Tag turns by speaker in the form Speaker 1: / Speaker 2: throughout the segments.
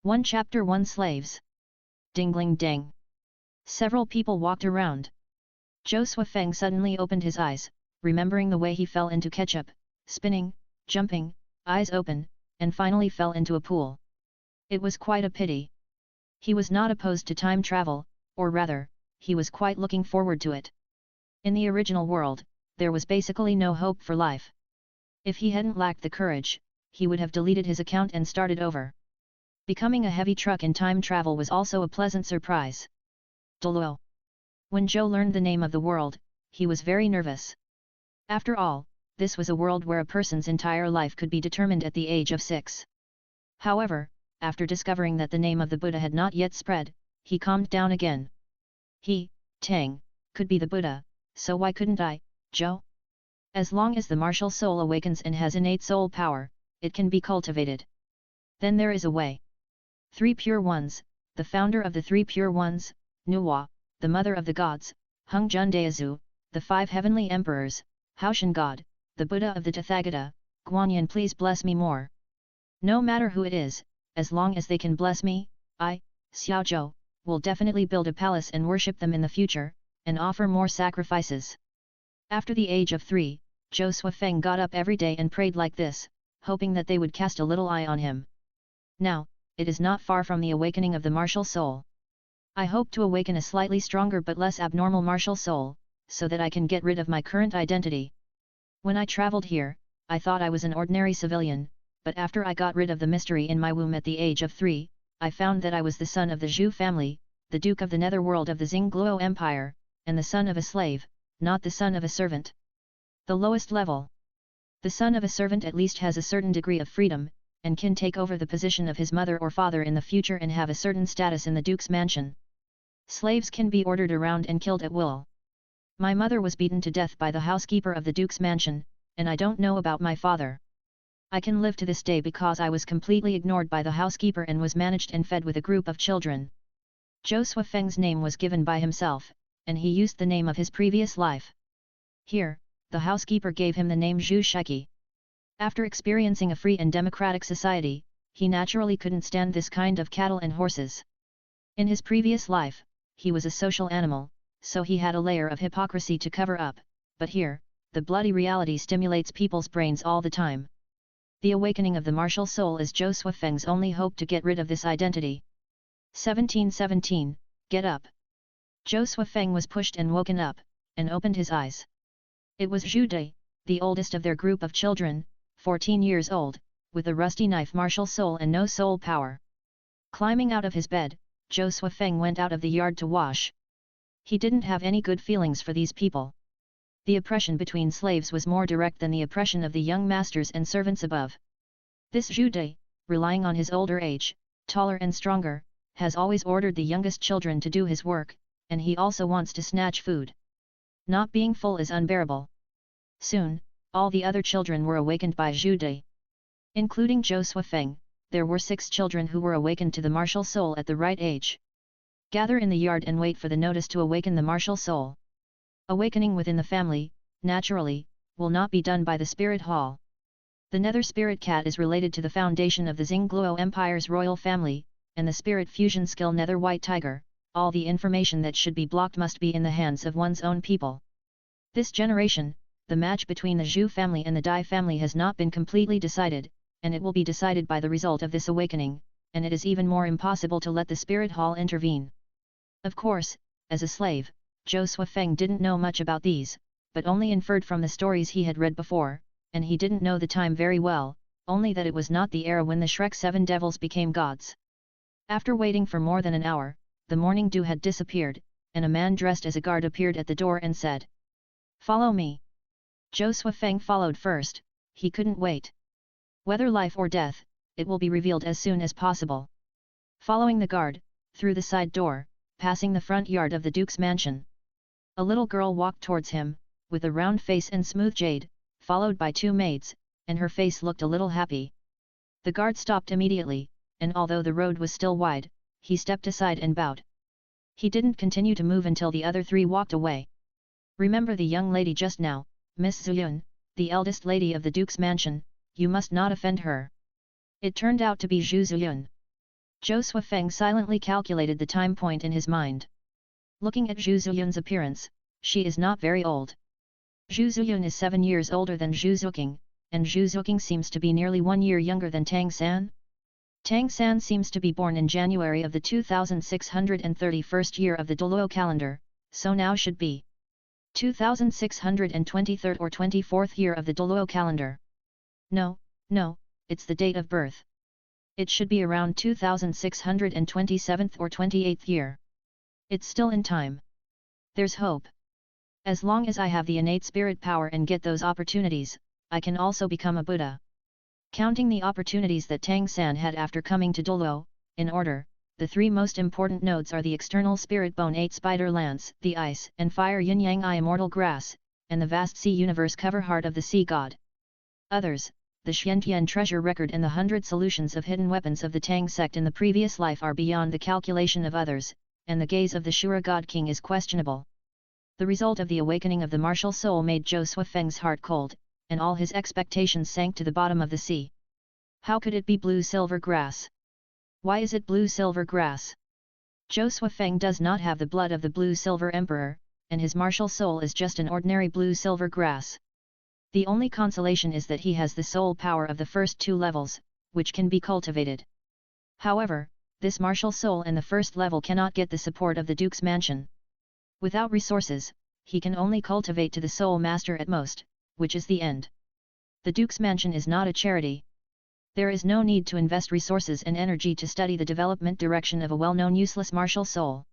Speaker 1: 1 Chapter 1 Slaves. Dingling ding. Several people walked around. Zhou Suifeng suddenly opened his eyes, remembering the way he fell into ketchup, spinning, jumping, eyes open, and finally fell into a pool. It was quite a pity. He was not opposed to time travel, or rather, he was quite looking forward to it. In the original world, there was basically no hope for life. If he hadn't lacked the courage, he would have deleted his account and started over. Becoming a heavy truck in time travel was also a pleasant surprise. Douluo. When Zhou learned the name of the world, he was very nervous. After all, this was a world where a person's entire life could be determined at the age of 6. However, after discovering that the name of the Buddha had not yet spread, he calmed down again. He, Tang, could be the Buddha, so why couldn't I, Zhou? As long as the martial soul awakens and has innate soul power, it can be cultivated. Then there is a way. 3 Pure Ones, the founder of the 3 Pure Ones, Nuwa, the mother of the gods, Hung Jun Daezu, the 5 heavenly emperors, Haoshan God, the Buddha of the Tathagata, Guanyin please bless me more. No matter who it is, as long as they can bless me, I, Xiaozhou, will definitely build a palace and worship them in the future, and offer more sacrifices. After the age of 3, Zhou Suifeng got up every day and prayed like this, hoping that they would cast a little eye on him. Now, it is not far from the awakening of the martial soul. I hope to awaken a slightly stronger but less abnormal martial soul, so that I can get rid of my current identity. When I traveled here, I thought I was an ordinary civilian, but after I got rid of the mystery in my womb at the age of 3, I found that I was the son of the Zhu family, the duke of the netherworld of the Xingluo Empire, and the son of a slave, not the son of a servant. The lowest level. The son of a servant at least has a certain degree of freedom, and can take over the position of his mother or father in the future and have a certain status in the duke's mansion. Slaves can be ordered around and killed at will. My mother was beaten to death by the housekeeper of the duke's mansion, and I don't know about my father. I can live to this day because I was completely ignored by the housekeeper and was managed and fed with a group of children. Zhou Suifeng's name was given by himself, and he used the name of his previous life. Here, the housekeeper gave him the name Zhu Shiki. After experiencing a free and democratic society, he naturally couldn't stand this kind of cattle and horses. In his previous life, he was a social animal, so he had a layer of hypocrisy to cover up, but here, the bloody reality stimulates people's brains all the time. The awakening of the martial soul is Zhou Suifeng's only hope to get rid of this identity. 1717, get up. Zhou Suifeng was pushed and woken up, and opened his eyes. It was Zhu Dai, the oldest of their group of children, 14 years old, with a rusty knife martial soul and no soul power. Climbing out of his bed, Zhou Suifeng went out of the yard to wash. He didn't have any good feelings for these people. The oppression between slaves was more direct than the oppression of the young masters and servants above. This Zhu Dai, relying on his older age, taller and stronger, has always ordered the youngest children to do his work, and he also wants to snatch food. Not being full is unbearable. Soon, all the other children were awakened by Zhu Dai. Including Zhou Suifeng, there were 6 children who were awakened to the martial soul at the right age. Gather in the yard and wait for the notice to awaken the martial soul. Awakening within the family, naturally, will not be done by the spirit hall. The nether spirit cat is related to the foundation of the Xingluo Empire's royal family, and the spirit fusion skill nether white tiger. All the information that should be blocked must be in the hands of one's own people. This generation, the match between the Zhu family and the Dai family has not been completely decided, and it will be decided by the result of this awakening, and it is even more impossible to let the spirit hall intervene. Of course, as a slave, Zhou Suifeng didn't know much about these, but only inferred from the stories he had read before, and he didn't know the time very well, only that it was not the era when the Shrek 7 devils became gods. After waiting for more than an hour, the morning dew had disappeared, and a man dressed as a guard appeared at the door and said, "Follow me." Zhou Suifeng followed first. He couldn't wait. Whether life or death, it will be revealed as soon as possible. Following the guard, through the side door, passing the front yard of the Duke's mansion. A little girl walked towards him, with a round face and smooth jade, followed by 2 maids, and her face looked a little happy. The guard stopped immediately, and although the road was still wide, he stepped aside and bowed. He didn't continue to move until the other 3 walked away. "Remember the young lady just now, Miss Zuyun, the eldest lady of the Duke's mansion, you must not offend her." It turned out to be Zhu Zuyun. Zhou Suifeng silently calculated the time point in his mind. Looking at Zhu Zuyun's appearance, she is not very old. Zhu Zuyun is 7 years older than Zhu Zuqing, and Zhu Zuqing seems to be nearly 1 year younger than Tang San. Tang San seems to be born in January of the 2631st year of the Douluo calendar, so now should be 2623rd or 24th year of the Douluo calendar. No, it's the date of birth. It should be around 2627th or 28th year. It's still in time. There's hope. As long as I have the innate spirit power and get those opportunities, I can also become a Buddha. Counting the opportunities that Tang San had after coming to Douluo, in order, the 3 most important nodes are the external spirit bone 8 spider lance, the ice and fire yin yang I immortal grass, and the vast sea universe cover heart of the sea god. Others, the Xiantian treasure record and the 100 solutions of hidden weapons of the Tang sect in the previous life are beyond the calculation of others, and the gaze of the Shura god king is questionable. The result of the awakening of the martial soul made Zhou Suifeng's heart cold, and all his expectations sank to the bottom of the sea. How could it be blue-silver grass? Why is it blue-silver grass? Zhou Suifeng does not have the blood of the blue-silver emperor, and his martial soul is just an ordinary blue-silver grass. The only consolation is that he has the soul power of the first 2 levels, which can be cultivated. However, this martial soul in the first level cannot get the support of the Duke's mansion. Without resources, he can only cultivate to the soul master at most, which is the end. The Duke's mansion is not a charity. There is no need to invest resources and energy to study the development direction of a well-known useless martial soul.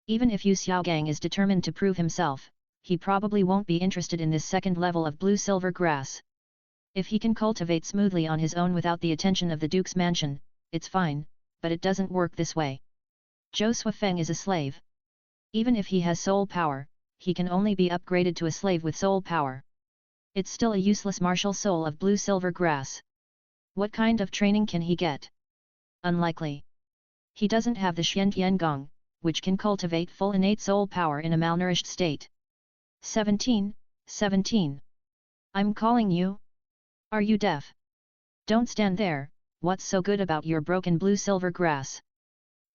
Speaker 1: Even if Yu Xiaogang is determined to prove himself, he probably won't be interested in this second level of blue-silver grass. If he can cultivate smoothly on his own without the attention of the Duke's mansion, it's fine, but it doesn't work this way. Zhou Suifeng is a slave. Even if he has soul power, he can only be upgraded to a slave with soul power. It's still a useless martial soul of blue-silver grass. What kind of training can he get? Unlikely. He doesn't have the Xiantian Gong, which can cultivate full innate soul power in a malnourished state. 17. I'm calling you. Are you deaf? Don't stand there, what's so good about your broken blue-silver grass?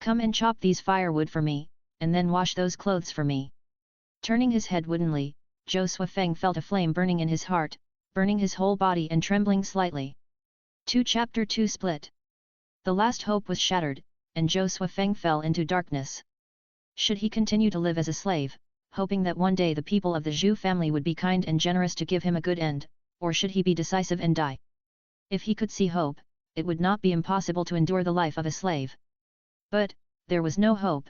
Speaker 1: Come and chop these firewood for me, and then wash those clothes for me. Turning his head woodenly, Zhou Suifeng felt a flame burning in his heart, burning his whole body and trembling slightly. Chapter 2 split. The last hope was shattered, and Zhou Suifeng fell into darkness. Should he continue to live as a slave, hoping that one day the people of the Zhu family would be kind and generous to give him a good end, or should he be decisive and die? If he could see hope, it would not be impossible to endure the life of a slave. But, there was no hope.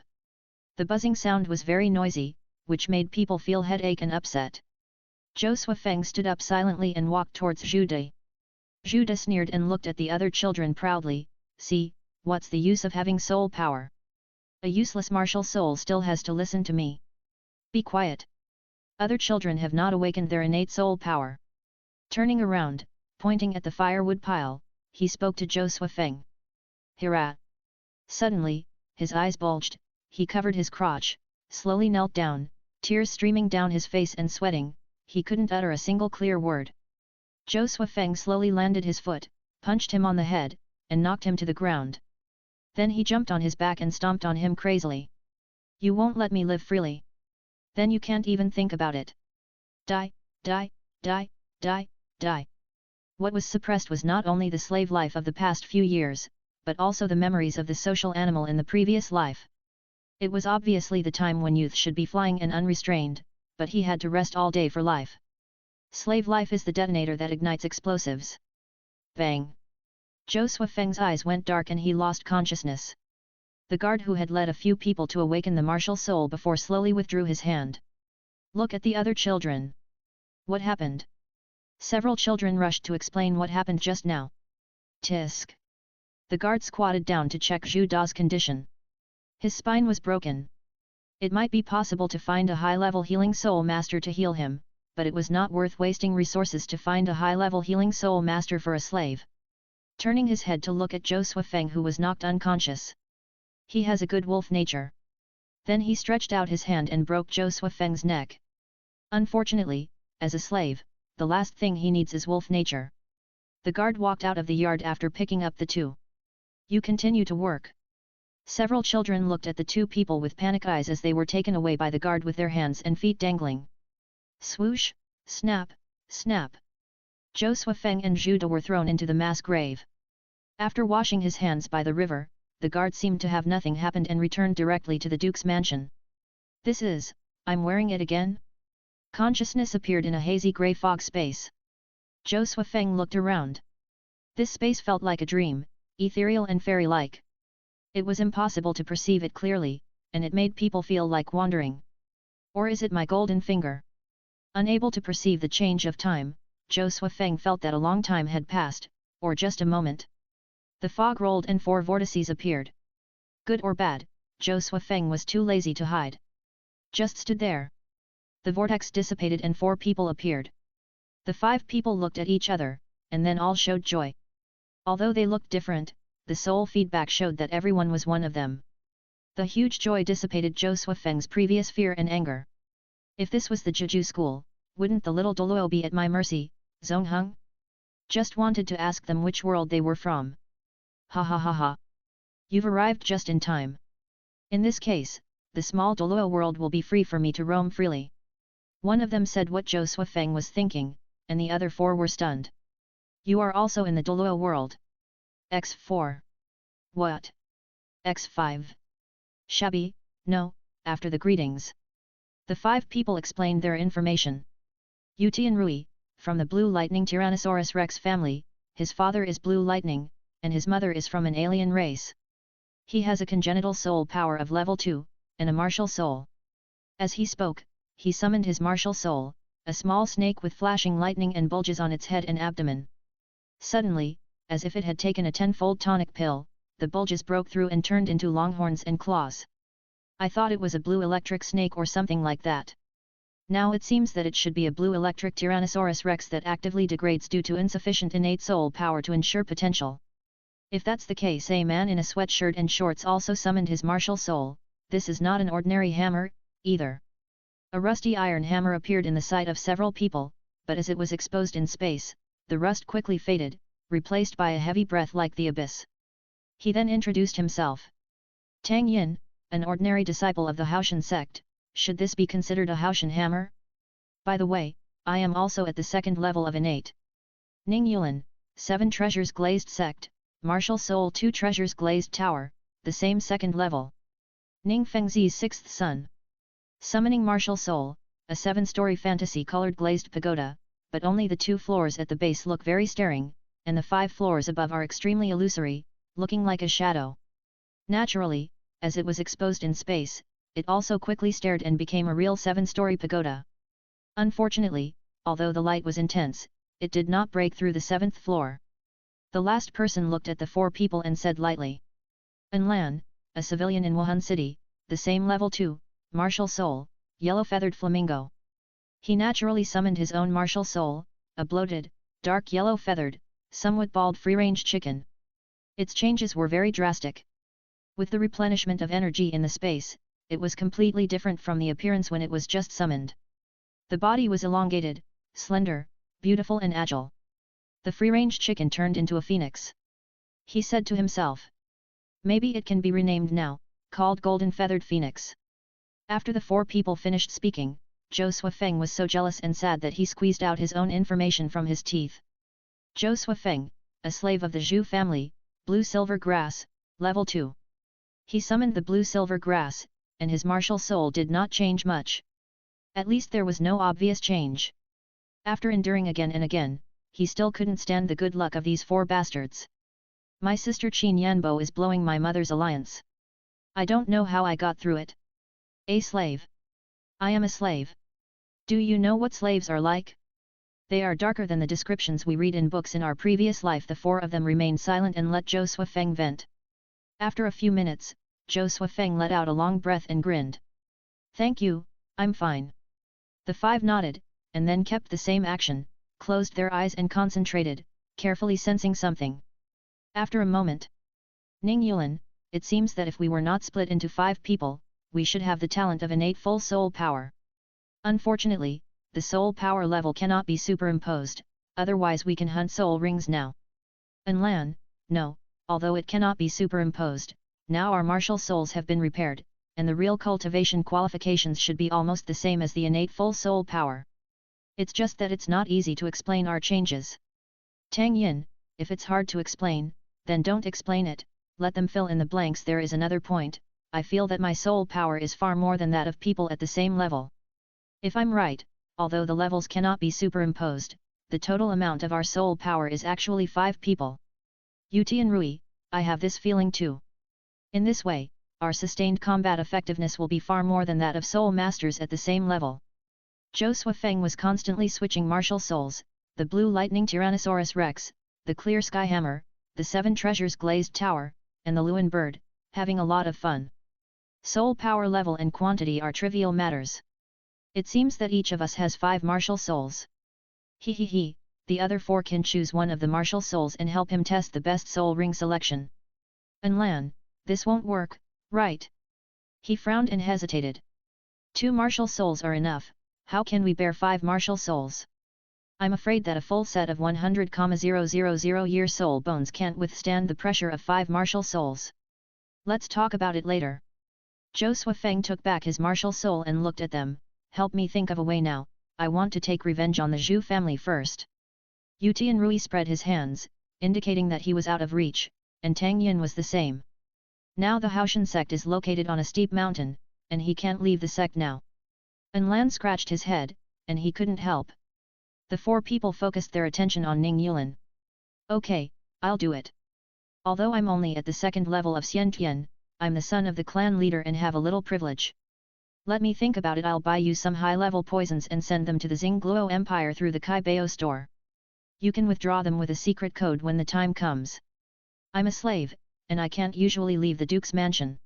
Speaker 1: The buzzing sound was very noisy, which made people feel headache and upset. Zhou Suifeng stood up silently and walked towards Zhu De. Zhu De sneered and looked at the other children proudly. See, what's the use of having soul power? A useless martial soul still has to listen to me. Be quiet. Other children have not awakened their innate soul power. Turning around, pointing at the firewood pile, he spoke to Zhou Suifeng. Hira! Suddenly, his eyes bulged, he covered his crotch, slowly knelt down, tears streaming down his face and sweating, he couldn't utter a single clear word. Zhou Suifeng slowly landed his foot, punched him on the head, and knocked him to the ground. Then he jumped on his back and stomped on him crazily. You won't let me live freely. Then you can't even think about it. Die, die, die, die, die. What was suppressed was not only the slave life of the past few years, but also the memories of the social animal in the previous life. It was obviously the time when youth should be flying and unrestrained, but he had to rest all day for life. Slave life is the detonator that ignites explosives. Bang! Zhou Suifeng's eyes went dark and he lost consciousness. The guard who had led a few people to awaken the martial soul before slowly withdrew his hand. Look at the other children. What happened? Several children rushed to explain what happened just now. Tisk. The guard squatted down to check Zhu Da's condition. His spine was broken. It might be possible to find a high-level healing soul master to heal him, but it was not worth wasting resources to find a high-level healing soul master for a slave. Turning his head to look at Zhou Suifeng who was knocked unconscious. He has a good wolf nature. Then he stretched out his hand and broke Zhou Suifeng's neck. Unfortunately, as a slave, the last thing he needs is wolf nature. The guard walked out of the yard after picking up the two. You continue to work. Several children looked at the two people with panic eyes as they were taken away by the guard with their hands and feet dangling. Swoosh, snap, snap. Zhou Suifeng and Zhu De were thrown into the mass grave. After washing his hands by the river, the guard seemed to have nothing happened and returned directly to the Duke's mansion. This is, I'm wearing it again? Consciousness appeared in a hazy grey fog space. Zhou Suifeng looked around. This space felt like a dream, ethereal and fairy-like. It was impossible to perceive it clearly, and it made people feel like wandering. Or is it my golden finger? Unable to perceive the change of time, Zhou Suifeng felt that a long time had passed, or just a moment. The fog rolled and 4 vortices appeared. Good or bad, Zhou Suifeng was too lazy to hide. Just stood there. The vortex dissipated and 4 people appeared. The 5 people looked at each other, and then all showed joy. Although they looked different, the soul feedback showed that everyone was one of them. The huge joy dissipated Zhou Suifeng's previous fear and anger. If this was the Jeju school, wouldn't the little Douluo be at my mercy, Zongheng? Just wanted to ask them which world they were from. Ha ha ha ha. You've arrived just in time. In this case, the small Douluo world will be free for me to roam freely. One of them said what Zhou Suifeng was thinking, and the other 4 were stunned. You are also in the Douluo world. X4. What? X5. Shabby, no, after the greetings. The 5 people explained their information. Yutian Rui, from the Blue Lightning Tyrannosaurus Rex family, his father is Blue Lightning, and his mother is from an alien race. He has a congenital soul power of level 2, and a martial soul. As he spoke, he summoned his martial soul, a small snake with flashing lightning and bulges on its head and abdomen. Suddenly, as if it had taken a 10-fold tonic pill, the bulges broke through and turned into long horns and claws. I thought it was a blue electric snake or something like that. Now it seems that it should be a blue electric Tyrannosaurus Rex that actively degrades due to insufficient innate soul power to ensure potential. If that's the case, a man in a sweatshirt and shorts also summoned his martial soul. This is not an ordinary hammer, either. A rusty iron hammer appeared in the sight of several people, but as it was exposed in space, the rust quickly faded, replaced by a heavy breath like the abyss. He then introduced himself. Tang Yin, an ordinary disciple of the Haoshan sect, should this be considered a Haoshan hammer? By the way, I am also at the 2nd level of innate. Ning Yulan, 7 treasures glazed sect, martial soul 2 treasures glazed tower, the same 2nd level. Ning Fengzi's 6th son. Summoning martial soul, a 7-story fantasy-colored glazed pagoda, but only the 2 floors at the base look very staring, and the 5 floors above are extremely illusory, looking like a shadow. Naturally, as it was exposed in space, it also quickly stared and became a real 7-story pagoda. Unfortunately, although the light was intense, it did not break through the 7th floor. The last person looked at the 4 people and said lightly. An Lan, a civilian in Wuhan City, the same level 2, martial soul, yellow-feathered flamingo. He naturally summoned his own martial soul, a bloated, dark yellow-feathered, somewhat bald free-range chicken. Its changes were very drastic. With the replenishment of energy in the space, it was completely different from the appearance when it was just summoned. The body was elongated, slender, beautiful and agile. The free-range chicken turned into a phoenix. He said to himself. Maybe it can be renamed now, called Golden Feathered Phoenix. After the 4 people finished speaking, Zhou Suifeng was so jealous and sad that he squeezed out his own information from his teeth. Zhou Suifeng, a slave of the Zhu family, blue silver grass, level 2. He summoned the blue silver grass, and his martial soul did not change much. At least there was no obvious change. After enduring again and again, he still couldn't stand the good luck of these 4 bastards. My sister Qin Yanbo is blowing my mother's alliance. I don't know how I got through it. A slave. I am a slave. Do you know what slaves are like? They are darker than the descriptions we read in books in our previous life. The 4 of them remained silent and let Zhou Suifeng vent. After a few minutes, Zhou Suifeng let out a long breath and grinned. Thank you, I'm fine. The 5 nodded, and then kept the same action, closed their eyes and concentrated, carefully sensing something. After a moment. Ning Yulan, it seems that if we were not split into 5 people, we should have the talent of innate full soul power. Unfortunately, the soul power level cannot be superimposed, otherwise we can hunt soul rings now. An Lan, no, although it cannot be superimposed, now our martial souls have been repaired, and the real cultivation qualifications should be almost the same as the innate full soul power. It's just that it's not easy to explain our changes. Tang Yin, if it's hard to explain, then don't explain it, let them fill in the blanks. There is another point, I feel that my soul power is far more than that of people at the same level. If I'm right, although the levels cannot be superimposed, the total amount of our soul power is actually 5 people. Yuti and Rui, I have this feeling too. In this way, our sustained combat effectiveness will be far more than that of soul masters at the same level. Zhou Suifeng was constantly switching martial souls, the blue lightning Tyrannosaurus Rex, the clear sky hammer, the 7 treasures glazed tower, and the Luan bird, having a lot of fun. Soul power level and quantity are trivial matters. It seems that each of us has 5 martial souls. He, the other 4 can choose one of the martial souls and help him test the best soul ring selection. Lan, this won't work, right? He frowned and hesitated. 2 martial souls are enough, how can we bear 5 martial souls? I'm afraid that a full set of 100,000 year soul bones can't withstand the pressure of 5 martial souls. Let's talk about it later. Zhou Suifeng took back his martial soul and looked at them. Help me think of a way now, I want to take revenge on the Zhu family first. Yuti and Rui spread his hands, indicating that he was out of reach, and Tang Yin was the same. Now the Haoshan sect is located on a steep mountain, and he can't leave the sect now. Lan scratched his head, and he couldn't help. The 4 people focused their attention on Ning Yulan. Okay, I'll do it. Although I'm only at the 2nd level of Xiantian, I'm the son of the clan leader and have a little privilege. Let me think about it. I'll buy you some high-level poisons and send them to the Xingluo Empire through the Kai Bao store. You can withdraw them with a secret code when the time comes. I'm a slave, and I can't usually leave the Duke's mansion.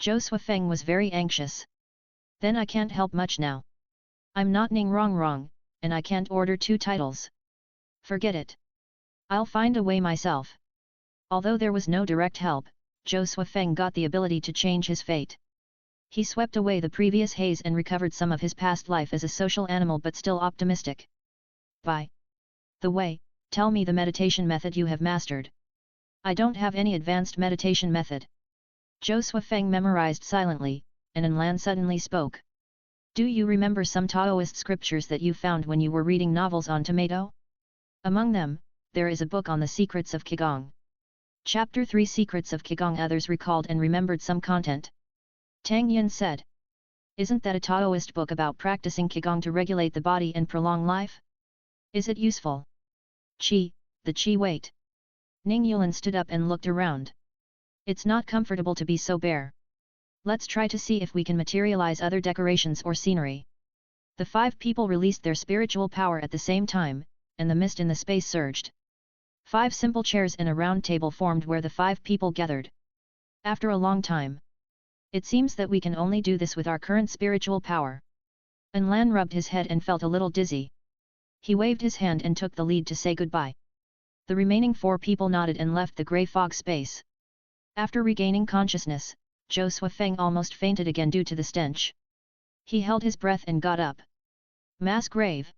Speaker 1: Zhou Suifeng was very anxious. Then I can't help much now. I'm not Ning Rongrong, and I can't order 2 titles. Forget it. I'll find a way myself. Although there was no direct help, Zhou Suifeng got the ability to change his fate. He swept away the previous haze and recovered some of his past life as a social animal, but still optimistic. By the way, tell me the meditation method you have mastered. I don't have any advanced meditation method. Zhou Suifeng memorized silently, and Lan suddenly spoke. Do you remember some Taoist scriptures that you found when you were reading novels on tomato? Among them, there is a book on the secrets of Qigong. Chapter 3 Secrets of Qigong. Others recalled and remembered some content. Tang Yin said. Isn't that a Taoist book about practicing Qigong to regulate the body and prolong life? Is it useful? Qi, the Qi weight. Ning Yulan stood up and looked around. It's not comfortable to be so bare. Let's try to see if we can materialize other decorations or scenery. The 5 people released their spiritual power at the same time, and the mist in the space surged. 5 simple chairs and a round table formed where the 5 people gathered. After a long time. It seems that we can only do this with our current spiritual power. Lan rubbed his head and felt a little dizzy. He waved his hand and took the lead to say goodbye. The remaining 4 people nodded and left the grey fog space. After regaining consciousness, Zhou Suifeng almost fainted again due to the stench. He held his breath and got up. Mass grave?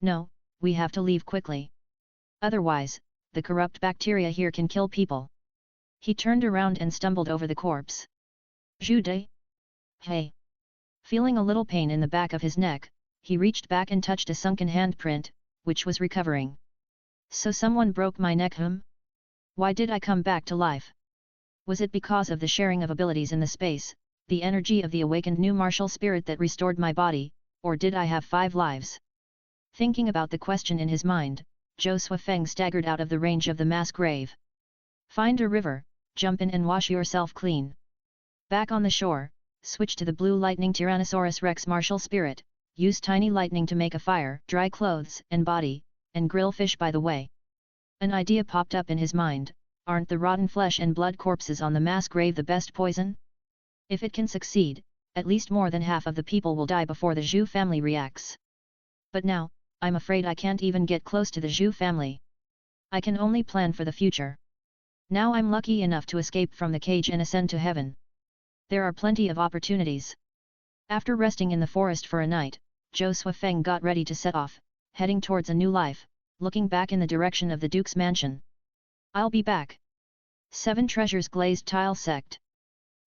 Speaker 1: No, we have to leave quickly. Otherwise, the corrupt bacteria here can kill people. He turned around and stumbled over the corpse. Zhu Dai? Hey! Feeling a little pain in the back of his neck, he reached back and touched a sunken handprint, which was recovering. So someone broke my neck, Why did I come back to life? Was it because of the sharing of abilities in the space, the energy of the awakened new martial spirit that restored my body, or did I have 5 lives? Thinking about the question in his mind, Zhou Suifeng staggered out of the range of the mass grave. Find a river, jump in and wash yourself clean. Back on the shore, switch to the blue lightning Tyrannosaurus Rex martial spirit, use tiny lightning to make a fire, dry clothes and body, and grill fish by the way. An idea popped up in his mind. Aren't the rotten flesh and blood corpses on the mass grave the best poison? If it can succeed, at least more than half of the people will die before the Zhu family reacts. But now, I'm afraid I can't even get close to the Zhu family. I can only plan for the future. Now I'm lucky enough to escape from the cage and ascend to heaven. There are plenty of opportunities. After resting in the forest for a night, Zhou Suifeng got ready to set off, heading towards a new life, looking back in the direction of the Duke's mansion. I'll be back. 7 Treasures Glazed Tile Sect.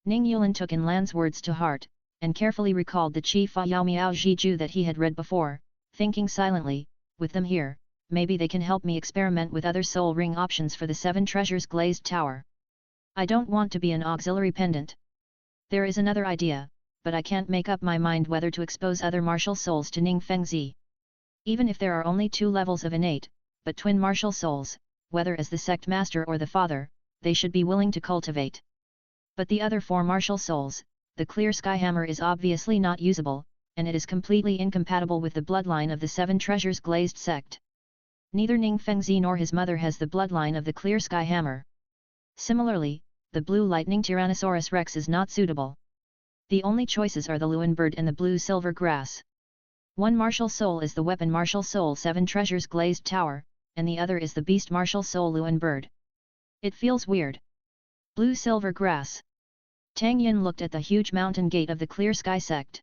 Speaker 1: Ning Yulin took In Lan's words to heart, and carefully recalled the Chi Fa Yao Miao Zhiju that he had read before, thinking silently, with them here, maybe they can help me experiment with other soul ring options for the 7 Treasures Glazed Tower. I don't want to be an auxiliary pendant. There is another idea, but I can't make up my mind whether to expose other martial souls to Ning Fengzi. Even if there are only 2 levels of innate, but twin martial souls, whether as the sect master or the father, they should be willing to cultivate. But the other 4 martial souls, the clear sky hammer is obviously not usable, and it is completely incompatible with the bloodline of the 7 Treasures Glazed sect. Neither Ning Fengzi nor his mother has the bloodline of the clear sky hammer. Similarly, the blue lightning Tyrannosaurus rex is not suitable. The only choices are the Luan bird and the blue silver grass. One martial soul is the weapon martial soul 7 Treasures Glazed Tower, and the other is the beast martial soul Luan bird. It feels weird. Blue silver grass. Tang Yin looked at the huge mountain gate of the Clear Sky sect.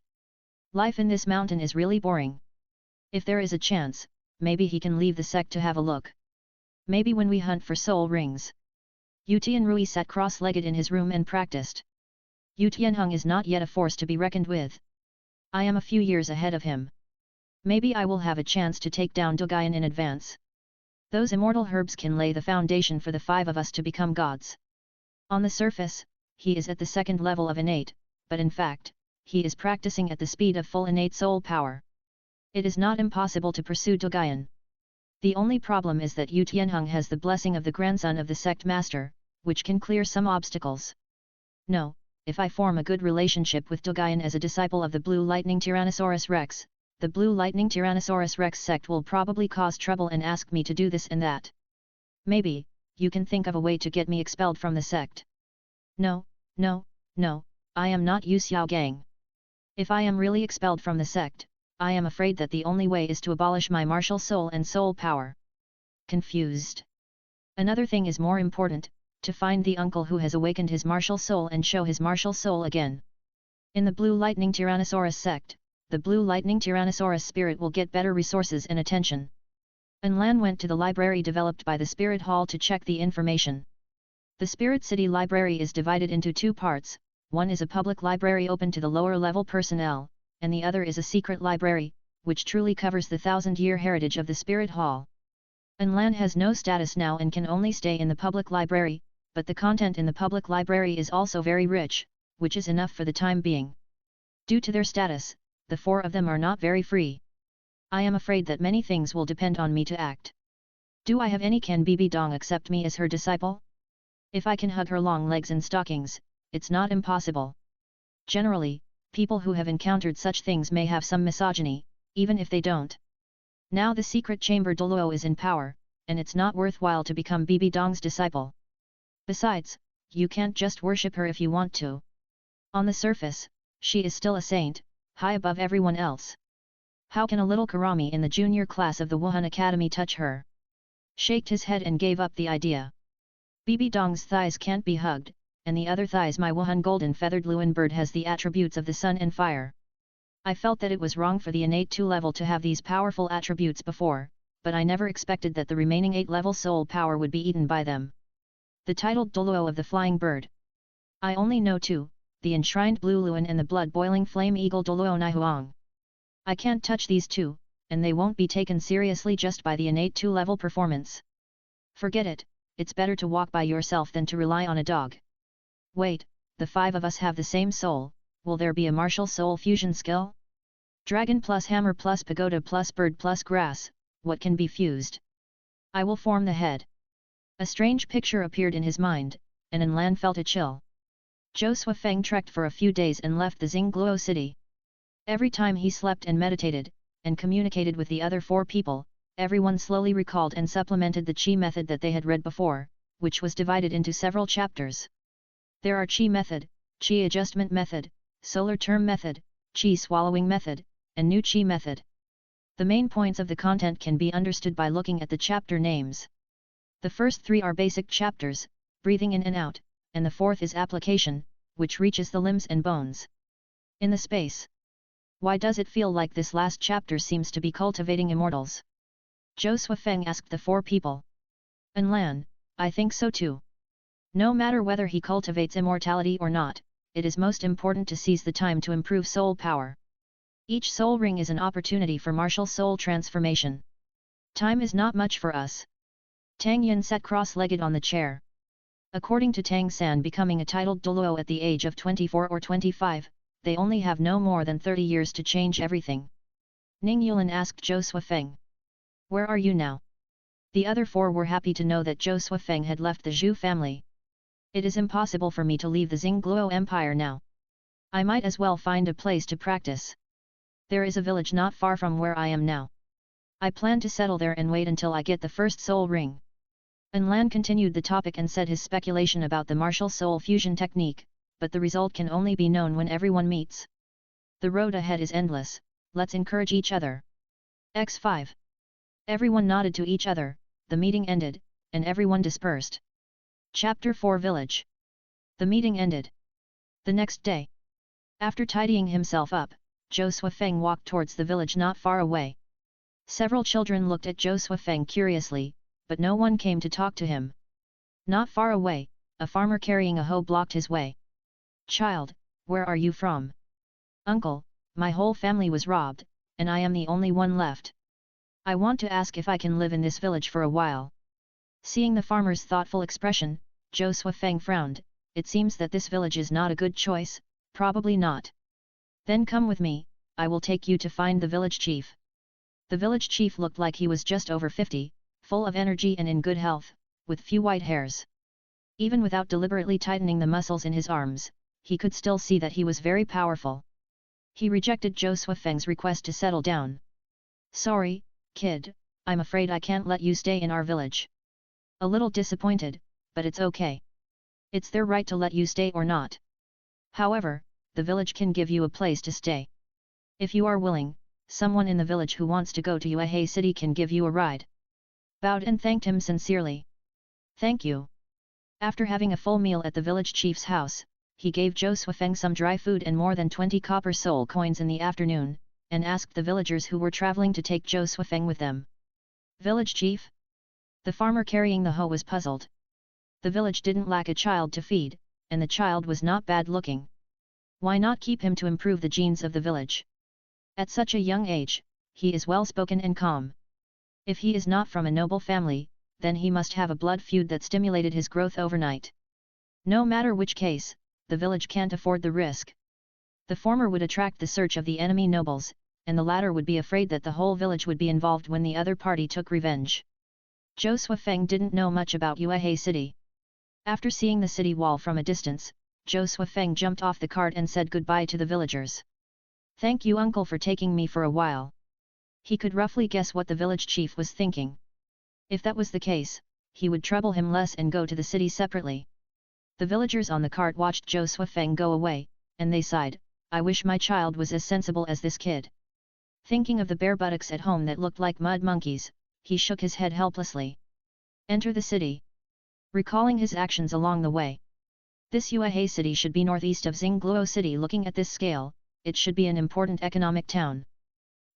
Speaker 1: Life in this mountain is really boring. If there is a chance, maybe he can leave the sect to have a look. Maybe when we hunt for soul rings. Yu Tianrui sat cross-legged in his room and practiced. Yu Tianheng is not yet a force to be reckoned with. I am a few years ahead of him. Maybe I will have a chance to take down Dogayan in advance. Those immortal herbs can lay the foundation for the 5 of us to become gods. On the surface, he is at the 2nd level of innate, but in fact, he is practicing at the speed of full innate soul power. It is not impossible to pursue Dogayan. The only problem is that Yu Tianheng has the blessing of the grandson of the sect master, which can clear some obstacles. No, if I form a good relationship with Dogayan as a disciple of the Blue Lightning Tyrannosaurus Rex, the Blue Lightning Tyrannosaurus Rex sect will probably cause trouble and ask me to do this and that. Maybe, you can think of a way to get me expelled from the sect. No, I am not Yu Xiao Gang. If I am really expelled from the sect, I am afraid that the only way is to abolish my martial soul and soul power. Confused. Another thing is more important, to find the uncle who has awakened his martial soul and show his martial soul again. In the Blue Lightning Tyrannosaurus sect, the Blue Lightning Tyrannosaurus spirit will get better resources and attention. In Lan went to the library developed by the Spirit Hall to check the information. The Spirit City Library is divided into 2 parts, one is a public library open to the lower level personnel, and the other is a secret library, which truly covers the 1000-year heritage of the Spirit Hall. In Lan has no status now and can only stay in the public library, but the content in the public library is also very rich, which is enough for the time being. Due to their status, the 4 of them are not very free. I am afraid that many things will depend on me to act. Do I have any? Can Bibi Dong accept me as her disciple? If I can hug her long legs and stockings, it's not impossible. Generally, people who have encountered such things may have some misogyny, even if they don't. Now the secret chamber Douluo is in power, and it's not worthwhile to become Bibi Dong's disciple. Besides, you can't just worship her if you want to. On the surface, she is still a saint, high above everyone else. How can a little Karami in the junior class of the Wuhan Academy touch her? Shaked his head and gave up the idea. Bibi Dong's thighs can't be hugged, and the other thighs my Wuhan golden feathered Luan bird has the attributes of the sun and fire. I felt that it was wrong for the innate 2 level to have these powerful attributes before, but I never expected that the remaining 8 level soul power would be eaten by them. The titled Douluo of the Flying Bird. I only know 2, the enshrined blue Luan and the blood-boiling flame eagle Douluo Naihuang. I can't touch these 2, and they won't be taken seriously just by the innate 2 level performance. Forget it, it's better to walk by yourself than to rely on a dog. Wait, the 5 of us have the same soul, will there be a martial soul fusion skill? Dragon plus hammer plus pagoda plus bird plus grass, what can be fused? I will form the head. A strange picture appeared in his mind, and In Lan felt a chill. Zhou Suifeng trekked for a few days and left the Xingluo city. Every time he slept and meditated, and communicated with the other 4 people, everyone slowly recalled and supplemented the Qi method that they had read before, which was divided into several chapters. There are Qi method, Qi adjustment method, solar term method, Qi swallowing method, and new Qi method. The main points of the content can be understood by looking at the chapter names. The first 3 are basic chapters, breathing in and out, and the 4th is application, which reaches the limbs and bones. In the space. Why does it feel like this last chapter seems to be cultivating immortals? Zhou Suifeng asked the 4 people. In Lan, I think so too. No matter whether he cultivates immortality or not, it is most important to seize the time to improve soul power. Each soul ring is an opportunity for martial soul transformation. Time is not much for us. Tang Yin sat cross-legged on the chair. According to Tang San, becoming a titled Douluo at the age of 24 or 25, they only have no more than 30 years to change everything. Ning Yulin asked Zhou Suifeng. Where are you now? The other four were happy to know that Zhou Suifeng had left the Zhu family. It is impossible for me to leave the Xingluo Empire now. I might as well find a place to practice. There is a village not far from where I am now. I plan to settle there and wait until I get the first soul ring. An Lan continued the topic and said his speculation about the martial soul fusion technique, but the result can only be known when everyone meets. The road ahead is endless, let's encourage each other. X5. Everyone nodded to each other, the meeting ended, and everyone dispersed. Chapter 4 Village. The meeting ended. The next day. After tidying himself up, Zhou Suifeng walked towards the village not far away. Several children looked at Zhou Suifeng curiously, but no one came to talk to him. Not far away, a farmer carrying a hoe blocked his way. Child, where are you from? Uncle, my whole family was robbed, and I am the only one left. I want to ask if I can live in this village for a while. Seeing the farmer's thoughtful expression, Zhou Suifeng frowned. It seems that this village is not a good choice, probably not. Then come with me, I will take you to find the village chief. The village chief looked like he was just over 50, full of energy and in good health, with few white hairs. Even without deliberately tightening the muscles in his arms, he could still see that he was very powerful. He rejected Zhou Suifeng's request to settle down. Sorry, kid, I'm afraid I can't let you stay in our village. A little disappointed, but it's okay. It's their right to let you stay or not. However, the village can give you a place to stay. If you are willing, someone in the village who wants to go to Yuehei City can give you a ride. Bowed and thanked him sincerely. Thank you. After having a full meal at the village chief's house, he gave Zhou Suifeng some dry food and more than 20 copper soul coins in the afternoon, and asked the villagers who were traveling to take Zhou Suifeng with them. Village chief? The farmer carrying the hoe was puzzled. The village didn't lack a child to feed, and the child was not bad looking. Why not keep him to improve the genes of the village? At such a young age, he is well-spoken and calm. If he is not from a noble family, then he must have a blood feud that stimulated his growth overnight. No matter which case, the village can't afford the risk. The former would attract the search of the enemy nobles, and the latter would be afraid that the whole village would be involved when the other party took revenge. Zhou Suifeng didn't know much about Yuehei City. After seeing the city wall from a distance, Zhou Suifeng jumped off the cart and said goodbye to the villagers. Thank you, uncle, for taking me for a while. He could roughly guess what the village chief was thinking. If that was the case, he would trouble him less and go to the city separately. The villagers on the cart watched Zhou Suifeng go away, and they sighed, I wish my child was as sensible as this kid. Thinking of the bare buttocks at home that looked like mud monkeys, he shook his head helplessly. Enter the city. Recalling his actions along the way. This Yuehei City should be northeast of Xingluo City. Looking at this scale, it should be an important economic town.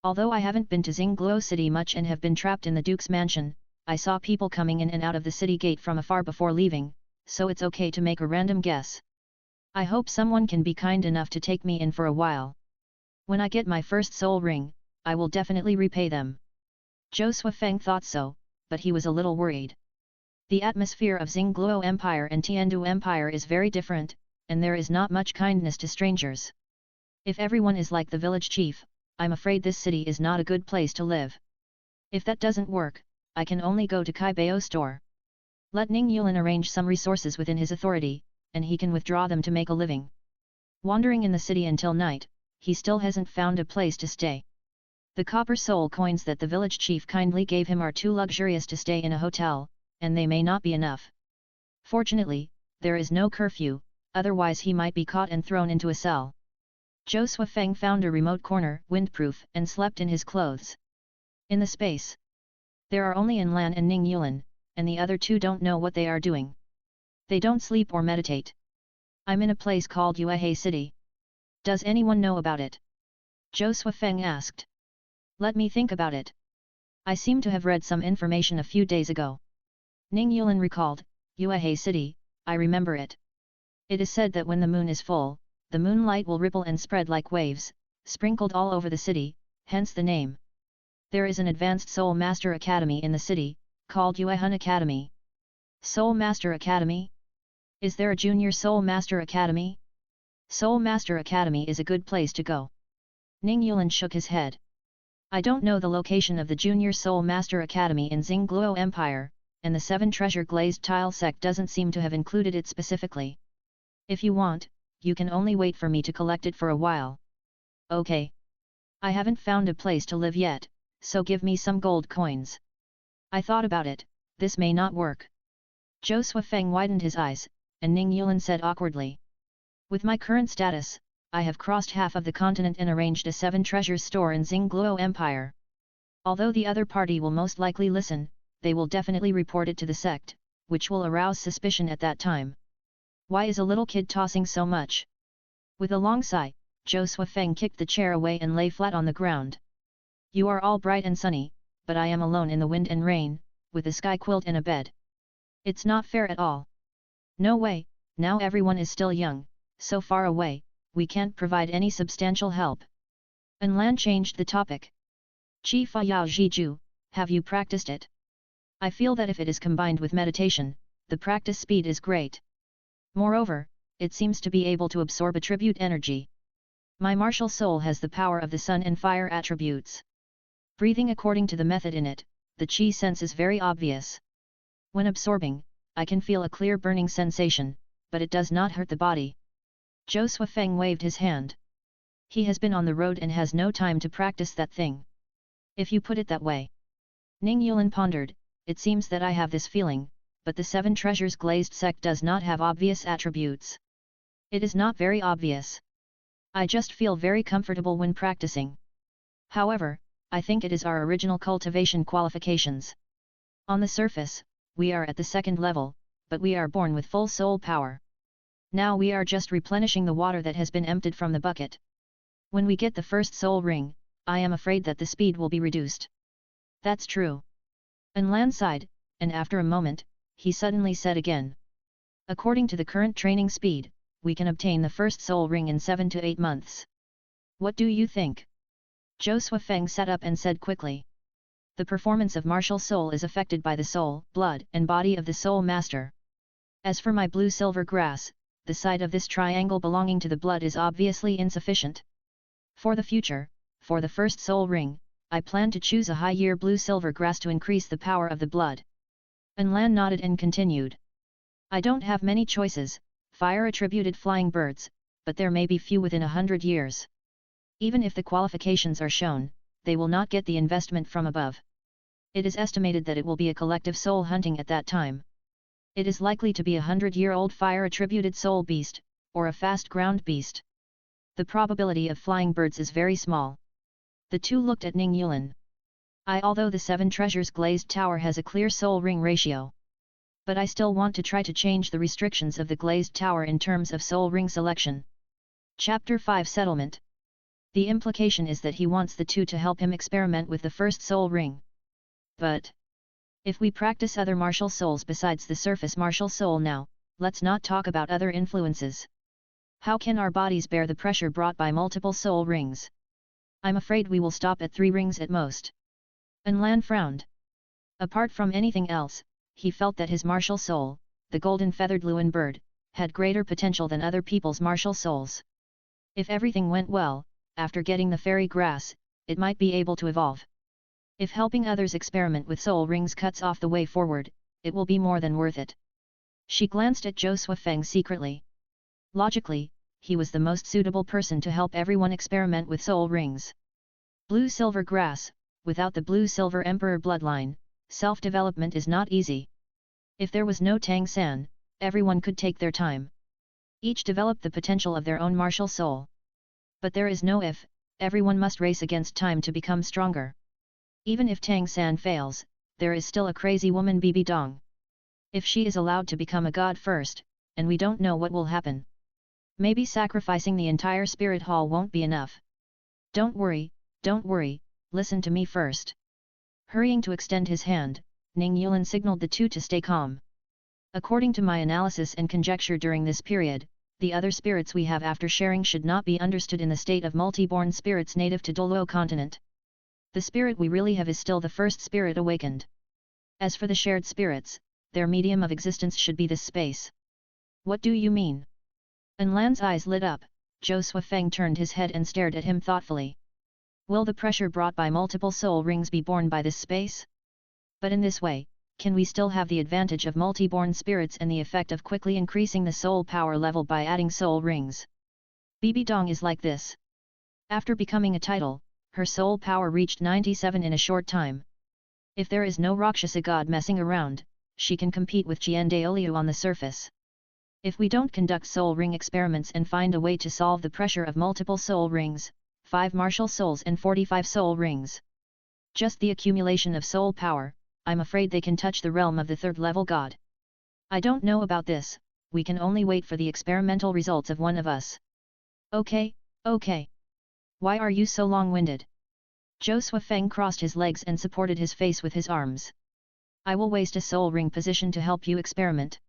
Speaker 1: Although I haven't been to Xingluo City much and have been trapped in the Duke's mansion, I saw people coming in and out of the city gate from afar before leaving, so it's okay to make a random guess. I hope someone can be kind enough to take me in for a while. When I get my first soul ring, I will definitely repay them. Zhou Suifeng thought so, but he was a little worried. The atmosphere of Xingluo Empire and Tiandu Empire is very different, and there is not much kindness to strangers. If everyone is like the village chief, I'm afraid this city is not a good place to live. If that doesn't work, I can only go to Kai Bao store. Let Ning Yulin arrange some resources within his authority, and he can withdraw them to make a living. Wandering in the city until night, he still hasn't found a place to stay. The copper soul coins that the village chief kindly gave him are too luxurious to stay in a hotel, and they may not be enough. Fortunately, there is no curfew, otherwise he might be caught and thrown into a cell. Zhou Suifeng found a remote corner, windproof, and slept in his clothes. In the space, there are only An Lan and Ning Yulin, and the other two don't know what they are doing. They don't sleep or meditate. I'm in a place called Yuehei City. Does anyone know about it? Zhou Suifeng asked. Let me think about it. I seem to have read some information a few days ago. Ning Yulin recalled, Yuehei City, I remember it. It is said that when the moon is full, the moonlight will ripple and spread like waves, sprinkled all over the city, hence the name. There is an advanced Soul Master Academy in the city, called Yuehun Academy. Soul Master Academy? Is there a Junior Soul Master Academy? Soul Master Academy is a good place to go. Ning Yulan shook his head. I don't know the location of the Junior Soul Master Academy in Xingluo Empire, and the 7 treasure glazed tile sect doesn't seem to have included it specifically. If you want, you can only wait for me to collect it for a while. Okay. I haven't found a place to live yet, so give me some gold coins. I thought about it, this may not work. Zhou Suifeng widened his eyes, and Ning Yulan said awkwardly. With my current status, I have crossed half of the continent and arranged a 7 treasures store in Xingluo Empire. Although the other party will most likely listen, they will definitely report it to the sect, which will arouse suspicion at that time. Why is a little kid tossing so much? With a long sigh, Zhou Suifeng kicked the chair away and lay flat on the ground. You are all bright and sunny, but I am alone in the wind and rain, with a sky quilt and a bed. It's not fair at all. No way, now everyone is still young, so far away, we can't provide any substantial help. Enlan changed the topic. Qi Fa Yao Zhiju, have you practiced it? I feel that if it is combined with meditation, the practice speed is great. Moreover, it seems to be able to absorb attribute energy. My martial soul has the power of the sun and fire attributes. Breathing according to the method in it, the qi sense is very obvious. When absorbing, I can feel a clear burning sensation, but it does not hurt the body. Zhou Suifeng waved his hand. He has been on the road and has no time to practice that thing. If you put it that way. Ning Yulan pondered, it seems that I have this feeling, but the 7 treasures glazed sect does not have obvious attributes. It is not very obvious. I just feel very comfortable when practicing. However, I think it is our original cultivation qualifications. On the surface, we are at the 2nd level, but we are born with full soul power. Now we are just replenishing the water that has been emptied from the bucket. When we get the first soul ring, I am afraid that the speed will be reduced. That's true. Enlan sighed, and after a moment, he suddenly said again. According to the current training speed, we can obtain the first soul ring in 7 to 8 months. What do you think? Zhou Suifeng sat up and said quickly. The performance of martial soul is affected by the soul, blood and body of the soul master. As for my blue-silver grass, the side of this triangle belonging to the blood is obviously insufficient. For the future, for the first soul ring, I plan to choose a high-year blue-silver grass to increase the power of the blood. Enlan nodded and continued. I don't have many choices, fire-attributed flying birds, but there may be few within 100 years. Even if the qualifications are shown, they will not get the investment from above. It is estimated that it will be a collective soul hunting at that time. It is likely to be a 100-year-old fire-attributed soul beast, or a fast ground beast. The probability of flying birds is very small. The two looked at Ning Yulan. Although the 7 treasures glazed tower has a clear soul ring ratio. But I still want to try to change the restrictions of the glazed tower in terms of soul ring selection. Chapter 5 Settlement. The implication is that he wants the two to help him experiment with the first soul ring. But if we practice other martial souls besides the surface martial soul now, let's not talk about other influences. How can our bodies bear the pressure brought by multiple soul rings? I'm afraid we will stop at 3 rings at most. Enlan frowned. Apart from anything else, he felt that his martial soul, the golden feathered Luan bird, had greater potential than other people's martial souls. If everything went well, after getting the fairy grass, it might be able to evolve. If helping others experiment with soul rings cuts off the way forward, it will be more than worth it. She glanced at Zhou Suifeng secretly. Logically, he was the most suitable person to help everyone experiment with soul rings. Blue-silver grass, without the blue-silver emperor bloodline, self-development is not easy. If there was no Tang San, everyone could take their time. Each develop the potential of their own martial soul. But there is no if, everyone must race against time to become stronger. Even if Tang San fails, there is still a crazy woman Bibi Dong. If she is allowed to become a god first, and we don't know what will happen. Maybe sacrificing the entire spirit hall won't be enough. Don't worry, listen to me first. Hurrying to extend his hand, Ning Yulan signaled the two to stay calm. According to my analysis and conjecture during this period, the other spirits we have after sharing should not be understood in the state of multi-born spirits native to Douluo continent. The spirit we really have is still the first spirit awakened. As for the shared spirits, their medium of existence should be this space. What do you mean? Enlan's eyes lit up. Zhou Suifeng turned his head and stared at him thoughtfully. Will the pressure brought by multiple soul rings be borne by this space? But in this way, can we still have the advantage of multi-born spirits and the effect of quickly increasing the soul power level by adding soul rings? Bibi Dong is like this. After becoming a title, her soul power reached 97 in a short time. If there is no Rakshasa god messing around, she can compete with Qian Daoliu on the surface. If we don't conduct soul ring experiments and find a way to solve the pressure of multiple soul rings, 5 martial souls and 45 soul rings, just the accumulation of soul power, I'm afraid they can touch the realm of the third-level god. I don't know about this, we can only wait for the experimental results of one of us. Okay. Why are you so long-winded? Zhou Suifeng crossed his legs and supported his face with his arms. I will waste a soul ring position to help you experiment.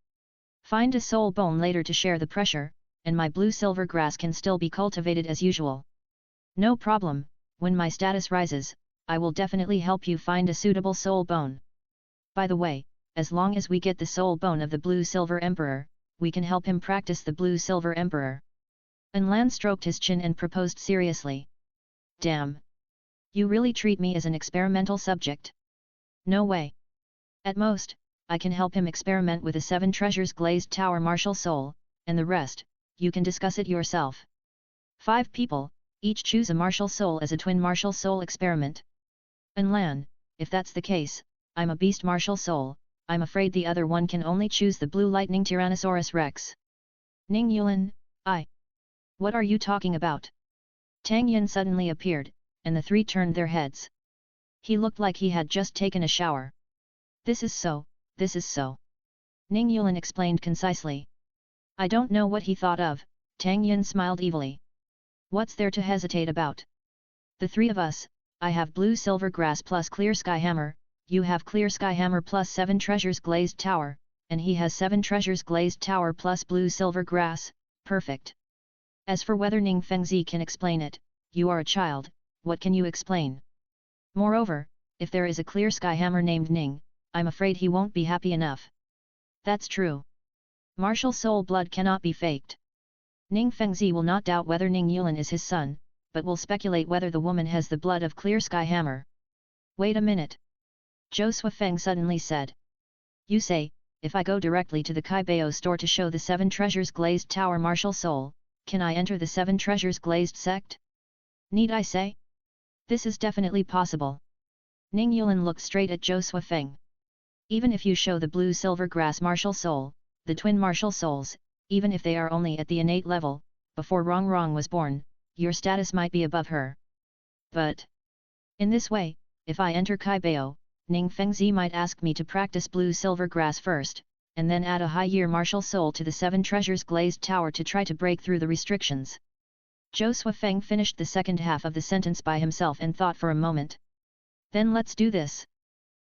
Speaker 1: Find a soul bone later to share the pressure, and my blue-silver grass can still be cultivated as usual. No problem, when my status rises, I will definitely help you find a suitable soul bone. By the way, as long as we get the soul bone of the blue-silver emperor, we can help him practice the blue-silver emperor. Enlan stroked his chin and proposed seriously. Damn! You really treat me as an experimental subject? No way. At most, I can help him experiment with a 7 treasures glazed tower martial soul, and the rest, you can discuss it yourself. 5 people, each choose a martial soul as a twin martial soul experiment. Enlan, if that's the case, I'm a beast martial soul, I'm afraid the other one can only choose the blue lightning Tyrannosaurus Rex. Ning Yuan, what are you talking about? Tang Yin suddenly appeared, and the 3 turned their heads. He looked like he had just taken a shower. This is so. Ning Yuan explained concisely. I don't know what he thought of, Tang Yin smiled evilly. What's there to hesitate about? The 3 of us, I have blue silver grass plus clear sky hammer, you have clear sky hammer plus 7 treasures glazed tower, and he has 7 treasures glazed tower plus blue silver grass, perfect. As for whether Ning Fengzi can explain it, you are a child, what can you explain? Moreover, if there is a clear sky hammer named Ning, I'm afraid he won't be happy enough. That's true. Martial soul blood cannot be faked. Ning Fengzi will not doubt whether Ning Yuan is his son, but will speculate whether the woman has the blood of clear sky hammer. Wait a minute. Zhou Suifeng suddenly said. You say, if I go directly to the Kaibao store to show the 7 treasures glazed tower martial soul, can I enter the 7 treasures glazed sect? Need I say? This is definitely possible. Ning Yuan looked straight at Zhou Suifeng. Even if you show the blue-silver grass martial soul, the twin martial souls, even if they are only at the innate level, before Rong was born, your status might be above her. But in this way, if I enter Kaibao, Ning Fengzi might ask me to practice blue-silver grass first, and then add a high-year martial soul to the 7 treasures glazed tower to try to break through the restrictions. Zhou Suifeng finished the second half of the sentence by himself and thought for a moment. Then let's do this.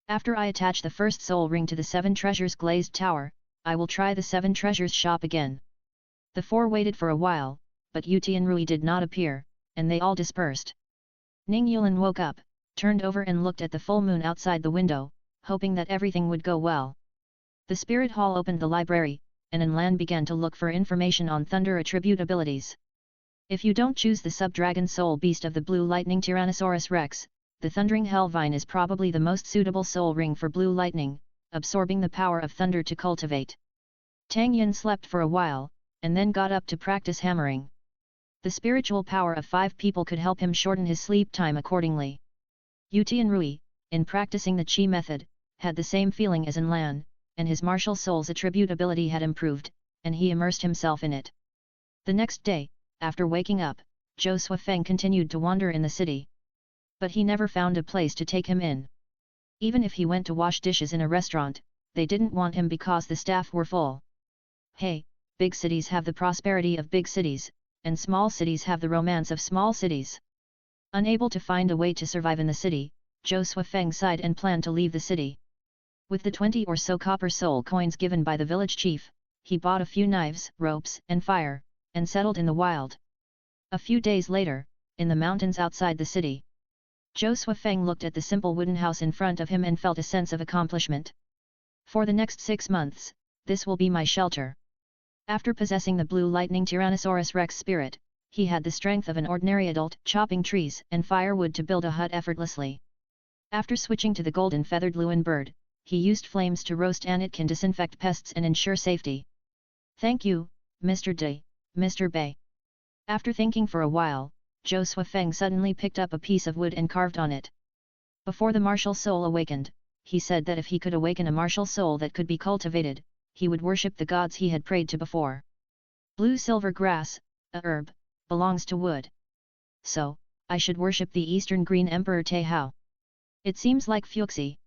Speaker 1: After I attach the first soul ring to the 7 treasures glazed tower, I will try the 7 treasures shop again. The 4 waited for a while, but Yu Tianrui did not appear, and they all dispersed. Ning Yuan woke up, turned over and looked at the full moon outside the window, hoping that everything would go well. The spirit hall opened the library, and Enlan began to look for information on thunder attribute abilities. If you don't choose the sub-dragon soul beast of the blue lightning Tyrannosaurus Rex, the Thundering Hellvine is probably the most suitable soul ring for blue lightning, absorbing the power of thunder to cultivate. Tang Yin slept for a while, and then got up to practice hammering. The spiritual power of 5 people could help him shorten his sleep time accordingly. Yu Tianrui, in practicing the Qi method, had the same feeling as Enlan, and his martial soul's attribute ability had improved, and he immersed himself in it. The next day, after waking up, Zhou Suifeng continued to wander in the city. But he never found a place to take him in. Even if he went to wash dishes in a restaurant, they didn't want him because the staff were full. Hey, big cities have the prosperity of big cities, and small cities have the romance of small cities. Unable to find a way to survive in the city, Zhou Suifeng sighed and planned to leave the city. With the 20 or so copper soul coins given by the village chief, he bought a few knives, ropes, and fire, and settled in the wild. A few days later, in the mountains outside the city, Zhou Suifeng looked at the simple wooden house in front of him and felt a sense of accomplishment. For the next 6 months, this will be my shelter. After possessing the blue lightning Tyrannosaurus Rex spirit, he had the strength of an ordinary adult, chopping trees and firewood to build a hut effortlessly. After switching to the golden feathered loon bird, he used flames to roast and it can disinfect pests and ensure safety. Thank you, Mr. D, Mr. Bei. After thinking for a while, Zhou Suifeng suddenly picked up a piece of wood and carved on it. Before the martial soul awakened, he said that if he could awaken a martial soul that could be cultivated, he would worship the gods he had prayed to before. Blue silver grass, a herb, belongs to wood. So, I should worship the Eastern Green Emperor Taihao. It seems like Fuxi.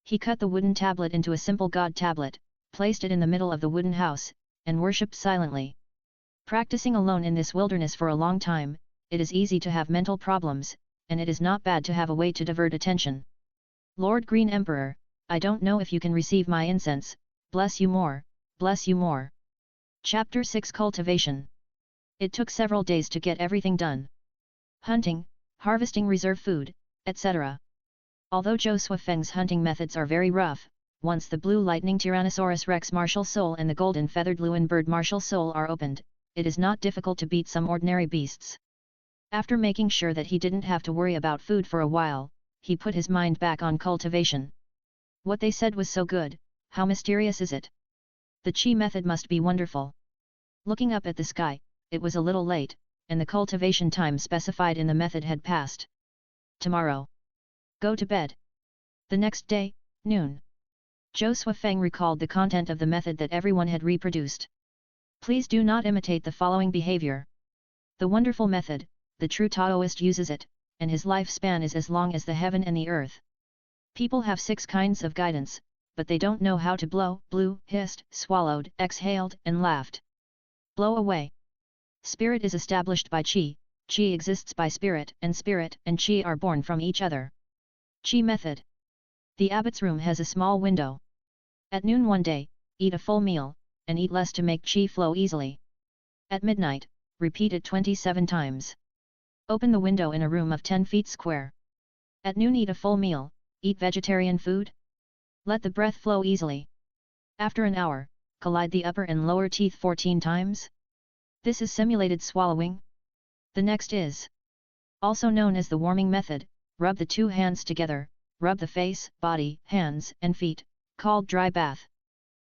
Speaker 1: He cut the wooden tablet into a simple god tablet, placed it in the middle of the wooden house, and worshipped silently. Practicing alone in this wilderness for a long time, it is easy to have mental problems, and it is not bad to have a way to divert attention. Lord Green Emperor, I don't know if you can receive my incense, bless you more, bless you more. Chapter 6 Cultivation. It took several days to get everything done. Hunting, harvesting reserve food, etc. Although Zhou Suifeng's hunting methods are very rough, once the blue lightning Tyrannosaurus Rex martial soul and the golden feathered loon bird martial soul are opened, it is not difficult to beat some ordinary beasts. After making sure that he didn't have to worry about food for a while, he put his mind back on cultivation. What they said was so good, how mysterious is it? The Qi method must be wonderful. Looking up at the sky, it was a little late, and the cultivation time specified in the method had passed. Tomorrow. Go to bed. The next day, noon. Zhou Suifeng recalled the content of the method that everyone had reproduced. Please do not imitate the following behavior. The wonderful method, the true Taoist uses it, and his lifespan is as long as the heaven and the earth. People have 6 kinds of guidance, but they don't know how to blow, blew, hissed, swallowed, exhaled, and laughed. Blow away. Spirit is established by Qi, Qi exists by spirit and Qi are born from each other. Qi method. The abbot's room has a small window. At noon one day, eat a full meal, and eat less to make Qi flow easily. At midnight, repeat it 27 times. Open the window in a room of 10 feet square. At noon eat a full meal, eat vegetarian food. Let the breath flow easily. After an hour, collide the upper and lower teeth 14 times. This is simulated swallowing. The next is also known as the warming method. Rub the 2 hands together, rub the face, body, hands, and feet, called dry bath.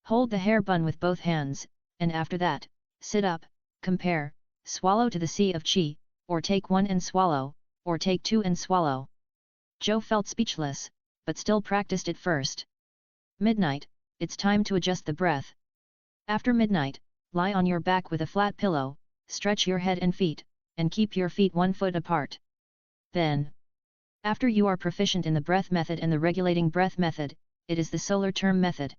Speaker 1: Hold the hair bun with both hands, and after that, sit up, compare, swallow to the sea of Qi, or take 1 and swallow, or take 2 and swallow. Zhou felt speechless, but still practiced it first. Midnight, it's time to adjust the breath. After midnight, lie on your back with a flat pillow, stretch your head and feet, and keep your feet 1 foot apart. Then, after you are proficient in the breath method and the regulating breath method, it is the solar term method.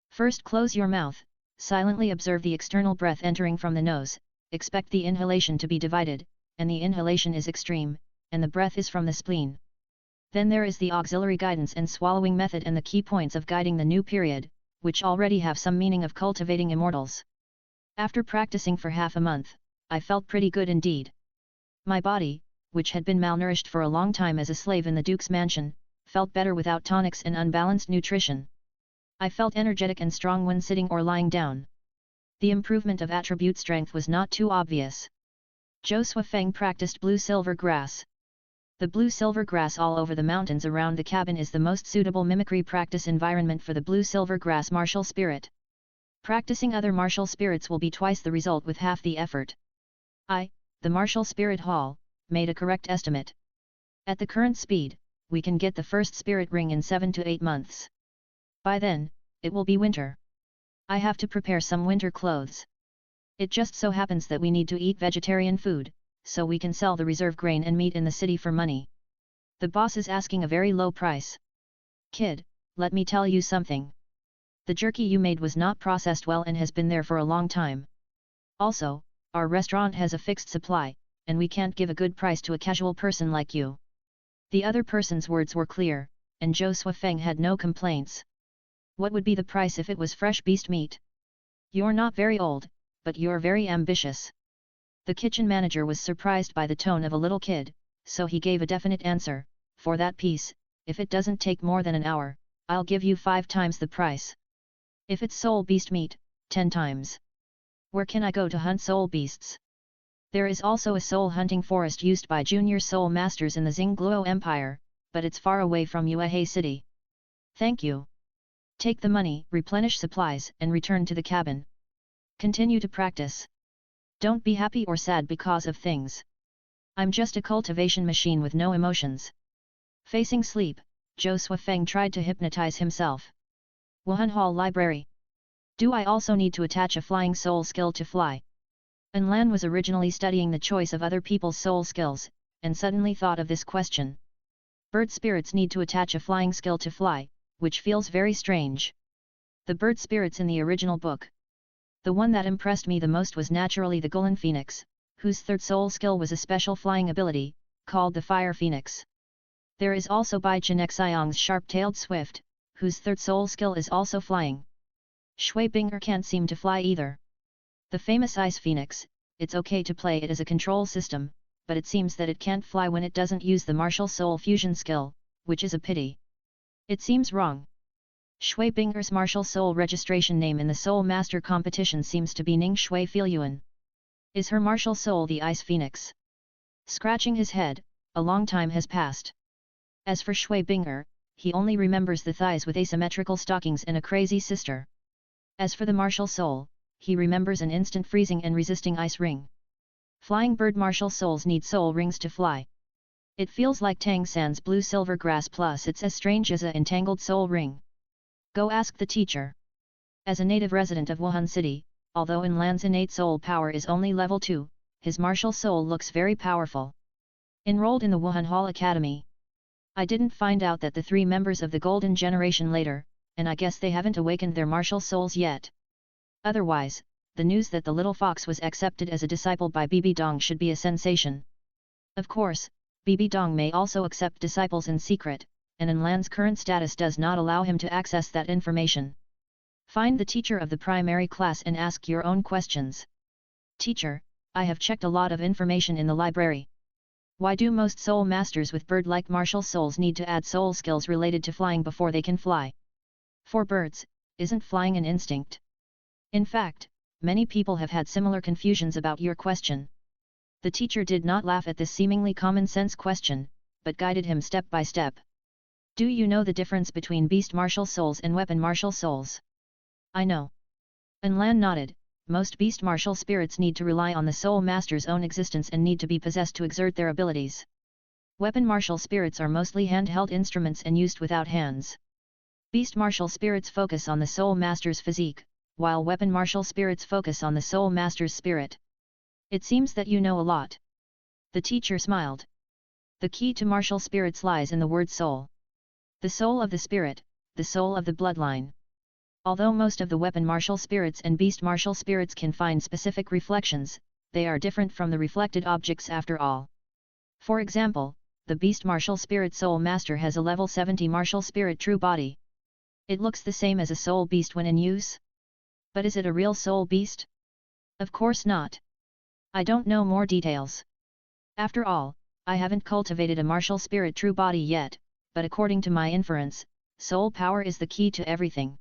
Speaker 1: First close your mouth, silently observe the external breath entering from the nose, expect the inhalation to be divided, and the inhalation is extreme, and the breath is from the spleen. Then there is the auxiliary guidance and swallowing method and the key points of guiding the new period, which already have some meaning of cultivating immortals. After practicing for half a month, I felt pretty good indeed. My body, which had been malnourished for a long time as a slave in the Duke's mansion, felt better without tonics and unbalanced nutrition. I felt energetic and strong when sitting or lying down. The improvement of attribute strength was not too obvious. Zhou Suifeng practiced blue-silver grass. The blue-silver grass all over the mountains around the cabin is the most suitable mimicry practice environment for the blue-silver grass martial spirit. Practicing other martial spirits will be twice the result with half the effort. The martial spirit hall, made a correct estimate. At the current speed, we can get the first spirit ring in 7 to 8 months. By then, it will be winter. I have to prepare some winter clothes. It just so happens that we need to eat vegetarian food, so we can sell the reserve grain and meat in the city for money. The boss is asking a very low price. Kid, let me tell you something. The jerky you made was not processed well and has been there for a long time. Also, our restaurant has a fixed supply, and we can't give a good price to a casual person like you. The other person's words were clear, and Zhou Suifeng had no complaints. What would be the price if it was fresh beast meat? You're not very old, but you're very ambitious. The kitchen manager was surprised by the tone of a little kid, so he gave a definite answer, for that piece, if it doesn't take more than an hour, I'll give you 5 times the price. If it's soul beast meat, 10 times. Where can I go to hunt soul beasts? There is also a soul hunting forest used by junior soul masters in the Xingluo Empire, but it's far away from Yuehei City. Thank you. Take the money, replenish supplies, and return to the cabin. Continue to practice. Don't be happy or sad because of things. I'm just a cultivation machine with no emotions. Facing sleep, Zhou Suifeng tried to hypnotize himself. Wuhan Hall Library. Do I also need to attach a flying soul skill to fly? Lan was originally studying the choice of other people's soul skills, and suddenly thought of this question. Bird spirits need to attach a flying skill to fly, which feels very strange. The bird spirits in the original book. The one that impressed me the most was naturally the Gulan Phoenix, whose third soul skill was a special flying ability, called the Fire Phoenix. There is also Bai Jinexiang's sharp-tailed Swift, whose third soul skill is also flying. Shui Binger can't seem to fly either. The famous Ice Phoenix, it's okay to play it as a control system, but it seems that it can't fly when it doesn't use the martial soul fusion skill, which is a pity. It seems wrong. Shui Binger's martial soul registration name in the Soul Master competition seems to be Ning Shui Filyuan. Is her martial soul the Ice Phoenix? Scratching his head, a long time has passed. As for Shui Binger, he only remembers the thighs with asymmetrical stockings and a crazy sister. As for the martial soul, he remembers an instant freezing and resisting ice ring. Flying bird martial souls need soul rings to fly. It feels like Tang San's blue silver grass plus it's as strange as a entangled soul ring. Go ask the teacher. As a native resident of Wuhan City, although Lan's innate soul power is only level 2, his martial soul looks very powerful. Enrolled in the Wuhan Hall Academy. I didn't find out that the 3 members of the Golden Generation later, and I guess they haven't awakened their martial souls yet. Otherwise, the news that the little fox was accepted as a disciple by Bibi Dong should be a sensation. Of course, Bibi Dong may also accept disciples in secret, and Lan's current status does not allow him to access that information. Find the teacher of the primary class and ask your own questions. Teacher, I have checked a lot of information in the library. Why do most soul masters with bird-like martial souls need to add soul skills related to flying before they can fly? For birds, isn't flying an instinct? In fact, many people have had similar confusions about your question. The teacher did not laugh at this seemingly common-sense question, but guided him step by step. Do you know the difference between beast martial souls and weapon martial souls? I know. Lan nodded. Most beast martial spirits need to rely on the soul master's own existence and need to be possessed to exert their abilities. Weapon martial spirits are mostly handheld instruments and used without hands. Beast martial spirits focus on the soul master's physique, while weapon martial spirits focus on the soul master's spirit. It seems that you know a lot. The teacher smiled. The key to martial spirits lies in the word soul. The soul of the spirit, the soul of the bloodline. Although most of the weapon martial spirits and beast martial spirits can find specific reflections, they are different from the reflected objects after all. For example, the beast martial spirit soul master has a level 70 martial spirit true body. It looks the same as a soul beast when in use. But is it a real soul beast? Of course not. I don't know more details. After all, I haven't cultivated a martial spirit true body yet, but according to my inference, soul power is the key to everything.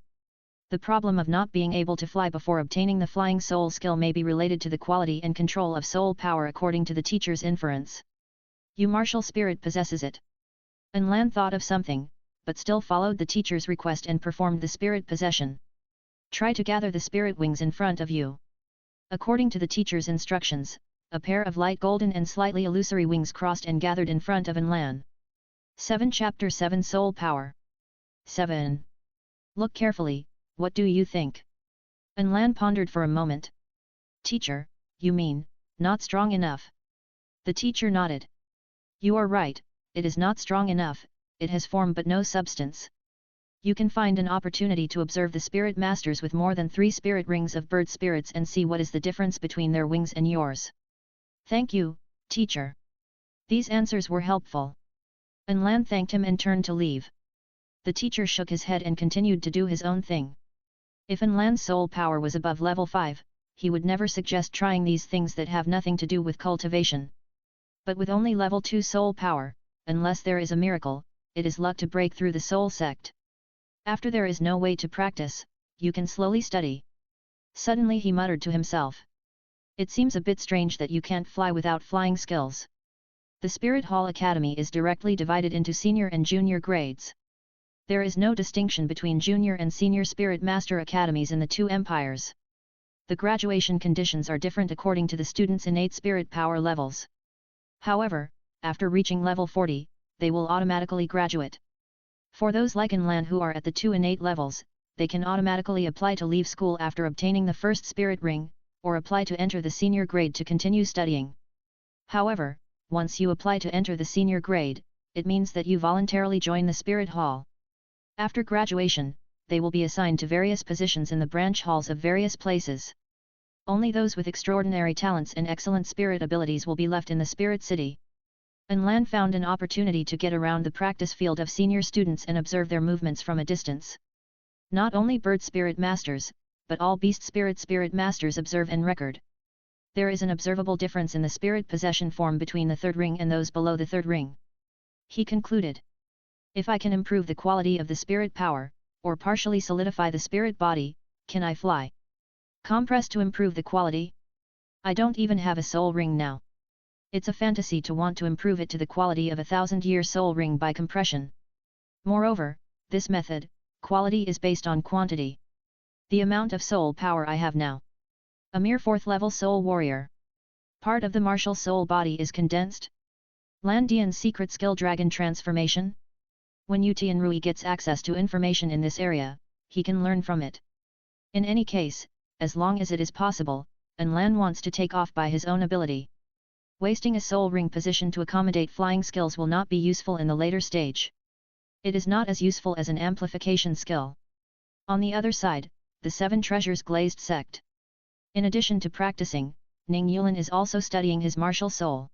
Speaker 1: The problem of not being able to fly before obtaining the flying soul skill may be related to the quality and control of soul power according to the teacher's inference. Your martial spirit possesses it. Lan thought of something, but still followed the teacher's request and performed the spirit possession. Try to gather the spirit wings in front of you. According to the teacher's instructions, a pair of light golden and slightly illusory wings crossed and gathered in front of Lan. 7 Chapter 7 Soul Power 7. Look carefully, what do you think? Lan pondered for a moment. Teacher, you mean, not strong enough? The teacher nodded. You are right, it is not strong enough, it has form but no substance. You can find an opportunity to observe the spirit masters with more than 3 spirit rings of bird spirits and see what is the difference between their wings and yours. Thank you, teacher. These answers were helpful. Lan thanked him and turned to leave. The teacher shook his head and continued to do his own thing. If Lan's soul power was above level 5, he would never suggest trying these things that have nothing to do with cultivation. But with only level 2 soul power, unless there is a miracle, it is luck to break through the soul sect. After there is no way to practice, you can slowly study. Suddenly he muttered to himself. It seems a bit strange that you can't fly without flying skills. The Spirit Hall Academy is directly divided into senior and junior grades. There is no distinction between junior and senior Spirit Master Academies in the two empires. The graduation conditions are different according to the students' innate spirit power levels. However, after reaching level 40, they will automatically graduate. For those like Lan who are at the 2 innate levels, they can automatically apply to leave school after obtaining the first spirit ring, or apply to enter the senior grade to continue studying. However, once you apply to enter the senior grade, it means that you voluntarily join the Spirit Hall. After graduation, they will be assigned to various positions in the branch halls of various places. Only those with extraordinary talents and excellent spirit abilities will be left in the Spirit City. Lan found an opportunity to get around the practice field of senior students and observe their movements from a distance. Not only bird spirit masters, but all beast spirit masters observe and record. There is an observable difference in the spirit possession form between the 3rd ring and those below the 3rd ring. He concluded. If I can improve the quality of the spirit power, or partially solidify the spirit body, can I fly? Compress to improve the quality? I don't even have a soul ring now. It's a fantasy to want to improve it to the quality of a 1000-year soul ring by compression. Moreover, this method, quality is based on quantity. The amount of soul power I have now. A mere 4th level soul warrior. Part of the martial soul body is condensed. Lan Dian's secret skill Dragon Transformation? When Yu Tianrui gets access to information in this area, he can learn from it. In any case, as long as it is possible, Lan wants to take off by his own ability. Wasting a soul ring position to accommodate flying skills will not be useful in the later stage. It is not as useful as an amplification skill. On the other side, the 7 Treasures Glazed Sect. In addition to practicing, Ning Yulin is also studying his martial soul.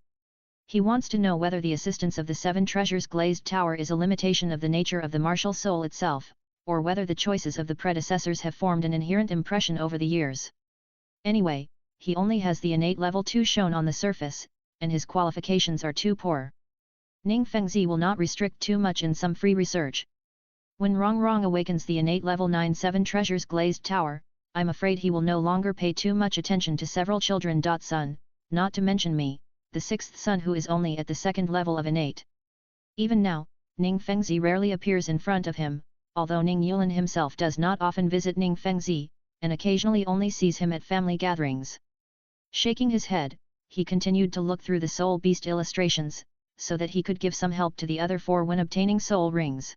Speaker 1: He wants to know whether the assistance of the 7 Treasures Glazed Tower is a limitation of the nature of the martial soul itself, or whether the choices of the predecessors have formed an inherent impression over the years. Anyway, he only has the innate level 2 shown on the surface, and his qualifications are too poor. Ning Fengzi will not restrict too much in some free research. When Rong awakens the innate level 9 7 Treasures Glazed Tower, I'm afraid he will no longer pay too much attention to several children. Son, not to mention me, the 6th son who is only at the 2nd level of innate. Even now, Ning Fengzi rarely appears in front of him, although Ning Yulin himself does not often visit Ning Fengzi, and occasionally only sees him at family gatherings. Shaking his head, he continued to look through the soul beast illustrations, so that he could give some help to the other 4 when obtaining soul rings.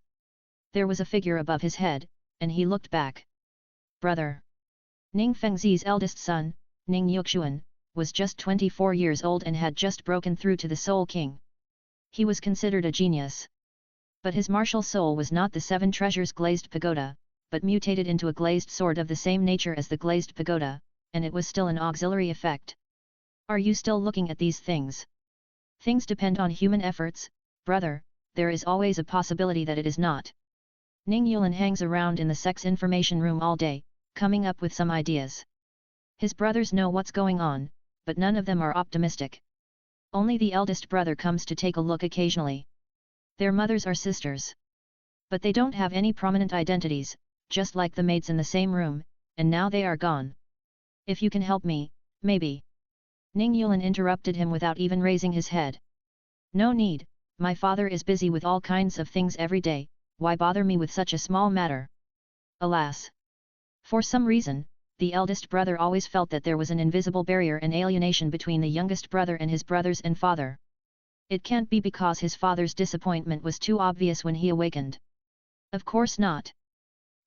Speaker 1: There was a figure above his head, and he looked back. Brother. Ning Fengzi's eldest son, Ning Yuxuan, was just 24 years old and had just broken through to the Soul King. He was considered a genius. But his martial soul was not the 7 Treasures Glazed Pagoda, but mutated into a glazed sword of the same nature as the Glazed Pagoda, and it was still an auxiliary effect. Are you still looking at these things? Things depend on human efforts, brother, there is always a possibility that it is not. Ning Yulin hangs around in the sex information room all day, coming up with some ideas. His brothers know what's going on, but none of them are optimistic. Only the eldest brother comes to take a look occasionally. Their mothers are sisters. But they don't have any prominent identities, just like the maids in the same room, and now they are gone. If you can help me, maybe. Ning Yulin interrupted him without even raising his head. No need, my father is busy with all kinds of things every day, why bother me with such a small matter? Alas! For some reason, the eldest brother always felt that there was an invisible barrier and alienation between the youngest brother and his brothers and father. It can't be because his father's disappointment was too obvious when he awakened. Of course not.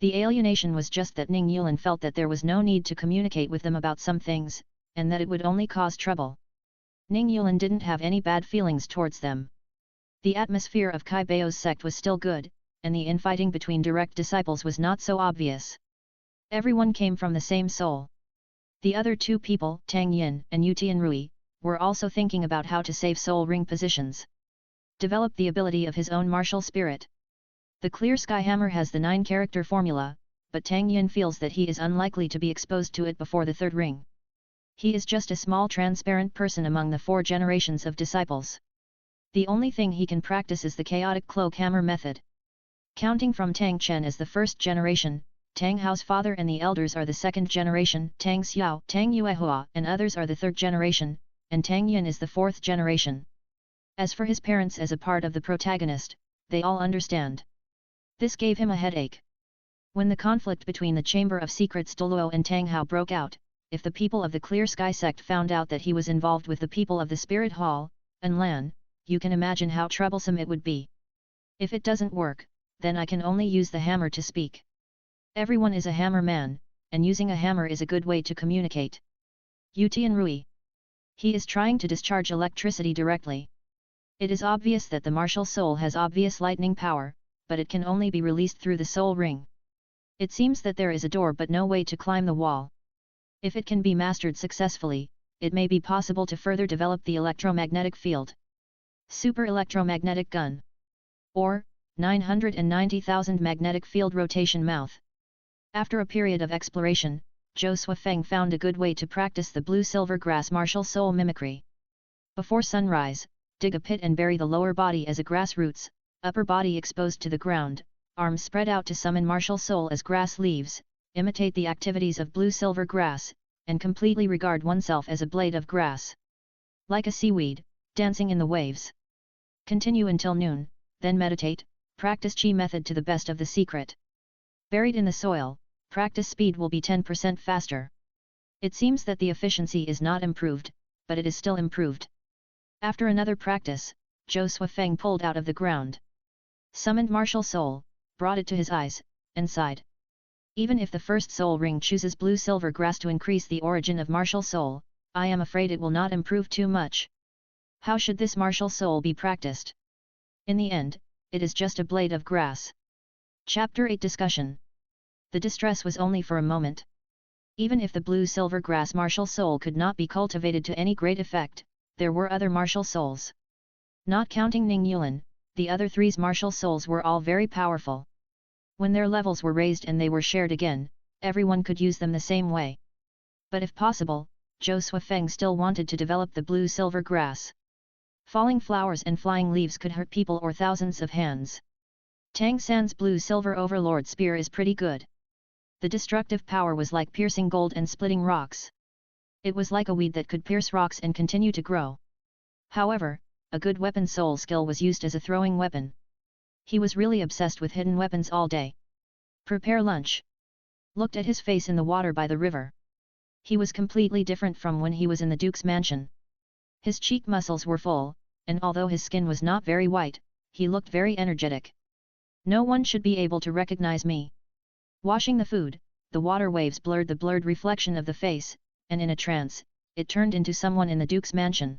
Speaker 1: The alienation was just that Ning Yulin felt that there was no need to communicate with them about some things, and that it would only cause trouble. Ning Yulin didn't have any bad feelings towards them. The atmosphere of Kai Bao's sect was still good, and the infighting between direct disciples was not so obvious. Everyone came from the same soul. The other 2 people, Tang Yin and Yu Tianrui, were also thinking about how to save soul ring positions. Develop the ability of his own martial spirit. The Clear Sky Hammer has the 9-character formula, but Tang Yin feels that he is unlikely to be exposed to it before the 3rd ring. He is just a small transparent person among the 4 generations of disciples. The only thing he can practice is the chaotic cloak hammer method. Counting from Tang Chen as the 1st generation, Tang Hao's father and the elders are the 2nd generation, Tang Xiao, Tang Yuehua and others are the 3rd generation, and Tang Yin is the 4th generation. As for his parents as a part of the protagonist, they all understand. This gave him a headache. When the conflict between the Chamber of Secrets Douluo and Tang Hao broke out, if the people of the Clear Sky sect found out that he was involved with the people of the Spirit Hall, and Lan, you can imagine how troublesome it would be. If it doesn't work, then I can only use the hammer to speak. Everyone is a hammer man, and using a hammer is a good way to communicate. Yutian Rui. He is trying to discharge electricity directly. It is obvious that the martial soul has obvious lightning power, but it can only be released through the soul ring. It seems that there is a door but no way to climb the wall. If it can be mastered successfully, it may be possible to further develop the electromagnetic field. Super electromagnetic gun. Or, 990,000 magnetic field rotation mouth. After a period of exploration, Zhou Suifeng found a good way to practice the blue-silver grass martial soul mimicry. Before sunrise, dig a pit and bury the lower body as a grass roots, upper body exposed to the ground, arms spread out to summon martial soul as grass leaves, imitate the activities of blue-silver grass, and completely regard oneself as a blade of grass. Like a seaweed, dancing in the waves. Continue until noon, then meditate, practice Qi method to the best of the secret. Buried in the soil, practice speed will be 10% faster. It seems that the efficiency is not improved, but it is still improved. After another practice, Zhou Suifeng pulled out of the ground. Summoned martial soul, brought it to his eyes, and sighed. Even if the first soul ring chooses blue-silver grass to increase the origin of martial soul, I am afraid it will not improve too much. How should this martial soul be practiced? In the end, it is just a blade of grass. Chapter 8 Discussion. The distress was only for a moment. Even if the blue-silver grass martial soul could not be cultivated to any great effect, there were other martial souls. Not counting Ning Yuan, the other 3's martial souls were all very powerful. When their levels were raised and they were shared again, everyone could use them the same way. But if possible, Zhou Suifeng still wanted to develop the blue-silver grass. Falling flowers and flying leaves could hurt people or thousands of hands. Tang San's blue-silver overlord spear is pretty good. The destructive power was like piercing gold and splitting rocks. It was like a weed that could pierce rocks and continue to grow. However, a good weapon soul skill was used as a throwing weapon. He was really obsessed with hidden weapons all day. Prepare lunch. Looked at his face in the water by the river. He was completely different from when he was in the Duke's mansion. His cheek muscles were full, and although his skin was not very white, he looked very energetic. No one should be able to recognize me. Washing the food, the water waves blurred the blurred reflection of the face, and in a trance, it turned into someone in the Duke's mansion.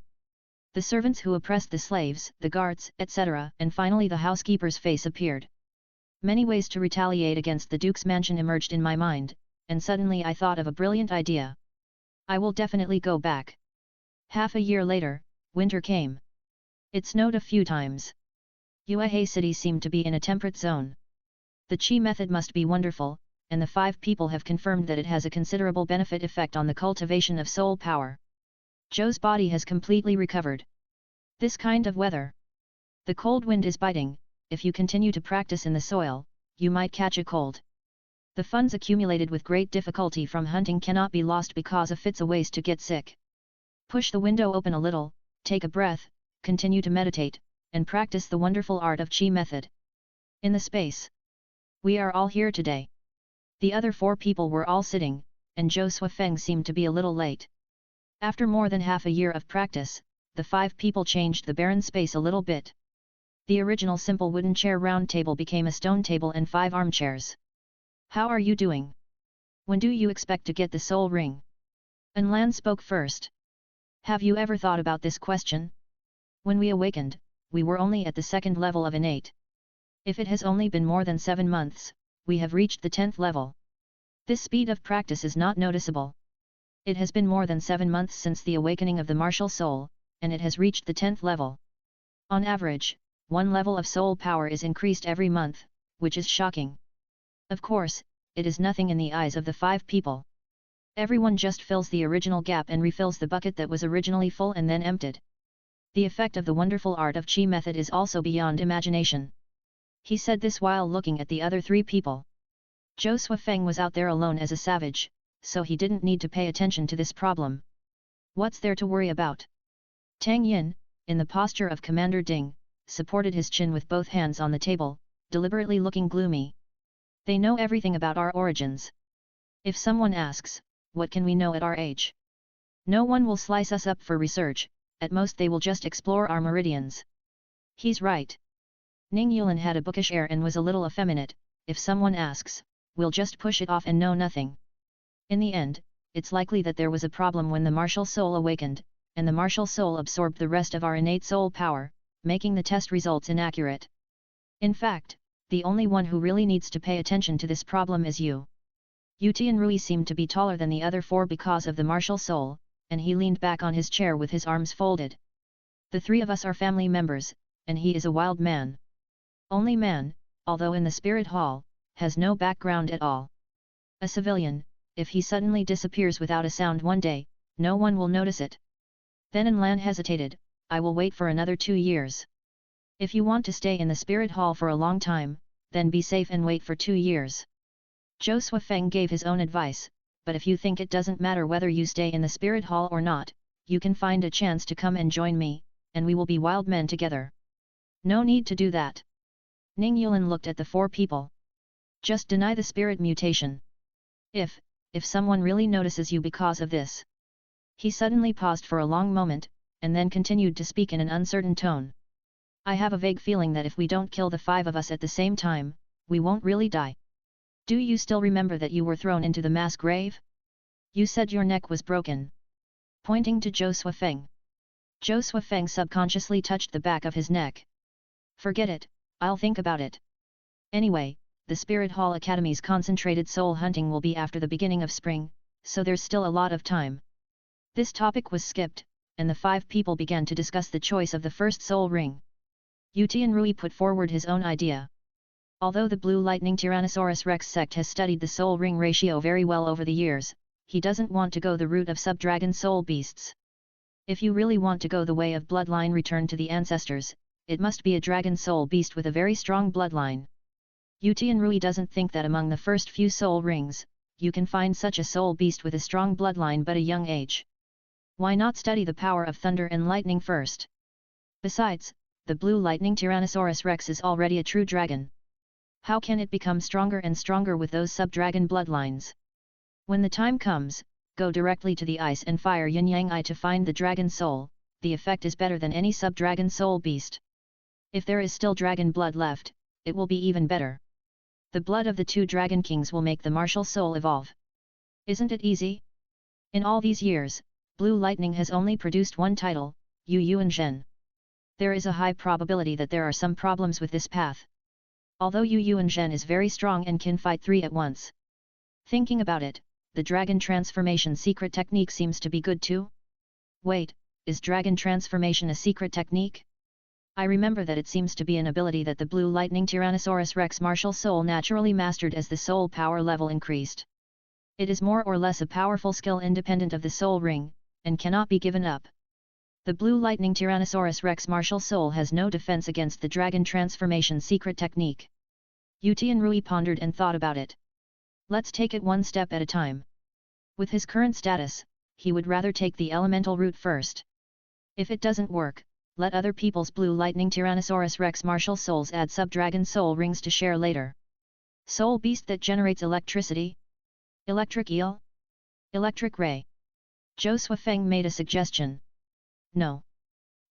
Speaker 1: The servants who oppressed the slaves, the guards, etc., and finally the housekeeper's face appeared. Many ways to retaliate against the Duke's mansion emerged in my mind, and suddenly I thought of a brilliant idea. I will definitely go back. Half a year later, winter came. It snowed a few times. Yuehei City seemed to be in a temperate zone. The Qi method must be wonderful, and the 5 people have confirmed that it has a considerable benefit effect on the cultivation of soul power. Zhou's body has completely recovered. This kind of weather. The cold wind is biting, if you continue to practice in the soil, you might catch a cold. The funds accumulated with great difficulty from hunting cannot be lost because of it's a waste to get sick. Push the window open a little, take a breath, continue to meditate, and practice the wonderful art of Qi method. In the space. We are all here today. The other 4 people were all sitting, and Zhou Suifeng seemed to be a little late. After more than half a year of practice, the 5 people changed the barren space a little bit. The original simple wooden chair round table became a stone table and 5 armchairs. How are you doing? When do you expect to get the soul ring? Lan spoke first. Have you ever thought about this question? When we awakened, we were only at the 2nd level of innate. If it has only been more than 7 months, we have reached the 10th level. This speed of practice is not noticeable. It has been more than 7 months since the awakening of the martial soul, and it has reached the 10th level. On average, 1 level of soul power is increased every month, which is shocking. Of course, it is nothing in the eyes of the 5 people. Everyone just fills the original gap and refills the bucket that was originally full and then emptied. The effect of the wonderful art of Qi method is also beyond imagination. He said this while looking at the other 3 people. Zhou Suifeng was out there alone as a savage, so he didn't need to pay attention to this problem. What's there to worry about? Tang Yin, in the posture of Commander Ding, supported his chin with both hands on the table, deliberately looking gloomy. They know everything about our origins. If someone asks, what can we know at our age? No one will slice us up for research, at most they will just explore our meridians. He's right. Ning Yulan had a bookish air and was a little effeminate. If someone asks, we'll just push it off and know nothing. In the end, it's likely that there was a problem when the martial soul awakened, and the martial soul absorbed the rest of our innate soul power, making the test results inaccurate. In fact, the only one who really needs to pay attention to this problem is you. Yu Tianrui seemed to be taller than the other 4 because of the martial soul, and he leaned back on his chair with his arms folded. The 3 of us are family members, and he is a wild man. Only man, although in the spirit hall, has no background at all. A civilian, if he suddenly disappears without a sound one day, no one will notice it. Then Enlan hesitated, I will wait for another 2 years. If you want to stay in the spirit hall for a long time, then be safe and wait for 2 years. Zhou Suifeng gave his own advice, but if you think it doesn't matter whether you stay in the spirit hall or not, you can find a chance to come and join me, and we will be wild men together. No need to do that. Ning Yulan looked at the 4 people. Just deny the spirit mutation. If someone really notices you because of this. He suddenly paused for a long moment, and then continued to speak in an uncertain tone. I have a vague feeling that if we don't kill the 5 of us at the same time, we won't really die. Do you still remember that you were thrown into the mass grave? You said your neck was broken. Pointing to Zhou Suifeng. Zhou Suifeng subconsciously touched the back of his neck. Forget it, I'll think about it. Anyway, the Spirit Hall Academy's concentrated soul hunting will be after the beginning of spring, so there's still a lot of time. This topic was skipped, and the 5 people began to discuss the choice of the first soul ring. Yu Tianrui put forward his own idea. Although the Blue Lightning Tyrannosaurus Rex sect has studied the soul ring ratio very well over the years, he doesn't want to go the route of sub-dragon soul beasts. If you really want to go the way of bloodline return to the ancestors, it must be a dragon soul beast with a very strong bloodline. Yu Tianrui doesn't think that among the first few soul rings, you can find such a soul beast with a strong bloodline but a young age. Why not study the power of thunder and lightning first? Besides, the Blue Lightning Tyrannosaurus Rex is already a true dragon. How can it become stronger and stronger with those sub-dragon bloodlines? When the time comes, go directly to the ice and fire Yin Yang Eye to find the dragon soul, the effect is better than any sub-dragon soul beast. If there is still dragon blood left, it will be even better. The blood of the 2 dragon kings will make the martial soul evolve. Isn't it easy? In all these years, Blue Lightning has only produced 1 title, Yu Yuan Zhen. There is a high probability that there are some problems with this path. Although Yu Yuan Zhen is very strong and can fight 3 at once. Thinking about it, the dragon transformation secret technique seems to be good too? Wait, is dragon transformation a secret technique? I remember that it seems to be an ability that the Blue Lightning Tyrannosaurus Rex martial soul naturally mastered as the soul power level increased. It is more or less a powerful skill independent of the soul ring, and cannot be given up. The Blue Lightning Tyrannosaurus Rex martial soul has no defense against the dragon transformation secret technique. Yu Tianrui pondered and thought about it. Let's take it one step at a time. With his current status, he would rather take the elemental route first. If it doesn't work, let other people's Blue Lightning Tyrannosaurus Rex martial souls add sub-dragon soul rings to share later. Soul beast that generates electricity? Electric eel? Electric ray? Zhou Suifeng made a suggestion. No.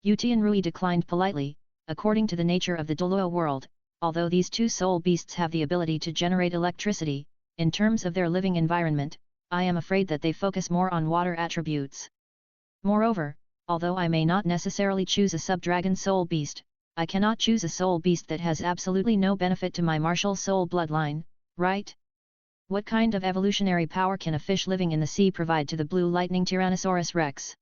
Speaker 1: Yu Tianrui declined politely. According to the nature of the Douluo world, although these 2 soul beasts have the ability to generate electricity, in terms of their living environment, I am afraid that they focus more on water attributes. Moreover, although I may not necessarily choose a sub-dragon soul beast, I cannot choose a soul beast that has absolutely no benefit to my martial soul bloodline, right? What kind of evolutionary power can a fish living in the sea provide to the Blue Lightning Tyrannosaurus Rex?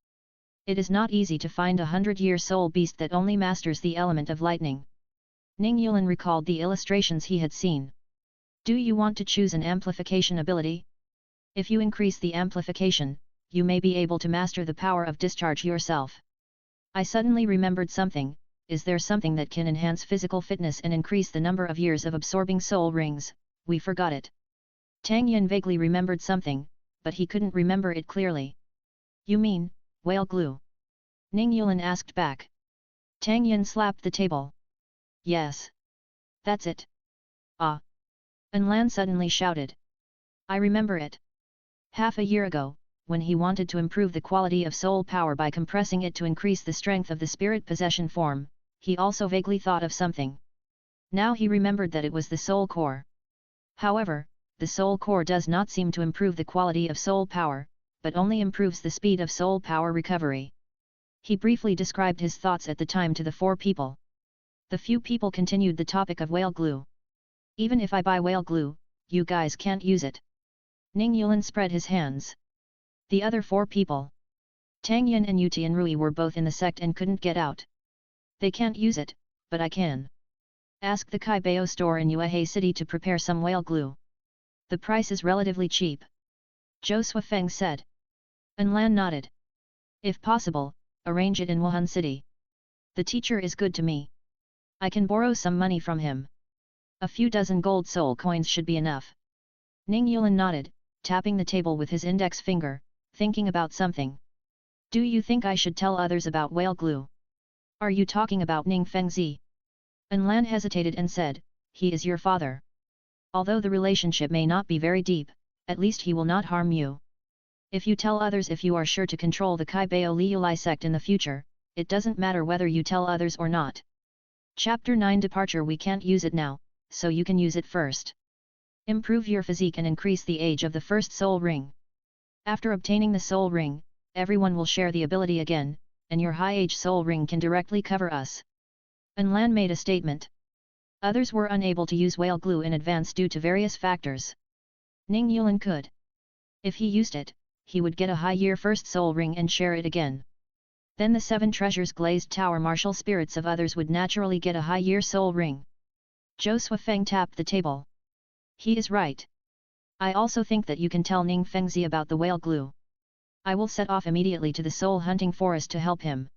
Speaker 1: It is not easy to find a 100-year soul beast that only masters the element of lightning. Ning Yulan recalled the illustrations he had seen. Do you want to choose an amplification ability? If you increase the amplification, you may be able to master the power of discharge yourself. I suddenly remembered something. Is there something that can enhance physical fitness and increase the number of years of absorbing soul rings? We forgot it. Tang Yin vaguely remembered something, but he couldn't remember it clearly. You mean, whale glue? Ning Yulan asked back. Tang Yin slapped the table. Yes. That's it. Ah! Lan suddenly shouted. I remember it. Half a year ago, when he wanted to improve the quality of soul power by compressing it to increase the strength of the spirit possession form, he also vaguely thought of something. Now he remembered that it was the soul core. However, the soul core does not seem to improve the quality of soul power, but only improves the speed of soul power recovery. He briefly described his thoughts at the time to the 4 people. The few people continued the topic of whale glue. Even if I buy whale glue, you guys can't use it. Ning Yulan spread his hands. The other 4 people. Tang Yin and Yu Tianrui were both in the sect and couldn't get out. They can't use it, but I can. Ask the Kai Bao store in Yuehei City to prepare some whale glue. The price is relatively cheap. Zhou Suifeng said. Lan nodded. If possible, arrange it in Wuhan City. The teacher is good to me. I can borrow some money from him. A few dozen gold soul coins should be enough. Ning Yulan nodded, tapping the table with his index finger, thinking about something. Do you think I should tell others about whale glue? Are you talking about Ning Fengzi? Lan hesitated and said, he is your father. Although the relationship may not be very deep, at least he will not harm you. If you tell others if you are sure to control the Kai Bao Liulai sect in the future, it doesn't matter whether you tell others or not. Chapter 9 Departure. We can't use it now, so you can use it first. Improve your physique and increase the age of the first soul ring. After obtaining the soul ring, everyone will share the ability again, and your high-age soul ring can directly cover us. Lan made a statement. Others were unable to use whale glue in advance due to various factors. Ning Yulan could. If he used it, he would get a high-year first soul ring and share it again. Then the 7 treasures glazed tower martial spirits of others would naturally get a high-year soul ring. Zhou Suifeng tapped the table. He is right. I also think that you can tell Ning Fengzi about the whale glue. I will set off immediately to the soul hunting forest to help him.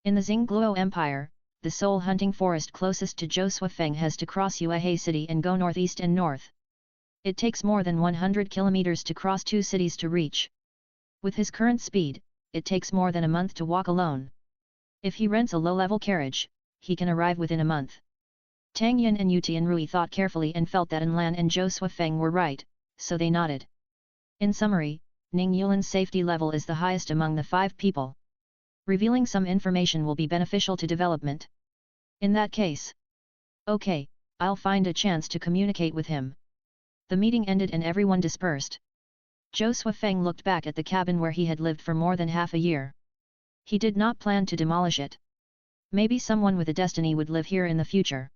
Speaker 1: In the Xingluo Empire, the soul hunting forest closest to Zhou Suifeng has to cross Yuehei City and go northeast and north. It takes more than 100 kilometers to cross 2 cities to reach. With his current speed, it takes more than a month to walk alone. If he rents a low-level carriage, he can arrive within a month. Tang Yin and Yu Tianrui thought carefully and felt that Lan and Zhou Suifeng were right, so they nodded. In summary, Ning Yulan's safety level is the highest among the 5 people. Revealing some information will be beneficial to development. In that case. Okay, I'll find a chance to communicate with him. The meeting ended and everyone dispersed. Zhou Suifeng looked back at the cabin where he had lived for more than half a year. He did not plan to demolish it. Maybe someone with a destiny would live here in the future.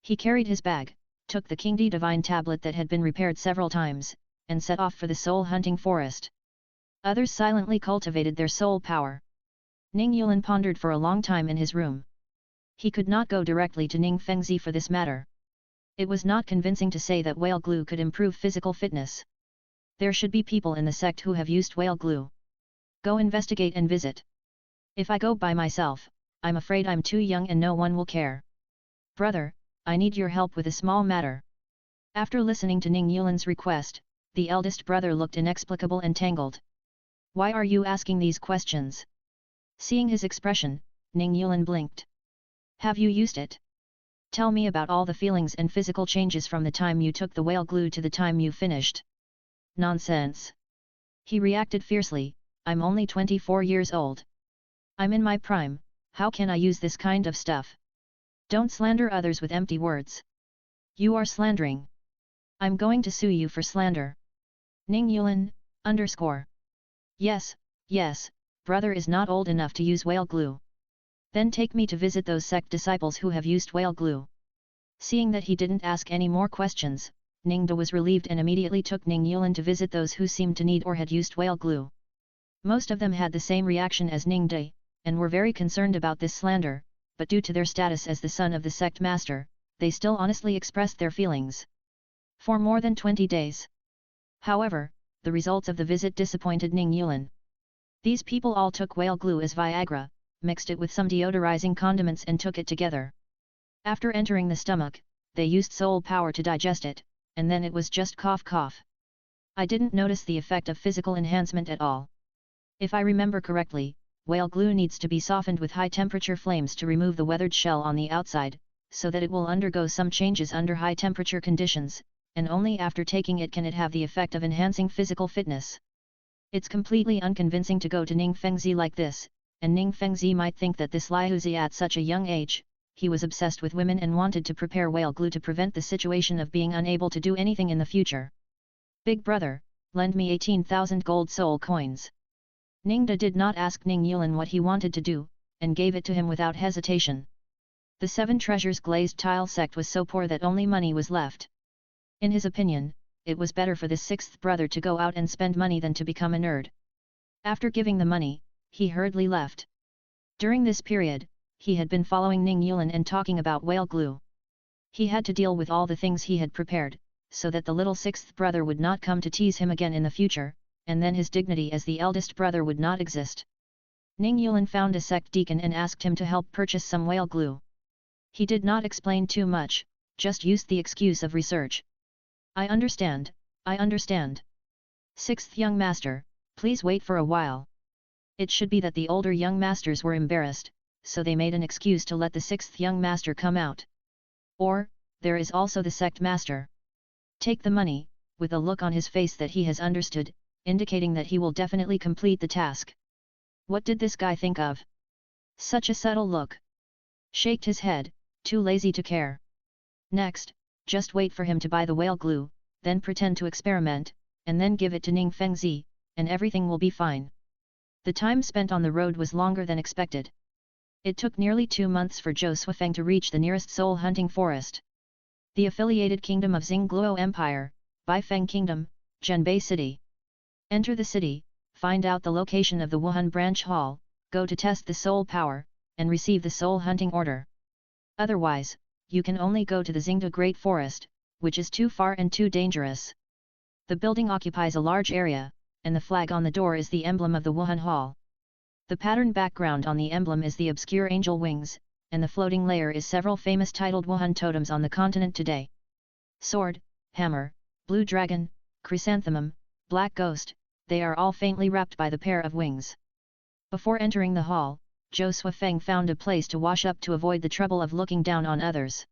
Speaker 1: He carried his bag, took the Kingdi Divine tablet that had been repaired several times, and set off for the soul hunting forest. Others silently cultivated their soul power. Ning Yulan pondered for a long time in his room. He could not go directly to Ning Fengzi for this matter. It was not convincing to say that whale glue could improve physical fitness. There should be people in the sect who have used whale glue. Go investigate and visit. If I go by myself, I'm afraid I'm too young and no one will care. Brother, I need your help with a small matter. After listening to Ning Yulan's request, the eldest brother looked inexplicable and tangled. Why are you asking these questions? Seeing his expression, Ning Yulan blinked. Have you used it? Tell me about all the feelings and physical changes from the time you took the whale glue to the time you finished. Nonsense. He reacted fiercely, I'm only 24 years old. I'm in my prime, how can I use this kind of stuff? Don't slander others with empty words. You are slandering. I'm going to sue you for slander. Ning Yulan, _ Yes, yes, brother is not old enough to use whale glue. Then take me to visit those sect disciples who have used whale glue. Seeing that he didn't ask any more questions, Ning Da was relieved and immediately took Ning Yulan to visit those who seemed to need or had used whale glue. Most of them had the same reaction as Ning Da, and were very concerned about this slander, but due to their status as the son of the sect master, they still honestly expressed their feelings. For more than 20 days. However, the results of the visit disappointed Ning Yuan. These people all took whale glue as Viagra, mixed it with some deodorizing condiments and took it together. After entering the stomach, they used soul power to digest it, and then it was just cough cough. I didn't notice the effect of physical enhancement at all. If I remember correctly, whale glue needs to be softened with high temperature flames to remove the weathered shell on the outside, so that it will undergo some changes under high temperature conditions, and only after taking it can it have the effect of enhancing physical fitness. It's completely unconvincing to go to Ning Fengzi like this, and Ning Fengzi might think that this Liuzi at such a young age, he was obsessed with women and wanted to prepare whale glue to prevent the situation of being unable to do anything in the future. Big brother, lend me 18,000 gold soul coins. Ningda did not ask Ning Yuan what he wanted to do, and gave it to him without hesitation. The Seven Treasures glazed tile sect was so poor that only money was left. In his opinion, it was better for this sixth brother to go out and spend money than to become a nerd. After giving the money, he hurriedly left. During this period, he had been following Ning Yuan and talking about whale glue. He had to deal with all the things he had prepared, so that the little sixth brother would not come to tease him again in the future, and then his dignity as the eldest brother would not exist. Ning Yuan found a sect deacon and asked him to help purchase some whale glue. He did not explain too much, just used the excuse of research. I understand, I understand. Sixth young master, please wait for a while. It should be that the older young masters were embarrassed, so they made an excuse to let the sixth young master come out. Or, there is also the sect master. Take the money, with a look on his face that he has understood, indicating that he will definitely complete the task. What did this guy think of? Such a subtle look. Shaked his head, too lazy to care. Next, just wait for him to buy the whale glue, then pretend to experiment, and then give it to Ning Fengzi, and everything will be fine. The time spent on the road was longer than expected. It took nearly 2 months for Zhou Suifeng to reach the nearest soul hunting forest. The affiliated kingdom of Xingluo Empire, Baifeng Kingdom, Zhenbei City. Enter the city, find out the location of the Wuhan branch hall, go to test the soul power, and receive the soul hunting order. Otherwise, you can only go to the Xingda Great Forest, which is too far and too dangerous. The building occupies a large area, and the flag on the door is the emblem of the Wuhan Hall. The pattern background on the emblem is the obscure angel wings, and the floating layer is several famous titled Wuhan totems on the continent today. Sword, hammer, blue dragon, chrysanthemum, black ghost, they are all faintly wrapped by the pair of wings. Before entering the hall, Zhou Suifeng found a place to wash up to avoid the trouble of looking down on others.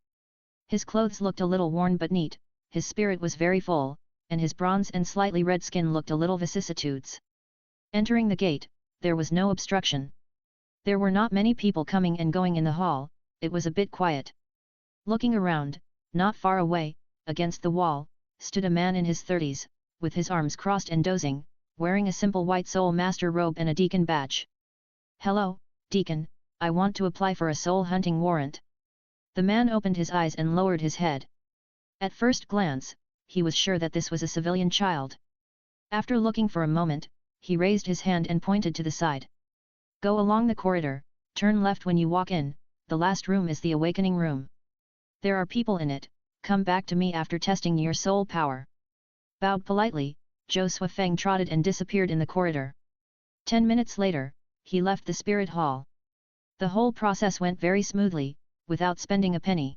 Speaker 1: His clothes looked a little worn but neat, his spirit was very full, and his bronze and slightly red skin looked a little vicissitudes. Entering the gate, there was no obstruction. There were not many people coming and going in the hall, it was a bit quiet. Looking around, not far away, against the wall, stood a man in his 30s, with his arms crossed and dozing, wearing a simple white soul master robe and a deacon badge. Hello, deacon, I want to apply for a soul hunting warrant. The man opened his eyes and lowered his head. At first glance, he was sure that this was a civilian child. After looking for a moment, he raised his hand and pointed to the side. Go along the corridor, turn left when you walk in, the last room is the awakening room. There are people in it, come back to me after testing your soul power. Bowed politely, Zhou Suifeng trotted and disappeared in the corridor. 10 minutes later, he left the spirit hall. The whole process went very smoothly, without spending a penny.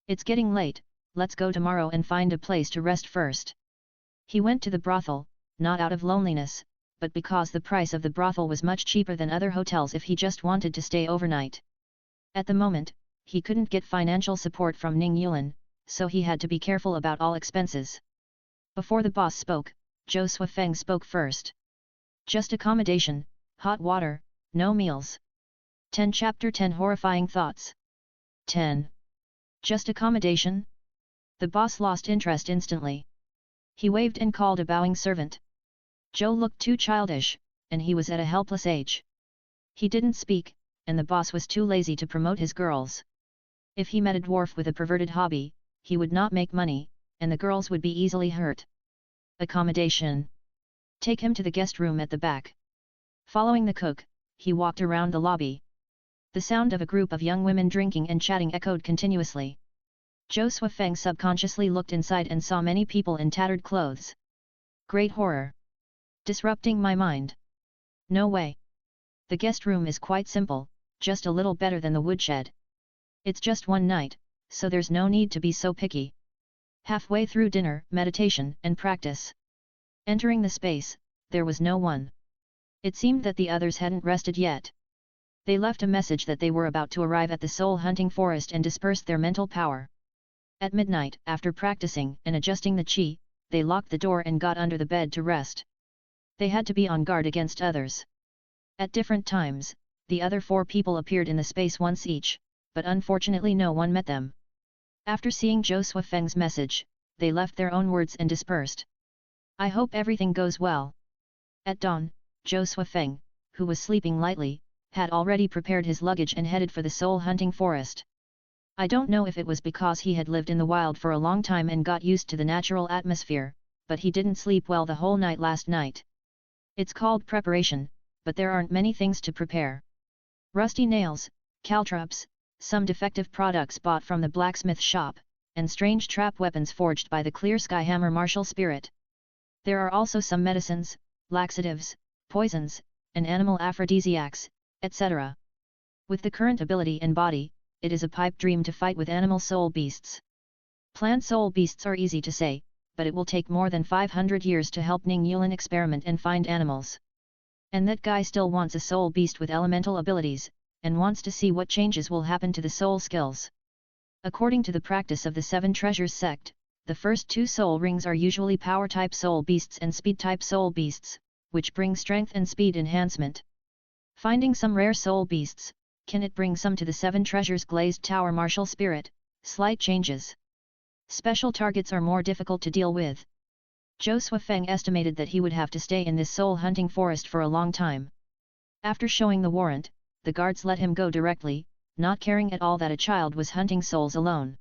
Speaker 1: It's getting late, let's go tomorrow and find a place to rest first. He went to the brothel, not out of loneliness, but because the price of the brothel was much cheaper than other hotels if he just wanted to stay overnight. At the moment, he couldn't get financial support from Ning Yuan, so he had to be careful about all expenses. Before the boss spoke, Zhou Suifeng spoke first. Just accommodation, hot water, no meals. 10 Chapter 10 Horrifying Thoughts. 10. Just accommodation? The boss lost interest instantly. He waved and called a bowing servant. Zhou looked too childish, and he was at a helpless age. He didn't speak, and the boss was too lazy to promote his girls. If he met a dwarf with a perverted hobby, he would not make money, and the girls would be easily hurt. Accommodation. Take him to the guest room at the back. Following the cook, he walked around the lobby. The sound of a group of young women drinking and chatting echoed continuously. Zhou Suifeng subconsciously looked inside and saw many people in tattered clothes. Great horror! Disrupting my mind. No way. The guest room is quite simple, just a little better than the woodshed. It's just one night, so there's no need to be so picky. Halfway through dinner, meditation and practice. Entering the space, there was no one. It seemed that the others hadn't rested yet. They left a message that they were about to arrive at the soul-hunting forest and dispersed their mental power. At midnight, after practicing and adjusting the qi, they locked the door and got under the bed to rest. They had to be on guard against others. At different times, the other 4 people appeared in the space once each, but unfortunately no one met them. After seeing Zhou Suifeng's message, they left their own words and dispersed. I hope everything goes well. At dawn, Zhou Suifeng, who was sleeping lightly, had already prepared his luggage and headed for the soul-hunting forest. I don't know if it was because he had lived in the wild for a long time and got used to the natural atmosphere, but he didn't sleep well the whole night last night. It's called preparation, but there aren't many things to prepare. Rusty nails, caltrops, some defective products bought from the blacksmith shop, and strange trap weapons forged by the Clear Sky Hammer martial spirit. There are also some medicines, laxatives, poisons, and animal aphrodisiacs, etc. With the current ability and body, it is a pipe dream to fight with animal soul beasts. Plant soul beasts are easy to say, but it will take more than 500 years to help Ning Yulin experiment and find animals. And that guy still wants a soul beast with elemental abilities, and wants to see what changes will happen to the soul skills. According to the practice of the 7 Treasures sect, the first 2 soul rings are usually power-type soul beasts and speed-type soul beasts, which bring strength and speed enhancement. Finding some rare soul beasts, can it bring some to the 7 Treasures Glazed Tower martial spirit? Slight changes. Special targets are more difficult to deal with. Zhou Suifeng estimated that he would have to stay in this soul-hunting forest for a long time. After showing the warrant, the guards let him go directly, not caring at all that a child was hunting souls alone.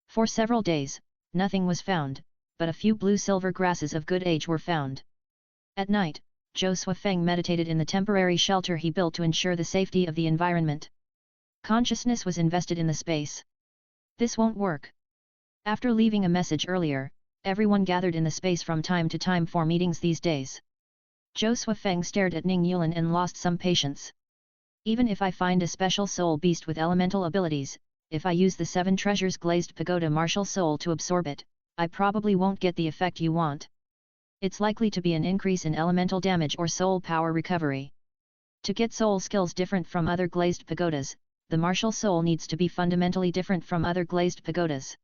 Speaker 1: For several days, nothing was found, but a few blue-silver grasses of good age were found. At night, Zhou Suifeng meditated in the temporary shelter he built to ensure the safety of the environment. Consciousness was invested in the space. This won't work. After leaving a message earlier, everyone gathered in the space from time to time for meetings these days. Zhou Suifeng stared at Ning Yulin and lost some patience. Even if I find a special soul beast with elemental abilities, if I use the 7 Treasures Glazed Pagoda martial soul to absorb it, I probably won't get the effect you want. It's likely to be an increase in elemental damage or soul power recovery. To get soul skills different from other glazed pagodas, the martial soul needs to be fundamentally different from other glazed pagodas.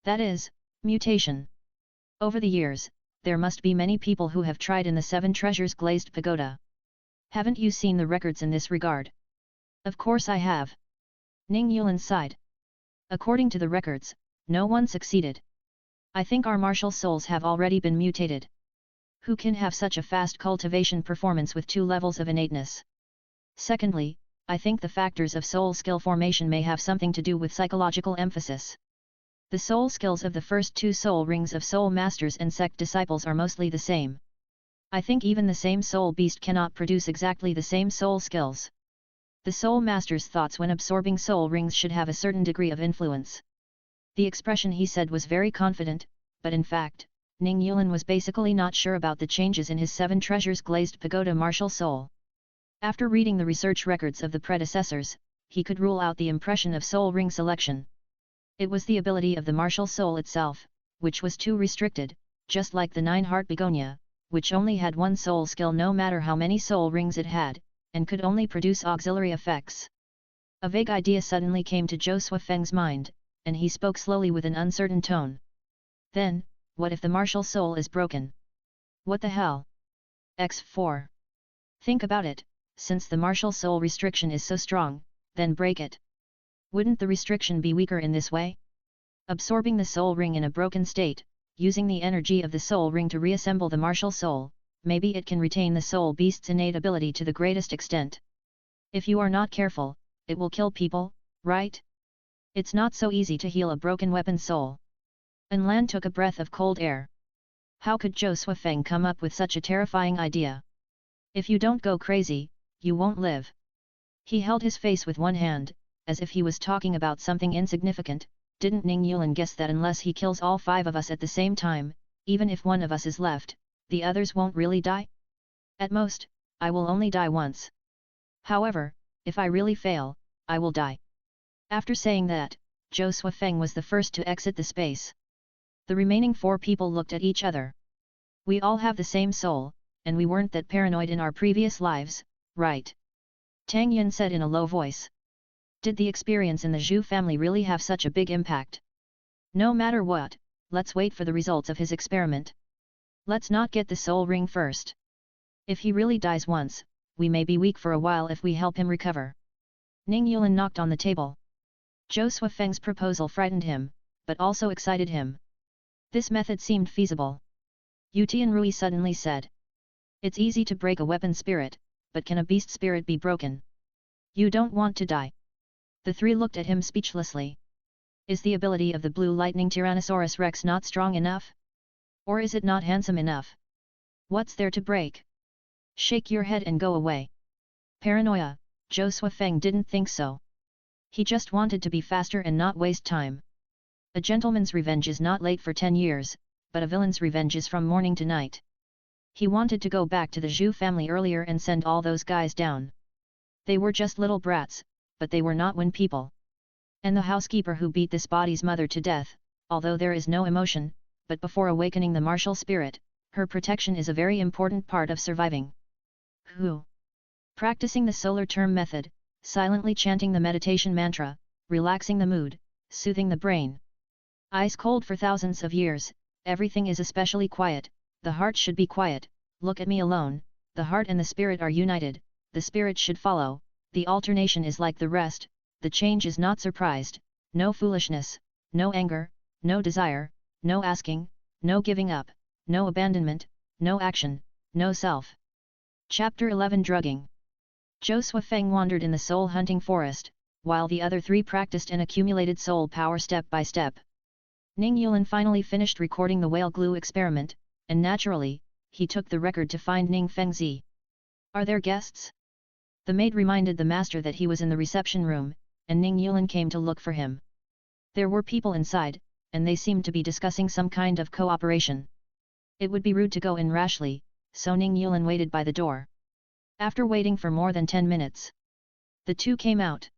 Speaker 1: That is, mutation. Over the years, there must be many people who have tried in the 7 Treasures Glazed Pagoda. Haven't you seen the records in this regard? Of course I have. Ning Yulin sighed. According to the records, no one succeeded. I think our martial souls have already been mutated. Who can have such a fast cultivation performance with 2 levels of innateness? Secondly, I think the factors of soul skill formation may have something to do with psychological emphasis. The soul skills of the first 2 soul rings of soul masters and sect disciples are mostly the same. I think even the same soul beast cannot produce exactly the same soul skills. The soul master's thoughts when absorbing soul rings should have a certain degree of influence. The expression he said was very confident, but in fact, Ning Yulin was basically not sure about the changes in his 7 Treasures Glazed Pagoda martial soul. After reading the research records of the predecessors, he could rule out the impression of soul ring selection. It was the ability of the martial soul itself, which was too restricted, just like the 9-heart begonia, which only had 1 soul skill no matter how many soul rings it had, and could only produce auxiliary effects. A vague idea suddenly came to Zhou Suifeng's mind, and he spoke slowly with an uncertain tone. Then, what if the martial soul is broken? What the hell? X4. Think about it, since the martial soul restriction is so strong, then break it. Wouldn't the restriction be weaker in this way? Absorbing the soul ring in a broken state, using the energy of the soul ring to reassemble the martial soul, maybe it can retain the soul beast's innate ability to the greatest extent. If you are not careful, it will kill people, right? It's not so easy to heal a broken weapon soul. Lan took a breath of cold air. How could Zhou Suifeng come up with such a terrifying idea? If you don't go crazy, you won't live. He held his face with one hand, as if he was talking about something insignificant, Didn't Ning Yulan guess that unless he kills all 5 of us at the same time, even if one of us is left, the others won't really die? At most, I will only die once. However, if I really fail, I will die. After saying that, Zhou Suifeng was the first to exit the space. The remaining 4 people looked at each other. We all have the same soul, and we weren't that paranoid in our previous lives, right? Tang Yun said in a low voice. Did the experience in the Zhu family really have such a big impact? No matter what, let's wait for the results of his experiment. Let's not get the soul ring first. If he really dies once, we may be weak for a while if we help him recover. Ning Yulan knocked on the table. Zhou Suifeng's proposal frightened him, but also excited him. This method seemed feasible. Yu Tianrui suddenly said. It's easy to break a weapon spirit, but can a beast spirit be broken? You don't want to die. The 3 looked at him speechlessly. Is the ability of the blue lightning Tyrannosaurus Rex not strong enough? Or is it not handsome enough? What's there to break? Shake your head and go away. Paranoia, Zhou Suifeng didn't think so. He just wanted to be faster and not waste time. A gentleman's revenge is not late for 10 years, but a villain's revenge is from morning to night. He wanted to go back to the Zhu family earlier and send all those guys down. They were just little brats, but they were not Wen people. And the housekeeper who beat this body's mother to death, although there is no emotion, but before awakening the martial spirit, her protection is a very important part of surviving. Who? Practicing the solar term method, silently chanting the meditation mantra, relaxing the mood, soothing the brain. Ice cold for thousands of years, everything is especially quiet, the heart should be quiet, look at me alone, the heart and the spirit are united, the spirit should follow, the alternation is like the rest, the change is not surprised, no foolishness, no anger, no desire, no asking, no giving up, no abandonment, no action, no self. Chapter 11 Drugging. Zhou Suifeng wandered in the soul-hunting forest, while the other 3 practiced and accumulated soul power step by step. Ning Yulan finally finished recording the whale glue experiment, and naturally, he took the record to find Ning Fengzi. Are there guests? The maid reminded the master that he was in the reception room, and Ning Yulan came to look for him. There were people inside, and they seemed to be discussing some kind of cooperation. It would be rude to go in rashly, so Ning Yulan waited by the door. After waiting for more than 10 minutes, the 2 came out.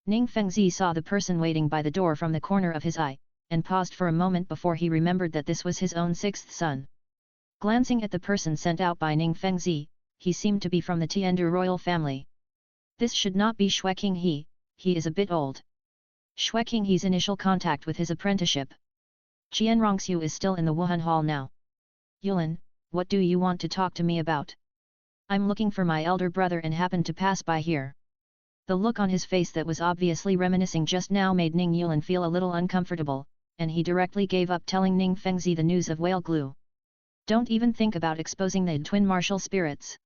Speaker 1: Ning Fengzi saw the person waiting by the door from the corner of his eye, and paused for a moment before he remembered that this was his own 6th son. Glancing at the person sent out by Ning Fengzi, he seemed to be from the Tiandu royal family. This should not be Xue Qinghe, he is a bit old. Xue Qinghe's initial contact with his apprenticeship. Qian Rongxiu is still in the Wuhan Hall now. Yulan, what do you want to talk to me about? I'm looking for my elder brother and happened to pass by here. The look on his face that was obviously reminiscing just now made Ning Yulan feel a little uncomfortable, and he directly gave up telling Ning Fengzi the news of whale glue. Don't even think about exposing the twin martial spirits.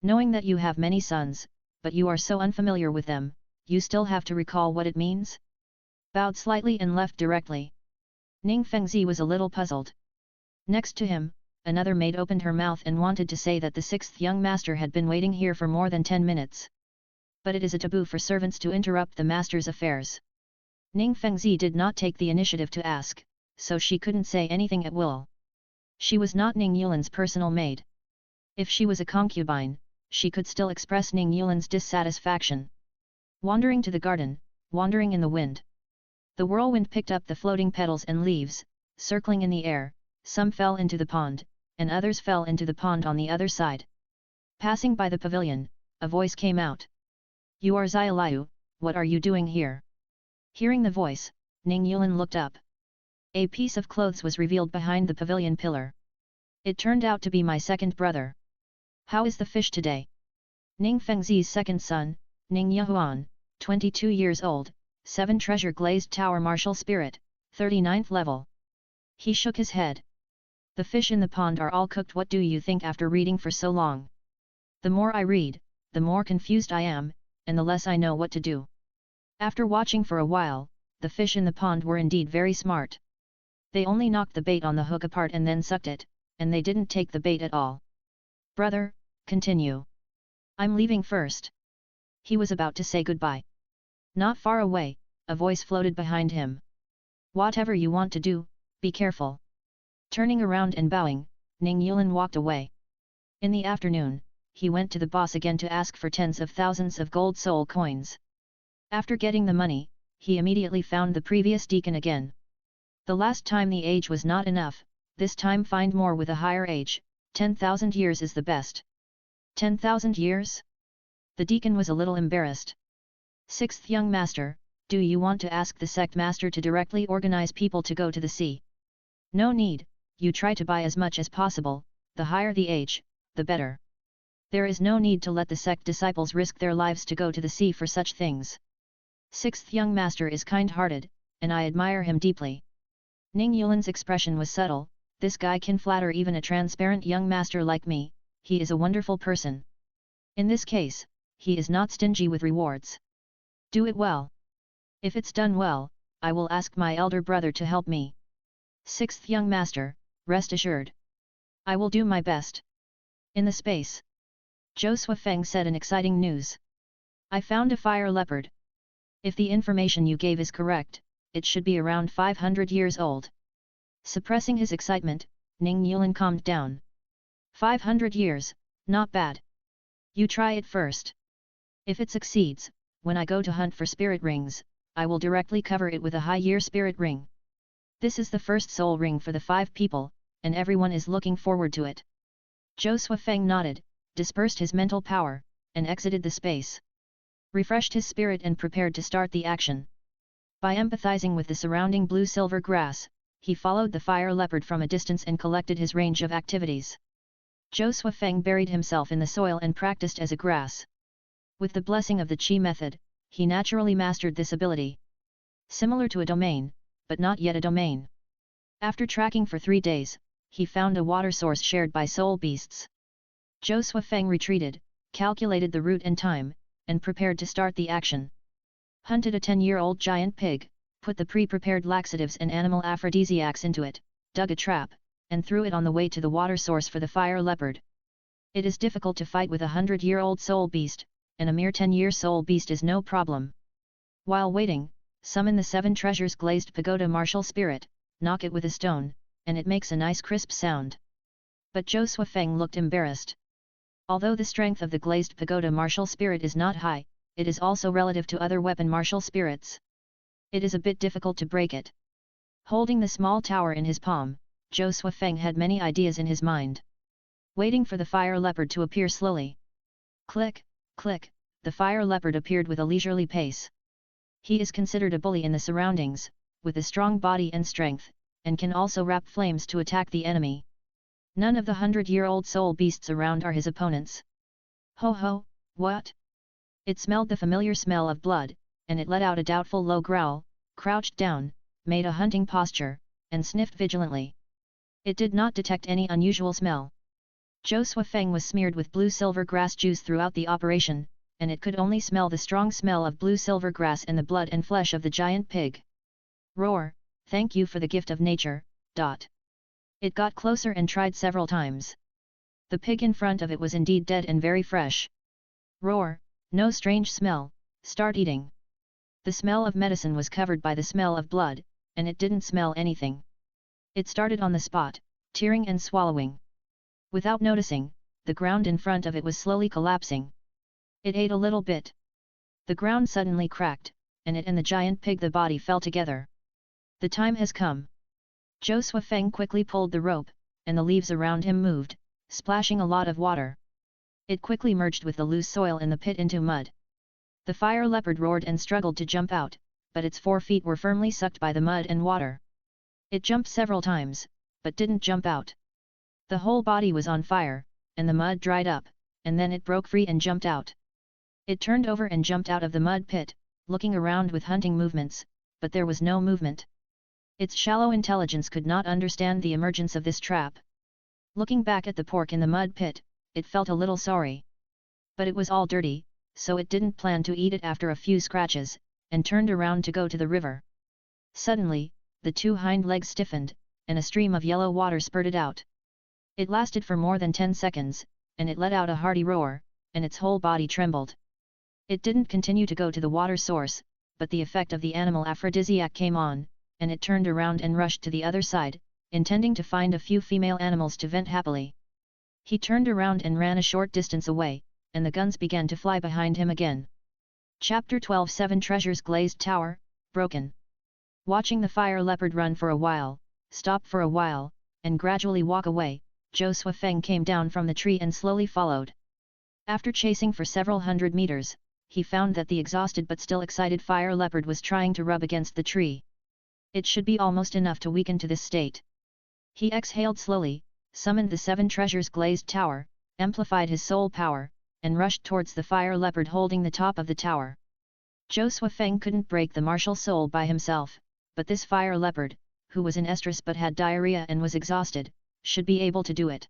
Speaker 1: Knowing that you have many sons, but you are so unfamiliar with them, you still have to recall what it means? Bowed slightly and left directly. Ning Fengzi was a little puzzled. Next to him, another maid opened her mouth and wanted to say that the 6th young master had been waiting here for more than 10 minutes. But it is a taboo for servants to interrupt the master's affairs. Ning Fengzi did not take the initiative to ask, so she couldn't say anything at will. She was not Ning Yulan's personal maid. If she was a concubine, she could still express Ning Yulan's dissatisfaction. Wandering to the garden, wandering in the wind. The whirlwind picked up the floating petals and leaves, circling in the air, some fell into the pond, and others fell into the pond on the other side. Passing by the pavilion, a voice came out. You are Xiaoliu, what are you doing here? Hearing the voice, Ning Yulan looked up. A piece of clothes was revealed behind the pavilion pillar. It turned out to be my 2nd brother. How is the fish today? Ning Fengzi's 2nd son, Ning Yahuan, 22 years old, 7 treasure glazed tower martial spirit, 39th level. He shook his head. The fish in the pond are all cooked. What do you think after reading for so long? The more I read, the more confused I am, and the less I know what to do. After watching for a while, the fish in the pond were indeed very smart. They only knocked the bait on the hook apart and then sucked it, and they didn't take the bait at all. Brother, continue. I'm leaving first. He was about to say goodbye. Not far away, a voice floated behind him. Whatever you want to do, be careful. Turning around and bowing, Ning Yulin walked away. In the afternoon, he went to the boss again to ask for tens of thousands of gold soul coins. After getting the money, he immediately found the previous deacon again. The last time the age was not enough, this time find more with a higher age, 10,000 years is the best. 10,000 years? The deacon was a little embarrassed. Sixth young master, do you want to ask the sect master to directly organize people to go to the sea? No need, you try to buy as much as possible, the higher the age, the better. There is no need to let the sect disciples risk their lives to go to the sea for such things. Sixth young master is kind-hearted, and I admire him deeply. Ning Yulin's expression was subtle, this guy can flatter even a transparent young master like me, he is a wonderful person. In this case, he is not stingy with rewards. Do it well. If it's done well, I will ask my elder brother to help me. Sixth young master, rest assured. I will do my best. In the space. Josua Feng said in exciting news. I found a fire leopard. If the information you gave is correct, it should be around 500 years old. Suppressing his excitement, Ning Yulin calmed down. 500 years, not bad. You try it first. If it succeeds, when I go to hunt for spirit rings, I will directly cover it with a high-year spirit ring. This is the first soul ring for the 5 people, and everyone is looking forward to it. Josua Feng nodded, dispersed his mental power, and exited the space. Refreshed his spirit and prepared to start the action. By empathizing with the surrounding blue-silver grass, he followed the fire leopard from a distance and collected his range of activities. Josua Feng buried himself in the soil and practiced as a grass. With the blessing of the Qi method, he naturally mastered this ability. Similar to a domain, but not yet a domain. After tracking for 3 days, he found a water source shared by soul beasts. Josua Feng retreated, calculated the route and time, and prepared to start the action. Hunted a 10-year-old giant pig, put the pre-prepared laxatives and animal aphrodisiacs into it, dug a trap, and threw it on the way to the water source for the fire leopard. It is difficult to fight with a 100-year-old soul beast, and a mere 10-year soul beast is no problem. While waiting, summon the 7 treasures glazed pagoda martial spirit, knock it with a stone, and it makes a nice crisp sound. But Josua Feng looked embarrassed. Although the strength of the glazed pagoda martial spirit is not high, it is also relative to other weapon martial spirits. It is a bit difficult to break it. Holding the small tower in his palm, Josua Feng had many ideas in his mind. Waiting for the fire leopard to appear slowly. Click, click, the fire leopard appeared with a leisurely pace. He is considered a bully in the surroundings, with a strong body and strength, and can also wrap flames to attack the enemy. None of the 100-year-old soul beasts around are his opponents. Ho ho, what? It smelled the familiar smell of blood, and it let out a doubtful low growl, crouched down, made a hunting posture, and sniffed vigilantly. It did not detect any unusual smell. Josua Feng was smeared with blue-silver grass juice throughout the operation, and it could only smell the strong smell of blue-silver grass and the blood and flesh of the giant pig. Roar, thank you for the gift of nature, ... It got closer and tried several times. The pig in front of it was indeed dead and very fresh. Roar, no strange smell, start eating. The smell of medicine was covered by the smell of blood, and it didn't smell anything. It started on the spot, tearing and swallowing. Without noticing, the ground in front of it was slowly collapsing. It ate a little bit. The ground suddenly cracked, and it and the giant pig the body fell together. The time has come. Josua Feng quickly pulled the rope, and the leaves around him moved, splashing a lot of water. It quickly merged with the loose soil in the pit into mud. The fire leopard roared and struggled to jump out, but its 4 feet were firmly sucked by the mud and water. It jumped several times, but didn't jump out. The whole body was on fire, and the mud dried up, and then it broke free and jumped out. It turned over and jumped out of the mud pit, looking around with hunting movements, but there was no movement. Its shallow intelligence could not understand the emergence of this trap. Looking back at the pork in the mud pit, it felt a little sorry. But it was all dirty, so it didn't plan to eat it after a few scratches, and turned around to go to the river. Suddenly, the 2 hind legs stiffened, and a stream of yellow water spurted out. It lasted for more than 10 seconds, and it let out a hearty roar, and its whole body trembled. It didn't continue to go to the water source, but the effect of the animal aphrodisiac came on, and it turned around and rushed to the other side, intending to find a few female animals to vent happily. He turned around and ran a short distance away, and the guns began to fly behind him again. Chapter 12 7 Treasures Glazed Tower, Broken. Watching the fire leopard run for a while, stop for a while, and gradually walk away, Zhou Suifeng came down from the tree and slowly followed. After chasing for several hundred meters, he found that the exhausted but still excited fire leopard was trying to rub against the tree. It should be almost enough to weaken to this state. He exhaled slowly, summoned the 7 treasures glazed tower, amplified his soul power, and rushed towards the fire leopard holding the top of the tower. Zhou Suifeng couldn't break the martial soul by himself, but this fire leopard, who was in estrus but had diarrhea and was exhausted, should be able to do it.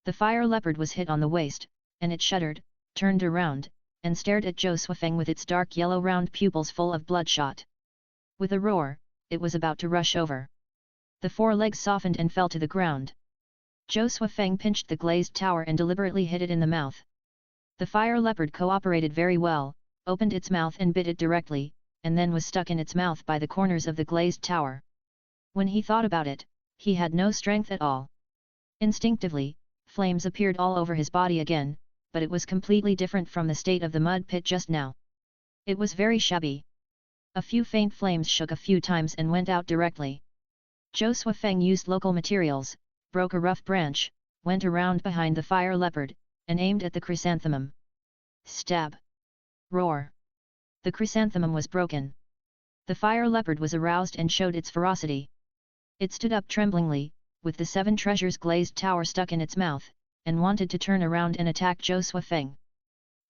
Speaker 1: The fire leopard was hit on the waist, and it shuddered, turned around, and stared at Zhou Suifeng with its dark yellow round pupils full of bloodshot. With a roar, it was about to rush over. The 4 legs softened and fell to the ground. Zhou Suifeng pinched the glazed tower and deliberately hit it in the mouth. The fire leopard cooperated very well, opened its mouth and bit it directly, and then was stuck in its mouth by the corners of the glazed tower. When he thought about it, he had no strength at all. Instinctively, flames appeared all over his body again, but it was completely different from the state of the mud pit just now. It was very shabby. A few faint flames shook a few times and went out directly. Zhou Suifeng used local materials, broke a rough branch, went around behind the fire leopard, and aimed at the chrysanthemum. Stab! Roar! The chrysanthemum was broken. The fire leopard was aroused and showed its ferocity. It stood up tremblingly, with the 7 treasures glazed tower stuck in its mouth, and wanted to turn around and attack Zhou Suifeng.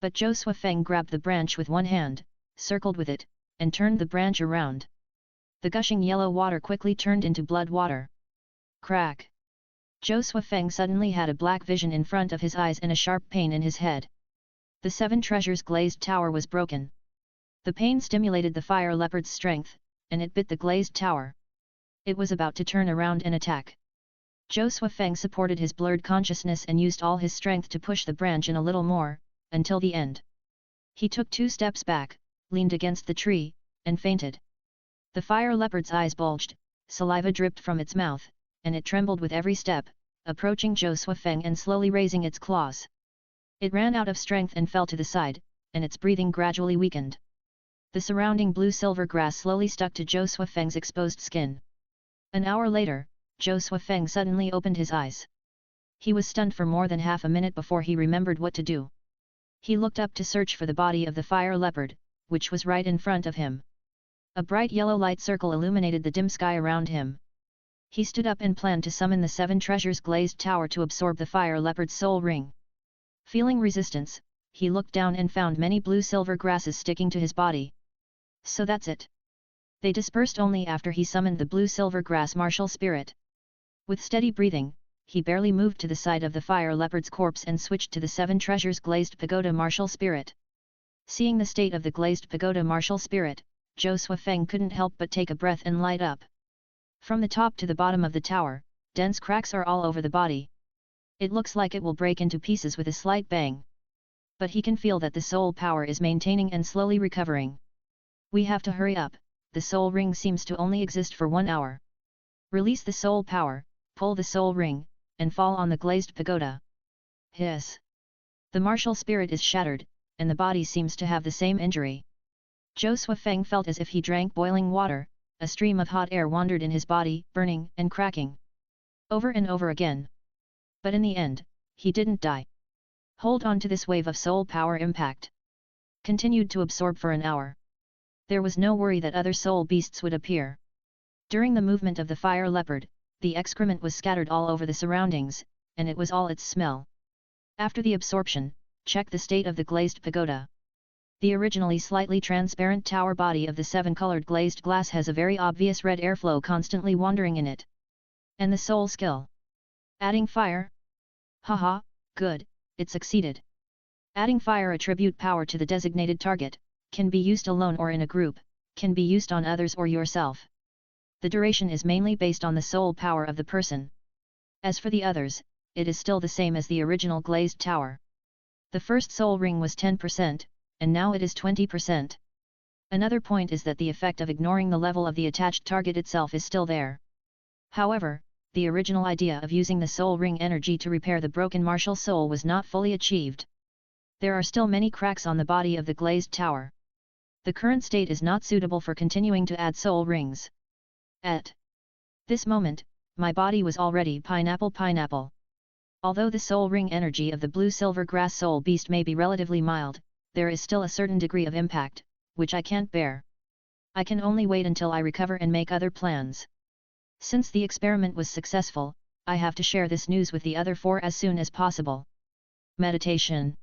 Speaker 1: But Zhou Suifeng grabbed the branch with one hand, circled with it, and turned the branch around. The gushing yellow water quickly turned into blood water. Crack! Zhou Suifeng suddenly had a black vision in front of his eyes and a sharp pain in his head. The 7 treasures glazed tower was broken. The pain stimulated the fire leopard's strength, and it bit the glazed tower. It was about to turn around and attack. Zhou Suifeng supported his blurred consciousness and used all his strength to push the branch in a little more, until the end. He took 2 steps back, leaned against the tree, and fainted. The fire leopard's eyes bulged, saliva dripped from its mouth, and it trembled with every step, approaching Zhou Suifeng and slowly raising its claws. It ran out of strength and fell to the side, and its breathing gradually weakened. The surrounding blue-silver grass slowly stuck to Zhou Suifeng's exposed skin. An hour later, Zhou Suifeng suddenly opened his eyes. He was stunned for more than half a minute before he remembered what to do. He looked up to search for the body of the fire leopard, which was right in front of him. A bright yellow light circle illuminated the dim sky around him. He stood up and planned to summon the 7 treasures glazed tower to absorb the fire leopard's soul ring. Feeling resistance, he looked down and found many blue-silver grasses sticking to his body. So that's it. They dispersed only after he summoned the blue-silver grass martial spirit. With steady breathing, he barely moved to the side of the fire leopard's corpse and switched to the 7 treasures glazed pagoda martial spirit. Seeing the state of the glazed pagoda martial spirit, Zhou Suifeng couldn't help but take a breath and light up. From the top to the bottom of the tower, dense cracks are all over the body. It looks like it will break into pieces with a slight bang. But he can feel that the soul power is maintaining and slowly recovering. We have to hurry up, the soul ring seems to only exist for 1 hour. Release the soul power, pull the soul ring, and fall on the glazed pagoda. Hiss! The martial spirit is shattered, and the body seems to have the same injury. Zhou Suifeng felt as if he drank boiling water, a stream of hot air wandered in his body, burning and cracking. Over and over again. But in the end, he didn't die. Hold on to this wave of soul power impact. Continued to absorb for an hour. There was no worry that other soul beasts would appear. During the movement of the fire leopard, the excrement was scattered all over the surroundings, and it was all its smell. After the absorption, check the state of the glazed pagoda. The originally slightly transparent tower body of the 7-colored glazed glass has a very obvious red airflow constantly wandering in it. And the soul skill. Adding fire? Haha, good, it succeeded. Adding fire attribute power to the designated target, can be used alone or in a group, can be used on others or yourself. The duration is mainly based on the soul power of the person. As for the others, it is still the same as the original glazed tower. The first soul ring was 10%, and now it is 20%. Another point is that the effect of ignoring the level of the attached target itself is still there. However, the original idea of using the soul ring energy to repair the broken martial soul was not fully achieved. There are still many cracks on the body of the glazed tower. The current state is not suitable for continuing to add soul rings. At this moment, my body was already pineapple. Although the soul ring energy of the blue-silver grass soul beast may be relatively mild, there is still a certain degree of impact, which I can't bear. I can only wait until I recover and make other plans. Since the experiment was successful, I have to share this news with the other 4 as soon as possible. Meditation.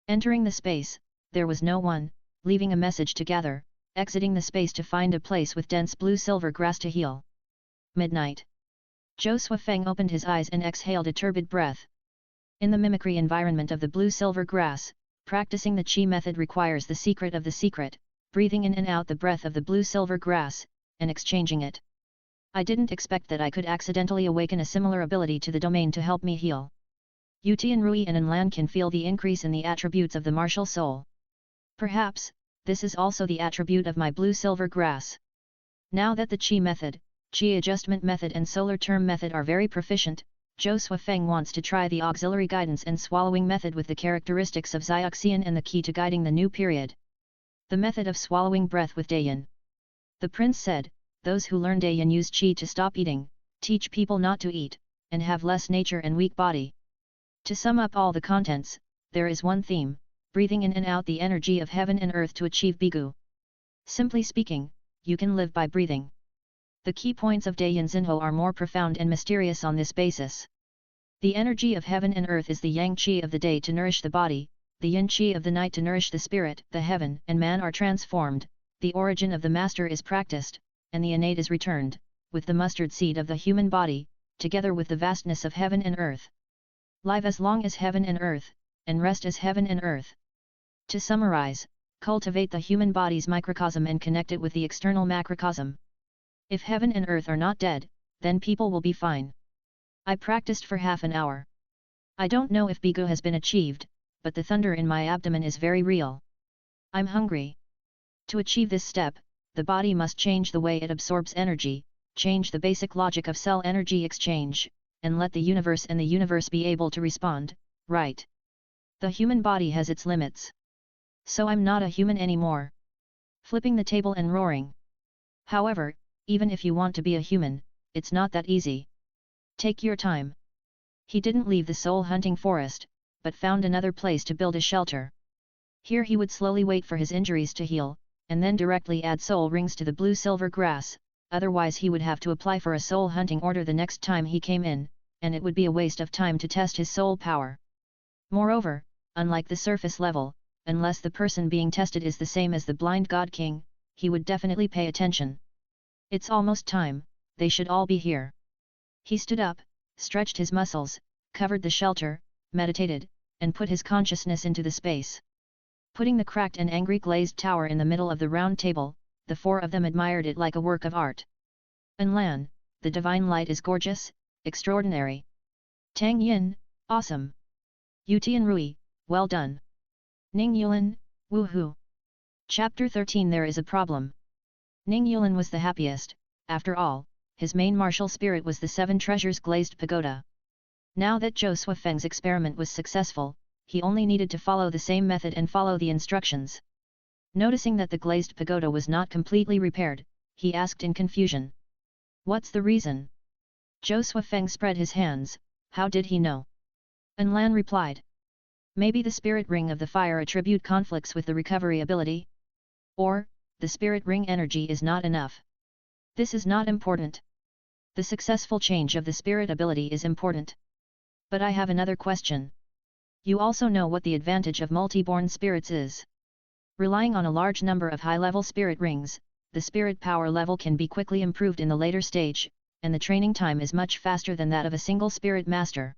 Speaker 1: Entering the space, there was no one, leaving a message to gather, exiting the space to find a place with dense blue-silver grass to heal. Midnight. Zhou Suifeng opened his eyes and exhaled a turbid breath. In the mimicry environment of the blue-silver grass, practicing the Qi method requires the secret of the secret, breathing in and out the breath of the blue-silver grass, and exchanging it. I didn't expect that I could accidentally awaken a similar ability to the domain to help me heal. Yu Tianrui and Enlan can feel the increase in the attributes of the martial soul. Perhaps, this is also the attribute of my blue-silver grass. Now that the Qi method, Qi adjustment method and solar term method are very proficient, Zhou Suifeng wants to try the auxiliary guidance and swallowing method with the characteristics of Xiaoxian and the key to guiding the new period. The method of swallowing breath with Dayan. The prince said, those who learn Dayan use Qi to stop eating, teach people not to eat, and have less nature and weak body. To sum up all the contents, there is one theme, breathing in and out the energy of heaven and earth to achieve Bigu. Simply speaking, you can live by breathing. The key points of Dayan Xinhou are more profound and mysterious on this basis. The energy of heaven and earth is the yang qi of the day to nourish the body, the yin qi of the night to nourish the spirit. The heaven and man are transformed, the origin of the master is practiced, and the innate is returned, with the mustard seed of the human body, together with the vastness of heaven and earth. Live as long as heaven and earth, and rest as heaven and earth. To summarize, cultivate the human body's microcosm and connect it with the external macrocosm. If heaven and earth are not dead, then people will be fine. I practiced for half an hour. I don't know if Bigu has been achieved, but the thunder in my abdomen is very real. I'm hungry. To achieve this step, the body must change the way it absorbs energy, change the basic logic of cell energy exchange, and let the universe and the universe be able to respond, right? The human body has its limits. So I'm not a human anymore. Flipping the table and roaring. However, even if you want to be a human, it's not that easy. Take your time. He didn't leave the soul-hunting forest, but found another place to build a shelter. Here he would slowly wait for his injuries to heal, and then directly add soul rings to the blue-silver grass, otherwise he would have to apply for a soul-hunting order the next time he came in, and it would be a waste of time to test his soul power. Moreover, unlike the surface level, unless the person being tested is the same as the blind God King, he would definitely pay attention. It's almost time, they should all be here. He stood up, stretched his muscles, covered the shelter, meditated, and put his consciousness into the space. Putting the cracked and angry glazed tower in the middle of the round table, the 4 of them admired it like a work of art. Enlan, the divine light is gorgeous, extraordinary. Tang Yin, awesome. Yu Tianrui, well done. Ning Yulan, woohoo. Chapter 13 There is a problem. Ning Yulan was the happiest. After all, his main martial spirit was the 7 treasures glazed pagoda. Now that Zhou Suifeng's experiment was successful, he only needed to follow the same method and follow the instructions. Noticing that the glazed pagoda was not completely repaired, he asked in confusion. What's the reason? Zhou Suifeng spread his hands. How did he know? Enlan replied. Maybe the spirit ring of the fire attribute conflicts with the recovery ability? Or, the spirit ring energy is not enough. This is not important. The successful change of the spirit ability is important. But I have another question. You also know what the advantage of multi-born spirits is. Relying on a large number of high-level spirit rings, the spirit power level can be quickly improved in the later stage, and the training time is much faster than that of a single spirit master.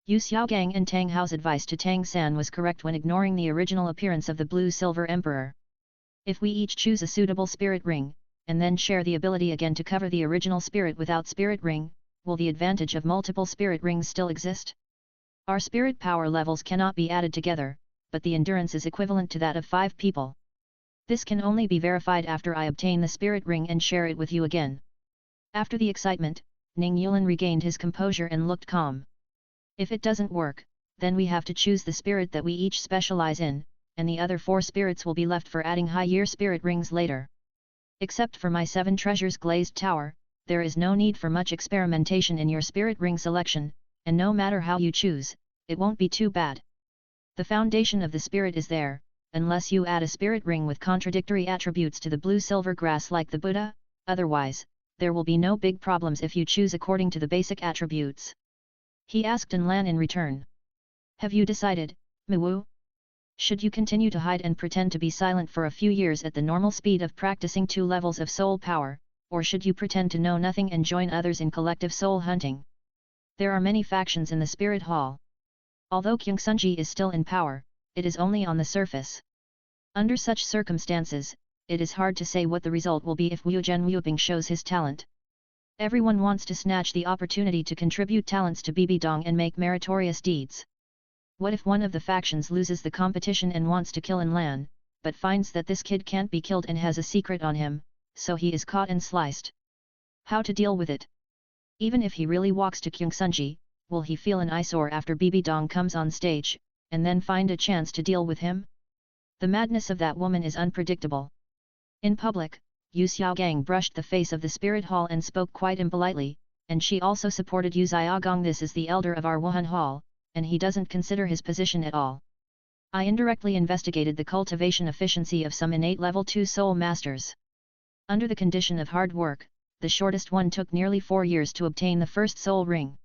Speaker 1: Yu Xiaogang and Tang Hao's advice to Tang San was correct when ignoring the original appearance of the blue-silver emperor. If we each choose a suitable spirit ring, and then share the ability again to cover the original spirit without spirit ring, will the advantage of multiple spirit rings still exist? Our spirit power levels cannot be added together, but the endurance is equivalent to that of 5 people. This can only be verified after I obtain the spirit ring and share it with you again. After the excitement, Ning Yuan regained his composure and looked calm. If it doesn't work, then we have to choose the spirit that we each specialize in, and the other 4 spirits will be left for adding high-year spirit rings later. Except for my 7 treasures glazed tower, there is no need for much experimentation in your spirit ring selection, and no matter how you choose, it won't be too bad. The foundation of the spirit is there, unless you add a spirit ring with contradictory attributes to the blue-silver grass like the Buddha, otherwise, there will be no big problems if you choose according to the basic attributes. He asked Lan in return. Have you decided, Miwu? Should you continue to hide and pretend to be silent for a few years at the normal speed of practicing 2 levels of soul power, or should you pretend to know nothing and join others in collective soul hunting? There are many factions in the Spirit Hall. Although Kyungsunji is still in power, it is only on the surface. Under such circumstances, it is hard to say what the result will be if Wu Zhen Wuping shows his talent. Everyone wants to snatch the opportunity to contribute talents to Bibidong and make meritorious deeds. What if one of the factions loses the competition and wants to kill Lan, but finds that this kid can't be killed and has a secret on him, so he is caught and sliced? How to deal with it? Even if he really walks to Kyungsunji, will he feel an eyesore after Bibidong comes on stage, and then find a chance to deal with him? The madness of that woman is unpredictable. In public, Yu Xiaogang brushed the face of the spirit hall and spoke quite impolitely, and she also supported Yu Xiaogong. This is the elder of our Wuhan hall, and he doesn't consider his position at all. I indirectly investigated the cultivation efficiency of some innate level 2 soul masters. Under the condition of hard work, the shortest one took nearly 4 years to obtain the first soul ring.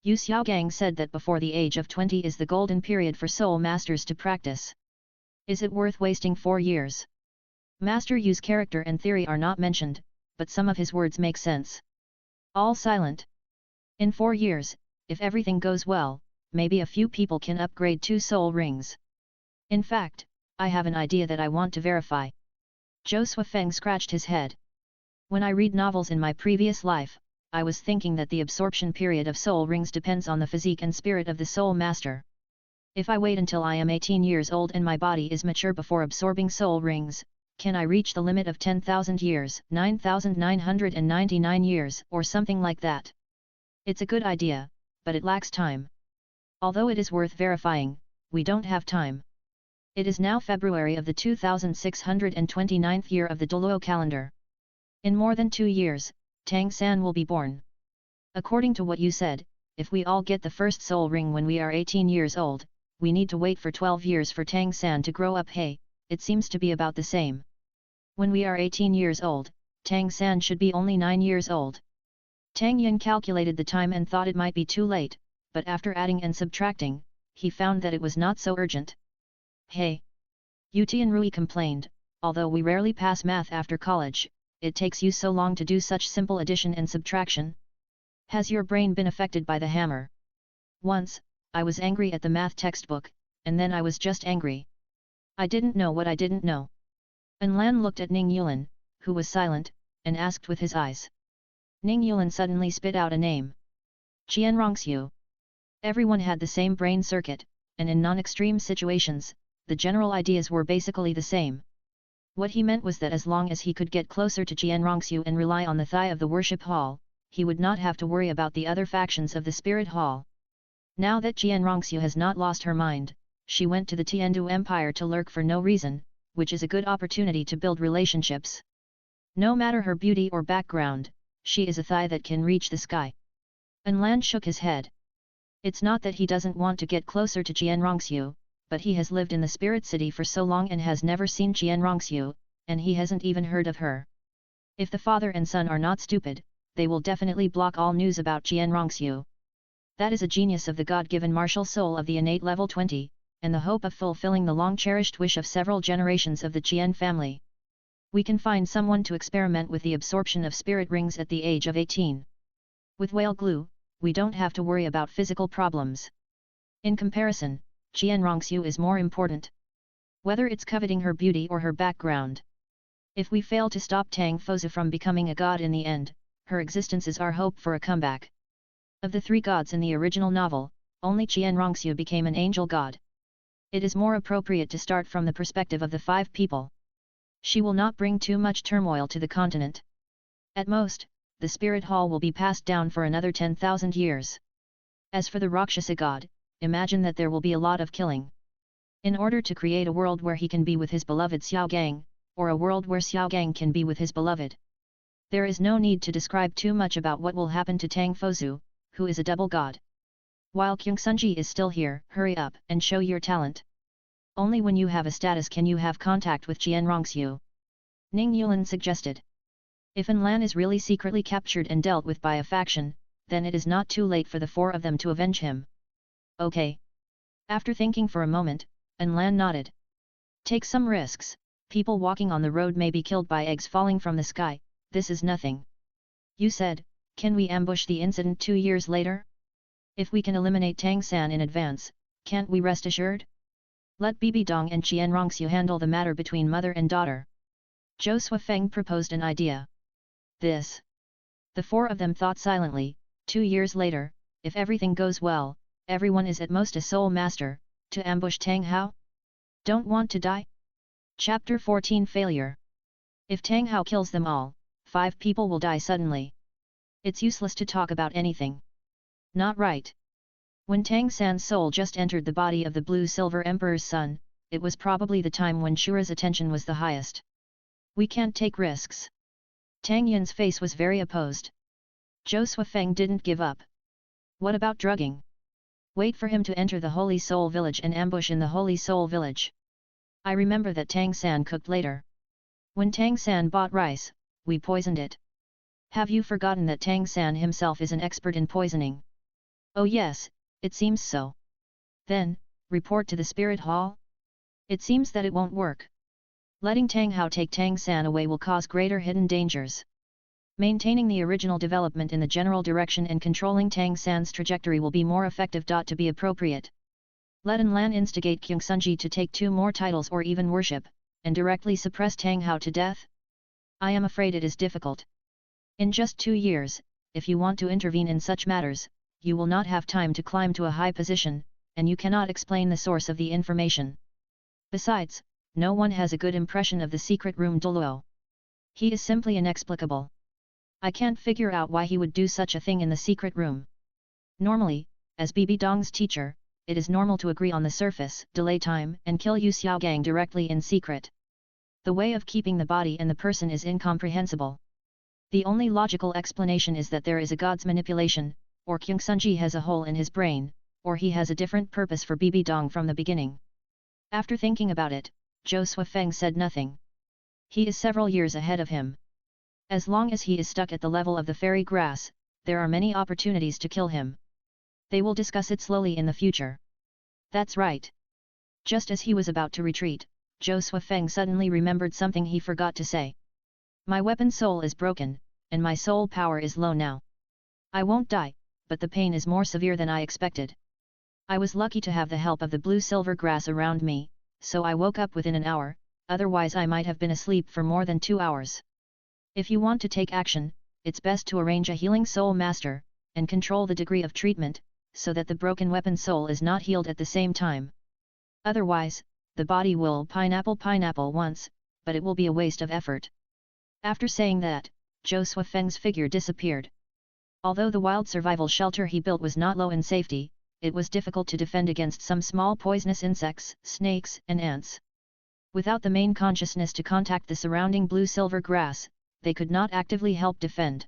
Speaker 1: Yu Xiaogang said that before the age of 20 is the golden period for soul masters to practice. Is it worth wasting 4 years? Master Yu's character and theory are not mentioned, but some of his words make sense. All silent. In 4 years, if everything goes well, maybe a few people can upgrade 2 soul rings. In fact, I have an idea that I want to verify. Zhou Suifeng scratched his head. When I read novels in my previous life, I was thinking that the absorption period of soul rings depends on the physique and spirit of the soul master. If I wait until I am 18 years old and my body is mature before absorbing soul rings, can I reach the limit of 10,000 years, 9,999 years, or something like that? It's a good idea, but it lacks time. Although it is worth verifying, we don't have time. It is now February of the 2629th year of the Douluo calendar. In more than 2 years, Tang San will be born. According to what you said, if we all get the first soul ring when we are 18 years old, we need to wait for 12 years for Tang San to grow up. Hey, it seems to be about the same. When we are 18 years old, Tang San should be only 9 years old. Tang Yin calculated the time and thought it might be too late, but after adding and subtracting, he found that it was not so urgent. Hey! Yu Tianrui complained, although we rarely pass math after college, it takes you so long to do such simple addition and subtraction. Has your brain been affected by the hammer? Once, I was angry at the math textbook, and then I was just angry. I didn't know what I didn't know. Lan looked at Ning Yuan, who was silent, and asked with his eyes. Ning Yuan suddenly spit out a name. Qianrongxiu. Everyone had the same brain circuit, and in non-extreme situations, the general ideas were basically the same. What he meant was that as long as he could get closer to Qianrongxiu and rely on the thigh of the worship hall, he would not have to worry about the other factions of the spirit hall. Now that Qianrongxiu has not lost her mind, she went to the Tiandu Empire to lurk for no reason, which is a good opportunity to build relationships. No matter her beauty or background, she is a thigh that can reach the sky. Lan shook his head. It's not that he doesn't want to get closer to Qianrongxiu, but he has lived in the spirit city for so long and has never seen Qianrongxiu, and he hasn't even heard of her. If the father and son are not stupid, they will definitely block all news about Qianrongxiu. That is a genius of the God-given martial soul of the innate level 20, and the hope of fulfilling the long-cherished wish of several generations of the Qian family. We can find someone to experiment with the absorption of spirit rings at the age of 18. With whale glue, we don't have to worry about physical problems. In comparison, Qianrongxiu is more important. Whether it's coveting her beauty or her background. If we fail to stop Tang Fozu from becoming a god in the end, her existence is our hope for a comeback. Of the 3 gods in the original novel, only Qianrongxiu became an angel god. It is more appropriate to start from the perspective of the 5 people. She will not bring too much turmoil to the continent. At most, the spirit hall will be passed down for another 10,000 years. As for the Rakshasa god, imagine that there will be a lot of killing. In order to create a world where he can be with his beloved Xiaogang, or a world where Xiaogang can be with his beloved. There is no need to describe too much about what will happen to Tang Fozu, who is a double god. While Kyungsunji is still here, hurry up and show your talent. Only when you have a status can you have contact with Jianrongxiu. Ning Yulin suggested. If An Lan is really secretly captured and dealt with by a faction, then it is not too late for the four of them to avenge him. Okay. After thinking for a moment, An Lan nodded. Take some risks, people walking on the road may be killed by eggs falling from the sky, this is nothing. You said, can we ambush the incident 2 years later? If we can eliminate Tang San in advance, can't we rest assured? Let Bibi Dong and Qianrongxiu handle the matter between mother and daughter. Zhou Suifeng proposed an idea. This. The four of them thought silently. 2 years later, if everything goes well, everyone is at most a soul master, to ambush Tang Hao? Don't want to die? Chapter 14 Failure. If Tang Hao kills them all, 5 people will die suddenly. It's useless to talk about anything. Not right. When Tang San's soul just entered the body of the Blue-Silver Emperor's son, it was probably the time when Shura's attention was the highest. We can't take risks. Tang Yin's face was very opposed. Zhou Suifeng didn't give up. What about drugging? Wait for him to enter the Holy Soul Village and ambush in the Holy Soul Village. I remember that Tang San cooked later. When Tang San bought rice, we poisoned it. Have you forgotten that Tang San himself is an expert in poisoning? Oh yes, it seems so. Then, report to the Spirit Hall? It seems that it won't work. Letting Tang Hao take Tang San away will cause greater hidden dangers. Maintaining the original development in the general direction and controlling Tang San's trajectory will be more effective. To be appropriate. Let An Lan instigate Kyungsunji to take 2 more titles or even worship, and directly suppress Tang Hao to death? I am afraid it is difficult. In just 2 years, if you want to intervene in such matters, you will not have time to climb to a high position, and you cannot explain the source of the information. Besides, no one has a good impression of the secret room Douluo. He is simply inexplicable. I can't figure out why he would do such a thing in the secret room. Normally, as Bibi Dong's teacher, it is normal to agree on the surface, delay time, and kill Yu Xiaogang directly in secret. The way of keeping the body and the person is incomprehensible. The only logical explanation is that there is a god's manipulation, or Kyungsunji has a hole in his brain, or he has a different purpose for Bibi Dong from the beginning. After thinking about it, Zhou Suifeng said nothing. He is several years ahead of him. As long as he is stuck at the level of the fairy grass, there are many opportunities to kill him. They will discuss it slowly in the future. That's right. Just as he was about to retreat, Zhou Suifeng suddenly remembered something he forgot to say. My weapon soul is broken, and my soul power is low now. I won't die, but the pain is more severe than I expected. I was lucky to have the help of the blue-silver grass around me, so I woke up within an hour, otherwise I might have been asleep for more than 2 hours. If you want to take action, it's best to arrange a healing soul master, and control the degree of treatment, so that the broken weapon soul is not healed at the same time. Otherwise, the body will pineapple once, but it will be a waste of effort. After saying that, Zhou Suifeng's figure disappeared. Although the wild survival shelter he built was not low in safety, it was difficult to defend against some small poisonous insects, snakes, and ants. Without the main consciousness to contact the surrounding blue-silver grass, they could not actively help defend.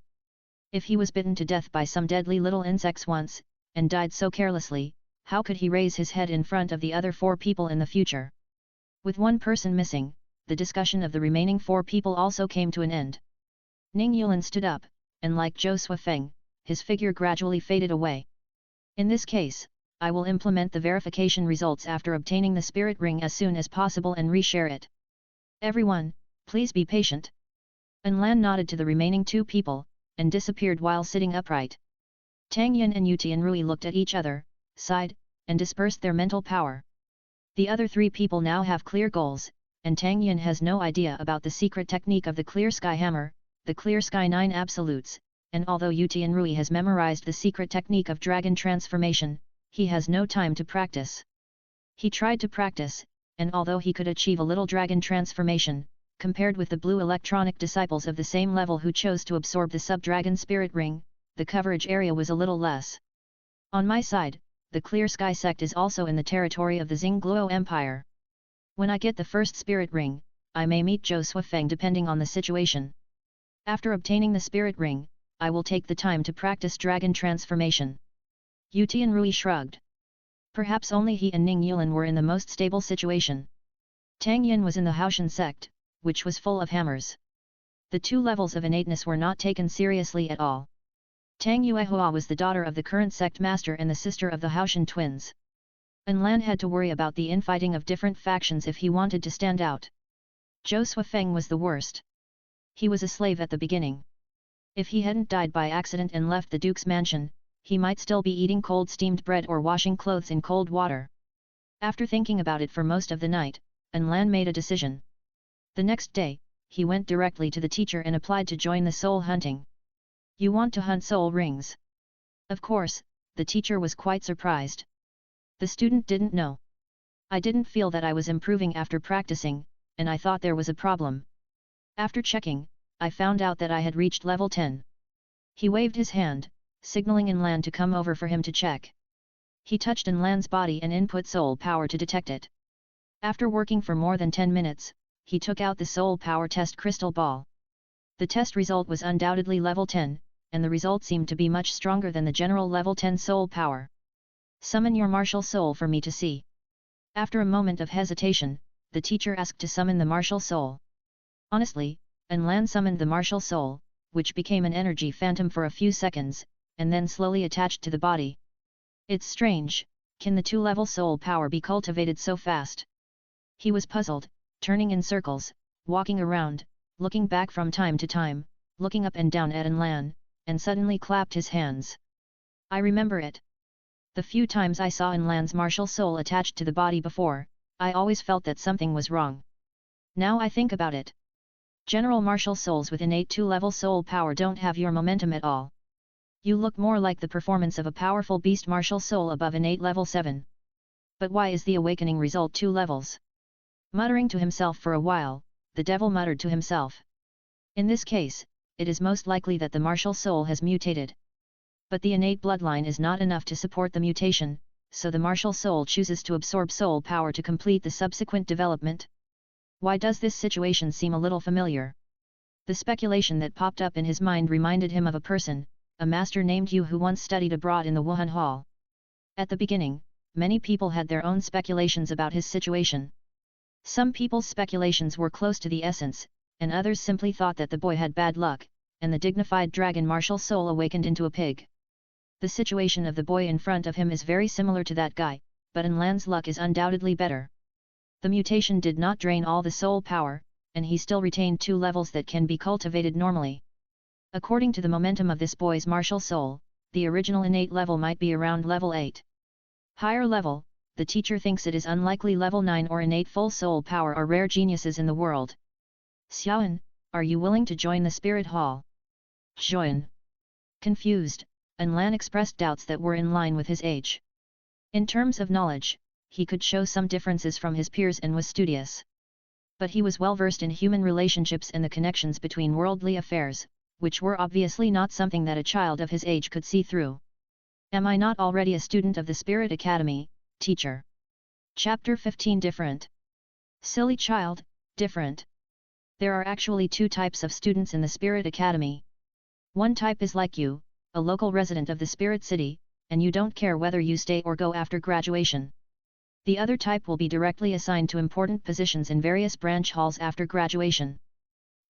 Speaker 1: If he was bitten to death by some deadly little insects once, and died so carelessly, how could he raise his head in front of the other 4 people in the future? With 1 person missing, the discussion of the remaining 4 people also came to an end. Ning Yulin stood up, and like Zhou Suifeng, his figure gradually faded away. In this case, I will implement the verification results after obtaining the spirit ring as soon as possible and reshare it. Everyone, please be patient. An Lan nodded to the remaining 2 people, and disappeared while sitting upright. Tang Yin and Yu Tianrui looked at each other, sighed, and dispersed their mental power. The other 3 people now have clear goals, and Tang Yin has no idea about the secret technique of the Clear Sky Hammer, the Clear Sky 9 Absolutes, and although Yu Tianrui has memorized the secret technique of dragon transformation, he has no time to practice. He tried to practice, and although he could achieve a little dragon transformation, compared with the blue electronic disciples of the same level who chose to absorb the sub-dragon spirit ring, the coverage area was a little less. On my side, the Clear Sky sect is also in the territory of the Xingluo Empire. When I get the first spirit ring, I may meet Zhou Suifeng depending on the situation. After obtaining the spirit ring, I will take the time to practice dragon transformation. Yu Tianrui shrugged. Perhaps only he and Ning Yulan were in the most stable situation. Tang Yin was in the Haoshan sect, which was full of hammers. The two levels of innateness were not taken seriously at all. Tang Yuehua was the daughter of the current sect master and the sister of the Haoshan twins. Lan had to worry about the infighting of different factions if he wanted to stand out. Zhou Suifeng was the worst. He was a slave at the beginning. If he hadn't died by accident and left the Duke's mansion, he might still be eating cold steamed bread or washing clothes in cold water. After thinking about it for most of the night, Lan made a decision. The next day, he went directly to the teacher and applied to join the soul hunting. You want to hunt soul rings? Of course, the teacher was quite surprised. The student didn't know. I didn't feel that I was improving after practicing, and I thought there was a problem. After checking, I found out that I had reached level 10. He waved his hand, signaling Lan to come over for him to check. He touched Lan's body and input soul power to detect it. After working for more than 10 minutes, he took out the soul power test crystal ball. The test result was undoubtedly level 10, and the result seemed to be much stronger than the general level 10 soul power. Summon your martial soul for me to see. After a moment of hesitation, the teacher asked to summon the martial soul. Honestly, Lan summoned the martial soul, which became an energy phantom for a few seconds, and then slowly attached to the body. It's strange, can the two-level soul power be cultivated so fast? He was puzzled, turning in circles, walking around, looking back from time to time, looking up and down at Lan, and suddenly clapped his hands. I remember it. The few times I saw Lan's martial soul attached to the body before, I always felt that something was wrong. Now I think about it. General martial souls with innate two-level soul power don't have your momentum at all. You look more like the performance of a powerful beast martial soul above innate level 7. But why is the awakening result 2 levels? Muttering to himself for a while, the devil muttered to himself. In this case, it is most likely that the martial soul has mutated. But the innate bloodline is not enough to support the mutation, so the martial soul chooses to absorb soul power to complete the subsequent development. Why does this situation seem a little familiar? The speculation that popped up in his mind reminded him of a person, a master named Yu who once studied abroad in the Wuhan Hall. At the beginning, many people had their own speculations about his situation. Some people's speculations were close to the essence, and others simply thought that the boy had bad luck, and the dignified dragon martial soul awakened into a pig. The situation of the boy in front of him is very similar to that guy, but Lan's luck is undoubtedly better. The mutation did not drain all the soul power, and he still retained 2 levels that can be cultivated normally. According to the momentum of this boy's martial soul, the original innate level might be around level 8. Higher level, the teacher thinks it is unlikely level 9 or innate full soul power are rare geniuses in the world. Xiaoan, are you willing to join the spirit hall? Join. Confused, Lan expressed doubts that were in line with his age. In terms of knowledge, he could show some differences from his peers and was studious. But he was well versed in human relationships and the connections between worldly affairs, which were obviously not something that a child of his age could see through. Am I not already a student of the Spirit Academy, teacher? Chapter 15 Different. Silly child, different. There are actually 2 types of students in the Spirit Academy. One type is like you, a local resident of the Spirit City, and you don't care whether you stay or go after graduation. The other type will be directly assigned to important positions in various branch halls after graduation.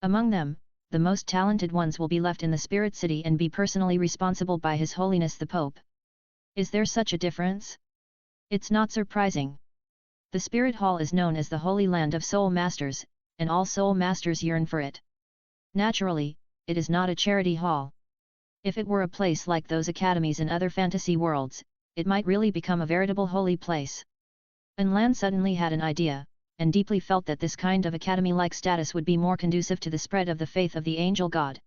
Speaker 1: Among them, the most talented ones will be left in the Spirit City and be personally responsible by His Holiness the Pope. Is there such a difference? It's not surprising. The Spirit Hall is known as the Holy Land of Soul Masters, and all Soul Masters yearn for it. Naturally, it is not a charity hall. If it were a place like those academies in other fantasy worlds, it might really become a veritable holy place. Lan suddenly had an idea, and deeply felt that this kind of academy-like status would be more conducive to the spread of the faith of the angel god.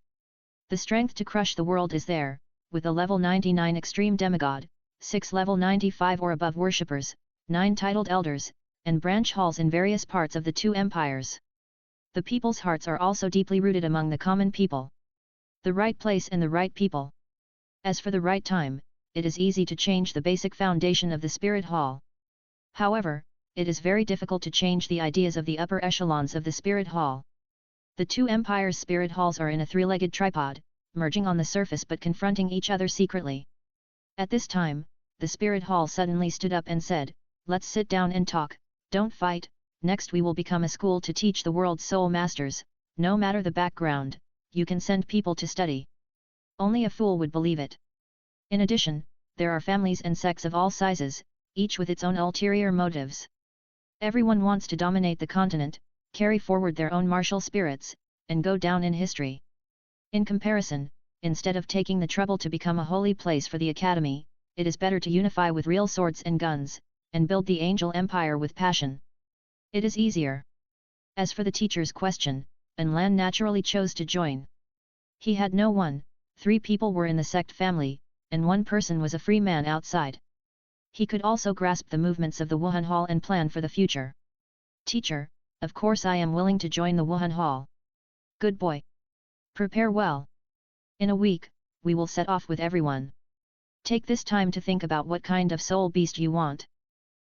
Speaker 1: The strength to crush the world is there, with a level 99 extreme demigod, 6 level 95 or above worshippers, 9 titled elders, and branch halls in various parts of the 2 empires. The people's hearts are also deeply rooted among the common people. The right place and the right people. As for the right time, it is easy to change the basic foundation of the spirit hall. However, it is very difficult to change the ideas of the upper echelons of the spirit hall. The two empires' spirit halls are in a three-legged tripod, merging on the surface but confronting each other secretly. At this time, the spirit hall suddenly stood up and said, "Let's sit down and talk, don't fight, next we will become a school to teach the world's soul masters, no matter the background, you can send people to study." Only a fool would believe it. In addition, there are families and sects of all sizes, each with its own ulterior motives. Everyone wants to dominate the continent, carry forward their own martial spirits, and go down in history. In comparison, instead of taking the trouble to become a holy place for the academy, it is better to unify with real swords and guns, and build the angel empire with passion. It is easier. As for the teacher's question, Lan naturally chose to join. He had no one, 3 people were in the sect family, and 1 person was a free man outside. He could also grasp the movements of the Wuhan Hall and plan for the future. "Teacher, of course I am willing to join the Wuhan Hall." "Good boy. Prepare well. In a week, we will set off with everyone. Take this time to think about what kind of soul beast you want."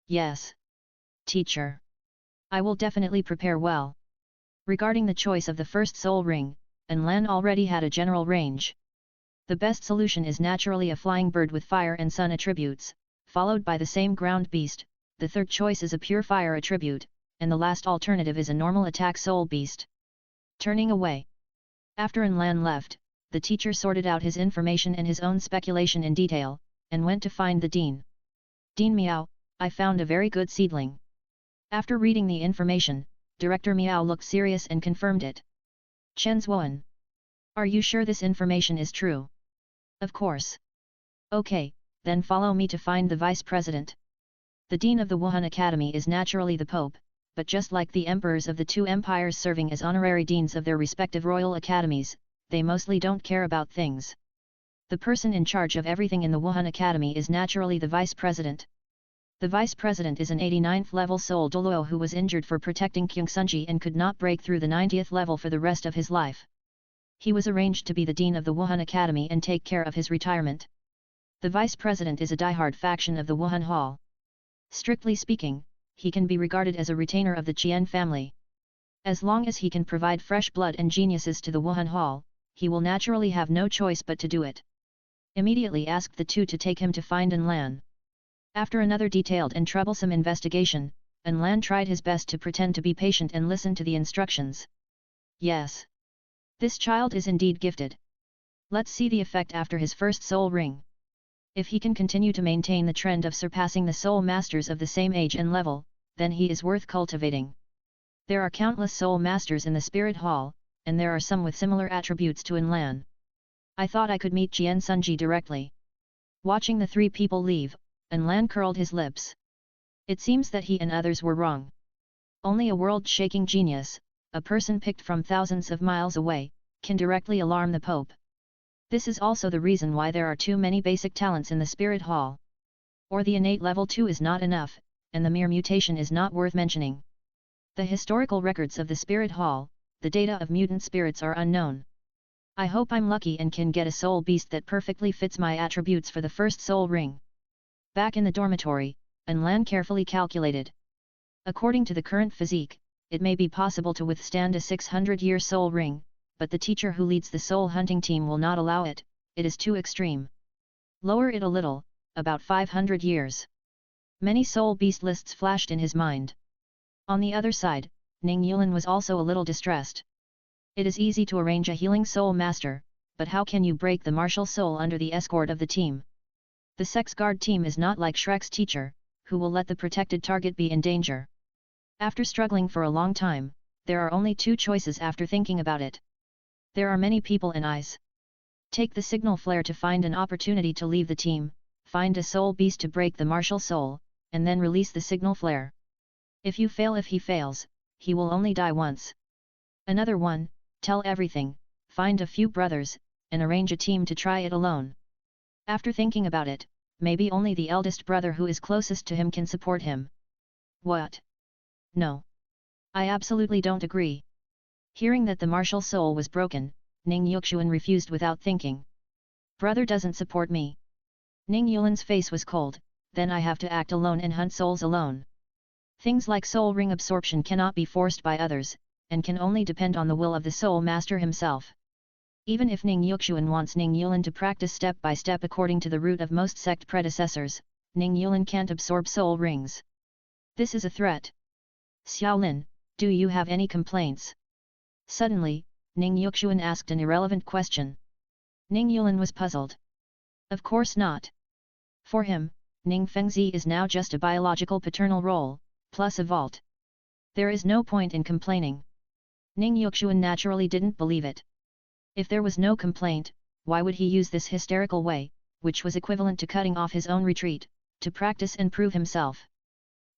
Speaker 1: "Yes, teacher. I will definitely prepare well." Regarding the choice of the first soul ring, Lan already had a general range. The best solution is naturally a flying bird with fire and sun attributes, followed by the same ground beast, the third choice is a pure fire attribute, and the last alternative is a normal attack soul beast. Turning away. After Lan left, the teacher sorted out his information and his own speculation in detail, and went to find the dean. "Dean Miao, I found a very good seedling." After reading the information, Director Miao looked serious and confirmed it. "Chen Zuan. Are you sure this information is true?" "Of course." "Okay, then follow me to find the vice president." The dean of the Wuhan Academy is naturally the Pope, but just like the emperors of the 2 empires serving as honorary deans of their respective royal academies, they mostly don't care about things. The person in charge of everything in the Wuhan Academy is naturally the vice president. The vice president is an 89th level soul Douluo who was injured for protecting Kyungsunji and could not break through the 90th level for the rest of his life. He was arranged to be the dean of the Wuhan Academy and take care of his retirement. The vice president is a diehard faction of the Wuhan Hall. Strictly speaking, he can be regarded as a retainer of the Qian family. As long as he can provide fresh blood and geniuses to the Wuhan Hall, he will naturally have no choice but to do it. Immediately asked the 2 to take him to find Lan. After another detailed and troublesome investigation, Lan tried his best to pretend to be patient and listen to the instructions. Yes. This child is indeed gifted. Let's see the effect after his first soul ring. If he can continue to maintain the trend of surpassing the soul masters of the same age and level, then he is worth cultivating. There are countless soul masters in the spirit hall, and there are some with similar attributes to Lan. I thought I could meet Jian Sunji directly. Watching the 3 people leave, Lan curled his lips. It seems that he and others were wrong. Only a world-shaking genius, a person picked from thousands of miles away, can directly alarm the Pope. This is also the reason why there are too many basic talents in the spirit hall. Or the innate level 2 is not enough, and the mere mutation is not worth mentioning. The historical records of the spirit hall, the data of mutant spirits are unknown. I hope I'm lucky and can get a soul beast that perfectly fits my attributes for the first soul ring. Back in the dormitory, Lan carefully calculated. According to the current physique, it may be possible to withstand a 600-year soul ring, but the teacher who leads the soul hunting team will not allow it, it is too extreme. Lower it a little, about 500 years. Many soul beast lists flashed in his mind. On the other side, Ning Yulin was also a little distressed. It is easy to arrange a healing soul master, but how can you break the martial soul under the escort of the team? The sex guard team is not like Shrek's teacher, who will let the protected target be in danger. After struggling for a long time, there are only 2 choices after thinking about it. There are many people and eyes. Take the signal flare to find an opportunity to leave the team, find a soul beast to break the martial soul, and then release the signal flare. If he fails, he will only die once. Another one, tell everything, find a few brothers, and arrange a team to try it alone. After thinking about it, maybe only the eldest brother who is closest to him can support him. What? No. I absolutely don't agree. Hearing that the martial soul was broken, Ning Yuxuan refused without thinking. Brother doesn't support me. Ning Yulin's face was cold, then I have to act alone and hunt souls alone. Things like soul ring absorption cannot be forced by others, and can only depend on the will of the soul master himself. Even if Ning Yuxuan wants Ning Yulin to practice step by step according to the route of most sect predecessors, Ning Yulin can't absorb soul rings. This is a threat. Xiaolin, do you have any complaints? Suddenly, Ning Yuxuan asked an irrelevant question. Ning Yulin was puzzled. Of course not. For him, Ning Fengzi is now just a biological paternal role, plus a vault. There is no point in complaining. Ning Yuxuan naturally didn't believe it. If there was no complaint, why would he use this hysterical way, which was equivalent to cutting off his own retreat, to practice and prove himself?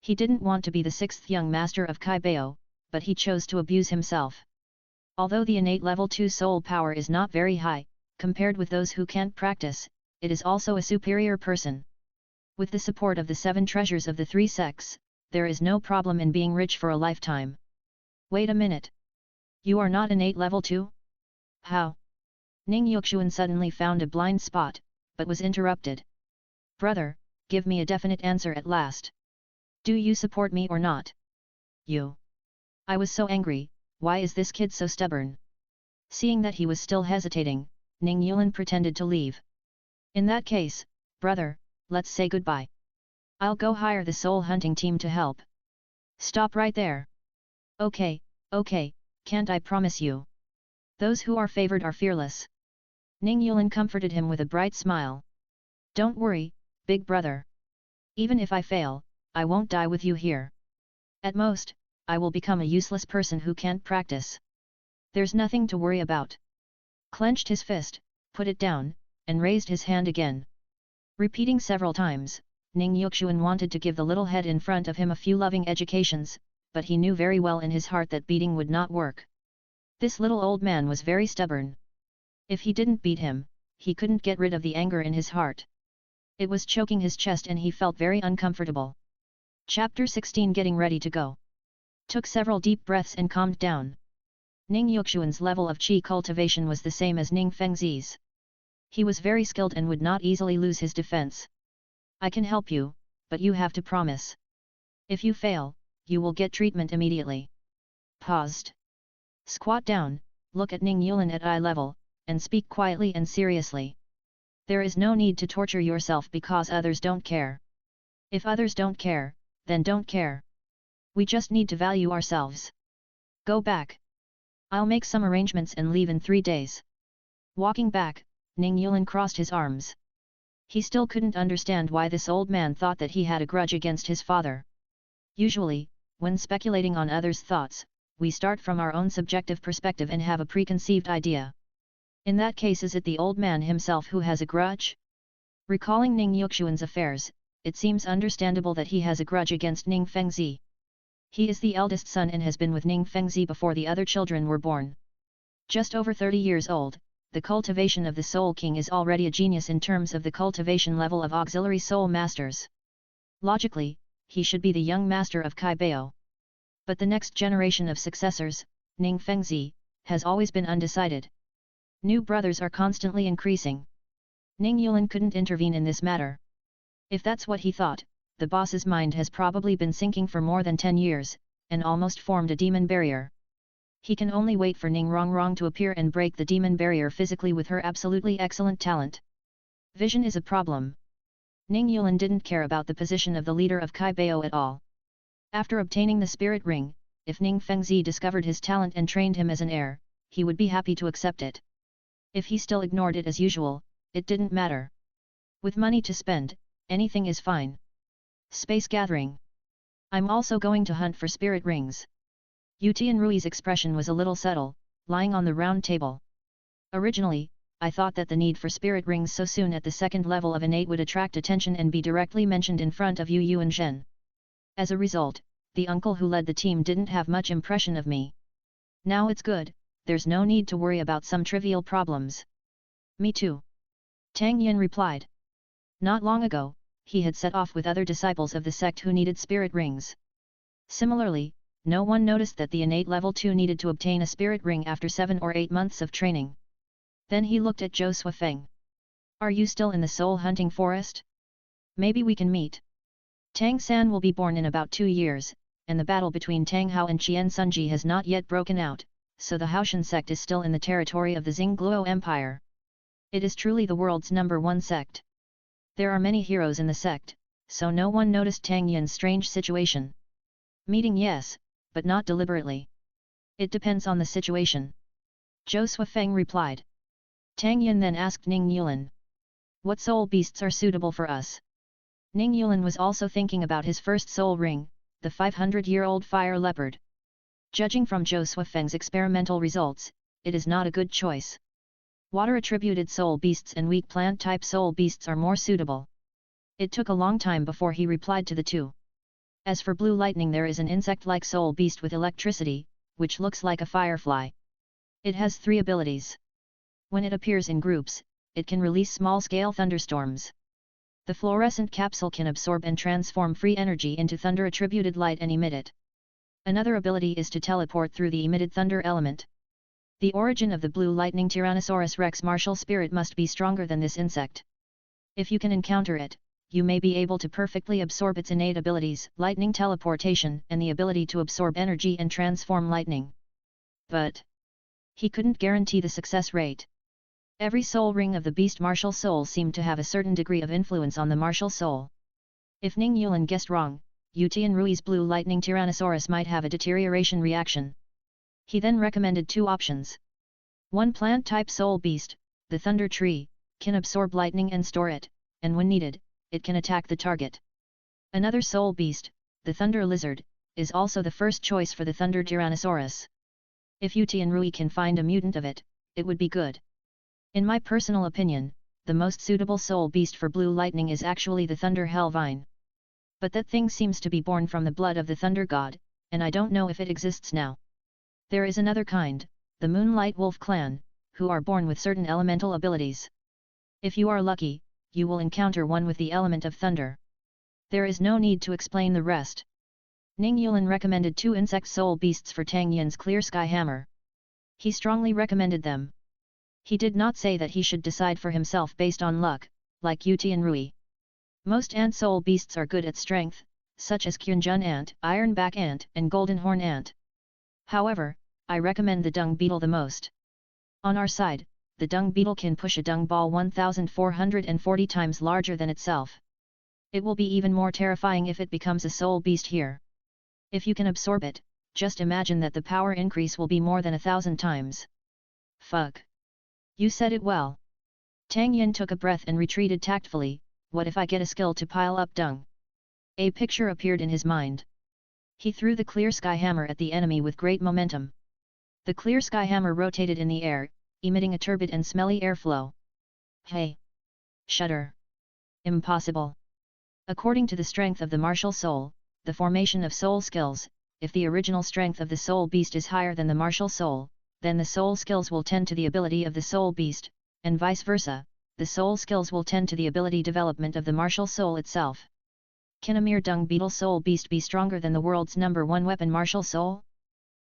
Speaker 1: He didn't want to be the sixth young master of Kaibao, but he chose to abuse himself. Although the innate level 2 soul power is not very high, compared with those who can't practice, it is also a superior person. With the support of the 7 treasures of the 3 sects, there is no problem in being rich for a lifetime. Wait a minute. You are not innate level 2? How? Ning Yuxuan suddenly found a blind spot, but was interrupted. Brother, give me a definite answer at last. Do you support me or not? You. I was so angry, why is this kid so stubborn? Seeing that he was still hesitating, Ning Yulin pretended to leave. In that case, brother, let's say goodbye. I'll go hire the soul hunting team to help. Stop right there. Okay, can't I promise you? Those who are favored are fearless. Ning Yulin comforted him with a bright smile. Don't worry, big brother. Even if I fail, I won't die with you here. At most, I will become a useless person who can't practice. There's nothing to worry about. Clenched his fist, put it down, and raised his hand again. Repeating several times, Ning Yuxuan wanted to give the little head in front of him a few loving educations, but he knew very well in his heart that beating would not work. This little old man was very stubborn. If he didn't beat him, he couldn't get rid of the anger in his heart. It was choking his chest and he felt very uncomfortable. Chapter 16 Getting ready to go. Took several deep breaths and calmed down. Ning Yuxuan's level of qi cultivation was the same as Ning Fengzi's. He was very skilled and would not easily lose his defense. I can help you, but you have to promise. If you fail, you will get treatment immediately. Paused. Squat down, look at Ning Yulin at eye level, and speak quietly and seriously. There is no need to torture yourself because others don't care. If others don't care, then don't care. We just need to value ourselves. Go back. I'll make some arrangements and leave in 3 days. Walking back, Ning Yulin crossed his arms. He still couldn't understand why this old man thought that he had a grudge against his father. Usually, when speculating on others' thoughts, we start from our own subjective perspective and have a preconceived idea. In that case, is it the old man himself who has a grudge? Recalling Ning Yuxuan's affairs, it seems understandable that he has a grudge against Ning Fengzi. He is the eldest son and has been with Ning Fengzi before the other children were born. Just over 30 years old, the cultivation of the Soul King is already a genius in terms of the cultivation level of auxiliary soul masters. Logically, he should be the young master of Kaibao. But the next generation of successors, Ning Fengzi, has always been undecided. New brothers are constantly increasing. Ning Yulin couldn't intervene in this matter. If that's what he thought, the boss's mind has probably been sinking for more than 10 years, and almost formed a demon barrier. He can only wait for Ning Rongrong to appear and break the demon barrier physically with her absolutely excellent talent. Vision is a problem. Ning Yulin didn't care about the position of the leader of Kaibao at all. After obtaining the spirit ring, if Ning Fengzi discovered his talent and trained him as an heir, he would be happy to accept it. If he still ignored it as usual, it didn't matter. With money to spend, anything is fine. Space gathering. I'm also going to hunt for spirit rings. Yutian Rui's expression was a little subtle, lying on the round table. Originally, I thought that the need for spirit rings so soon at the second level of innate would attract attention and be directly mentioned in front of Yu Yu and Zhen. As a result, the uncle who led the team didn't have much impression of me. Now it's good, there's no need to worry about some trivial problems. Me too. Tang Yin replied. Not long ago, he had set off with other disciples of the sect who needed spirit rings. Similarly, no one noticed that the innate level 2 needed to obtain a spirit ring after 7 or 8 months of training. Then he looked at Zhou Suifeng. Are you still in the soul hunting forest? Maybe we can meet. Tang San will be born in about 2 years, and the battle between Tang Hao and Qian Sunji has not yet broken out, so the Haoshan sect is still in the territory of the Xingluo Empire. It is truly the world's #1 sect. There are many heroes in the sect, so no one noticed Tang Yin's strange situation. Meeting yes, but not deliberately. It depends on the situation. Zhou Suifeng replied. Tang Yin then asked Ning Yulin. What soul beasts are suitable for us? Ning Yulin was also thinking about his first soul ring, the 500-year-old fire leopard. Judging from Zhou Suifeng's experimental results, it is not a good choice. Water-attributed soul beasts and weak plant-type soul beasts are more suitable. It took a long time before he replied to the two. As for blue lightning, there is an insect-like soul beast with electricity, which looks like a firefly. It has 3 abilities. When it appears in groups, it can release small-scale thunderstorms. The fluorescent capsule can absorb and transform free energy into thunder-attributed light and emit it. Another ability is to teleport through the emitted thunder element. The origin of the blue lightning Tyrannosaurus rex martial spirit must be stronger than this insect. If you can encounter it, you may be able to perfectly absorb its innate abilities, lightning teleportation and the ability to absorb energy and transform lightning. But he couldn't guarantee the success rate. Every soul ring of the beast martial soul seemed to have a certain degree of influence on the martial soul. If Ning Yulin guessed wrong, Yutian Rui's blue lightning Tyrannosaurus might have a deterioration reaction. He then recommended 2 options. One plant-type soul beast, the thunder tree, can absorb lightning and store it, and when needed, it can attack the target. Another soul beast, the thunder lizard, is also the first choice for the thunder Tyrannosaurus. If Yutian Rui can find a mutant of it, it would be good. In my personal opinion, the most suitable soul beast for blue lightning is actually the thunder hellvine. But that thing seems to be born from the blood of the thunder god, and I don't know if it exists now. There is another kind, the Moonlight Wolf clan, who are born with certain elemental abilities. If you are lucky, you will encounter one with the element of thunder. There is no need to explain the rest. Ning Yulin recommended 2 insect soul beasts for Tang Yin's clear sky hammer. He strongly recommended them. He did not say that he should decide for himself based on luck, like Yutian Rui. Most ant soul beasts are good at strength, such as Qunjun ant, ironback ant and golden horn ant. However, I recommend the dung beetle the most. On our side, the dung beetle can push a dung ball 1440 times larger than itself. It will be even more terrifying if it becomes a soul beast here. If you can absorb it, just imagine that the power increase will be more than 1,000 times. Fuck. You said it well. Tang Yin took a breath and retreated tactfully. What if I get a skill to pile up dung? A picture appeared in his mind. He threw the clear sky hammer at the enemy with great momentum. The clear sky hammer rotated in the air, emitting a turbid and smelly airflow. Hey! Shudder! Impossible! According to the strength of the martial soul, the formation of soul skills, if the original strength of the soul beast is higher than the martial soul, then the soul skills will tend to the ability of the soul beast, and vice versa, the soul skills will tend to the ability development of the martial soul itself. Can a mere dung beetle soul beast be stronger than the world's #1 weapon martial soul?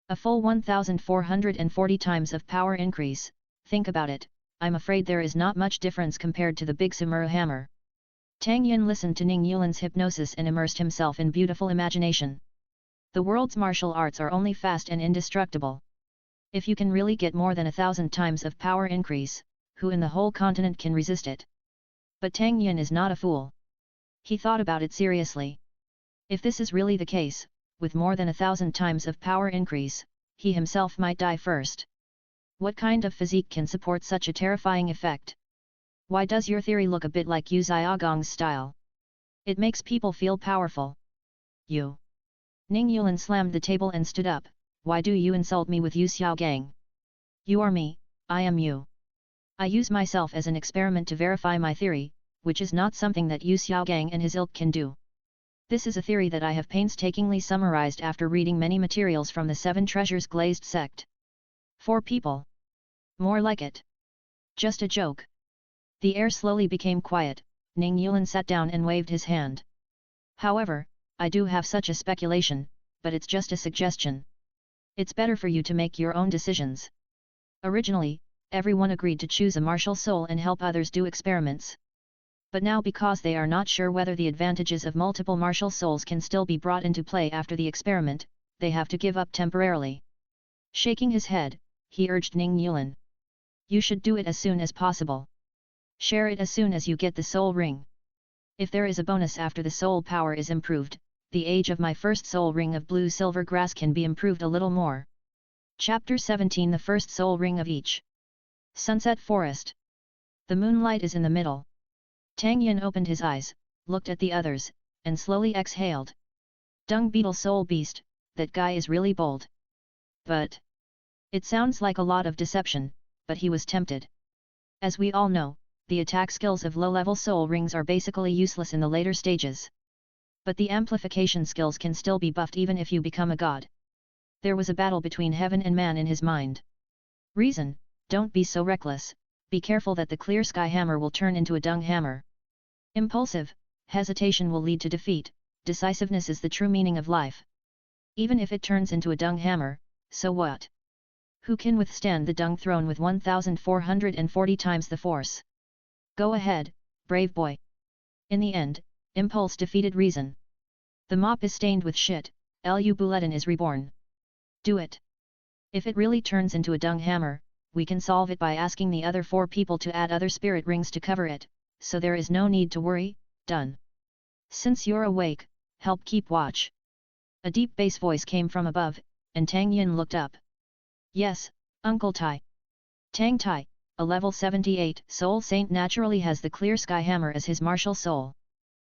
Speaker 1: A full 1440 times of power increase, think about it, I'm afraid there is not much difference compared to the big samurai hammer. Tang Yin listened to Ning Yulin's hypnosis and immersed himself in beautiful imagination. The world's martial arts are only fast and indestructible. If you can really get more than 1,000 times of power increase, who in the whole continent can resist it? But Tang Yin is not a fool. He thought about it seriously. If this is really the case, with more than 1,000 times of power increase, he himself might die first. What kind of physique can support such a terrifying effect? Why does your theory look a bit like Yu Xiaogong's style? It makes people feel powerful. You. Ning Yulin slammed the table and stood up. Why do you insult me with Yu Xiaogang? You are me, I am you. I use myself as an experiment to verify my theory, which is not something that Yu Xiaogang and his ilk can do. This is a theory that I have painstakingly summarized after reading many materials from the 7 Treasures Glazed sect. 4 people. More like it. Just a joke. The air slowly became quiet. Ning Yulin sat down and waved his hand. However, I do have such a speculation, but it's just a suggestion. It's better for you to make your own decisions. Originally, everyone agreed to choose a martial soul and help others do experiments. But now because they are not sure whether the advantages of multiple martial souls can still be brought into play after the experiment, they have to give up temporarily. Shaking his head, he urged Ning Yulin. You should do it as soon as possible. Share it as soon as you get the soul ring. If there is a bonus after the soul power is improved, the age of my first soul ring of blue silver grass can be improved a little more. Chapter 17 The First Soul Ring of Each. Sunset Forest. The moonlight is in the middle. Tang Yin opened his eyes, looked at the others, and slowly exhaled. Dung beetle soul beast, that guy is really bold. But it sounds like a lot of deception, but he was tempted. As we all know, the attack skills of low-level soul rings are basically useless in the later stages. But the amplification skills can still be buffed even if you become a god. There was a battle between heaven and man in his mind. Reason, don't be so reckless, be careful that the clear sky hammer will turn into a dung hammer. Impulsive, hesitation will lead to defeat, decisiveness is the true meaning of life. Even if it turns into a dung hammer, so what? Who can withstand the dung throne with 1440 times the force? Go ahead, brave boy. In the end, impulse defeated reason. The mop is stained with shit, Lu Bulletin is reborn. Do it. If it really turns into a dung hammer, we can solve it by asking the other 4 people to add other spirit rings to cover it, so there is no need to worry, done. Since you're awake, help keep watch. A deep bass voice came from above, and Tang Yin looked up. Yes, Uncle Tai. Tang Tai, a level 78 soul saint naturally has the clear sky hammer as his martial soul.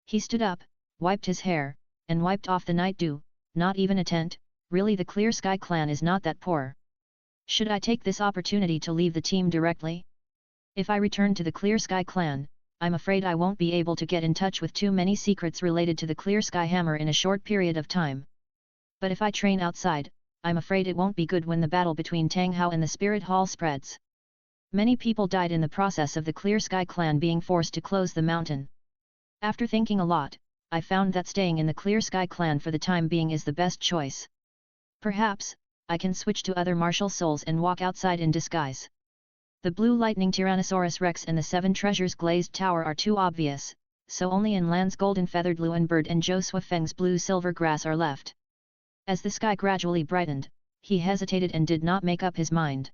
Speaker 1: He stood up, wiped his hair, and wiped off the night dew. Not even a tent, really the clear sky clan is not that poor. Should I take this opportunity to leave the team directly? If I return to the clear sky clan, I'm afraid I won't be able to get in touch with too many secrets related to the clear sky hammer in a short period of time. But if I train outside, I'm afraid it won't be good when the battle between Tang Hao and the Spirit Hall spreads. Many people died in the process of the Clear Sky clan being forced to close the mountain. After thinking a lot, I found that staying in the Clear Sky clan for the time being is the best choice. Perhaps, I can switch to other martial souls and walk outside in disguise. The Blue Lightning Tyrannosaurus Rex and the 7 Treasures Glazed Tower are too obvious, so only in Lan's Golden Feathered Luan Bird and Josua Feng's Blue Silver Grass are left. As the sky gradually brightened, he hesitated and did not make up his mind.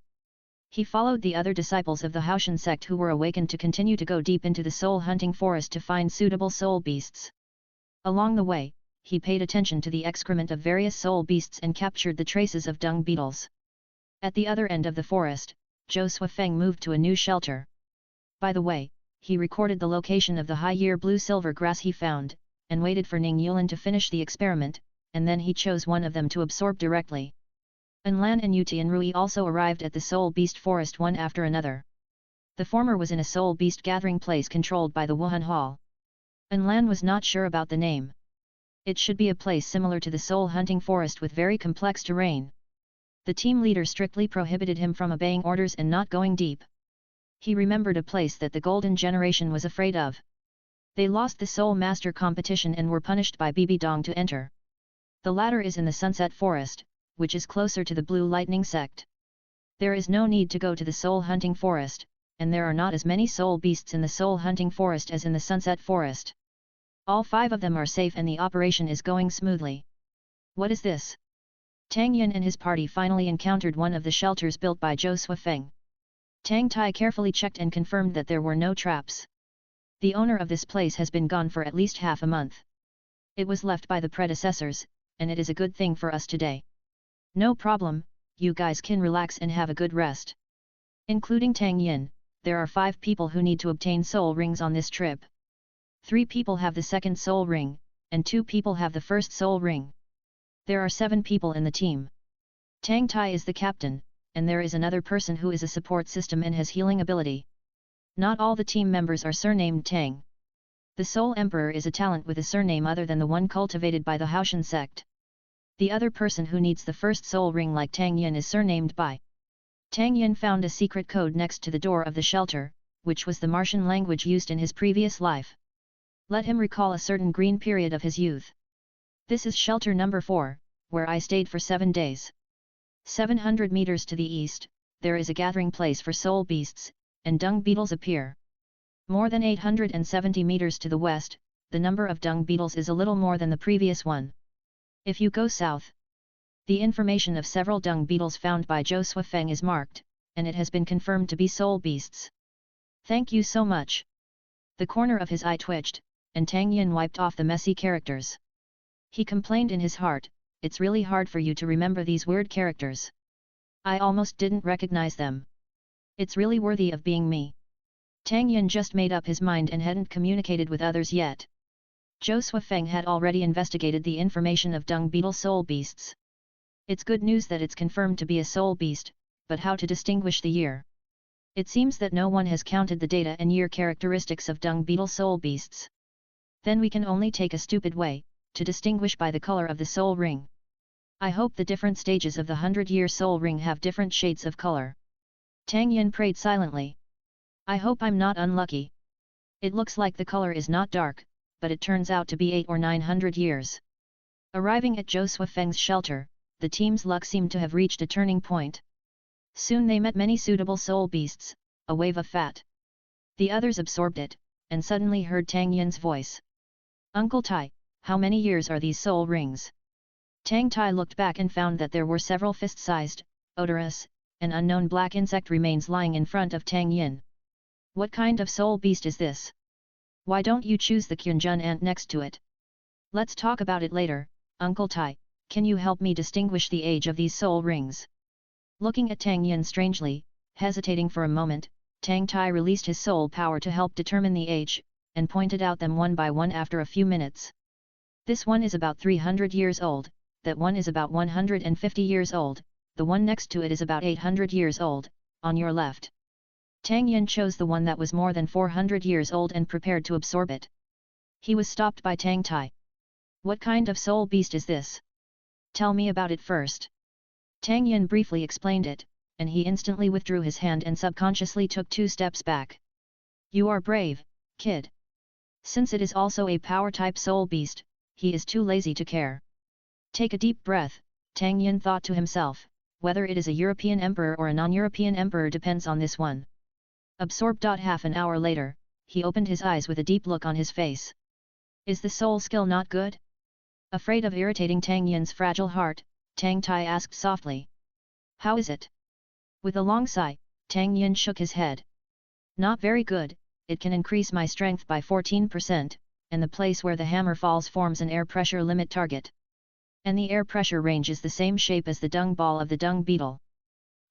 Speaker 1: He followed the other disciples of the Haoshan sect who were awakened to continue to go deep into the soul-hunting forest to find suitable soul beasts. Along the way, he paid attention to the excrement of various soul beasts and captured the traces of dung beetles. At the other end of the forest, Josua Feng moved to a new shelter. By the way, he recorded the location of the high-year blue-silver grass he found, and waited for Ning Yulin to finish the experiment, and then he chose one of them to absorb directly. Lan and Yuti and Rui also arrived at the Soul Beast Forest one after another. The former was in a Soul Beast gathering place controlled by the Wuhan Hall. Lan was not sure about the name. It should be a place similar to the Soul Hunting Forest with very complex terrain. The team leader strictly prohibited him from obeying orders and not going deep. He remembered a place that the Golden Generation was afraid of. They lost the Soul Master competition and were punished by Bibi Dong to enter. The latter is in the Sunset Forest, which is closer to the Blue Lightning sect. There is no need to go to the Soul Hunting Forest, and there are not as many soul beasts in the Soul Hunting Forest as in the Sunset Forest. All 5 of them are safe and the operation is going smoothly. What is this? Tang Yin and his party finally encountered one of the shelters built by Josua Feng. Tang Tai carefully checked and confirmed that there were no traps. The owner of this place has been gone for at least half a month. It was left by the predecessors, and it is a good thing for us today. No problem, you guys can relax and have a good rest. Including Tang Yin, there are 5 people who need to obtain soul rings on this trip. 3 people have the second soul ring, and 2 people have the first soul ring. There are 7 people in the team. Tang Tai is the captain, and there is another person who is a support system and has healing ability. Not all the team members are surnamed Tang. The Soul Emperor is a talent with a surname other than the one cultivated by the Haoshan sect. The other person who needs the first soul ring like Tang Yin is surnamed Bai. Tang Yin found a secret code next to the door of the shelter, which was the Martian language used in his previous life. Let him recall a certain green period of his youth. This is shelter number 4, where I stayed for 7 days. 700 meters to the east, there is a gathering place for soul beasts, and dung beetles appear. More than 870 meters to the west, the number of dung beetles is a little more than the previous one. If you go south, the information of several dung beetles found by Zhou Suifeng is marked, and it has been confirmed to be soul beasts. Thank you so much. The corner of his eye twitched, and Tang Yin wiped off the messy characters. He complained in his heart, it's really hard for you to remember these weird characters. I almost didn't recognize them. It's really worthy of being me. Tang Yin just made up his mind and hadn't communicated with others yet. Zhou Suifeng had already investigated the information of dung beetle soul beasts. It's good news that it's confirmed to be a soul beast, but how to distinguish the year? It seems that no one has counted the data and year characteristics of dung beetle soul beasts. Then we can only take a stupid way, to distinguish by the color of the soul ring. I hope the different stages of the 100-year soul ring have different shades of color. Tang Yin prayed silently. I hope I'm not unlucky. It looks like the color is not dark, but it turns out to be 800 or 900 years. Arriving at Zhou Suifeng's shelter, the team's luck seemed to have reached a turning point. Soon they met many suitable soul beasts, a wave of fat. The others absorbed it, and suddenly heard Tang Yin's voice. Uncle Tai, how many years are these soul rings? Tang Tai looked back and found that there were several fist-sized, odorous, and unknown black insect remains lying in front of Tang Yin. What kind of soul beast is this? Why don't you choose the Qunjun ant next to it? Let's talk about it later, Uncle Tai, can you help me distinguish the age of these soul rings? Looking at Tang Yin strangely, hesitating for a moment, Tang Tai released his soul power to help determine the age, and pointed out them one by one after a few minutes. This one is about 300 years old, that one is about 150 years old, the one next to it is about 800 years old, on your left. Tang Yin chose the one that was more than 400 years old and prepared to absorb it. He was stopped by Tang Tai. What kind of soul beast is this? Tell me about it first. Tang Yin briefly explained it, and he instantly withdrew his hand and subconsciously took 2 steps back. You are brave, kid. Since it is also a power-type soul beast, he is too lazy to care. Take a deep breath, Tang Yin thought to himself, whether it is a European emperor or a non-European emperor depends on this one. Absorbed. Half an hour later, he opened his eyes with a deep look on his face. Is the soul skill not good? Afraid of irritating Tang Yin's fragile heart, Tang Tai asked softly. How is it? With a long sigh, Tang Yin shook his head. Not very good, it can increase my strength by 14%, and the place where the hammer falls forms an air pressure limit target. And the air pressure range is the same shape as the dung ball of the dung beetle.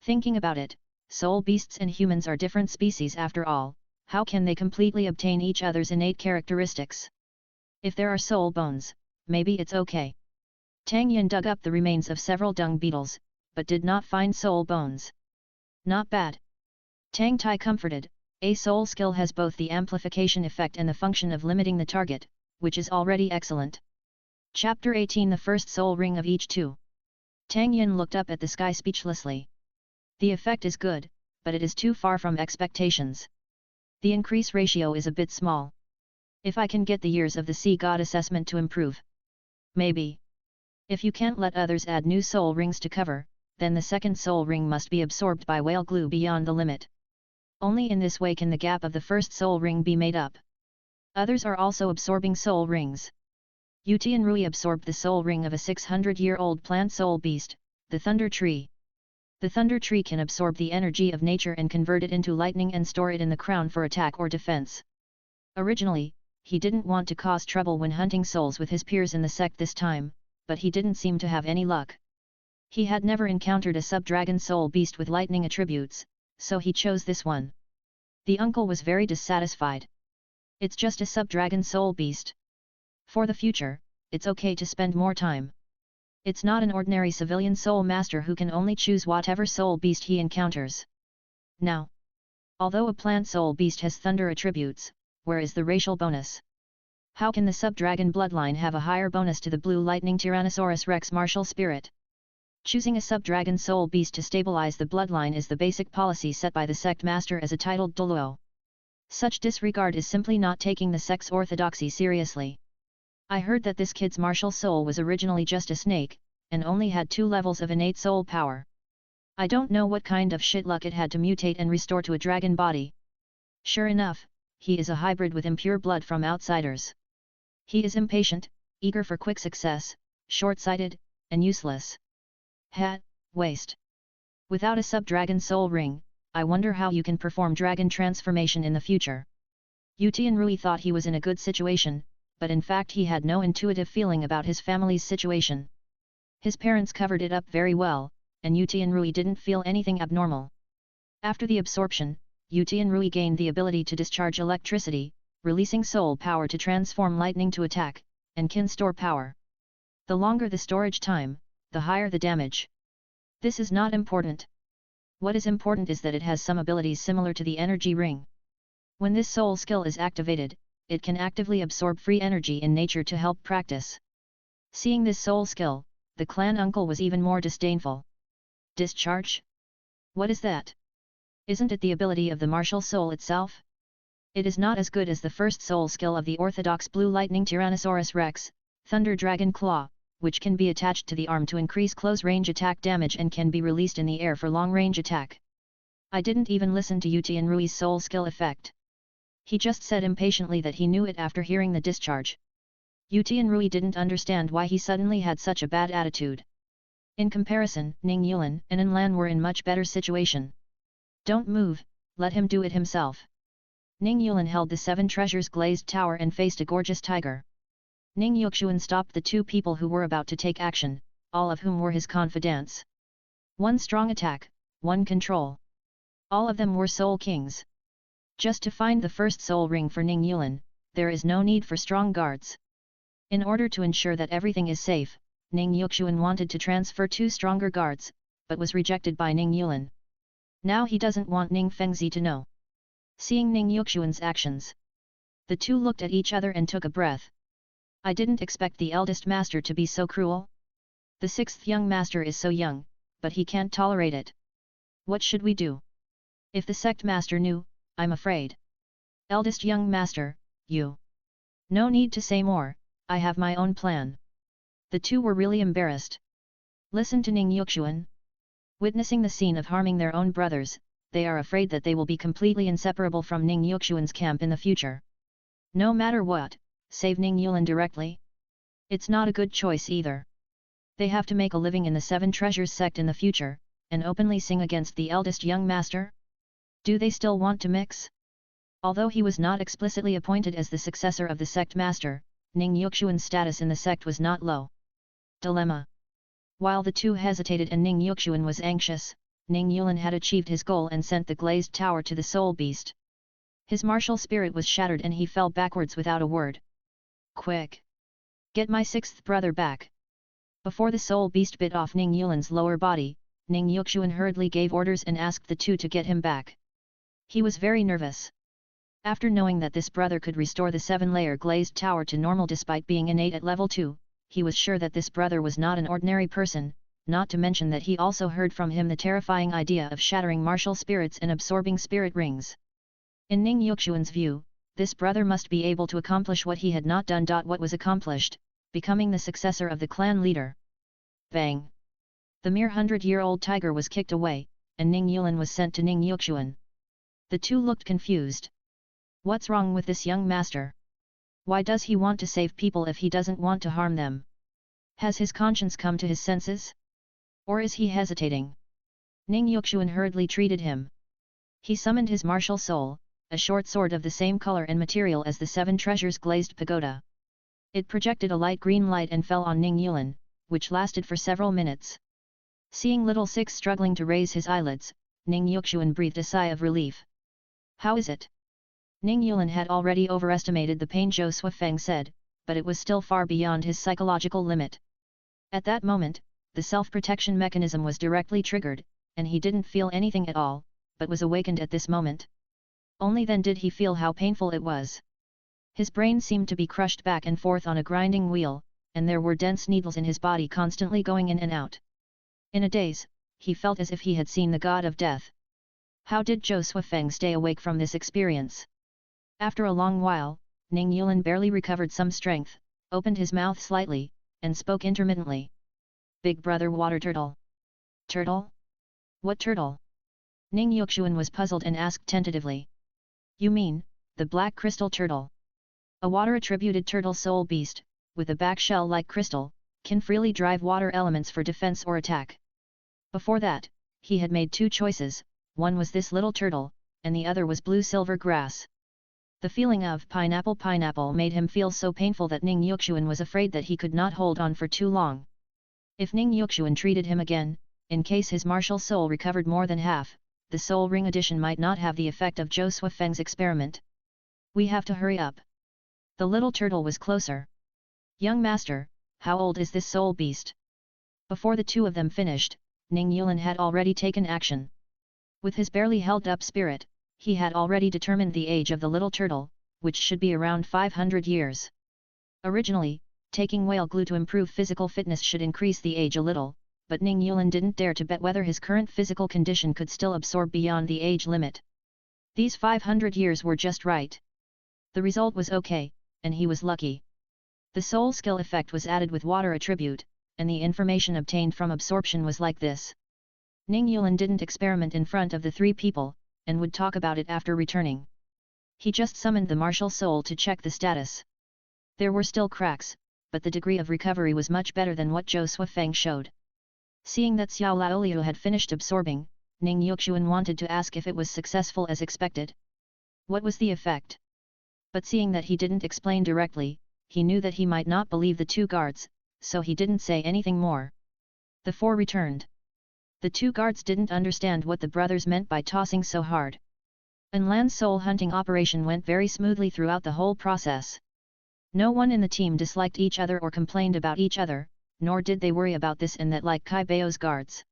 Speaker 1: Thinking about it, soul beasts and humans are different species after all, how can they completely obtain each other's innate characteristics? If there are soul bones, maybe it's okay. Tang Yin dug up the remains of several dung beetles, but did not find soul bones. Not bad. Tang Tai comforted, a soul skill has both the amplification effect and the function of limiting the target, which is already excellent. Chapter 18 The First Soul Ring of Each Two. Tang Yin looked up at the sky speechlessly. The effect is good, but it is too far from expectations. The increase ratio is a bit small. If I can get the years of the sea god assessment to improve. Maybe. If you can't let others add new soul rings to cover, then the second soul ring must be absorbed by whale glue beyond the limit. Only in this way can the gap of the first soul ring be made up. Others are also absorbing soul rings. Yutian Rui absorbed the soul ring of a 600-year-old plant soul beast, the thunder tree. The thunder tree can absorb the energy of nature and convert it into lightning and store it in the crown for attack or defense. Originally, he didn't want to cause trouble when hunting souls with his peers in the sect this time, but he didn't seem to have any luck. He had never encountered a sub-dragon soul beast with lightning attributes, so he chose this one. The uncle was very dissatisfied. It's just a sub-dragon soul beast. For the future, it's okay to spend more time. It's not an ordinary civilian soul master who can only choose whatever soul beast he encounters. Now, although a plant soul beast has thunder attributes, where is the racial bonus? How can the sub-dragon bloodline have a higher bonus to the blue lightning Tyrannosaurus Rex martial spirit? Choosing a sub-dragon soul beast to stabilize the bloodline is the basic policy set by the sect master as a titled Douluo. Such disregard is simply not taking the sect's orthodoxy seriously. I heard that this kid's martial soul was originally just a snake, and only had 2 levels of innate soul power. I don't know what kind of shit luck it had to mutate and restore to a dragon body. Sure enough, he is a hybrid with impure blood from outsiders. He is impatient, eager for quick success, short-sighted, and useless. Waste. Without a sub-dragon soul ring, I wonder how you can perform dragon transformation in the future. Utian thought he was in a good situation, but in fact he had no intuitive feeling about his family's situation. His parents covered it up very well, and Utian didn't feel anything abnormal. After the absorption, Utian gained the ability to discharge electricity, releasing soul power to transform lightning to attack, and can store power. The longer the storage time, the higher the damage. This is not important. What is important is that it has some abilities similar to the energy ring. When this soul skill is activated, it can actively absorb free energy in nature to help practice. Seeing this soul skill, the clan uncle was even more disdainful. Discharge? What is that? Isn't it the ability of the martial soul itself? It is not as good as the first soul skill of the orthodox Blue Lightning Tyrannosaurus Rex, Thunder Dragon Claw, which can be attached to the arm to increase close-range attack damage and can be released in the air for long-range attack. I didn't even listen to Utian soul skill effect. He just said impatiently that he knew it after hearing the discharge. Utian didn't understand why he suddenly had such a bad attitude. In comparison, Ning Yulan and Enlan were in much better situation. Don't move, let him do it himself. Ning Yulan held the 7 treasures glazed tower and faced a gorgeous tiger. Ning Yuxuan stopped the 2 people who were about to take action, all of whom were his confidants. 1 strong attack, 1 control. All of them were soul kings. Just to find the first soul ring for Ning Yulan, there is no need for strong guards. In order to ensure that everything is safe, Ning Yuxuan wanted to transfer 2 stronger guards, but was rejected by Ning Yulan. Now he doesn't want Ning Fengzi to know. Seeing Ning Yuxuan's actions, the 2 looked at each other and took a breath. I didn't expect the eldest master to be so cruel. The 6th young master is so young, but he can't tolerate it. What should we do? If the sect master knew, I'm afraid. Eldest young master, you. No need to say more, I have my own plan. The 2 were really embarrassed. Listen to Ning Yuxuan. Witnessing the scene of harming their own brothers, they are afraid that they will be completely inseparable from Ning Yuxuan's camp in the future. No matter what, save Ning Yulan directly? It's not a good choice either. They have to make a living in the 7 treasures sect in the future, and openly sing against the eldest young master? Do they still want to mix? Although he was not explicitly appointed as the successor of the sect master, Ning Yuxuan's status in the sect was not low. Dilemma. While the 2 hesitated and Ning Yuxuan was anxious, Ning Yulan had achieved his goal and sent the glazed tower to the soul beast. His martial spirit was shattered and he fell backwards without a word. Quick! Get my 6th brother back! Before the soul beast bit off Ning Yulan's lower body, Ning Yuxuan hurriedly gave orders and asked the 2 to get him back. He was very nervous. After knowing that this brother could restore the 7-layer glazed tower to normal despite being innate at level 2, he was sure that this brother was not an ordinary person, not to mention that he also heard from him the terrifying idea of shattering martial spirits and absorbing spirit rings. In Ning Yuxuan's view, this brother must be able to accomplish what he had not done. What was accomplished, becoming the successor of the clan leader. Bang! The mere 100-year-old tiger was kicked away, and Ning Yulan was sent to Ning Yuxuan. The 2 looked confused. What's wrong with this young master? Why does he want to save people if he doesn't want to harm them? Has his conscience come to his senses? Or is he hesitating? Ning Yuxuan hurriedly treated him. He summoned his martial soul, a short sword of the same color and material as the 7 treasures glazed pagoda. It projected a light green light and fell on Ning Yulan, which lasted for several minutes. Seeing little 6 struggling to raise his eyelids, Ning Yuxuan breathed a sigh of relief. How is it? Ning Yulan had already overestimated the pain Zhou Suifeng said, but it was still far beyond his psychological limit. At that moment, the self-protection mechanism was directly triggered, and he didn't feel anything at all, but was awakened at this moment. Only then did he feel how painful it was. His brain seemed to be crushed back and forth on a grinding wheel, and there were dense needles in his body constantly going in and out. In a daze, he felt as if he had seen the god of death. How did Zhou Suifeng stay awake from this experience? After a long while, Ning Yulan barely recovered some strength, opened his mouth slightly, and spoke intermittently. Big brother water turtle. Turtle? What turtle? Ning Yuxuan was puzzled and asked tentatively. You mean, the black crystal turtle? A water-attributed turtle soul beast, with a back shell like crystal, can freely drive water elements for defense or attack. Before that, he had made two choices, one was this little turtle, and the other was blue silver grass. The feeling of pineapple made him feel so painful that Ning Yuxuan was afraid that he could not hold on for too long. If Ning Yuxuan treated him again, in case his martial soul recovered more than half, the soul ring addition might not have the effect of Zhou Suifeng's experiment. We have to hurry up. The little turtle was closer. Young master, how old is this soul beast? Before the two of them finished, Ning Yulan had already taken action. With his barely held up spirit, he had already determined the age of the little turtle, which should be around 500 years. Originally, taking whale glue to improve physical fitness should increase the age a little, but Ning Yulan didn't dare to bet whether his current physical condition could still absorb beyond the age limit. These 500 years were just right. The result was okay, and he was lucky. The soul skill effect was added with water attribute, and the information obtained from absorption was like this. Ning Yulan didn't experiment in front of the three people, and would talk about it after returning. He just summoned the martial soul to check the status. There were still cracks, but the degree of recovery was much better than what Zhou Suifeng showed. Seeing that Xiao Laoliu had finished absorbing, Ning Yuxuan wanted to ask if it was successful as expected. What was the effect? But seeing that he didn't explain directly, he knew that he might not believe the two guards, so he didn't say anything more. The four returned. The two guards didn't understand what the brothers meant by tossing so hard. Lan's soul hunting operation went very smoothly throughout the whole process. No one in the team disliked each other or complained about each other, nor did they worry about this and that like Kai Bao's guards.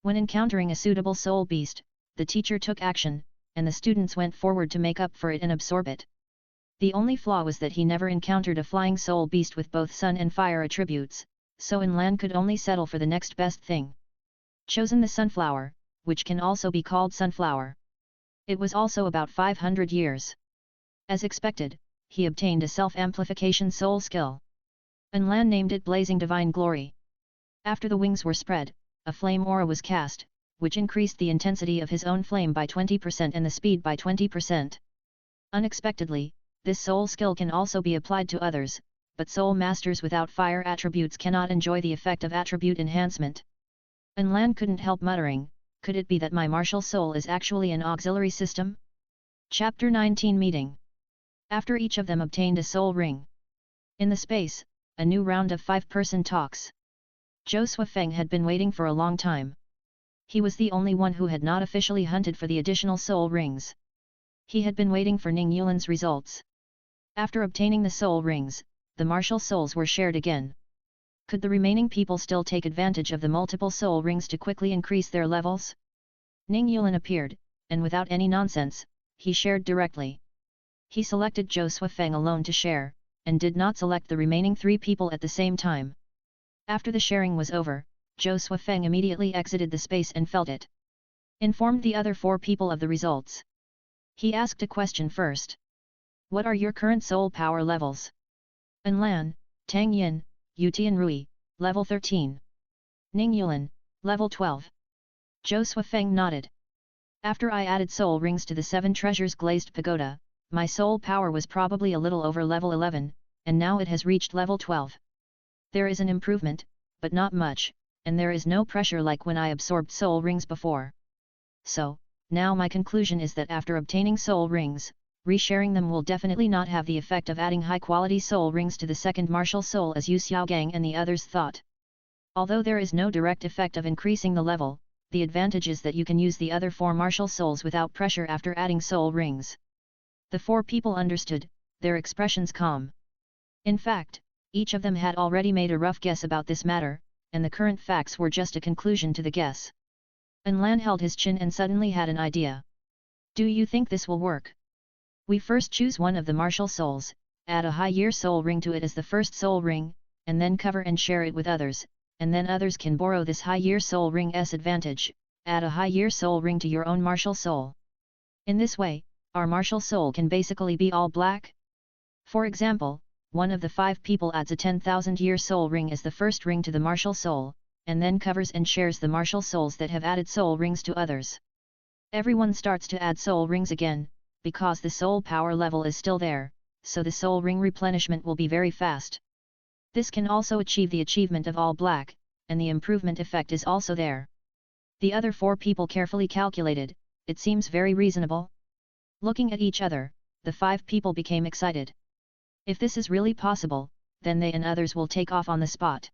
Speaker 1: When encountering a suitable soul beast, the teacher took action, and the students went forward to make up for it and absorb it. The only flaw was that he never encountered a flying soul beast with both sun and fire attributes, so Lan could only settle for the next best thing. Chosen the sunflower, which can also be called sunflower. It was also about 500 years. As expected, he obtained a self-amplification soul skill. Lan named it Blazing Divine Glory. After the wings were spread, a flame aura was cast, which increased the intensity of his own flame by 20% and the speed by 20%. Unexpectedly, this soul skill can also be applied to others, but soul masters without fire attributes cannot enjoy the effect of attribute enhancement. Lan couldn't help muttering, could it be that my martial soul is actually an auxiliary system? Chapter 19 Meeting. After each of them obtained a soul ring. In the space, a new round of 5-person talks. Zhou Suifeng had been waiting for a long time. He was the only one who had not officially hunted for the additional soul rings. He had been waiting for Ning Yulan's results. After obtaining the soul rings, the martial souls were shared again. Could the remaining people still take advantage of the multiple soul rings to quickly increase their levels? Ning Yulan appeared, and without any nonsense, he shared directly. He selected Zhou Suifeng alone to share, and did not select the remaining 3 people at the same time. After the sharing was over, Zhou Suifeng immediately exited the space and felt it. Informed the other 4 people of the results. He asked a question first. What are your current soul power levels? Lan, Tang Yin, Yutian Rui, level 13. Ning Yulan, level 12. Zhou Suifeng nodded. After I added soul rings to the 7 treasures glazed pagoda, my soul power was probably a little over level 11, and now it has reached level 12. There is an improvement, but not much, and there is no pressure like when I absorbed soul rings before. So, now my conclusion is that after obtaining soul rings, resharing them will definitely not have the effect of adding high-quality soul rings to the second martial soul as Yu Xiaogang and the others thought. Although there is no direct effect of increasing the level, the advantage is that you can use the other 4 martial souls without pressure after adding soul rings. The 4 people understood, their expressions calm. In fact, each of them had already made a rough guess about this matter, and the current facts were just a conclusion to the guess. Lan held his chin and suddenly had an idea. Do you think this will work? We first choose one of the martial souls, add a high-year soul ring to it as the first soul ring, and then cover and share it with others, and then others can borrow this high-year soul ring's advantage, add a high-year soul ring to your own martial soul. In this way, our martial soul can basically be all black. For example, one of the 5 people adds a 10,000-year soul ring as the first ring to the martial soul, and then covers and shares the martial souls that have added soul rings to others. Everyone starts to add soul rings again, because the soul power level is still there, so the soul ring replenishment will be very fast. This can also achieve the achievement of all black, and the improvement effect is also there. The other 4 people carefully calculated, it seems very reasonable. Looking at each other, the 5 people became excited. If this is really possible, then they and others will take off on the spot.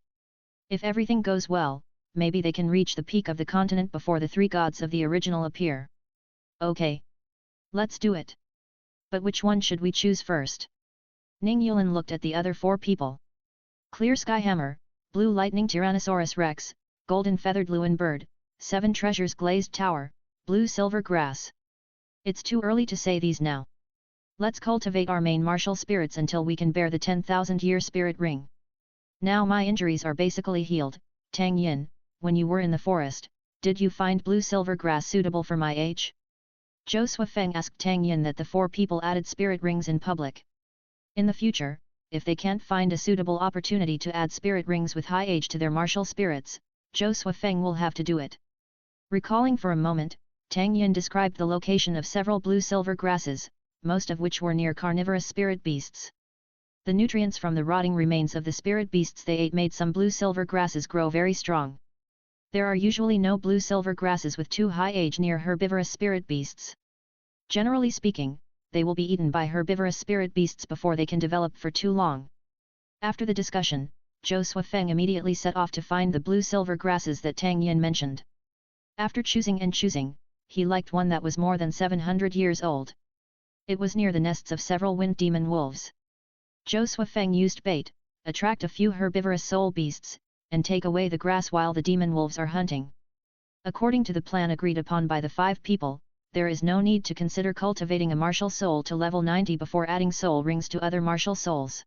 Speaker 1: If everything goes well, maybe they can reach the peak of the continent before the 3 gods of the original appear. Okay. Let's do it. But which one should we choose first? Ning Yulin looked at the other 4 people. Clear Sky Hammer, Blue Lightning Tyrannosaurus Rex, Golden Feathered Lewin Bird, 7 Treasures Glazed Tower, Blue Silver Grass. It's too early to say these now. Let's cultivate our main martial spirits until we can bear the 10,000-year spirit ring. Now my injuries are basically healed. Tang Yin, when you were in the forest, did you find blue silver grass suitable for my age? Zhou Suifeng asked Tang Yin that the 4 people added spirit rings in public. In the future, if they can't find a suitable opportunity to add spirit rings with high age to their martial spirits, Zhou Suifeng will have to do it. Recalling for a moment, Tang Yin described the location of several blue-silver grasses, most of which were near carnivorous spirit beasts. The nutrients from the rotting remains of the spirit beasts they ate made some blue-silver grasses grow very strong. There are usually no blue-silver grasses with too high age near herbivorous spirit beasts. Generally speaking, they will be eaten by herbivorous spirit beasts before they can develop for too long. After the discussion, Zhou Suifeng immediately set off to find the blue-silver grasses that Tang Yin mentioned. After choosing and choosing, he liked one that was more than 700 years old. It was near the nests of several wind demon wolves. Zhou Suifeng used bait, attract a few herbivorous soul beasts, and take away the grass while the demon wolves are hunting. According to the plan agreed upon by the 5 people, there is no need to consider cultivating a martial soul to level 90 before adding soul rings to other martial souls.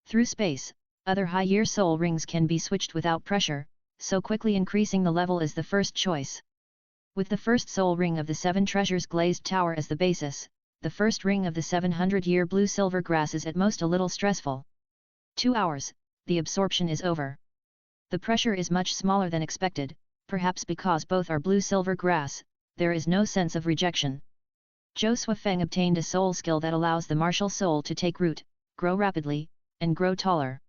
Speaker 1: Through space, other high-year soul rings can be switched without pressure, so quickly increasing the level is the first choice. With the first soul ring of the 7 Treasures Glazed Tower as the basis, the first ring of the 700-year blue-silver grass is at most a little stressful. 2 hours, the absorption is over. The pressure is much smaller than expected, perhaps because both are blue-silver grass, there is no sense of rejection. Zhou Suifeng obtained a soul skill that allows the martial soul to take root, grow rapidly, and grow taller.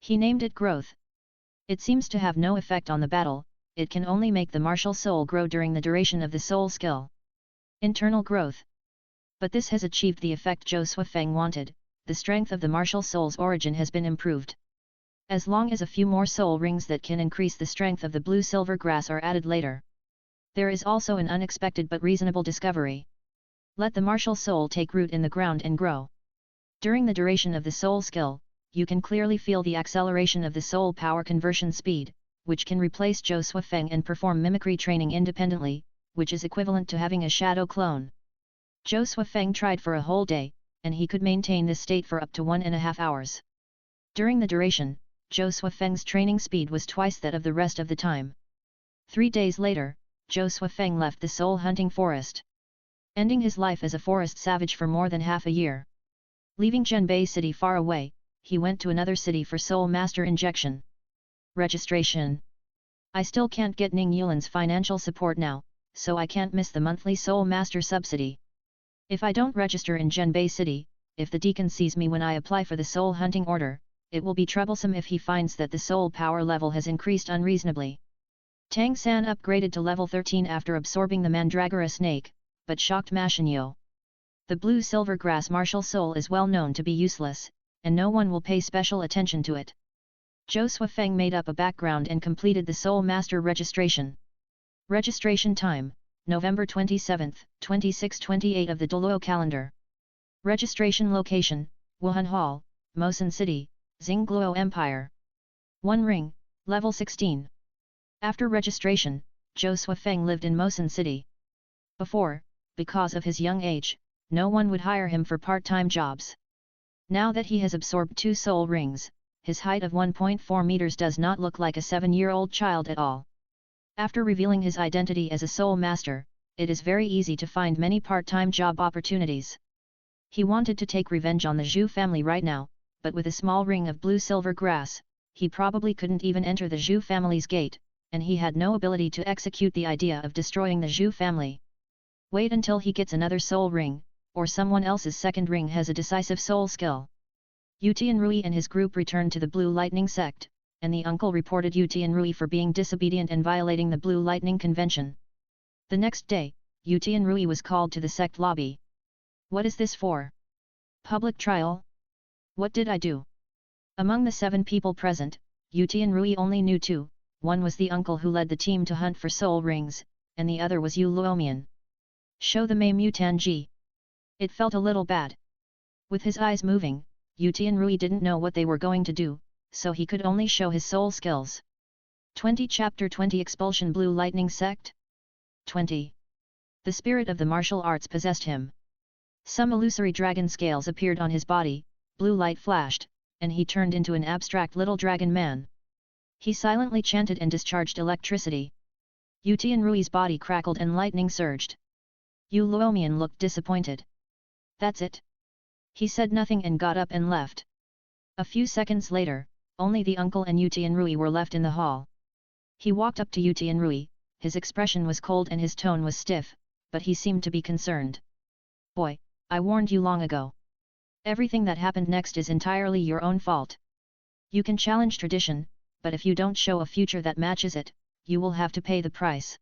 Speaker 1: He named it Growth. It seems to have no effect on the battle, it can only make the martial soul grow during the duration of the soul skill. Internal growth. But this has achieved the effect Zhou Suifeng wanted, the strength of the martial soul's origin has been improved. As long as a few more soul rings that can increase the strength of the blue-silver grass are added later. There is also an unexpected but reasonable discovery. Let the martial soul take root in the ground and grow. During the duration of the soul skill, you can clearly feel the acceleration of the soul power conversion speed, which can replace Zhou Suifeng and perform mimicry training independently, which is equivalent to having a shadow clone. Zhou Suifeng tried for a whole day, and he could maintain this state for up to 1.5 hours. During the duration, Zhou Suifeng's training speed was twice that of the rest of the time. 3 days later, Zhou Suifeng left the soul hunting forest, ending his life as a forest savage for more than half a year. Leaving Zhenbei City far away, he went to another city for Soul Master injection. Registration. I still can't get Ning Yulin's financial support now, so I can't miss the monthly Soul Master subsidy. If I don't register in Zhenbei City, if the deacon sees me when I apply for the soul hunting order, it will be troublesome if he finds that the soul power level has increased unreasonably. Tang San upgraded to level 13 after absorbing the Mandragora snake, but shocked Machinyo. The blue-silver grass martial soul is well known to be useless, and no one will pay special attention to it. Zhou Suifeng made up a background and completed the Soul Master registration. Registration time, November 27, 2628 of the Douluo calendar. Registration location, Wuhan Hall, Mosun City, Xingluo Empire. 1 ring, level 16. After registration, Zhou Suifeng lived in Mosun City. Before, because of his young age, no one would hire him for part-time jobs. Now that he has absorbed 2 soul rings, his height of 1.4 meters does not look like a 7-year-old child at all. After revealing his identity as a soul master, it is very easy to find many part-time job opportunities. He wanted to take revenge on the Zhu family right now, but with a small ring of blue-silver grass, he probably couldn't even enter the Zhu family's gate, and he had no ability to execute the idea of destroying the Zhu family. Wait until he gets another soul ring, or someone else's second ring has a decisive soul skill. Yu Tianrui and his group returned to the Blue Lightning sect, and the uncle reported Yu Tianrui for being disobedient and violating the Blue Lightning Convention. The next day, Yu Tianrui was called to the sect lobby. What is this for? Public trial? What did I do? Among the 7 people present, Yu Tianrui only knew 2, one was the uncle who led the team to hunt for soul rings, and the other was Yu Luomian. Show the Mei Mutanji. It felt a little bad. With his eyes moving, Yu Tianrui didn't know what they were going to do, so he could only show his soul skills. 20 Chapter 20 Expulsion Blue Lightning Sect? 20. The spirit of the martial arts possessed him. Some illusory dragon scales appeared on his body, blue light flashed, and he turned into an abstract little dragon man. He silently chanted and discharged electricity. Yu Tianrui's body crackled and lightning surged. Yu Luomian looked disappointed. That's it. He said nothing and got up and left. A few seconds later, only the uncle and Yu Tianrui were left in the hall. He walked up to Yu Tianrui, his expression was cold and his tone was stiff, but he seemed to be concerned. Boy, I warned you long ago. Everything that happened next is entirely your own fault. You can challenge tradition, but if you don't show a future that matches it, you will have to pay the price.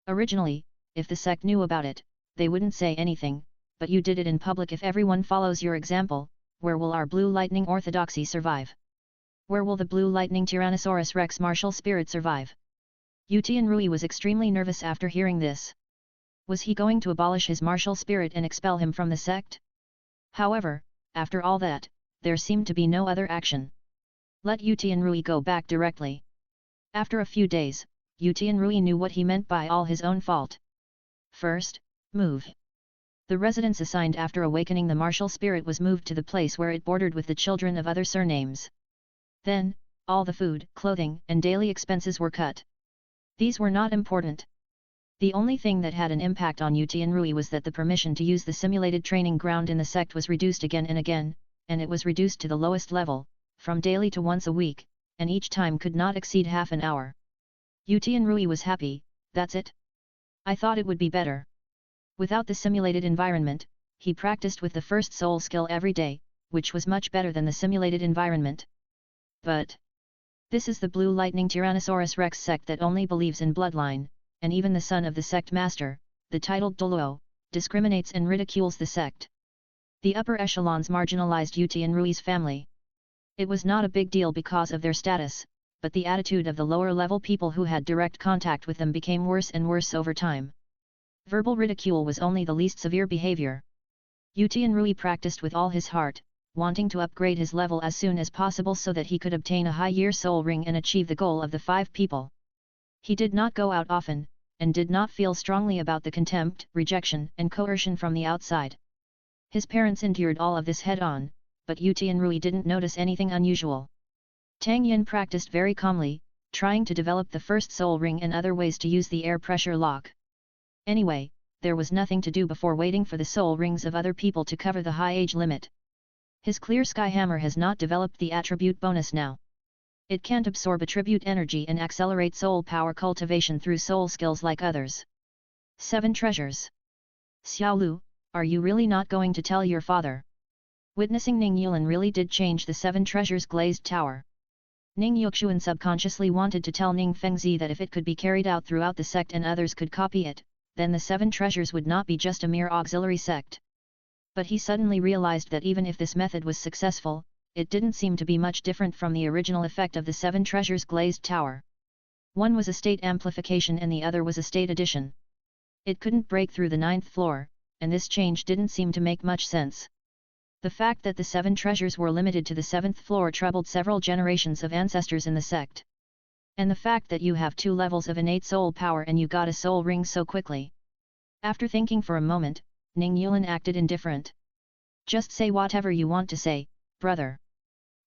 Speaker 1: Originally, if the sect knew about it, they wouldn't say anything, but you did it in public. If everyone follows your example, where will our Blue Lightning orthodoxy survive? Where will the Blue Lightning Tyrannosaurus Rex martial spirit survive? Yu Tianrui was extremely nervous after hearing this. Was he going to abolish his martial spirit and expel him from the sect? However, after all that, there seemed to be no other action. Let Yu Tianrui go back directly. After a few days, Yu Tianrui knew what he meant by all his own fault. First, move. The residence assigned after awakening the martial spirit was moved to the place where it bordered with the children of other surnames. Then, all the food, clothing, and daily expenses were cut. These were not important. The only thing that had an impact on Yu Tianrui was that the permission to use the simulated training ground in the sect was reduced again and again, and it was reduced to the lowest level, from daily to once a week, and each time could not exceed half an hour. Yu Tianrui was happy. That's it. I thought it would be better. Without the simulated environment, he practiced with the first soul skill every day, which was much better than the simulated environment. But this is the Blue Lightning Tyrannosaurus Rex sect that only believes in bloodline, and even the son of the sect master, the titled Douluo, discriminates and ridicules the sect. The upper echelons marginalized Yu Tianrui's family. It was not a big deal because of their status, but the attitude of the lower-level people who had direct contact with them became worse and worse over time. Verbal ridicule was only the least severe behavior. Yu Tianrui practiced with all his heart, wanting to upgrade his level as soon as possible so that he could obtain a high-year soul ring and achieve the goal of the 5 people. He did not go out often, and did not feel strongly about the contempt, rejection, and coercion from the outside. His parents endured all of this head-on, but Yu Tianrui didn't notice anything unusual. Tang Yin practiced very calmly, trying to develop the first soul ring and other ways to use the air pressure lock. Anyway, there was nothing to do before waiting for the soul rings of other people to cover the high age limit. His Clear Sky Hammer has not developed the attribute bonus now. It can't absorb attribute energy and accelerate soul power cultivation through soul skills like others. 7 treasures. Xiaolu, are you really not going to tell your father? Witnessing Ning Yulan really did change the 7 treasures glazed tower. Ning Yuxuan subconsciously wanted to tell Ning Fengzi that if it could be carried out throughout the sect and others could copy it, then the 7 treasures would not be just a mere auxiliary sect. But he suddenly realized that even if this method was successful, it didn't seem to be much different from the original effect of the 7 treasures glazed tower. One was a state amplification and the other was a state addition. It couldn't break through the 9th floor, and this change didn't seem to make much sense. The fact that the 7 treasures were limited to the 7th floor troubled several generations of ancestors in the sect. And the fact that you have 2 levels of innate soul power and you got a soul ring so quickly. After thinking for a moment, Ning Yulan acted indifferent. Just say whatever you want to say, brother.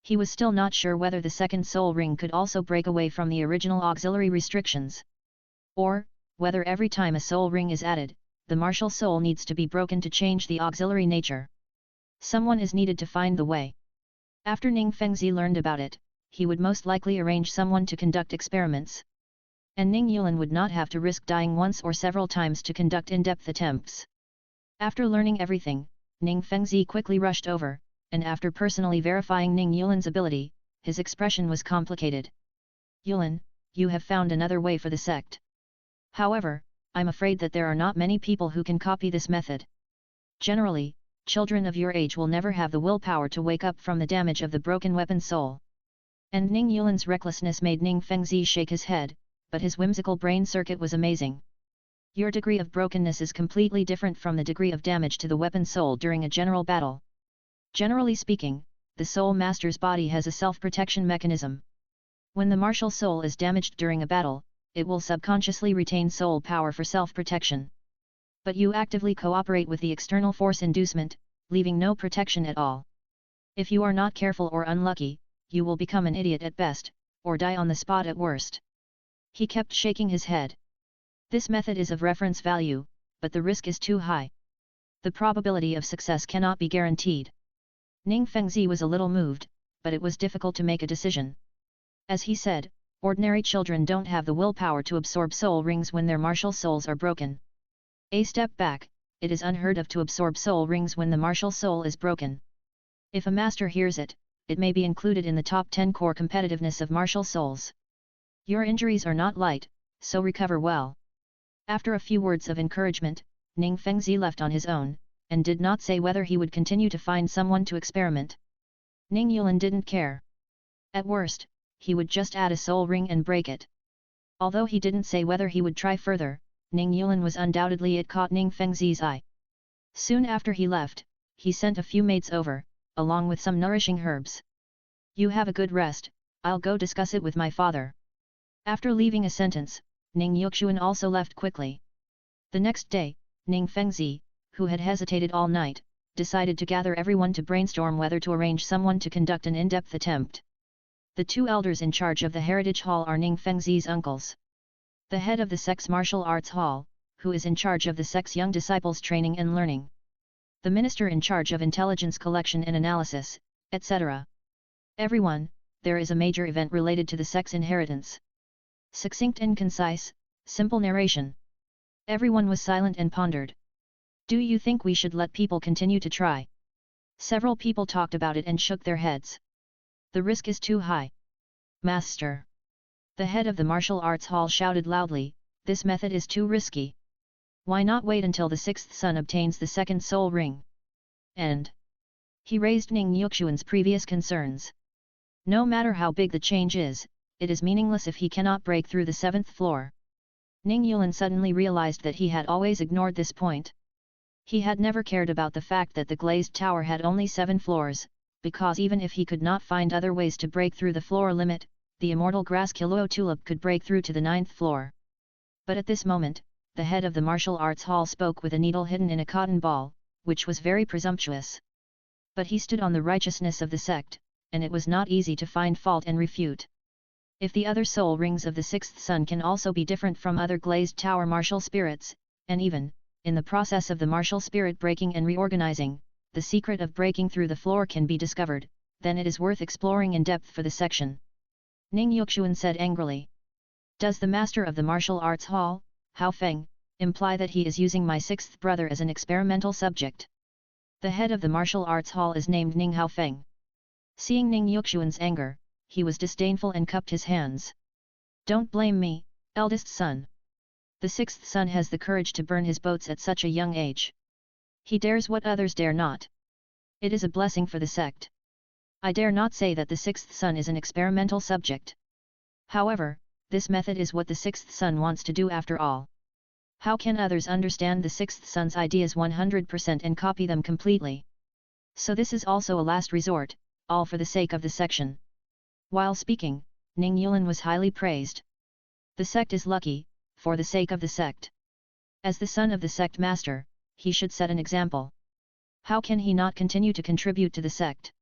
Speaker 1: He was still not sure whether the second soul ring could also break away from the original auxiliary restrictions. Or, whether every time a soul ring is added, the martial soul needs to be broken to change the auxiliary nature. Someone is needed to find the way. After Ning Fengzi learned about it, he would most likely arrange someone to conduct experiments. And Ning Yulan would not have to risk dying once or several times to conduct in-depth attempts. After learning everything, Ning Fengzi quickly rushed over, and after personally verifying Ning Yulan's ability, his expression was complicated. Yulan, you have found another way for the sect. However, I'm afraid that there are not many people who can copy this method. Generally, children of your age will never have the willpower to wake up from the damage of the broken weapon soul. And Ning Yulan's recklessness made Ning Fengzi shake his head, but his whimsical brain circuit was amazing. Your degree of brokenness is completely different from the degree of damage to the weapon soul during a general battle. Generally speaking, the soul master's body has a self-protection mechanism. When the martial soul is damaged during a battle, it will subconsciously retain soul power for self-protection. But you actively cooperate with the external force inducement, leaving no protection at all. If you are not careful or unlucky, you will become an idiot at best, or die on the spot at worst. He kept shaking his head. This method is of reference value, but the risk is too high. The probability of success cannot be guaranteed. Ning Fengzi was a little moved, but it was difficult to make a decision. As he said, ordinary children don't have the willpower to absorb soul rings when their martial souls are broken. A step back, it is unheard of to absorb soul rings when the martial soul is broken. If a master hears it, it may be included in the top 10 core competitiveness of martial souls. Your injuries are not light, so recover well. After a few words of encouragement, Ning Fengzi left on his own, and did not say whether he would continue to find someone to experiment. Ning Yulan didn't care. At worst, he would just add a soul ring and break it. Although he didn't say whether he would try further, Ning Yulan was undoubtedly it caught Ning Fengzi's eye. Soon after he left, he sent a few mates over, along with some nourishing herbs. You have a good rest, I'll go discuss it with my father. After leaving a sentence, Ning Yuxuan also left quickly. The next day, Ning Fengzi, who had hesitated all night, decided to gather everyone to brainstorm whether to arrange someone to conduct an in-depth attempt. The two elders in charge of the Heritage Hall are Ning Fengzi's uncles. The head of the sect's martial arts hall, who is in charge of the sect's young disciples' training and learning. The minister in charge of intelligence collection and analysis, etc. Everyone, there is a major event related to the sect's inheritance. Succinct and concise, simple narration. Everyone was silent and pondered. Do you think we should let people continue to try? Several people talked about it and shook their heads. The risk is too high. Master. The head of the martial arts hall shouted loudly, this method is too risky. Why not wait until the sixth son obtains the second soul ring? And he raised Ning Yuxuan's previous concerns. No matter how big the change is, it is meaningless if he cannot break through the seventh floor. Ning Yulan suddenly realized that he had always ignored this point. He had never cared about the fact that the glazed tower had only 7 floors, because even if he could not find other ways to break through the floor limit, the immortal grass Kilo tulip could break through to the 9th floor. But at this moment, the head of the martial arts hall spoke with a needle hidden in a cotton ball, which was very presumptuous. But he stood on the righteousness of the sect, and it was not easy to find fault and refute. If the other soul rings of the sixth son can also be different from other glazed tower martial spirits, and even, in the process of the martial spirit breaking and reorganizing, the secret of breaking through the floor can be discovered, then it is worth exploring in depth for the section. Ning Yuxuan said angrily. Does the master of the martial arts hall, Hao Feng, imply that he is using my sixth brother as an experimental subject? The head of the martial arts hall is named Ning Hao Feng. Seeing Ning Yuxuan's anger, he was disdainful and cupped his hands. Don't blame me, eldest son. The sixth son has the courage to burn his boats at such a young age. He dares what others dare not. It is a blessing for the sect. I dare not say that the sixth son is an experimental subject. However, this method is what the sixth son wants to do after all. How can others understand the sixth son's ideas 100% and copy them completely? So this is also a last resort, all for the sake of the section. While speaking, Ning Yulan was highly praised. The sect is lucky, for the sake of the sect. As the son of the sect master, he should set an example. How can he not continue to contribute to the sect?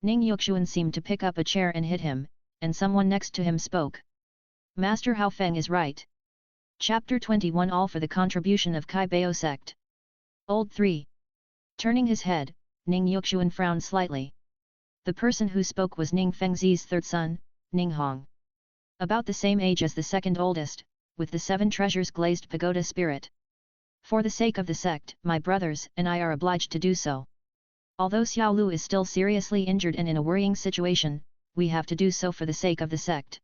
Speaker 1: Ning Yuxuan seemed to pick up a chair and hit him, and someone next to him spoke. Master Hao Feng is right. Chapter 21 All for the contribution of Kai Bao sect. Old 3. Turning his head, Ning Yuxuan frowned slightly. The person who spoke was Ning Fengzi's third son, Ning Hong. About the same age as the second oldest, with the 7 treasures glazed pagoda spirit. For the sake of the sect, my brothers and I are obliged to do so. Although Xiao Lu is still seriously injured and in a worrying situation, we have to do so for the sake of the sect.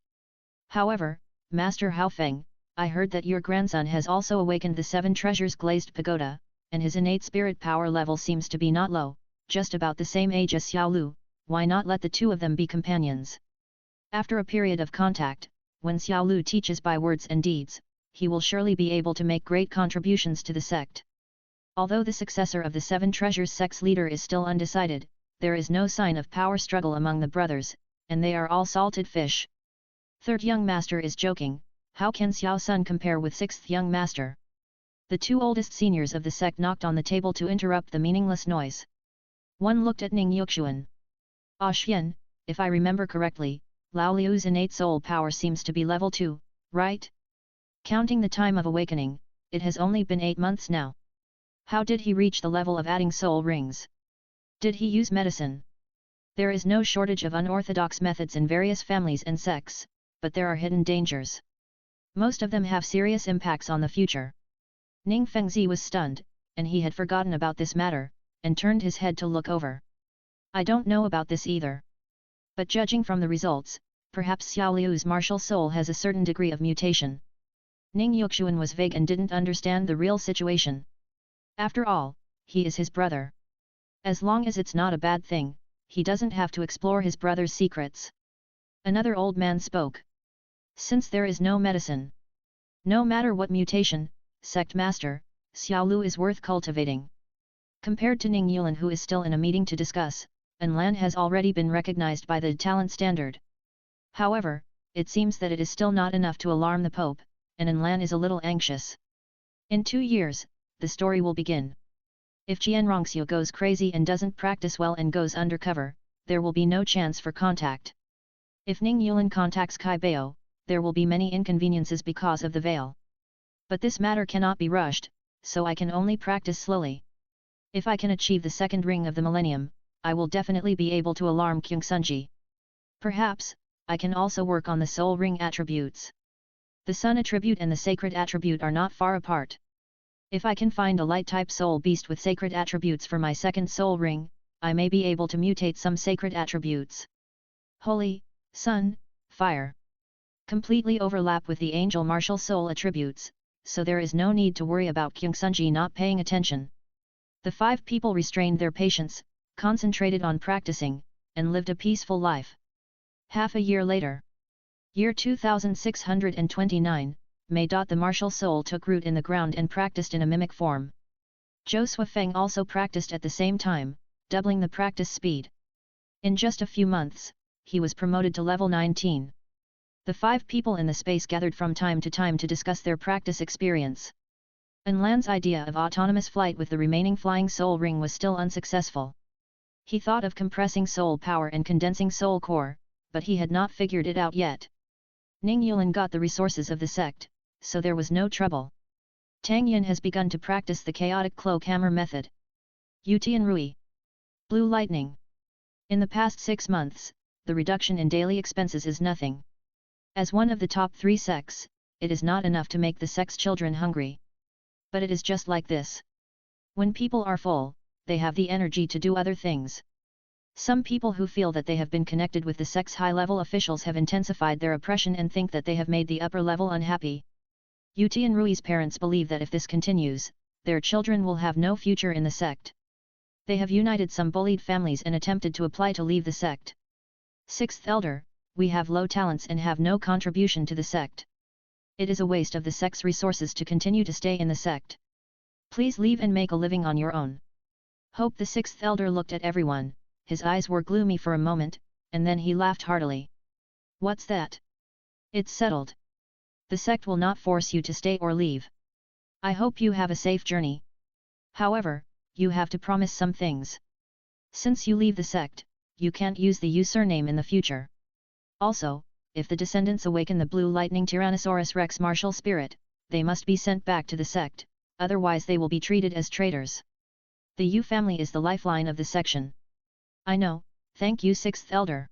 Speaker 1: However, Master Hao Feng, I heard that your grandson has also awakened the 7 treasures glazed pagoda, and his innate spirit power level seems to be not low, just about the same age as Xiao Lu. Why not let the 2 of them be companions? After a period of contact, when Xiao Lu teaches by words and deeds, he will surely be able to make great contributions to the sect. Although the successor of the 7 treasures sect's leader is still undecided, there is no sign of power struggle among the brothers, and they are all salted fish. Third young master is joking, how can Xiao Sun compare with 6th young master? The 2 oldest seniors of the sect knocked on the table to interrupt the meaningless noise. One looked at Ning Yuxuan. Ah Xian, if I remember correctly, Lao Liu's innate soul power seems to be level 2, right? Counting the time of awakening, it has only been 8 months now. How did he reach the level of adding soul rings? Did he use medicine? There is no shortage of unorthodox methods in various families and sects, but there are hidden dangers. Most of them have serious impacts on the future. Ning Fengzi was stunned, and he had forgotten about this matter, and turned his head to look over. I don't know about this either. But judging from the results, perhaps Xiao Liu's martial soul has a certain degree of mutation. Ning Yuxuan was vague and didn't understand the real situation. After all, he is his brother. As long as it's not a bad thing, he doesn't have to explore his brother's secrets. Another old man spoke. Since there is no medicine, no matter what mutation, sect master, Xiao Lu is worth cultivating. Compared to Ning Yulan, who is still in a meeting to discuss, Lan has already been recognized by the talent standard. However, it seems that it is still not enough to alarm the Pope, and Lan is a little anxious. In 2 years, the story will begin. If Jian Rongxiu goes crazy and doesn't practice well and goes undercover, there will be no chance for contact. If Ning Yulan contacts Kai Bao, there will be many inconveniences because of the veil. But this matter cannot be rushed, so I can only practice slowly. If I can achieve the 2nd ring of the millennium, I will definitely be able to alarm Kyung Sunji. Perhaps, I can also work on the soul ring attributes. The sun attribute and the sacred attribute are not far apart. If I can find a light-type soul beast with sacred attributes for my 2nd soul ring, I may be able to mutate some sacred attributes. Holy, sun, fire. Completely overlap with the angel martial soul attributes, so there is no need to worry about Kyung Sunji not paying attention. The 5 people restrained their patience, concentrated on practicing, and lived a peaceful life. Half a year later. Year 2629, May. The martial soul took root in the ground and practiced in a mimic form. Zhou Suifeng also practiced at the same time, doubling the practice speed. In just a few months, he was promoted to level 19. The 5 people in the space gathered from time to time to discuss their practice experience. Lan's idea of autonomous flight with the remaining flying soul ring was still unsuccessful. He thought of compressing soul power and condensing soul core, but he had not figured it out yet. Ning Yulan got the resources of the sect, so there was no trouble. Tang Yin has begun to practice the chaotic cloak hammer method. Yutian Rui. Blue lightning. In the past 6 months, the reduction in daily expenses is nothing. As one of the top 3 sects, it is not enough to make the sect's children hungry. But it is just like this. When people are full, they have the energy to do other things. Some people who feel that they have been connected with the sect's high-level officials have intensified their oppression and think that they have made the upper level unhappy. Yutian Rui's parents believe that if this continues, their children will have no future in the sect. They have united some bullied families and attempted to apply to leave the sect. 6th Elder, we have low talents and have no contribution to the sect. It is a waste of the sect's resources to continue to stay in the sect. Please leave and make a living on your own. Hope. The 6th Elder looked at everyone, his eyes were gloomy for a moment, and then he laughed heartily. What's that? It's settled. The sect will not force you to stay or leave. I hope you have a safe journey. However, you have to promise some things. Since you leave the sect, you can't use the username in the future. Also, if the descendants awaken the Blue Lightning Tyrannosaurus Rex martial spirit, they must be sent back to the sect, otherwise they will be treated as traitors. The Yu family is the lifeline of the section. I know, Thank you, sixth elder.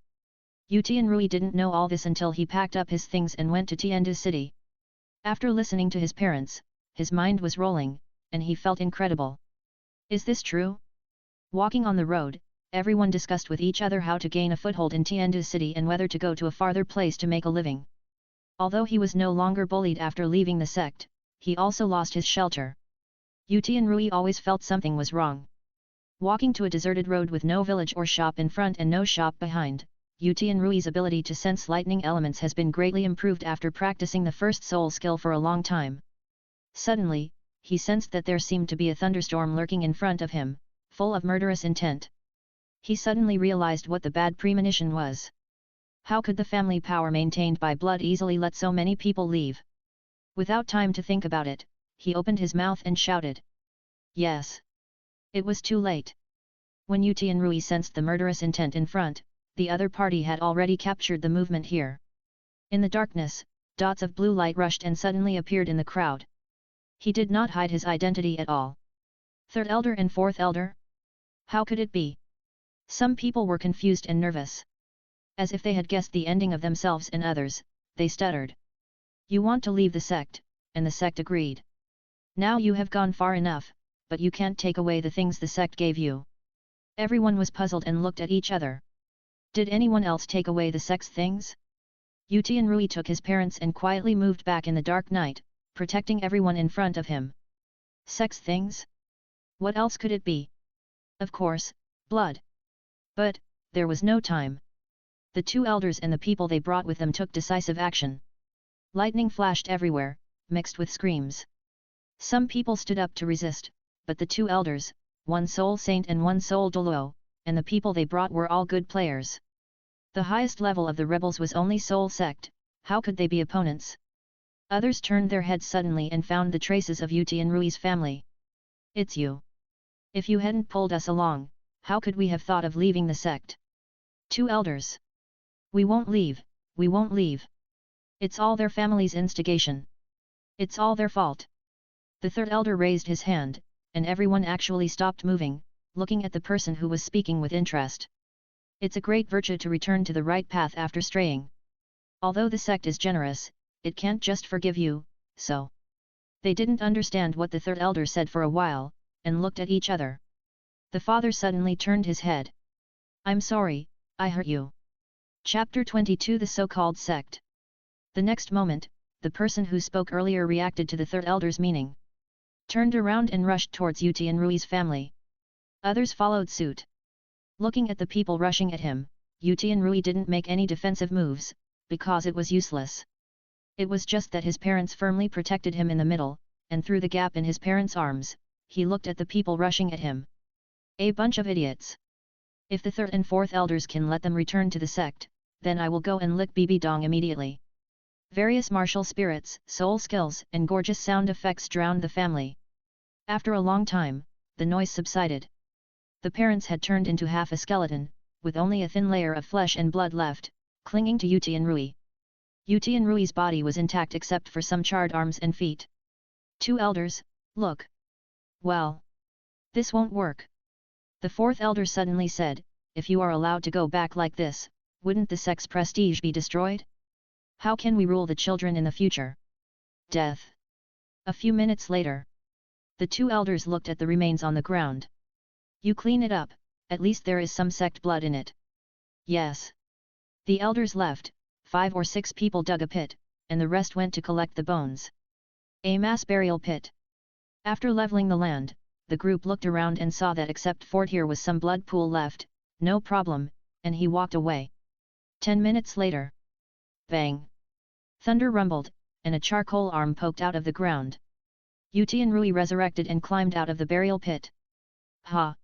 Speaker 1: Yu Tianrui didn't know all this until he packed up his things and went to Tiandu city. After listening to his parents, his mind was rolling, and he felt incredible. Is this true? Walking on the road, everyone discussed with each other how to gain a foothold in Tiandu city and whether to go to a farther place to make a living. Although he was no longer bullied after leaving the sect, he also lost his shelter. Yu Tianrui always felt something was wrong. Walking to a deserted road with no village or shop in front and no shop behind, Yu Tianrui's ability to sense lightning elements has been greatly improved after practicing the first soul skill for a long time. Suddenly, he sensed that there seemed to be a thunderstorm lurking in front of him, full of murderous intent. He suddenly realized what the bad premonition was. How could the family power maintained by blood easily let so many people leave? Without time to think about it, he opened his mouth and shouted. Yes. It was too late. When Yu Tianrui sensed the murderous intent in front, the other party had already captured the movement here. In the darkness, dots of blue light rushed and suddenly appeared in the crowd. He did not hide his identity at all. Third elder and fourth elder? How could it be? Some people were confused and nervous. As if they had guessed the ending of themselves and others, they stuttered. You want to leave the sect, and the sect agreed. Now you have gone far enough, but you can't take away the things the sect gave you. Everyone was puzzled and looked at each other. Did anyone else take away the sect's things? Yu Tianrui took his parents and quietly moved back in the dark night, protecting everyone in front of him. Sect's things? What else could it be? Of course, blood. But, there was no time. The two elders and the people they brought with them took decisive action. Lightning flashed everywhere, mixed with screams. Some people stood up to resist, but the two elders, one soul saint and one soul Douluo, and the people they brought were all good players. The highest level of the rebels was only soul sect, how could they be opponents? Others turned their heads suddenly and found the traces of Yu Tianrui's family. It's you. If you hadn't pulled us along, how could we have thought of leaving the sect? Two elders. We won't leave, we won't leave. It's all their family's instigation. It's all their fault. The third elder raised his hand, and everyone actually stopped moving, looking at the person who was speaking with interest. It's a great virtue to return to the right path after straying. Although the sect is generous, it can't just forgive you, so. They didn't understand what the third elder said for a while, and looked at each other. The father suddenly turned his head. I'm sorry, I hurt you. Chapter 22 The so-called sect. The next moment, the person who spoke earlier reacted to the third elder's meaning. Turned around and rushed towards Yu Tianrui's family. Others followed suit. Looking at the people rushing at him, Yu Tianrui didn't make any defensive moves, because it was useless. It was just that his parents firmly protected him in the middle, and through the gap in his parents' arms, he looked at the people rushing at him. A bunch of idiots. If the third and fourth elders can let them return to the sect, then I will go and lick Bibi Dong immediately. Various martial spirits, soul skills and gorgeous sound effects drowned the family. After a long time, the noise subsided. The parents had turned into half a skeleton, with only a thin layer of flesh and blood left, clinging to Yu Tianrui. Yu Tianrui's body was intact except for some charred arms and feet. Two elders, look. Well. This won't work. The fourth elder suddenly said, if you are allowed to go back like this, wouldn't the sect's prestige be destroyed? How can we rule the children in the future? Death. A few minutes later. The two elders looked at the remains on the ground. You clean it up, at least there is some sect blood in it. Yes. The elders left, 5 or 6 people dug a pit, and the rest went to collect the bones. A mass burial pit. After leveling the land, the group looked around and saw that except for here was some blood pool left, no problem, and he walked away. 10 minutes later. Bang! Thunder rumbled, and a charcoal arm poked out of the ground. Yu Tianrui resurrected and climbed out of the burial pit. Ha!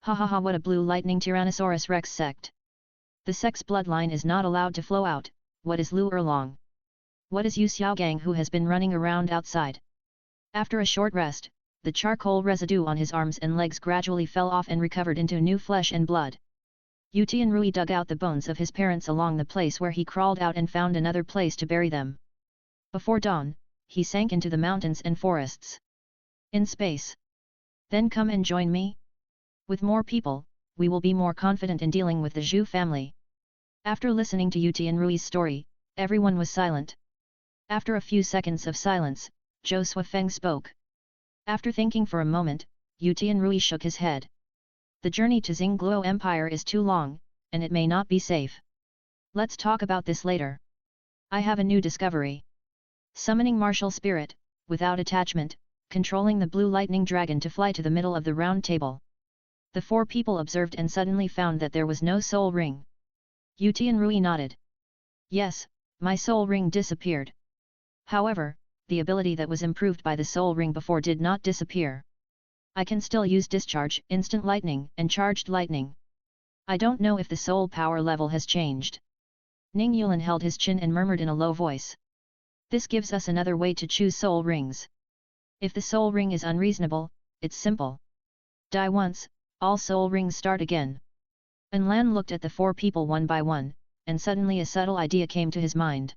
Speaker 1: Ha ha ha, what a blue lightning Tyrannosaurus Rex sect! The sect's bloodline is not allowed to flow out. What is Lu Erlong? What is Yu Xiaogang who has been running around outside? After a short rest, the charcoal residue on his arms and legs gradually fell off and recovered into new flesh and blood. Yu Tianrui dug out the bones of his parents along the place where he crawled out and found another place to bury them. Before dawn, he sank into the mountains and forests. In space. Then come and join me? With more people, we will be more confident in dealing with the Zhu family. After listening to Yu Tianrui's story, everyone was silent. After a few seconds of silence, Zhou Suifeng spoke. After thinking for a moment, Yu Tianrui shook his head. The journey to Xingluo Empire is too long, and it may not be safe. Let's talk about this later. I have a new discovery. Summoning martial spirit, without attachment, controlling the blue lightning dragon to fly to the middle of the round table. The four people observed and suddenly found that there was no soul ring. Yu Tianrui nodded. Yes, my soul ring disappeared. However, the ability that was improved by the soul ring before did not disappear. I can still use discharge, instant lightning, and charged lightning. I don't know if the soul power level has changed. Ning Yulan held his chin and murmured in a low voice. This gives us another way to choose soul rings. If the soul ring is unreasonable, it's simple. Die once, all soul rings start again. Lan looked at the four people one by one, and suddenly a subtle idea came to his mind.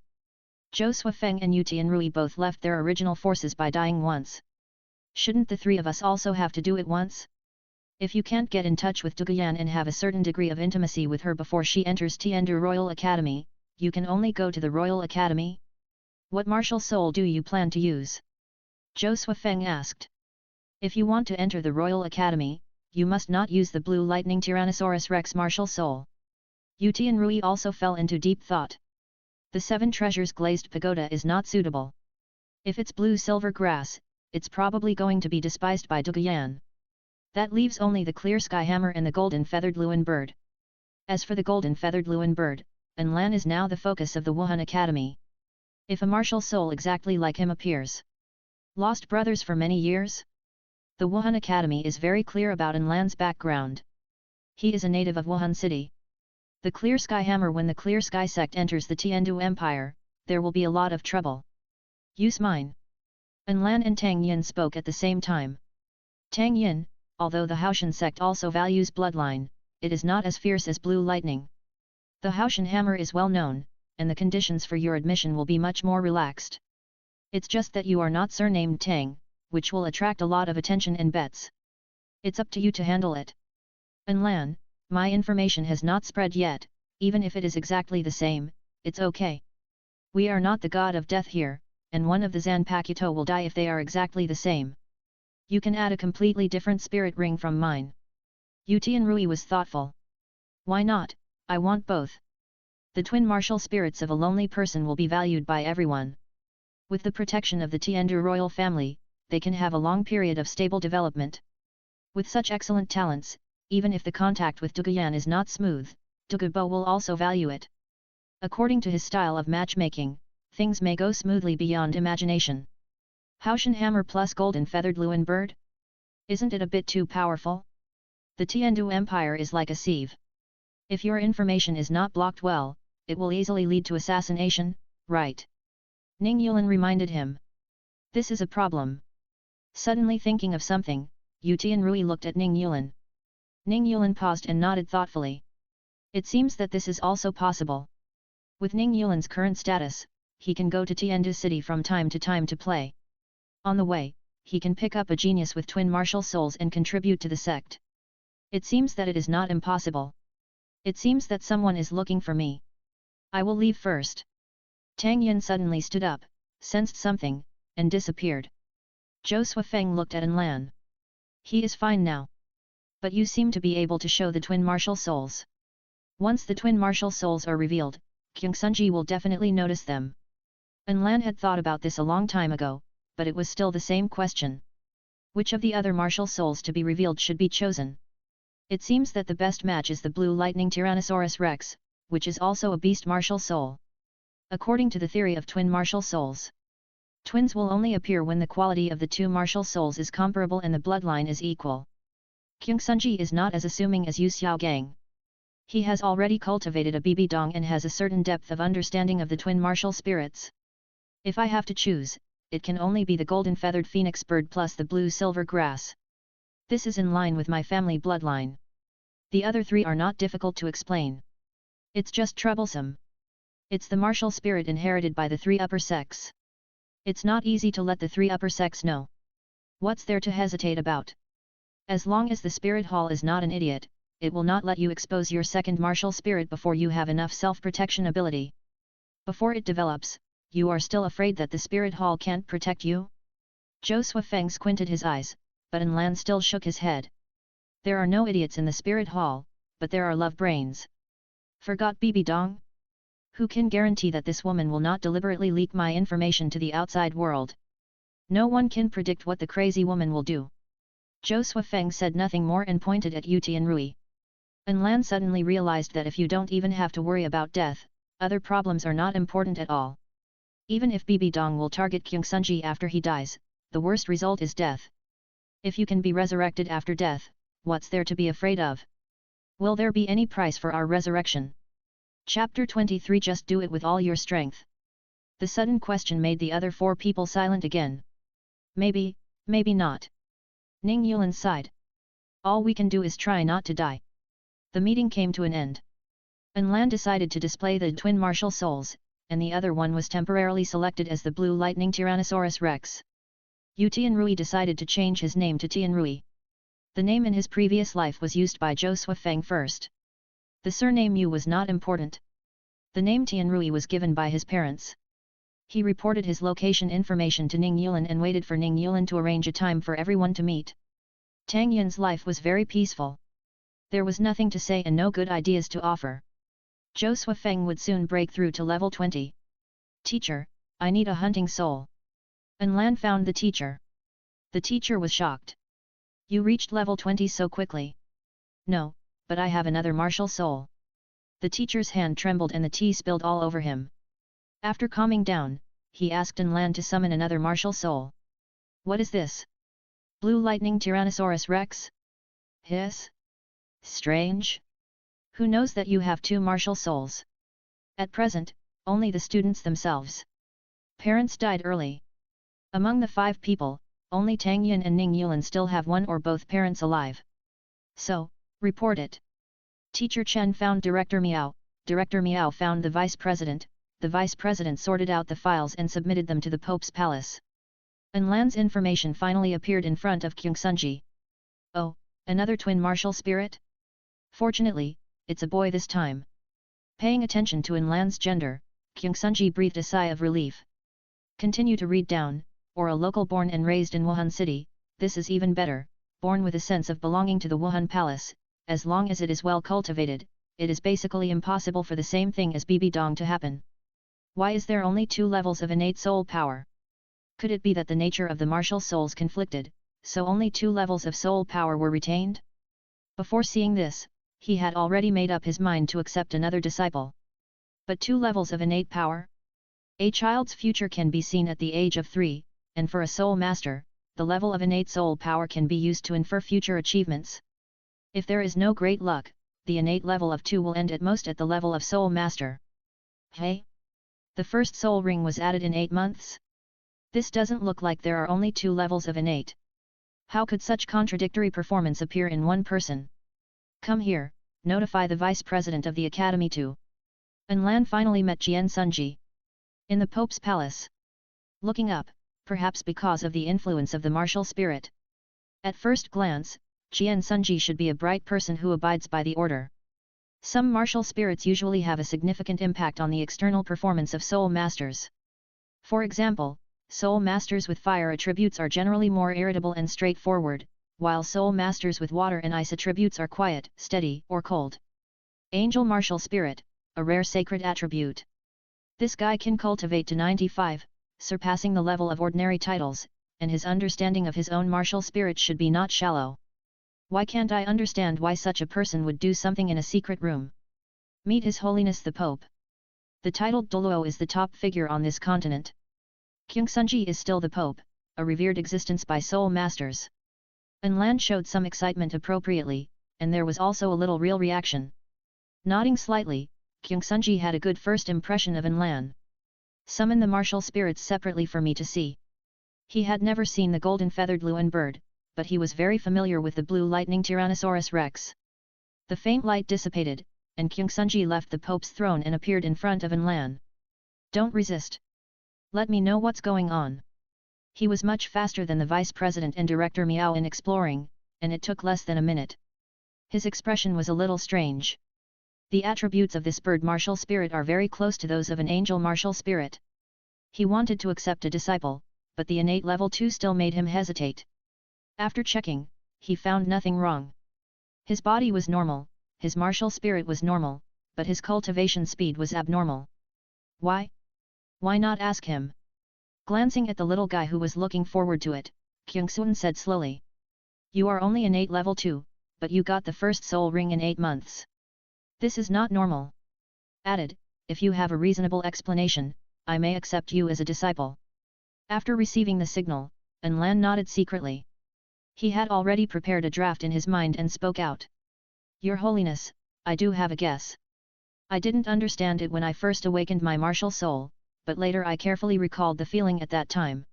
Speaker 1: Zhou Suifeng and Yu Tianrui both left their original forces by dying once. Shouldn't the three of us also have to do it once? If you can't get in touch with Duguyan and have a certain degree of intimacy with her before she enters Tiandu Royal Academy, you can only go to the Royal Academy? What martial soul do you plan to use? Zhou Suifeng asked. If you want to enter the Royal Academy, you must not use the Blue Lightning Tyrannosaurus Rex martial soul. Yu Tianrui also fell into deep thought. The Seven Treasures Glazed Pagoda is not suitable. If it's blue silver grass, it's probably going to be despised by Duguyan. That leaves only the Clear Sky Hammer and the Golden Feathered Luin Bird. As for the Golden Feathered Luin Bird, Lan is now the focus of the Wuhan Academy. If a martial soul exactly like him appears. Lost brothers for many years? The Wuhan Academy is very clear about Lan's background. He is a native of Wuhan City. The Clear Sky Hammer. When the Clear Sky sect enters the Tiandu Empire, there will be a lot of trouble. Use mine. Lan and Tang Yin spoke at the same time. Tang Yin, although the Haoshan sect also values bloodline, it is not as fierce as Blue Lightning. The Haoshan Hammer is well known, and the conditions for your admission will be much more relaxed. It's just that you are not surnamed Tang, which will attract a lot of attention and bets. It's up to you to handle it. Lan, my information has not spread yet, even if it is exactly the same, it's okay. We are not the god of death here, and one of the Zanpakuto will die if they are exactly the same. You can add a completely different spirit ring from mine. Yu Tianrui was thoughtful. Why not? I want both. The twin martial spirits of a lonely person will be valued by everyone. With the protection of the Tiandu royal family, they can have a long period of stable development. With such excellent talents, even if the contact with Duguyan is not smooth, Dugubo will also value it. According to his style of matchmaking, things may go smoothly beyond imagination. Haoshan Hammer plus Golden Feathered Luin Bird? Isn't it a bit too powerful? The Tiandu Empire is like a sieve. If your information is not blocked well, it will easily lead to assassination, right? Ning Yulan reminded him. This is a problem. Suddenly thinking of something, Yu Tianrui looked at Ning Yulan. Ning Yulan paused and nodded thoughtfully. It seems that this is also possible. With Ning Yulan's current status, he can go to Tiandu City from time to time to play. On the way, he can pick up a genius with twin martial souls and contribute to the sect. It seems that it is not impossible. It seems that someone is looking for me. I will leave first. Tang Yin suddenly stood up, sensed something, and disappeared. Zhou Suifeng looked at Lan. He is fine now. But you seem to be able to show the twin martial souls. Once the twin martial souls are revealed, Kyungsunji will definitely notice them. Lan had thought about this a long time ago, but it was still the same question. Which of the other martial souls to be revealed should be chosen? It seems that the best match is the Blue Lightning Tyrannosaurus Rex, which is also a beast martial soul. According to the theory of twin martial souls, twins will only appear when the quality of the two martial souls is comparable and the bloodline is equal. Kyungsunji is not as assuming as Yu Xiaogang. He has already cultivated a BB Dong and has a certain depth of understanding of the twin martial spirits. If I have to choose, it can only be the golden feathered phoenix bird plus the blue silver grass. This is in line with my family bloodline. The other three are not difficult to explain. It's just troublesome. It's the martial spirit inherited by the three upper sects. It's not easy to let the three upper sects know. What's there to hesitate about? As long as the spirit hall is not an idiot, it will not let you expose your second martial spirit before you have enough self-protection ability. Before it develops, you are still afraid that the spirit hall can't protect you? Zhou Suifeng squinted his eyes, but Enlan still shook his head. There are no idiots in the spirit hall, but there are love brains. Forgot Bibi Dong? Who can guarantee that this woman will not deliberately leak my information to the outside world? No one can predict what the crazy woman will do. Zhou Suifeng said nothing more and pointed at Yu Tianrui. Enlan suddenly realized that if you don't even have to worry about death, other problems are not important at all. Even if Bibi Dong will target Kyungsunji after he dies, the worst result is death. If you can be resurrected after death, what's there to be afraid of? Will there be any price for our resurrection? Chapter 23. Just do it with all your strength. The sudden question made the other four people silent again. Maybe, maybe not. Ning Yulan sighed. All we can do is try not to die. The meeting came to an end. Enlan decided to display the twin martial souls, and the other one was temporarily selected as the Blue Lightning Tyrannosaurus Rex. Yu Tianrui decided to change his name to Tianrui. The name in his previous life was used by Zhou Suifeng first. The surname Yu was not important. The name Tianrui was given by his parents. He reported his location information to Ning Yulan and waited for Ning Yulan to arrange a time for everyone to meet. Tang Yun's life was very peaceful. There was nothing to say and no good ideas to offer. Zhou Suifeng would soon break through to level 20. Teacher, I need a hunting soul. Enlan found the teacher. The teacher was shocked. You reached level 20 so quickly. No, but I have another martial soul. The teacher's hand trembled and the tea spilled all over him. After calming down, he asked Enlan to summon another martial soul. What is this? Blue Lightning Tyrannosaurus Rex? Hiss? Strange. Who knows that you have two martial souls? At present, only the students themselves. Parents died early. Among the 5 people, only Tang Yun and Ning Yulan still have one or both parents alive. So, report it. Teacher Chen found Director Miao, Director Miao found the Vice President, the Vice President sorted out the files and submitted them to the Pope's palace. Enlan's information finally appeared in front of Kyungsunji. Oh, another twin martial spirit? Fortunately, it's a boy this time. Paying attention to Enlan's gender, Kyungsunji breathed a sigh of relief. Continue to read down, or a local born and raised in Wuhan City, this is even better, born with a sense of belonging to the Wuhan Palace, as long as it is well cultivated, it is basically impossible for the same thing as Bibi Dong to happen. Why is there only 2 levels of innate soul power? Could it be that the nature of the martial souls conflicted, so only 2 levels of soul power were retained? Before seeing this, he had already made up his mind to accept another disciple. But 2 levels of innate power? A child's future can be seen at the age of 3, and for a soul master, the level of innate soul power can be used to infer future achievements. If there is no great luck, the innate level of 2 will end at most at the level of soul master. Hey? The first soul ring was added in 8 months? This doesn't look like there are only 2 levels of innate. How could such contradictory performance appear in one person? Come here, notify the Vice President of the Academy too. Enlan finally met Jian Sunji. In the Pope's palace. Looking up, perhaps because of the influence of the martial spirit. At first glance, Jian Sunji should be a bright person who abides by the order. Some martial spirits usually have a significant impact on the external performance of soul masters. For example, soul masters with fire attributes are generally more irritable and straightforward, while soul masters with water and ice attributes are quiet, steady, or cold. Angel martial spirit, a rare sacred attribute. This guy can cultivate to 95, surpassing the level of ordinary titles, and his understanding of his own martial spirit should be not shallow. Why can't I understand why such a person would do something in a secret room? Meet His Holiness the Pope. The titled Douluo is the top figure on this continent. Kyungsunji is still the Pope, a revered existence by soul masters. Enlan showed some excitement appropriately, and there was also a little real reaction. Nodding slightly, Kyungsunji had a good first impression of Enlan. Summon the martial spirits separately for me to see. He had never seen the golden-feathered Luan bird, but he was very familiar with the blue lightning Tyrannosaurus Rex. The faint light dissipated, and Kyungsunji left the Pope's throne and appeared in front of Enlan. Don't resist. Let me know what's going on. He was much faster than the Vice President and Director Miao in exploring, and it took less than a minute. His expression was a little strange. The attributes of this bird martial spirit are very close to those of an angel martial spirit. He wanted to accept a disciple, but the innate level 2 still made him hesitate. After checking, he found nothing wrong. His body was normal, his martial spirit was normal, but his cultivation speed was abnormal. Why? Why not ask him? Glancing at the little guy who was looking forward to it, Kyungsoon said slowly. You are only innate level 2, but you got the first soul ring in 8 months. This is not normal. Added, if you have a reasonable explanation, I may accept you as a disciple. After receiving the signal, Lan nodded secretly. He had already prepared a draft in his mind and spoke out. Your Holiness, I do have a guess. I didn't understand it when I first awakened my martial soul, but later I carefully recalled the feeling at that time.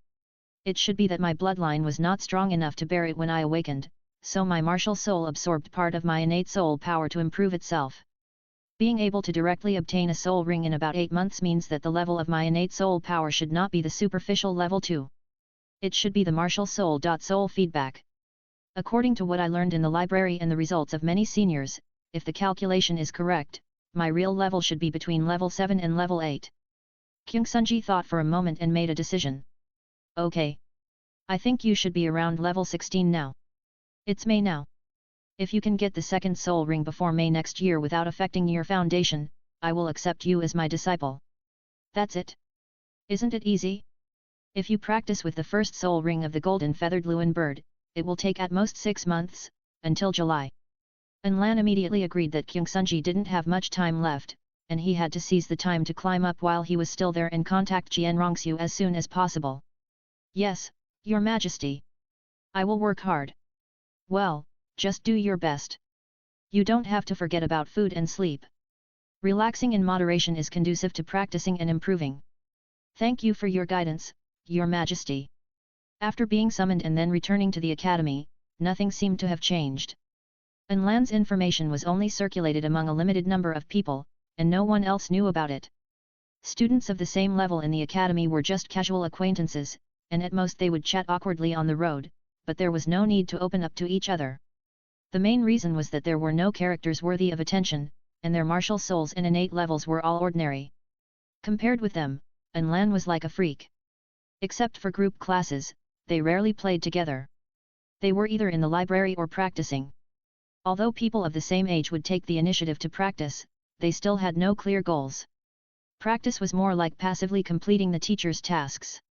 Speaker 1: It should be that my bloodline was not strong enough to bear it when I awakened, so my martial soul absorbed part of my innate soul power to improve itself. Being able to directly obtain a soul ring in about 8 months means that the level of my innate soul power should not be the superficial level 2. It should be the martial soul feedback. According to what I learned in the library and the results of many seniors, if the calculation is correct, my real level should be between level 7 and level 8. Kyungsunji thought for a moment and made a decision. Okay. I think you should be around level 16 now. It's May now. If you can get the second soul ring before May next year without affecting your foundation, I will accept you as my disciple. That's it. Isn't it easy? If you practice with the first soul ring of the golden feathered loon bird, it will take at most 6 months, until July. Lan immediately agreed that Kyungsunji didn't have much time left, and he had to seize the time to climb up while he was still there and contact Jianrongsu as soon as possible. Yes, Your Majesty. I will work hard. Well, just do your best. You don't have to forget about food and sleep. Relaxing in moderation is conducive to practicing and improving. Thank you for your guidance, Your Majesty. After being summoned and then returning to the academy, nothing seemed to have changed. Lan's information was only circulated among a limited number of people, and no one else knew about it. Students of the same level in the academy were just casual acquaintances, and at most they would chat awkwardly on the road, but there was no need to open up to each other. The main reason was that there were no characters worthy of attention, and their martial souls and innate levels were all ordinary. Compared with them, Lan was like a freak. Except for group classes, they rarely played together. They were either in the library or practicing. Although people of the same age would take the initiative to practice, they still had no clear goals. Practice was more like passively completing the teacher's tasks.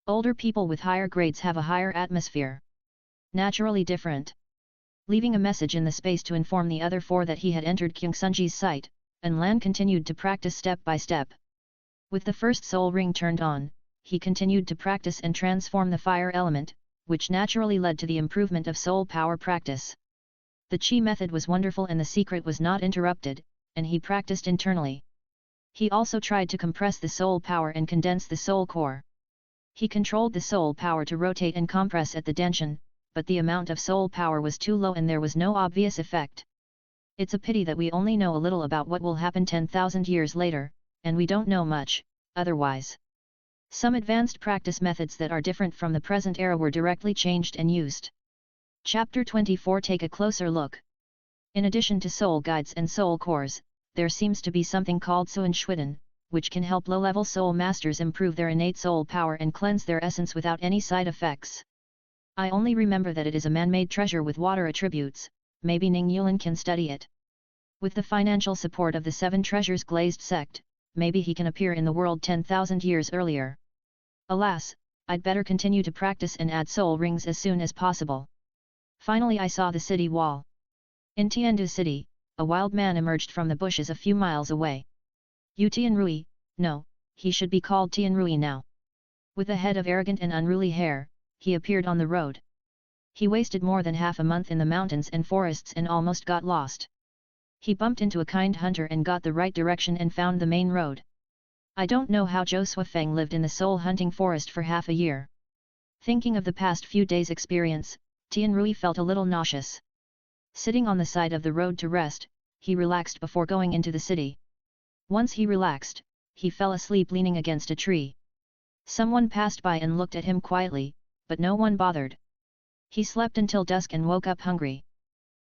Speaker 1: Older people with higher grades have a higher atmosphere. Naturally different. Leaving a message in the space to inform the other 4 that he had entered Kyungsunji's sight, Lan continued to practice step by step. With the first soul ring turned on, he continued to practice and transform the fire element, which naturally led to the improvement of soul power practice. The Qi method was wonderful and the secret was not interrupted, and he practiced internally. He also tried to compress the soul power and condense the soul core. He controlled the soul power to rotate and compress at the denshin, but the amount of soul power was too low and there was no obvious effect. It's a pity that we only know a little about what will happen 10,000 years later, and we don't know much, otherwise. Some advanced practice methods that are different from the present era were directly changed and used. Chapter 24 Take a closer look. In addition to soul guides and soul cores, there seems to be something called Suan Shuiden, which can help low-level soul masters improve their innate soul power and cleanse their essence without any side effects. I only remember that it is a man-made treasure with water attributes, maybe Ning Yulin can study it. With the financial support of the 7 Treasures Glazed sect, maybe he can appear in the world 10,000 years earlier. Alas, I'd better continue to practice and add soul rings as soon as possible. Finally I saw the city wall. In Tiandu city, a wild man emerged from the bushes a few miles away. Yu Tianrui, no, he should be called Tianrui now. With a head of arrogant and unruly hair, he appeared on the road. He wasted more than half a month in the mountains and forests and almost got lost. He bumped into a kind hunter and got the right direction and found the main road. I don't know how Zhou Suifeng lived in the soul hunting forest for half a year. Thinking of the past few days' experience, Tianrui felt a little nauseous. Sitting on the side of the road to rest, he relaxed before going into the city. Once he relaxed, he fell asleep leaning against a tree. Someone passed by and looked at him quietly, but no one bothered. He slept until dusk and woke up hungry.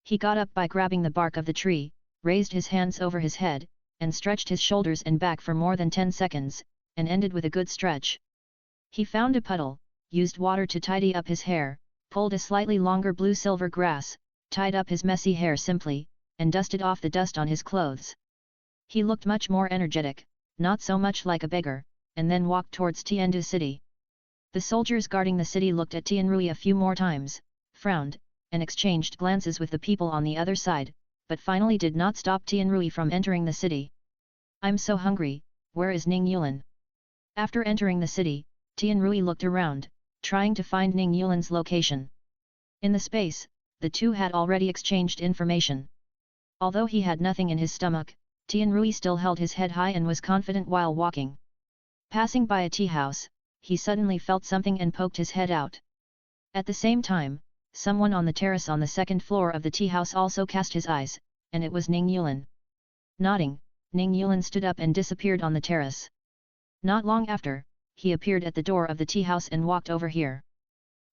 Speaker 1: He got up by grabbing the bark of the tree, raised his hands over his head, and stretched his shoulders and back for more than 10 seconds, and ended with a good stretch. He found a puddle, used water to tidy up his hair, pulled a slightly longer blue-silver grass, tied up his messy hair simply, and dusted off the dust on his clothes. He looked much more energetic, not so much like a beggar, and then walked towards Tiandu city. The soldiers guarding the city looked at Tianrui a few more times, frowned, and exchanged glances with the people on the other side, but finally did not stop Tianrui from entering the city. "I'm so hungry, where is Ning Yulan?" After entering the city, Tianrui looked around, trying to find Ning Yulan's location. In the space, the two had already exchanged information. Although he had nothing in his stomach, Tianrui still held his head high and was confident while walking. Passing by a tea house, he suddenly felt something and poked his head out. At the same time, someone on the terrace on the second floor of the tea house also cast his eyes, and it was Ning Yulan. Nodding, Ning Yulan stood up and disappeared on the terrace. Not long after, he appeared at the door of the tea house and walked over here.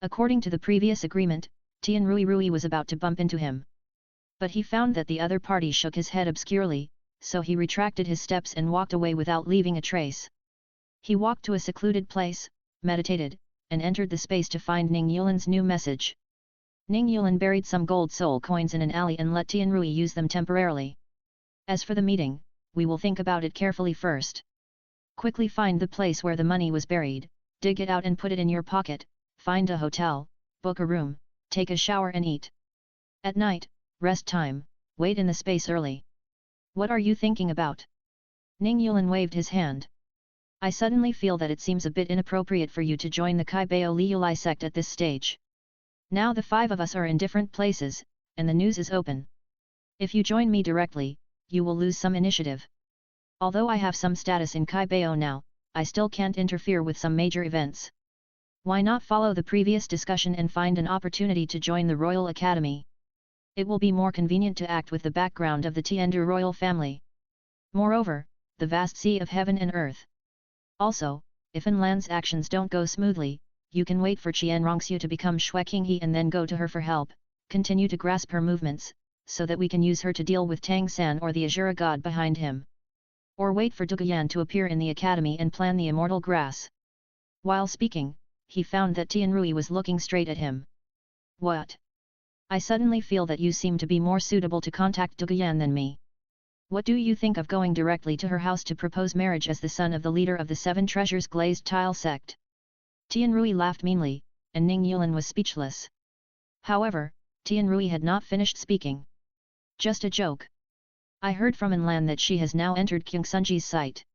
Speaker 1: According to the previous agreement, Tianrui was about to bump into him. But he found that the other party shook his head obscurely, so he retracted his steps and walked away without leaving a trace. He walked to a secluded place, meditated, and entered the space to find Ning Yulan's new message. Ning Yulan buried some gold soul coins in an alley and let Tianrui use them temporarily. "As for the meeting, we will think about it carefully first. Quickly find the place where the money was buried, dig it out and put it in your pocket, find a hotel, book a room, take a shower and eat. At night, rest time, wait in the space early." "What are you thinking about?" Ning Yulan waved his hand. "I suddenly feel that it seems a bit inappropriate for you to join the Kaibao Liulai sect at this stage. Now the 5 of us are in different places, and the news is open. If you join me directly, you will lose some initiative. Although I have some status in Kaibao now, I still can't interfere with some major events. Why not follow the previous discussion and find an opportunity to join the Royal Academy? It will be more convenient to act with the background of the Tiandu royal family. Moreover, the vast sea of heaven and earth. Also, if Enlan's actions don't go smoothly, you can wait for Qian Rongxiu to become Shui Qinghe and then go to her for help, continue to grasp her movements, so that we can use her to deal with Tang San or the Azura god behind him. Or wait for Duguyan to appear in the academy and plan the immortal grass." While speaking, he found that Tianrui was looking straight at him. "What? I suddenly feel that you seem to be more suitable to contact Duguyan than me. What do you think of going directly to her house to propose marriage as the son of the leader of the 7 Treasures Glazed Tile sect?" Tianrui laughed meanly, and Ning Yulan was speechless. However, Tianrui had not finished speaking. "Just a joke. I heard from Enlan that she has now entered Kyungsunji's site.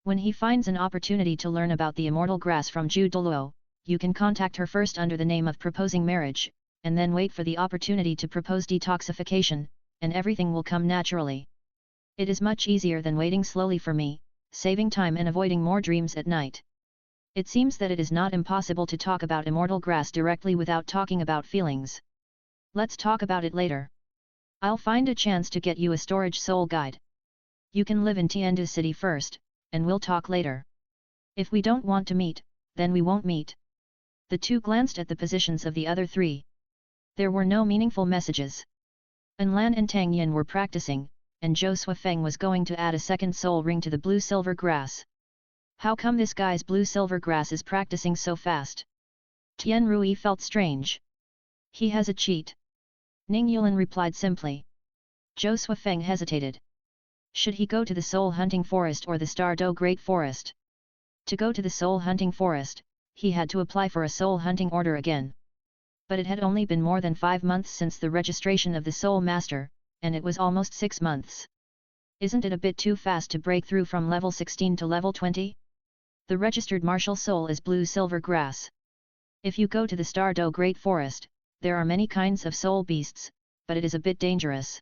Speaker 1: When he finds an opportunity to learn about the immortal grass from Ju Douluo, you can contact her first under the name of proposing marriage, and then wait for the opportunity to propose detoxification, and everything will come naturally. It is much easier than waiting slowly for me, saving time and avoiding more dreams at night. It seems that it is not impossible to talk about immortal grass directly without talking about feelings. Let's talk about it later. I'll find a chance to get you a storage soul guide. You can live in Tiandu city first, and we'll talk later. If we don't want to meet, then we won't meet." The two glanced at the positions of the other 3. There were no meaningful messages. Enlan and Tang Yin were practicing, and Zhou Suifeng was going to add a second soul ring to the blue-silver grass. How come this guy's blue-silver grass is practicing so fast? Tianrui felt strange. He has a cheat. Ning Yulan replied simply. Zhou Suifeng hesitated. Should he go to the soul hunting forest or the Star Do Great Forest? To go to the soul hunting forest, he had to apply for a soul hunting order again. But it had only been more than 5 months since the registration of the Soul Master, and it was almost 6 months. Isn't it a bit too fast to break through from level 16 to level 20? The registered martial soul is blue-silver grass. If you go to the Star Do Great Forest, there are many kinds of soul beasts, but it is a bit dangerous.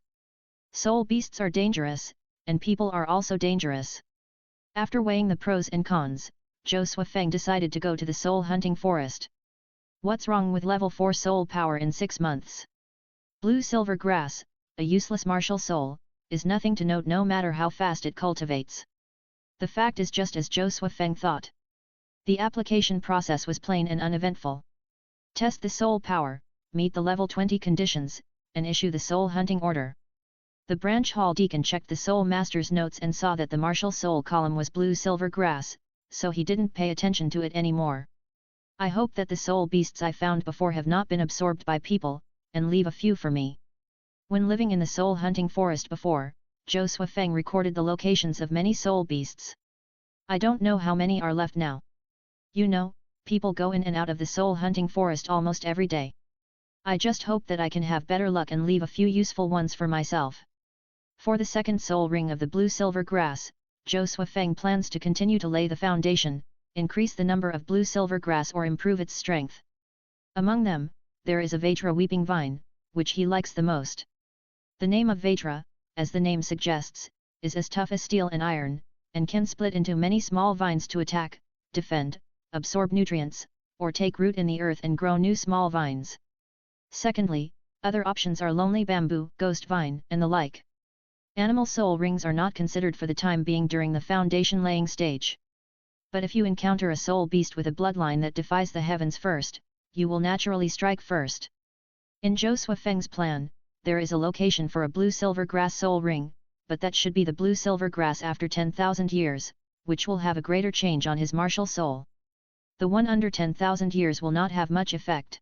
Speaker 1: Soul beasts are dangerous, and people are also dangerous. After weighing the pros and cons, Zhou Suifeng decided to go to the soul hunting forest. What's wrong with level 4 soul power in 6 months? Blue-silver grass, a useless martial soul, is nothing to note no matter how fast it cultivates. The fact is just as Zhou Suifeng thought. The application process was plain and uneventful. Test the soul power, meet the level 20 conditions, and issue the soul hunting order. The branch hall deacon checked the soul master's notes and saw that the martial soul column was blue silver grass, so he didn't pay attention to it anymore. I hope that the soul beasts I found before have not been absorbed by people, and leave a few for me. When living in the soul hunting forest before, Zhou Suifeng recorded the locations of many soul beasts. I don't know how many are left now. You know, people go in and out of the soul hunting forest almost every day. I just hope that I can have better luck and leave a few useful ones for myself. For the second soul ring of the blue-silver grass, Zhou Suifeng plans to continue to lay the foundation, increase the number of blue-silver grass or improve its strength. Among them, there is a Vajra weeping vine, which he likes the most. The name of Vajra, as the name suggests, is as tough as steel and iron, and can split into many small vines to attack, defend, absorb nutrients, or take root in the earth and grow new small vines. Secondly, other options are lonely bamboo, ghost vine, and the like. Animal soul rings are not considered for the time being during the foundation laying stage. But if you encounter a soul beast with a bloodline that defies the heavens first, you will naturally strike first. In Zhou Suifeng's plan, there is a location for a blue-silver grass soul ring, but that should be the blue-silver grass after 10,000 years, which will have a greater change on his martial soul. The one under 10,000 years will not have much effect.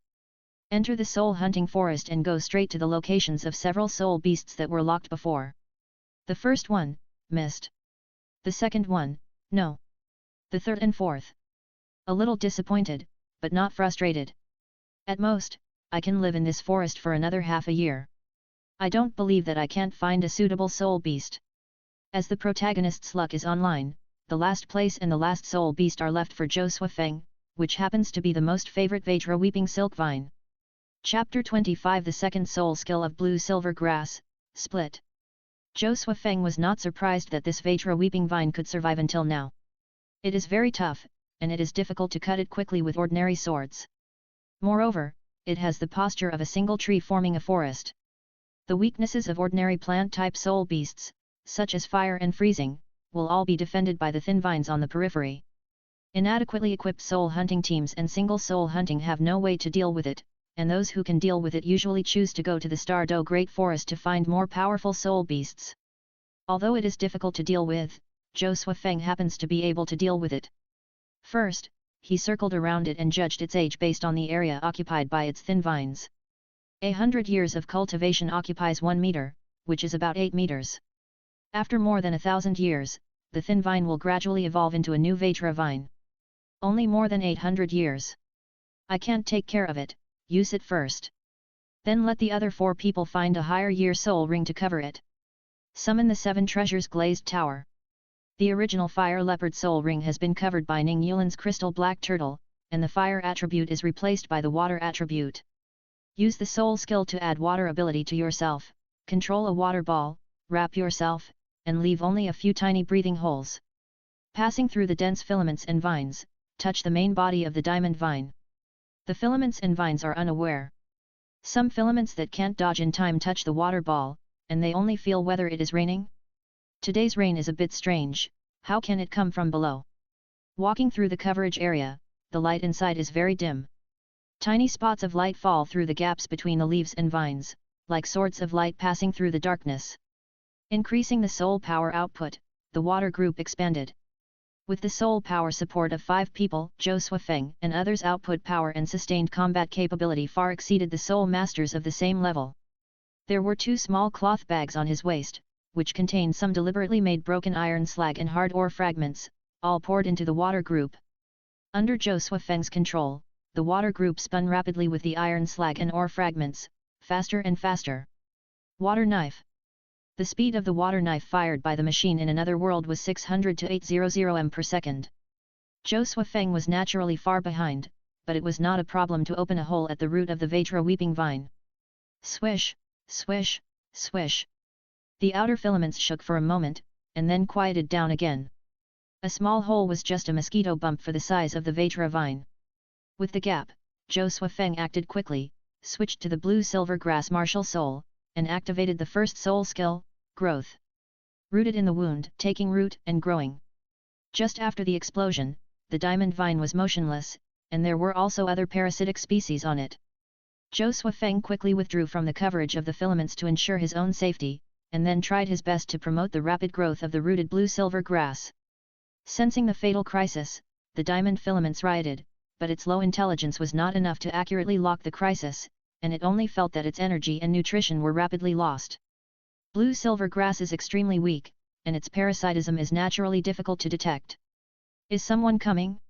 Speaker 1: Enter the soul hunting forest and go straight to the locations of several soul beasts that were locked before. The first one, missed. The second one, no. The third and fourth. A little disappointed, but not frustrated. At most, I can live in this forest for another half a year. I don't believe that I can't find a suitable soul beast. As the protagonist's luck is online, the last place and the last soul beast are left for Zhou Suifeng, which happens to be the most favorite Vajra weeping silk vine. Chapter 25 The second soul skill of blue-silver grass, split. Zhou Suifeng was not surprised that this Vajra weeping vine could survive until now. It is very tough, and it is difficult to cut it quickly with ordinary swords. Moreover, it has the posture of a single tree forming a forest. The weaknesses of ordinary plant-type soul beasts, such as fire and freezing, will all be defended by the thin vines on the periphery. Inadequately equipped soul hunting teams and single soul hunting have no way to deal with it, and those who can deal with it usually choose to go to the Stardo Great Forest to find more powerful soul beasts. Although it is difficult to deal with, Zhou Suifeng happens to be able to deal with it. First, he circled around it and judged its age based on the area occupied by its thin vines. 100 years of cultivation occupies 1 meter, which is about 8 meters. After more than 1,000 years, the thin vine will gradually evolve into a new Vajra vine. Only more than 800 years. I can't take care of it, use it first. Then let the other 4 people find a higher year soul ring to cover it. Summon the 7 treasures glazed tower. The original fire leopard soul ring has been covered by Ning Yulin's crystal black turtle, and the fire attribute is replaced by the water attribute. Use the soul skill to add water ability to yourself, control a water ball, wrap yourself, and leave only a few tiny breathing holes. Passing through the dense filaments and vines, touch the main body of the diamond vine. The filaments and vines are unaware. Some filaments that can't dodge in time touch the water ball, and they only feel whether it is raining. Today's rain is a bit strange, how can it come from below? Walking through the coverage area, the light inside is very dim. Tiny spots of light fall through the gaps between the leaves and vines, like swords of light passing through the darkness. Increasing the soul power output, the water group expanded. With the soul power support of 5 people, Zhou Suifeng and others' output power and sustained combat capability far exceeded the soul masters of the same level. There were 2 small cloth bags on his waist, which contained some deliberately made broken iron slag and hard ore fragments, all poured into the water group. Under Zhou Suifeng's control, the water group spun rapidly with the iron slag and ore fragments, faster and faster. Water knife. The speed of the water knife fired by the machine in another world was 600 to 800 m per second. Zhou Suifeng was naturally far behind, but it was not a problem to open a hole at the root of the Vajra weeping vine. Swish, swish, swish. The outer filaments shook for a moment, and then quieted down again. A small hole was just a mosquito bump for the size of the Vajra vine. With the gap, Zhou Suifeng acted quickly, switched to the blue-silver grass martial soul, and activated the first soul skill, growth. Rooted in the wound, taking root and growing. Just after the explosion, the diamond vine was motionless, and there were also other parasitic species on it. Zhou Suifeng quickly withdrew from the coverage of the filaments to ensure his own safety, and then tried his best to promote the rapid growth of the rooted blue-silver grass. Sensing the fatal crisis, the diamond filaments rioted, but its low intelligence was not enough to accurately lock the crisis, and it only felt that its energy and nutrition were rapidly lost. Blue-silver grass is extremely weak, and its parasitism is naturally difficult to detect. Is someone coming?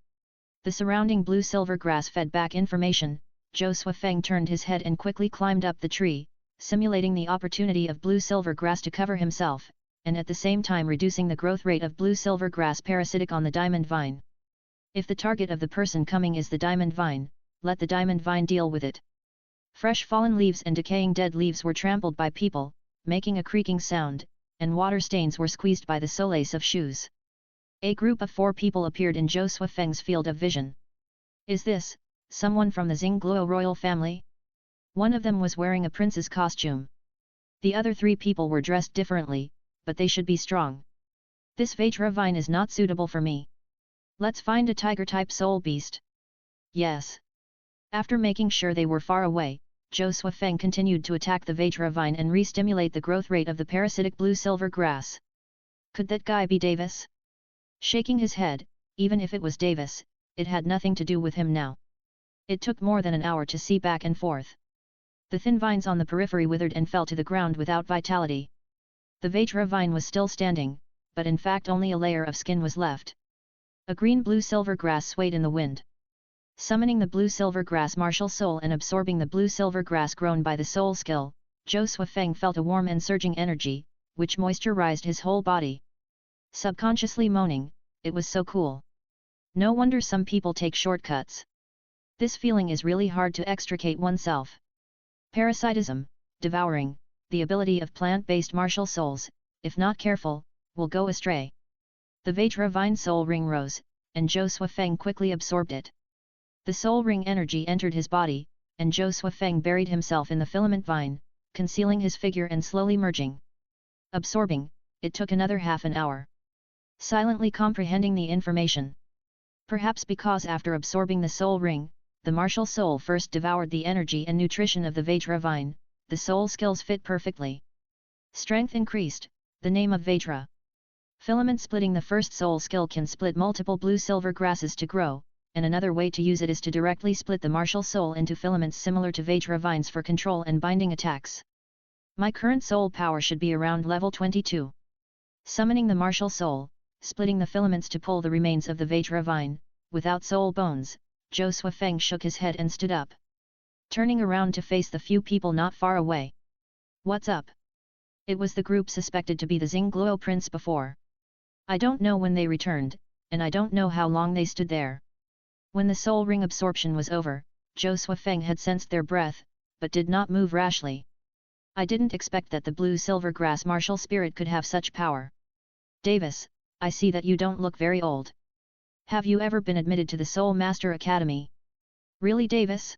Speaker 1: The surrounding blue-silver grass fed back information. Zhou Suifeng turned his head and quickly climbed up the tree, simulating the opportunity of blue-silver grass to cover himself, and at the same time reducing the growth rate of blue-silver grass parasitic on the diamond vine. If the target of the person coming is the diamond vine, let the diamond vine deal with it. Fresh fallen leaves and decaying dead leaves were trampled by people, making a creaking sound, and water stains were squeezed by the solace of shoes. A group of 4 people appeared in Zhou Suifeng's field of vision. Is this someone from the Xingluo royal family? One of them was wearing a prince's costume. The other 3 people were dressed differently, but they should be strong. This Vajra vine is not suitable for me. Let's find a tiger-type soul beast. Yes. After making sure they were far away, Zhou Suifeng continued to attack the Vajra vine and re-stimulate the growth rate of the parasitic blue-silver grass. Could that guy be Davis? Shaking his head, even if it was Davis, it had nothing to do with him now. It took more than an hour to see back and forth. The thin vines on the periphery withered and fell to the ground without vitality. The Vajra vine was still standing, but in fact only a layer of skin was left. A green blue-silver grass swayed in the wind. Summoning the blue-silver grass martial soul and absorbing the blue-silver grass grown by the soul skill, Zhou Suifeng felt a warm and surging energy, which moisturized his whole body. Subconsciously moaning, it was so cool. No wonder some people take shortcuts. This feeling is really hard to extricate oneself. Parasitism, devouring, the ability of plant-based martial souls, if not careful, will go astray. The Vajra vine soul ring rose, and Zhou Suifeng quickly absorbed it. The soul ring energy entered his body, and Zhou Suifeng buried himself in the filament vine, concealing his figure and slowly merging. Absorbing, it took another half an hour. Silently comprehending the information. Perhaps because after absorbing the soul ring, the martial soul first devoured the energy and nutrition of the Vajra vine, the soul skills fit perfectly. Strength increased, the name of Vajra. Filament splitting. The first soul skill can split multiple blue-silver grasses to grow, and another way to use it is to directly split the martial soul into filaments similar to Vajra vines for control and binding attacks. My current soul power should be around level 22. Summoning the martial soul, splitting the filaments to pull the remains of the Vajra vine, without soul bones, Zhou Suifeng shook his head and stood up. Turning around to face the few people not far away. What's up? It was the group suspected to be the Xingluo prince before. I don't know when they returned, and I don't know how long they stood there. When the soul ring absorption was over, Zhou Suifeng had sensed their breath, but did not move rashly. I didn't expect that the blue-silver grass martial spirit could have such power. Davis, I see that you don't look very old. Have you ever been admitted to the Soul Master Academy? Really, Davis?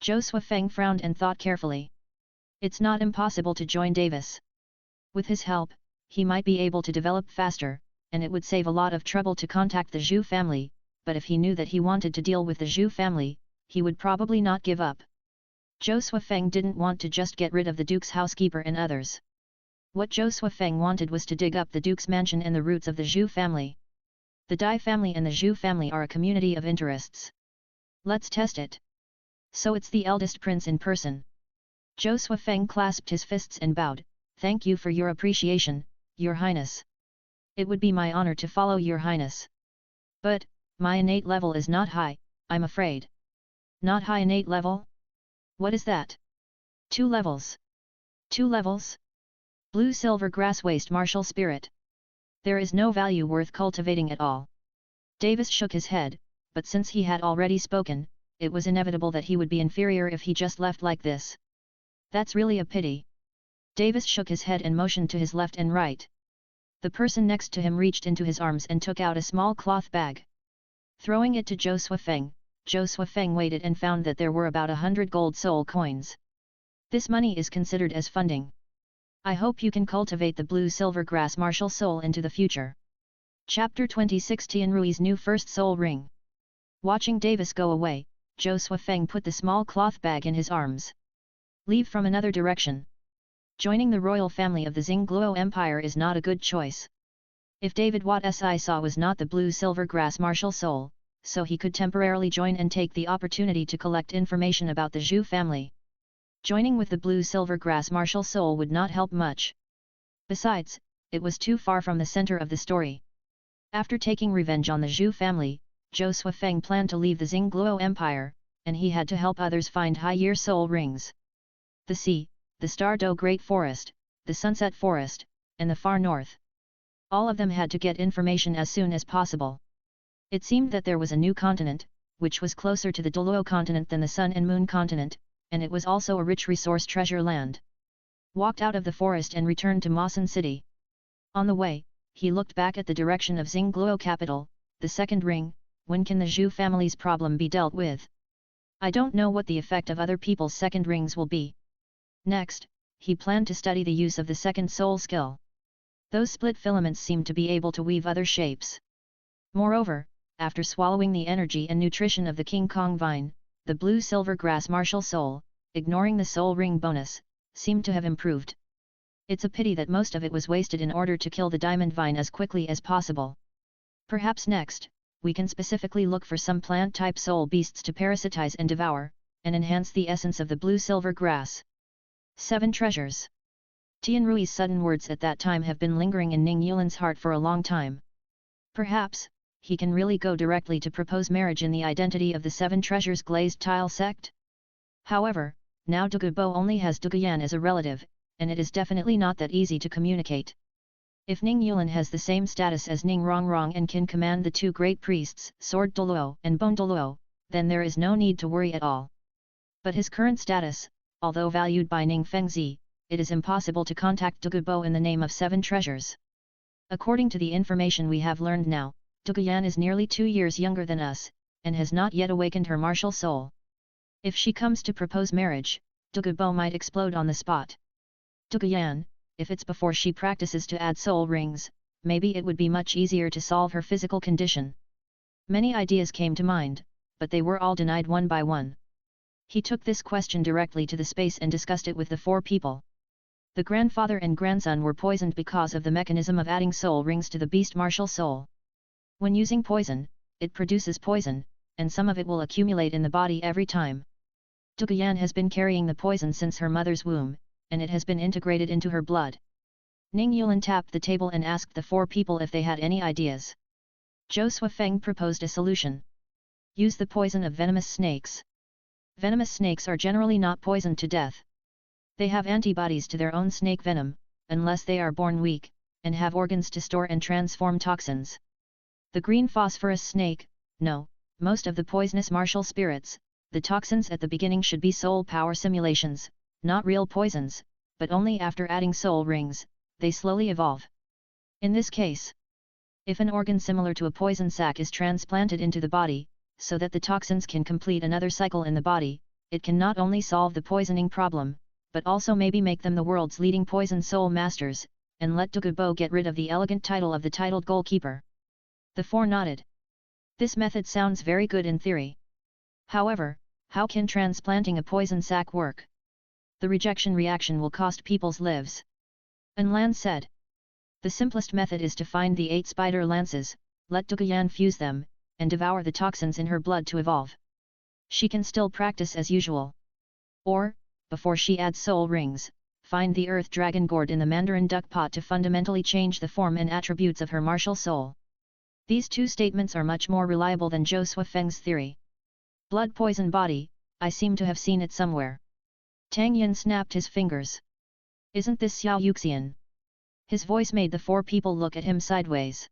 Speaker 1: Zhou Suifeng frowned and thought carefully. It's not impossible to join Davis. With his help, he might be able to develop faster, and it would save a lot of trouble to contact the Zhu family, but if he knew that he wanted to deal with the Zhu family, he would probably not give up. Zhou Suifeng didn't want to just get rid of the Duke's housekeeper and others. What Zhou Suifeng wanted was to dig up the Duke's mansion and the roots of the Zhu family. The Dai family and the Zhu family are a community of interests. Let's test it. So it's the eldest prince in person. Zhou Suifeng clasped his fists and bowed. Thank you for your appreciation, Your Highness. It would be my honor to follow Your Highness. But, my innate level is not high, I'm afraid. Not high innate level? What is that? 2 levels. 2 levels? Blue-silver grass waste martial spirit. There is no value worth cultivating at all. Davis shook his head, but since he had already spoken, it was inevitable that he would be inferior if he just left like this. That's really a pity. Davis shook his head and motioned to his left and right. The person next to him reached into his arms and took out a small cloth bag. Throwing it to Zhou Suifeng weighed it and found that there were about 100 gold soul coins. This money is considered as funding. I hope you can cultivate the blue-silver grass martial soul into the future. Chapter 26 Tianrui's new first soul ring. Watching Davis go away, Zhou Suifeng put the small cloth bag in his arms. Leave from another direction. Joining the royal family of the Xingluo Empire is not a good choice. If David what I saw was not the blue silver grass martial soul, so he could temporarily join and take the opportunity to collect information about the Zhu family. Joining with the blue silver grass martial soul would not help much. Besides, it was too far from the center of the story. After taking revenge on the Zhu family, Zhou Suifeng planned to leave the Xingluo Empire, and he had to help others find high-year soul rings. The sea, the Star Do Great Forest, the Sunset Forest, and the far north. All of them had to get information as soon as possible. It seemed that there was a new continent, which was closer to the Douluo continent than the Sun and Moon continent, and it was also a rich resource treasure land. Walked out of the forest and returned to Masan City. On the way, he looked back at the direction of Xingluo capital, the second ring. When can the Zhu family's problem be dealt with? I don't know what the effect of other people's second rings will be. Next, he planned to study the use of the second soul skill. Those split filaments seemed to be able to weave other shapes. Moreover, after swallowing the energy and nutrition of the King Kong vine, the blue-silver grass martial soul, ignoring the soul ring bonus, seemed to have improved. It's a pity that most of it was wasted in order to kill the diamond vine as quickly as possible. Perhaps next, we can specifically look for some plant-type soul beasts to parasitize and devour, and enhance the essence of the blue-silver grass. 7 Treasures. Tianrui's sudden words at that time have been lingering in Ning Yulin's heart for a long time. Perhaps, he can really go directly to propose marriage in the identity of the 7 Treasures glazed tile sect? However, now Dugubo only has Duguyan as a relative, and it is definitely not that easy to communicate. If Ning Yulin has the same status as Ning Rongrong and can command the 2 great priests, Sword Douluo and Bone Douluo, then there is no need to worry at all. But his current status, although valued by Ning Fengzi, it is impossible to contact Dugubo in the name of 7 Treasures. According to the information we have learned now, Duguyan is nearly 2 years younger than us, and has not yet awakened her martial soul. If she comes to propose marriage, Dugubo might explode on the spot. Duguyan, if it's before she practices to add soul rings, maybe it would be much easier to solve her physical condition. Many ideas came to mind, but they were all denied one by one. He took this question directly to the space and discussed it with the 4 people. The grandfather and grandson were poisoned because of the mechanism of adding soul rings to the beast martial soul. When using poison, it produces poison, and some of it will accumulate in the body every time. Duguyan has been carrying the poison since her mother's womb, and it has been integrated into her blood. Ning Yulin tapped the table and asked the 4 people if they had any ideas. Zhou Suifeng proposed a solution. Use the poison of venomous snakes. Venomous snakes are generally not poisoned to death. They have antibodies to their own snake venom, unless they are born weak, and have organs to store and transform toxins. The green phosphorus snake, no, most of the poisonous martial spirits, the toxins at the beginning should be soul power simulations, not real poisons, but only after adding soul rings, they slowly evolve. In this case, if an organ similar to a poison sac is transplanted into the body, so that the toxins can complete another cycle in the body, it can not only solve the poisoning problem, but also maybe make them the world's leading poison soul masters, and let Dugubo get rid of the elegant title of the titled goalkeeper. The 4 nodded. This method sounds very good in theory. However, how can transplanting a poison sac work? The rejection reaction will cost people's lives. Anlan said. The simplest method is to find the 8 spider lances, let Duguyan fuse them, and devour the toxins in her blood to evolve. She can still practice as usual. Or, before she adds soul rings, find the earth dragon gourd in the Mandarin duck pot to fundamentally change the form and attributes of her martial soul. These 2 statements are much more reliable than Zhou Suifeng's theory. Blood poison body, I seem to have seen it somewhere. Tang Yin snapped his fingers. Isn't this Xiao Yuxian? His voice made the 4 people look at him sideways.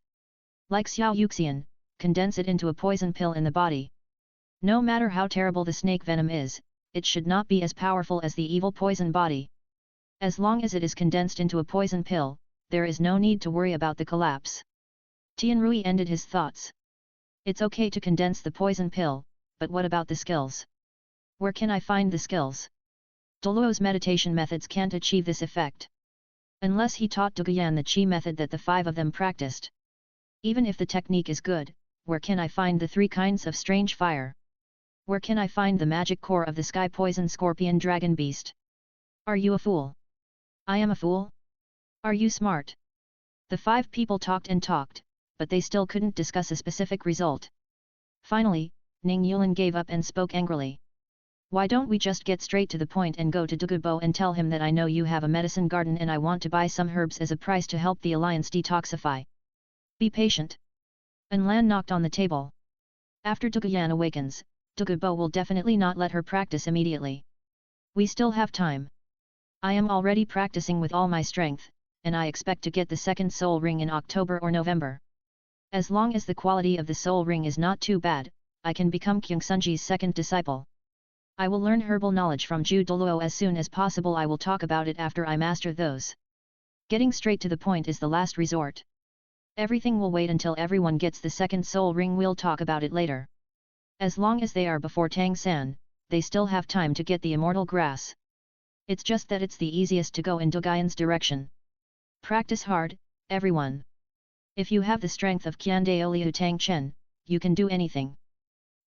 Speaker 1: Like Xiao Yuxian, condense it into a poison pill in the body. No matter how terrible the snake venom is, it should not be as powerful as the evil poison body. As long as it is condensed into a poison pill, there is no need to worry about the collapse. Tianrui ended his thoughts. It's okay to condense the poison pill, but what about the skills? Where can I find the skills? Douluo's meditation methods can't achieve this effect. Unless he taught Duguyan the Qi method that the 5 of them practiced. Even if the technique is good, where can I find the 3 kinds of strange fire? Where can I find the magic core of the sky poison scorpion dragon beast? Are you a fool? I am a fool? Are you smart? The 5 people talked and talked, but they still couldn't discuss a specific result. Finally, Ning Yulin gave up and spoke angrily. Why don't we just get straight to the point and go to Douluo and tell him that I know you have a medicine garden and I want to buy some herbs as a price to help the alliance detoxify. Be patient. Lan knocked on the table. After Douluo awakens, Douluo will definitely not let her practice immediately. We still have time. I am already practicing with all my strength, and I expect to get the second soul ring in October or November. As long as the quality of the soul ring is not too bad, I can become Kyungsunji's second disciple. I will learn herbal knowledge from Ju Douluo as soon as possible. I will talk about it after I master those. Getting straight to the point is the last resort. Everything will wait until everyone gets the second soul ring. We'll talk about it later. As long as they are before Tang San, they still have time to get the immortal grass. It's just that it's the easiest to go in Doguyan's direction. Practice hard, everyone. If you have the strength of Qiandao Liu Tang Chen, you can do anything.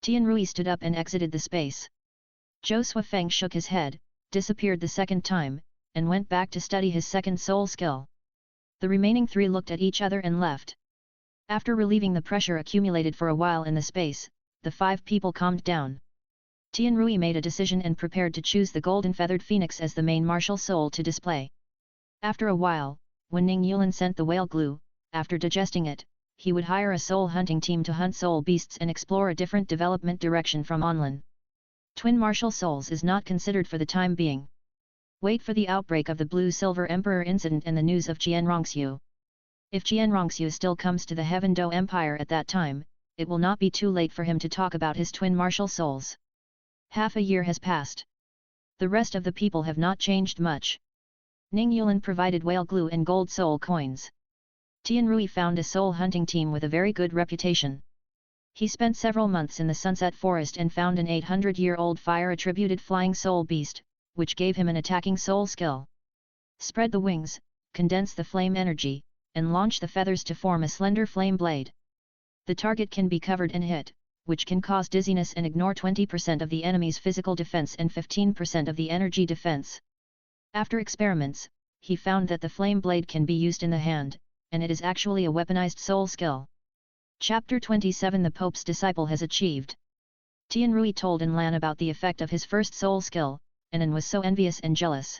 Speaker 1: Tian Rui stood up and exited the space. Zhou Suifeng shook his head, disappeared the second time, and went back to study his second soul skill. The remaining 3 looked at each other and left. After relieving the pressure accumulated for a while in the space, the 5 people calmed down. Tian Rui made a decision and prepared to choose the golden feathered phoenix as the main martial soul to display. After a while, when Ning Yulin sent the whale glue, after digesting it, he would hire a soul hunting team to hunt soul beasts and explore a different development direction from Onlin. Twin martial souls is not considered for the time being. Wait for the outbreak of the Blue-Silver Emperor incident and the news of Jianrongxiu. If Jianrongxiu still comes to the Heaven Do Empire at that time, it will not be too late for him to talk about his twin martial souls. Half a year has passed. The rest of the people have not changed much. Ning Yulin provided whale glue and gold soul coins. Tian Rui found a soul hunting team with a very good reputation. He spent several months in the Sunset Forest and found an 800-year-old fire-attributed flying soul beast, which gave him an attacking soul skill. Spread the wings, condense the flame energy, and launch the feathers to form a slender flame blade. The target can be covered and hit, which can cause dizziness and ignore 20% of the enemy's physical defense and 15% of the energy defense. After experiments, he found that the flame blade can be used in the hand, and it is actually a weaponized soul skill. Chapter 27 The Pope's Disciple has achieved. Tian Rui told Lan about the effect of his first soul skill, and An was so envious and jealous.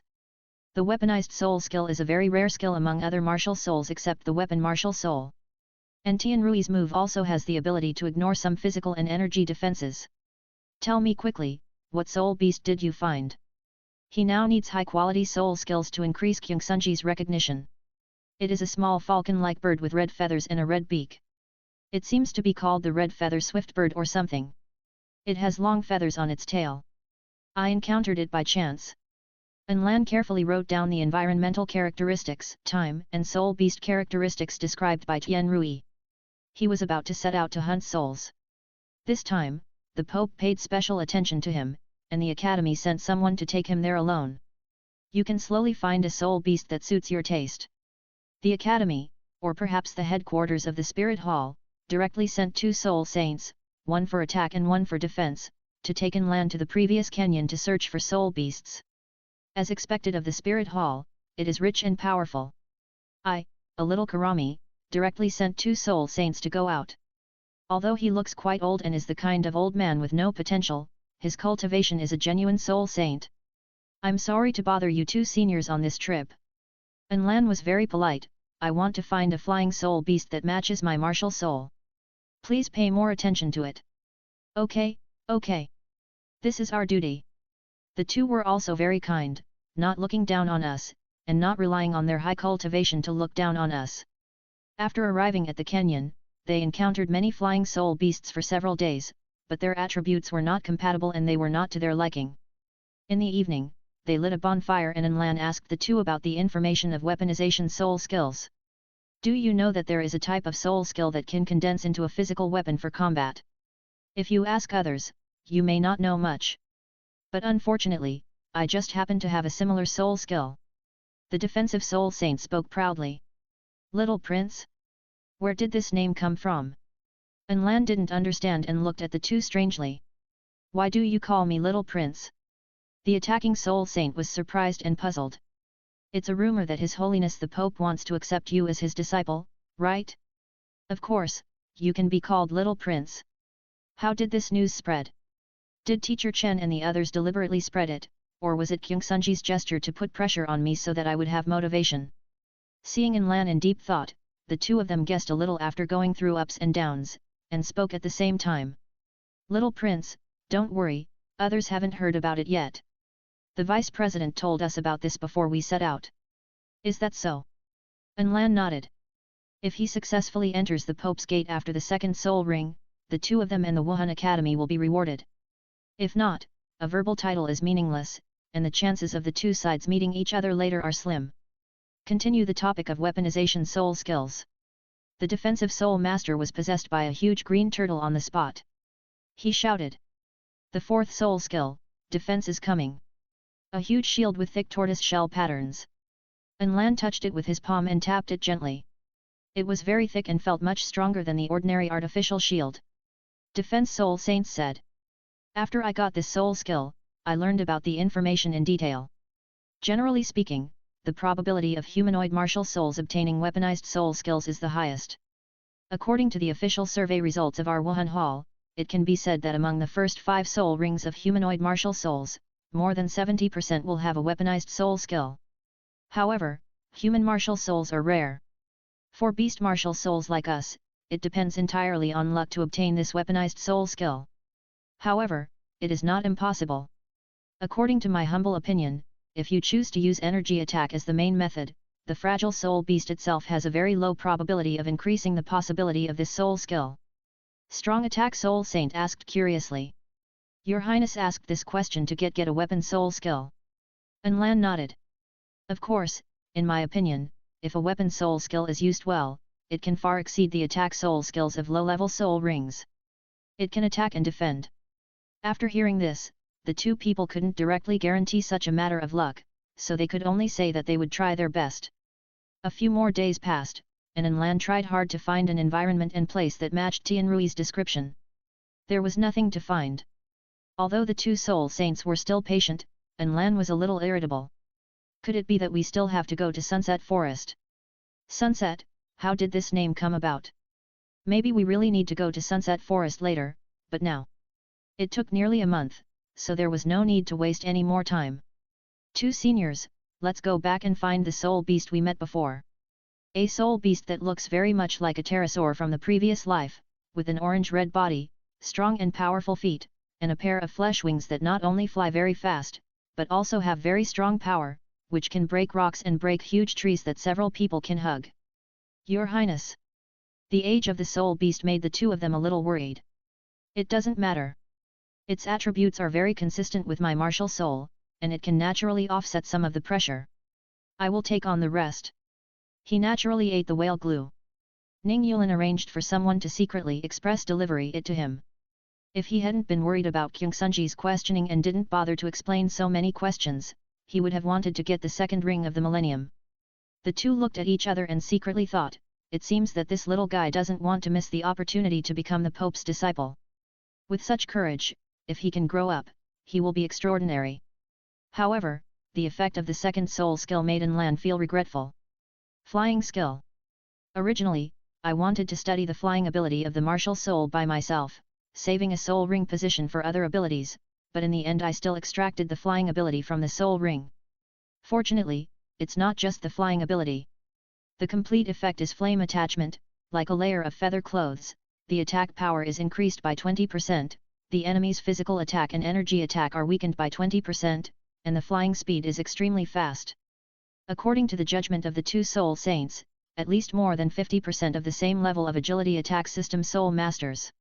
Speaker 1: The weaponized soul skill is a very rare skill among other martial souls except the weapon martial soul. And Tian Rui's move also has the ability to ignore some physical and energy defenses. Tell me quickly, what soul beast did you find? He now needs high-quality soul skills to increase Kyungsunji's recognition. It is a small falcon-like bird with red feathers and a red beak. It seems to be called the red feather swiftbird or something. It has long feathers on its tail. I encountered it by chance. Lan carefully wrote down the environmental characteristics, time and soul beast characteristics described by Tian Rui. He was about to set out to hunt souls. This time, the Pope paid special attention to him, and the Academy sent someone to take him there alone. You can slowly find a soul beast that suits your taste. The Academy, or perhaps the headquarters of the Spirit Hall, directly sent 2 soul saints, one for attack and one for defense, to take Lan to the previous canyon to search for soul beasts. As expected of the Spirit Hall, it is rich and powerful. I, a little Karami, directly sent 2 soul saints to go out. Although he looks quite old and is the kind of old man with no potential, his cultivation is a genuine soul saint. I'm sorry to bother you 2 seniors on this trip. Lan was very polite. I want to find a flying soul beast that matches my martial soul. Please pay more attention to it. Okay, okay. This is our duty. The 2 were also very kind, not looking down on us, and not relying on their high cultivation to look down on us. After arriving at the canyon, they encountered many flying soul beasts for several days, but their attributes were not compatible and they were not to their liking. In the evening, they lit a bonfire and Lan asked the 2 about the information of weaponization soul skills. Do you know that there is a type of soul skill that can condense into a physical weapon for combat? If you ask others, you may not know much. But unfortunately, I just happen to have a similar soul skill. The defensive soul saint spoke proudly. Little Prince? Where did this name come from? Lan didn't understand and looked at the 2 strangely. Why do you call me little prince? The attacking soul saint was surprised and puzzled. It's a rumor that His Holiness the Pope wants to accept you as his disciple, right? Of course, you can be called little prince. How did this news spread? Did Teacher Chen and the others deliberately spread it, or was it Kyungsunji's gesture to put pressure on me so that I would have motivation? Seeing Lan in deep thought, the two of them guessed a little after going through ups and downs, and spoke at the same time. Little prince, don't worry, others haven't heard about it yet. The vice president told us about this before we set out. Is that so? Lan nodded. If he successfully enters the Pope's gate after the second soul ring, the two of them and the Wuhan Academy will be rewarded. If not, a verbal title is meaningless, and the chances of the two sides meeting each other later are slim. Continue the topic of weaponization soul skills. The defensive soul master was possessed by a huge green turtle on the spot. He shouted. The fourth soul skill, defense is coming. A huge shield with thick tortoise shell patterns. Lan touched it with his palm and tapped it gently. It was very thick and felt much stronger than the ordinary artificial shield. Defense Soul Saints said. After I got this soul skill, I learned about the information in detail. Generally speaking, the probability of humanoid martial souls obtaining weaponized soul skills is the highest. According to the official survey results of our Wuhan Hall, it can be said that among the first 5 soul rings of humanoid martial souls, more than 70% will have a weaponized soul skill. However, human martial souls are rare. For beast martial souls like us, it depends entirely on luck to obtain this weaponized soul skill. However, it is not impossible. According to my humble opinion, if you choose to use energy attack as the main method, the fragile soul beast itself has a very low probability of increasing the possibility of this soul skill. Strong Attack Soul Saint asked curiously. Your Highness asked this question to get a weapon soul skill. Lan nodded. Of course, in my opinion, if a weapon soul skill is used well, it can far exceed the attack soul skills of low-level soul rings. It can attack and defend. After hearing this, the two people couldn't directly guarantee such a matter of luck, so they could only say that they would try their best. A few more days passed, and Lan tried hard to find an environment and place that matched Tianrui's description. There was nothing to find. Although the two soul saints were still patient, Lan was a little irritable. Could it be that we still have to go to Sunset Forest? Sunset, how did this name come about? Maybe we really need to go to Sunset Forest later, but now. It took nearly a month, so there was no need to waste any more time. Two seniors, let's go back and find the soul beast we met before. A soul beast that looks very much like a pterosaur from the previous life, with an orange-red body, strong and powerful feet, and a pair of flesh wings that not only fly very fast, but also have very strong power, which can break rocks and break huge trees that several people can hug. Your Highness! The age of the soul beast made the two of them a little worried. It doesn't matter. Its attributes are very consistent with my martial soul, and it can naturally offset some of the pressure. I will take on the rest. He naturally ate the whale glue. Ning Yulin arranged for someone to secretly express delivery it to him. If he hadn't been worried about Kyungsunji's questioning and didn't bother to explain so many questions, he would have wanted to get the second ring of the millennium. The two looked at each other and secretly thought, it seems that this little guy doesn't want to miss the opportunity to become the Pope's disciple. With such courage, if he can grow up, he will be extraordinary. However, the effect of the second soul skill made Lan feel regretful. Flying skill. Originally, I wanted to study the flying ability of the martial soul by myself, saving a soul ring position for other abilities, but in the end I still extracted the flying ability from the soul ring. Fortunately, it's not just the flying ability. The complete effect is flame attachment, like a layer of feather clothes. The attack power is increased by 20%, the enemy's physical attack and energy attack are weakened by 20%, and the flying speed is extremely fast. According to the judgment of the two soul saints, at least more than 50% of the same level of agility attack system soul masters.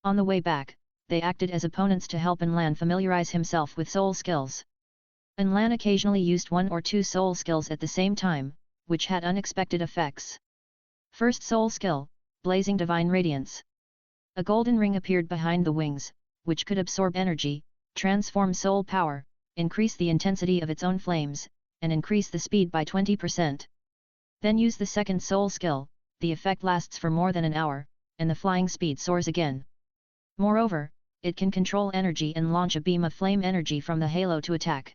Speaker 1: On the way back, they acted as opponents to help Lan familiarize himself with soul skills. Lan occasionally used 1 or 2 soul skills at the same time, which had unexpected effects. First soul skill, Blazing Divine Radiance. A golden ring appeared behind the wings, which could absorb energy, transform soul power, increase the intensity of its own flames, and increase the speed by 20%. Then use the second soul skill, the effect lasts for more than an hour, and the flying speed soars again. Moreover, it can control energy and launch a beam of flame energy from the halo to attack.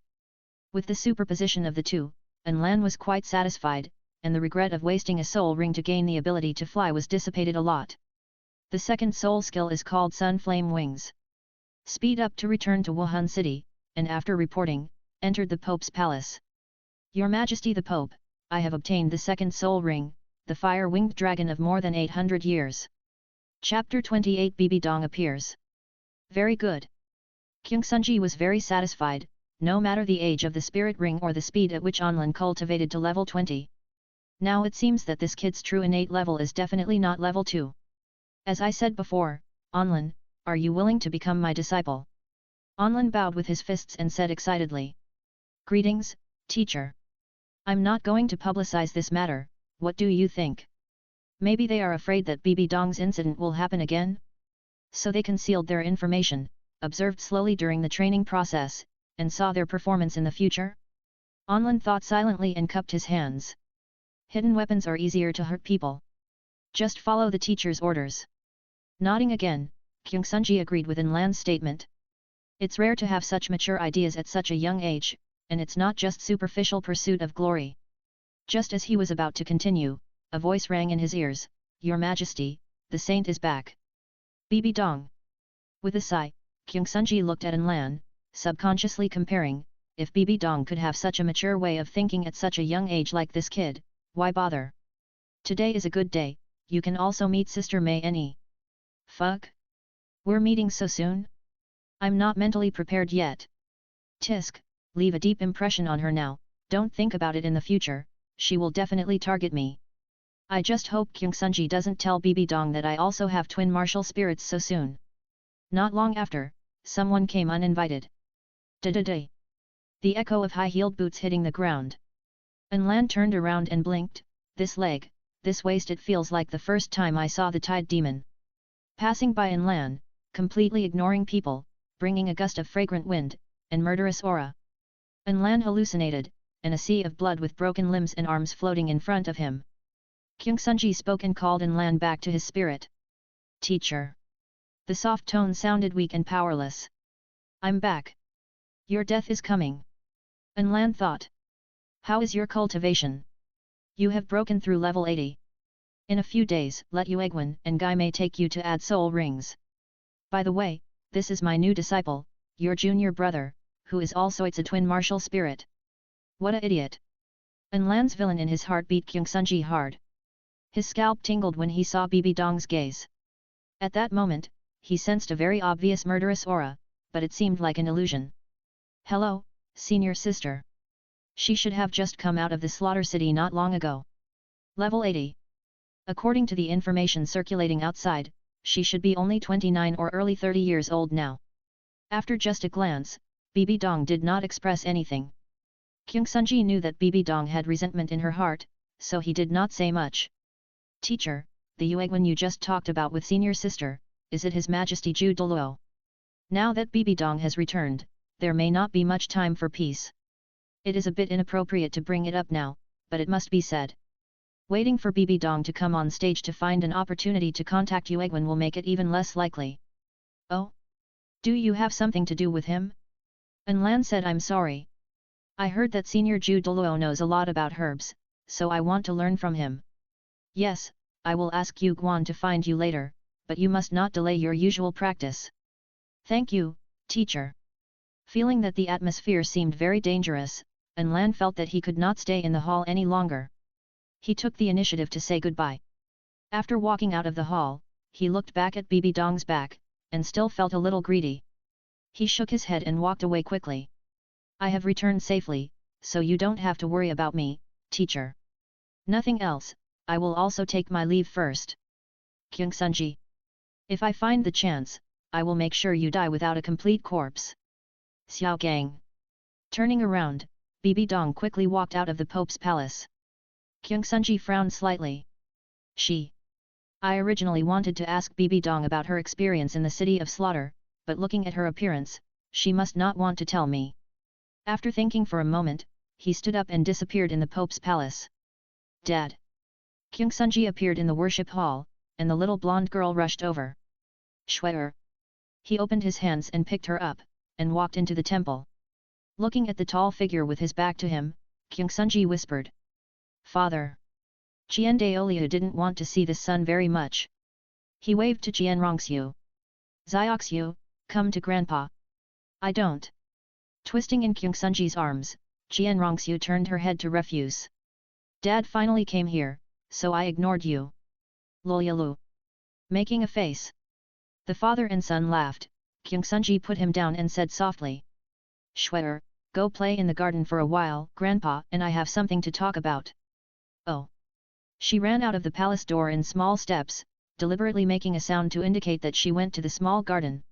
Speaker 1: With the superposition of the two, Lan was quite satisfied, and the regret of wasting a soul ring to gain the ability to fly was dissipated a lot. The second soul skill is called Sun Flame Wings. Speed up to return to Wuhan City, and after reporting, entered the Pope's palace. Your Majesty the Pope, I have obtained the second soul ring, the fire-winged dragon of more than 800 years. Chapter 28 Bibi Dong appears. Very good. Kyung Sunji was very satisfied, no matter the age of the spirit ring or the speed at which Anlan cultivated to level 20. Now it seems that this kid's true innate level is definitely not level 2. As I said before, Anlan, are you willing to become my disciple? Anlan bowed with his fists and said excitedly. Greetings, teacher. I'm not going to publicize this matter, what do you think? Maybe they are afraid that Bibi Dong's incident will happen again? So they concealed their information, observed slowly during the training process, and saw their performance in the future? Anlan thought silently and cupped his hands. Hidden weapons are easier to hurt people. Just follow the teacher's orders. Nodding again, Kyung Sunji agreed with Lan's statement. It's rare to have such mature ideas at such a young age, and it's not just superficial pursuit of glory. Just as he was about to continue, a voice rang in his ears, Your Majesty, the saint is back. Bibi Dong. With a sigh, Kyung Sunji looked at Lan, subconsciously comparing, if Bibi Dong could have such a mature way of thinking at such a young age like this kid, why bother? Today is a good day, you can also meet Sister Mei any. Fuck? We're meeting so soon? I'm not mentally prepared yet. Tisk, leave a deep impression on her now, don't think about it in the future, she will definitely target me. I just hope Kyung Sunji doesn't tell Bibi Dong that I also have twin martial spirits so soon. Not long after, someone came uninvited. Da-da-da. The echo of high-heeled boots hitting the ground. Lan turned around and blinked, this leg, this waist, it feels like the first time I saw the Tide Demon. Passing by Lan, completely ignoring people, bringing a gust of fragrant wind, and murderous aura. Lan hallucinated, and a sea of blood with broken limbs and arms floating in front of him. Kyung Sunji spoke and called Lan back to his spirit. Teacher. The soft tone sounded weak and powerless. I'm back. Your death is coming. Lan thought. How is your cultivation? You have broken through level 80. In a few days, let Yuegwen and Guy Mei take you to add soul rings. By the way, this is my new disciple, your junior brother, who is also a twin martial spirit. What a idiot. Lan's villain in his heart beat Kyung Sunji hard. His scalp tingled when he saw Bibi Dong's gaze. At that moment, he sensed a very obvious murderous aura, but it seemed like an illusion. Hello, senior sister. She should have just come out of the slaughter city not long ago. Level 80. According to the information circulating outside, she should be only 29 or early 30 years old now. After just a glance, Bibi Dong did not express anything. Kyung Sunji knew that Bibi Dong had resentment in her heart, so he did not say much. Teacher, the Yuegwen you just talked about with senior sister, is it His Majesty Ju Douluo? Now that Bibi Dong has returned, there may not be much time for peace. It is a bit inappropriate to bring it up now, but it must be said. Waiting for Bibi Dong to come on stage to find an opportunity to contact Yuegwen will make it even less likely. Oh? Do you have something to do with him? Lan said I'm sorry. I heard that Senior Ju Douluo knows a lot about herbs, so I want to learn from him. Yes, I will ask Yu Guan to find you later, but you must not delay your usual practice. Thank you, teacher. Feeling that the atmosphere seemed very dangerous, Lan felt that he could not stay in the hall any longer. He took the initiative to say goodbye. After walking out of the hall, he looked back at Bibi Dong's back, and still felt a little greedy. He shook his head and walked away quickly. I have returned safely, so you don't have to worry about me, teacher. Nothing else, I will also take my leave first. Kyung Sunji. If I find the chance, I will make sure you die without a complete corpse. Xiao Gang. Turning around, Bibi Dong quickly walked out of the Pope's palace. Kyung Sunji frowned slightly. I originally wanted to ask Bibi Dong about her experience in the city of slaughter, but looking at her appearance, she must not want to tell me. After thinking for a moment, he stood up and disappeared in the Pope's palace. Dad. Kyung Sunji appeared in the worship hall, and the little blonde girl rushed over. Shweer. He opened his hands and picked her up, and walked into the temple. Looking at the tall figure with his back to him, Kyungsunji whispered. Father. Jiandaoliu didn't want to see the son very much. He waved to Jianrongxiu. Zioxiu, come to grandpa. I don't. Twisting in Kyungsunji's arms, Jianrongxiu turned her head to refuse. Dad finally came here, so I ignored you. Lolyalu. Making a face. The father and son laughed. Kyungsunji put him down and said softly. Shweer, go play in the garden for a while. Grandpa and I have something to talk about. Oh. She ran out of the palace door in small steps, deliberately making a sound to indicate that she went to the small garden.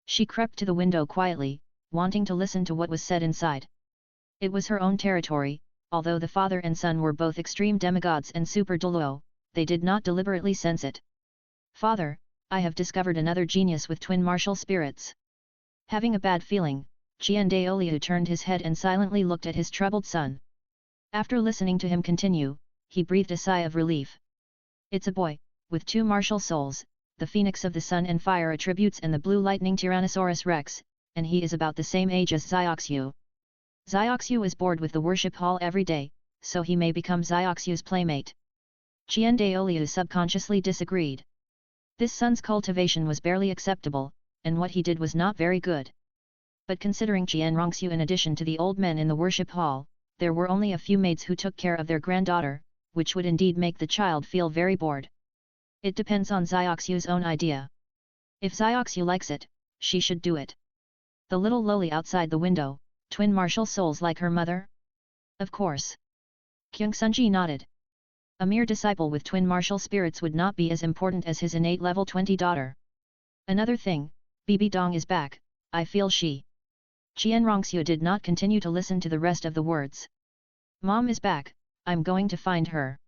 Speaker 1: She crept to the window quietly, wanting to listen to what was said inside. It was her own territory, although the father and son were both extreme demigods and super Douluo, they did not deliberately sense it. Father, I have discovered another genius with twin martial spirits. Having a bad feeling, Jiandaoliu turned his head and silently looked at his troubled son. After listening to him continue, he breathed a sigh of relief. It's a boy, with two martial souls, the phoenix of the sun and fire attributes and the blue lightning Tyrannosaurus Rex, and he is about the same age as Zioxiu. Zioxiu is bored with the worship hall every day, so he may become Zioxiu's playmate. Jiandaoliu subconsciously disagreed. This son's cultivation was barely acceptable, and what he did was not very good. But considering Jianrongxiu in addition to the old men in the worship hall, there were only a few maids who took care of their granddaughter, which would indeed make the child feel very bored. It depends on Zioxiu's own idea. If Zioxiu likes it, she should do it. The little loli outside the window, twin martial souls like her mother? Of course. Kyungsunji nodded. A mere disciple with twin martial spirits would not be as important as his innate level 20 daughter. Another thing, Bibi Dong is back, I feel she. Jianrongxiu did not continue to listen to the rest of the words. Mom is back, I'm going to find her.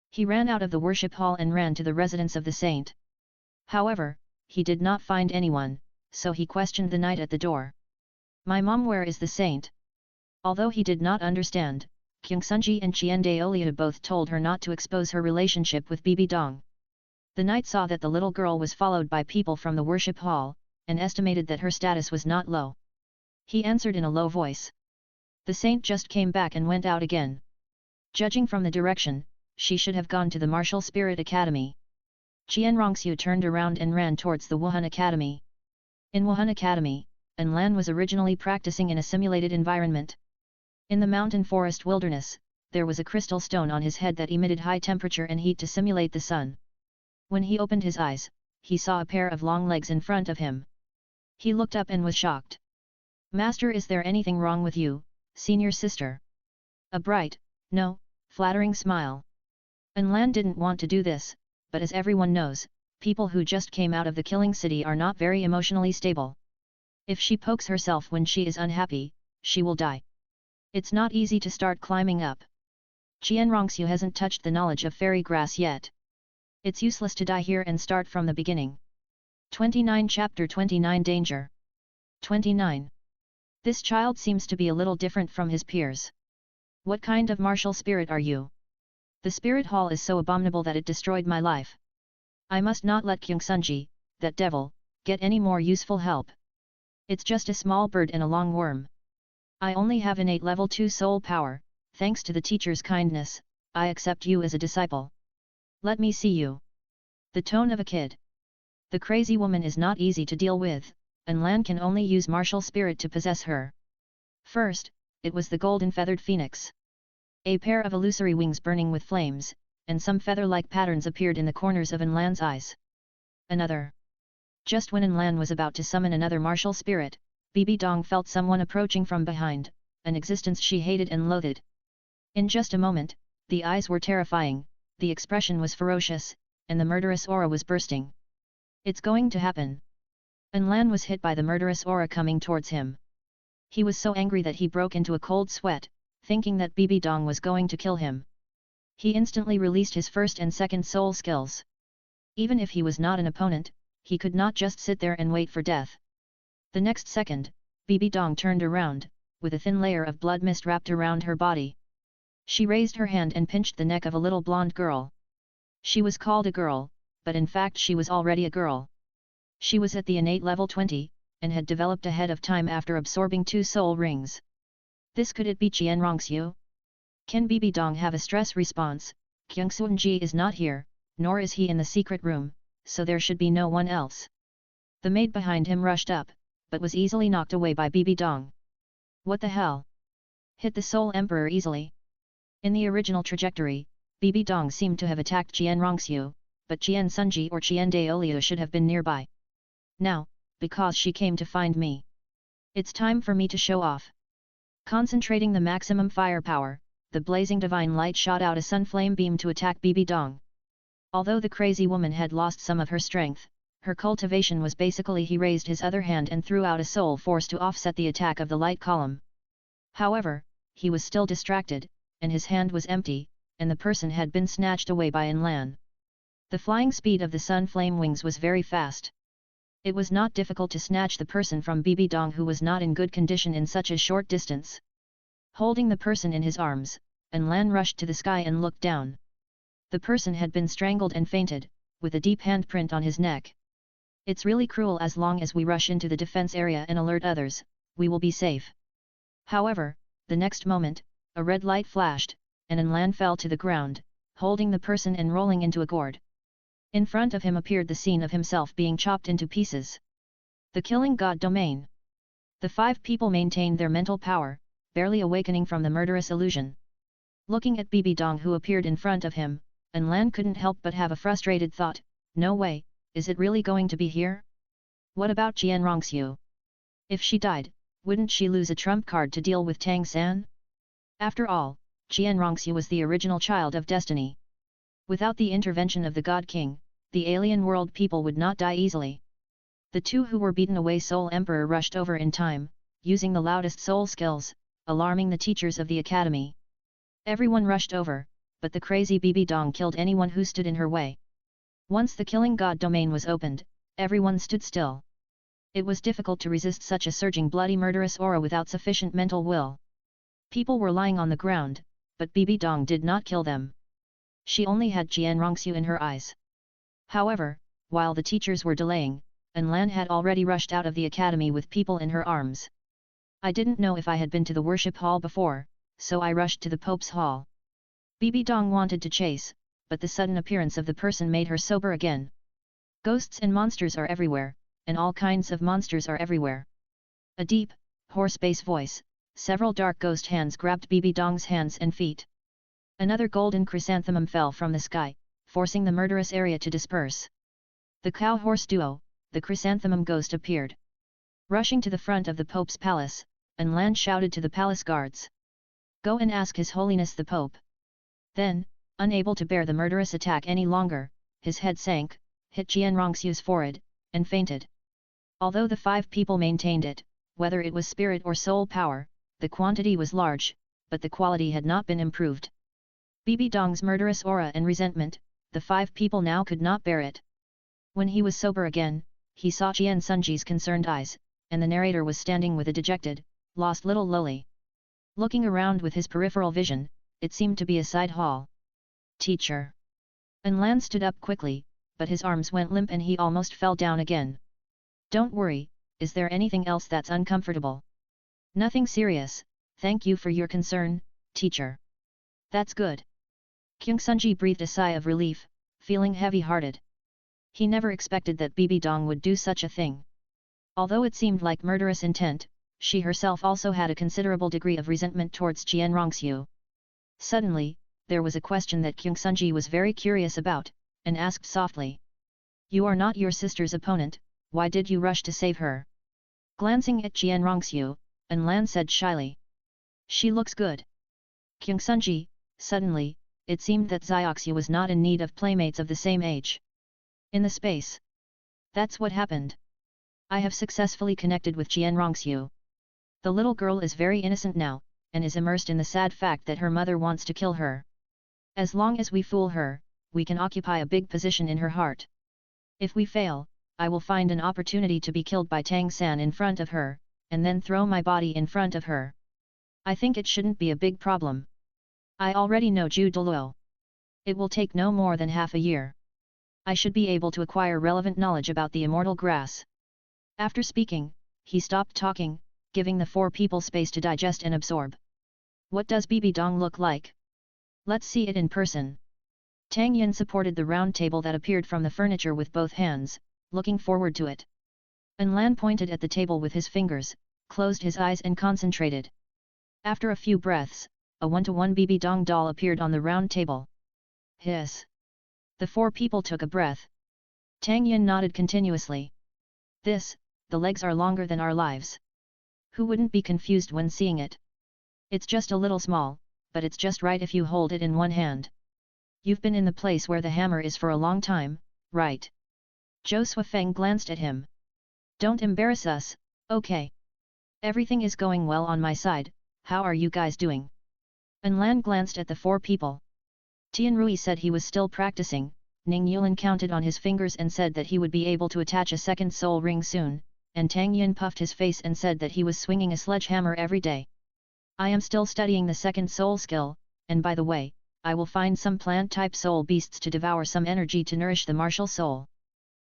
Speaker 1: He ran out of the worship hall and ran to the residence of the saint. However, he did not find anyone, so he questioned the knight at the door. My mom, where is the saint? Although he did not understand, Kyungsunji and Jiandaoliu both told her not to expose her relationship with Bibi Dong. The knight saw that the little girl was followed by people from the worship hall, and estimated that her status was not low. He answered in a low voice. The saint just came back and went out again. Judging from the direction, she should have gone to the Martial Spirit Academy. Jianrongxiu turned around and ran towards the Wuhan Academy. In Wuhan Academy, An Lan was originally practicing in a simulated environment. In the mountain forest wilderness, there was a crystal stone on his head that emitted high temperature and heat to simulate the sun. When he opened his eyes, he saw a pair of long legs in front of him. He looked up and was shocked. Master, is there anything wrong with you, senior sister? A bright, no, flattering smile. An Lan didn't want to do this, but as everyone knows, people who just came out of the killing city are not very emotionally stable. If she pokes herself when she is unhappy, she will die. It's not easy to start climbing up. Jianrongxiu hasn't touched the knowledge of fairy grass yet. It's useless to die here and start from the beginning. 29 Chapter 29 Danger 29. This child seems to be a little different from his peers. What kind of martial spirit are you? The spirit hall is so abominable that it destroyed my life. I must not let Kyungsunji, that devil, get any more useful help. It's just a small bird and a long worm. I only have innate level 2 soul power, thanks to the teacher's kindness, I accept you as a disciple. Let me see you. The tone of a kid. The crazy woman is not easy to deal with, and Lan can only use martial spirit to possess her. First, it was the golden feathered phoenix. A pair of illusory wings burning with flames, and some feather-like patterns appeared in the corners of An Lan's eyes. Another. Just when An Lan was about to summon another martial spirit, Bibi Dong felt someone approaching from behind, an existence she hated and loathed. In just a moment, the eyes were terrifying, the expression was ferocious, and the murderous aura was bursting. It's going to happen. An Lan was hit by the murderous aura coming towards him. He was so angry that he broke into a cold sweat, thinking that Bibi Dong was going to kill him. He instantly released his first and second soul skills. Even if he was not an opponent, he could not just sit there and wait for death. The next second, Bibi Dong turned around, with a thin layer of blood mist wrapped around her body. She raised her hand and pinched the neck of a little blonde girl. She was called a girl, but in fact she was already a girl. She was at the innate level 20, and had developed ahead of time after absorbing 2 soul rings. This could it be Qian Rongxiu? Can Bibi Dong have a stress response? Kyungsoonji is not here, nor is he in the secret room, so there should be no one else. The maid behind him rushed up, but was easily knocked away by Bibi Dong. What the hell? Hit the Soul Emperor easily. In the original trajectory, Bibi Dong seemed to have attacked Qian Rongxiu, but Qian Sunji or Qian Daoliu should have been nearby. Now, because she came to find me. It's time for me to show off. Concentrating the maximum firepower, the blazing divine light shot out a sunflame beam to attack Bibi Dong. Although the crazy woman had lost some of her strength, her cultivation was basically he raised his other hand and threw out a soul force to offset the attack of the light column. However, he was still distracted, and his hand was empty, and the person had been snatched away by Lan. The flying speed of the sun flame wings was very fast. It was not difficult to snatch the person from Bibi Dong, who was not in good condition in such a short distance. Holding the person in his arms, Lan rushed to the sky and looked down. The person had been strangled and fainted, with a deep handprint on his neck. It's really cruel. As long as we rush into the defense area and alert others, we will be safe. However, the next moment, a red light flashed, and Lan fell to the ground, holding the person and rolling into a gourd. In front of him appeared the scene of himself being chopped into pieces. The killing god domain. The 5 people maintained their mental power, barely awakening from the murderous illusion. Looking at Bibi Dong, who appeared in front of him, Lan couldn't help but have a frustrated thought, no way, is it really going to be here? What about Qian Rongxiu? If she died, wouldn't she lose a trump card to deal with Tang San? After all, Qian Rongxiu was the original child of destiny. Without the intervention of the God King, the alien world people would not die easily. The 2 who were beaten away Soul Emperor rushed over in time, using the loudest soul skills, alarming the teachers of the academy. Everyone rushed over, but the crazy Bibi Dong killed anyone who stood in her way. Once the killing god domain was opened, everyone stood still. It was difficult to resist such a surging bloody murderous aura without sufficient mental will. People were lying on the ground, but Bibi Dong did not kill them. She only had Qian Rongxiu in her eyes. However, while the teachers were delaying, Lan had already rushed out of the academy with people in her arms. I didn't know if I had been to the worship hall before, so I rushed to the Pope's hall. Bibi Dong wanted to chase, but the sudden appearance of the person made her sober again. Ghosts and monsters are everywhere, and all kinds of monsters are everywhere. A deep, hoarse bass voice, several dark ghost hands grabbed Bibi Dong's hands and feet. Another golden chrysanthemum fell from the sky, forcing the murderous area to disperse. The cow-horse duo, the chrysanthemum ghost appeared. Rushing to the front of the Pope's palace, Lan shouted to the palace guards. Go and ask His Holiness the Pope. Then, unable to bear the murderous attack any longer, his head sank, hit Qian Rongxiu's forehead, and fainted. Although the 5 people maintained it, whether it was spirit or soul power, the quantity was large, but the quality had not been improved. Bibi Dong's murderous aura and resentment, the 5 people now could not bear it. When he was sober again, he saw Qian Sunji's concerned eyes, and the narrator was standing with a dejected, lost little lowly. Looking around with his peripheral vision, it seemed to be a side hall. Teacher. Lan stood up quickly, but his arms went limp and he almost fell down again. Don't worry, is there anything else that's uncomfortable? Nothing serious, thank you for your concern, teacher. That's good. Kyungsunji breathed a sigh of relief, feeling heavy-hearted. He never expected that Bibi Dong would do such a thing. Although it seemed like murderous intent, she herself also had a considerable degree of resentment towards Qian Rongxiu. Suddenly, there was a question that Kyungsunji was very curious about, and asked softly. You are not your sister's opponent, why did you rush to save her? Glancing at Qian Rongxiu, Lan said shyly. She looks good. Kyungsunji, suddenly, it seemed that Zioxia was not in need of playmates of the same age. In the space. That's what happened. I have successfully connected with Qian Rongxiu. The little girl is very innocent now, and is immersed in the sad fact that her mother wants to kill her. As long as we fool her, we can occupy a big position in her heart. If we fail, I will find an opportunity to be killed by Tang San in front of her, and then throw my body in front of her. I think it shouldn't be a big problem. I already know Douluo. It will take no more than half a year. I should be able to acquire relevant knowledge about the immortal grass. After speaking, he stopped talking, giving the four people space to digest and absorb. What does Bibi Dong look like? Let's see it in person. Tang Yin supported the round table that appeared from the furniture with both hands, looking forward to it. An Lan pointed at the table with his fingers, closed his eyes and concentrated. After a few breaths, a one-to-one Bibi Dong doll appeared on the round table. Hiss! The four people took a breath. Tang Yin nodded continuously. The legs are longer than our lives. Who wouldn't be confused when seeing it? It's just a little small, but it's just right if you hold it in one hand. You've been in the place where the hammer is for a long time, right? Zhou Suifeng glanced at him. Don't embarrass us, okay? Everything is going well on my side, how are you guys doing? An Lan glanced at the four people. Tianrui said he was still practicing, Ning Yulan counted on his fingers and said that he would be able to attach a second soul ring soon, and Tang Yin puffed his face and said that he was swinging a sledgehammer every day. I am still studying the second soul skill, and by the way, I will find some plant-type soul beasts to devour some energy to nourish the martial soul.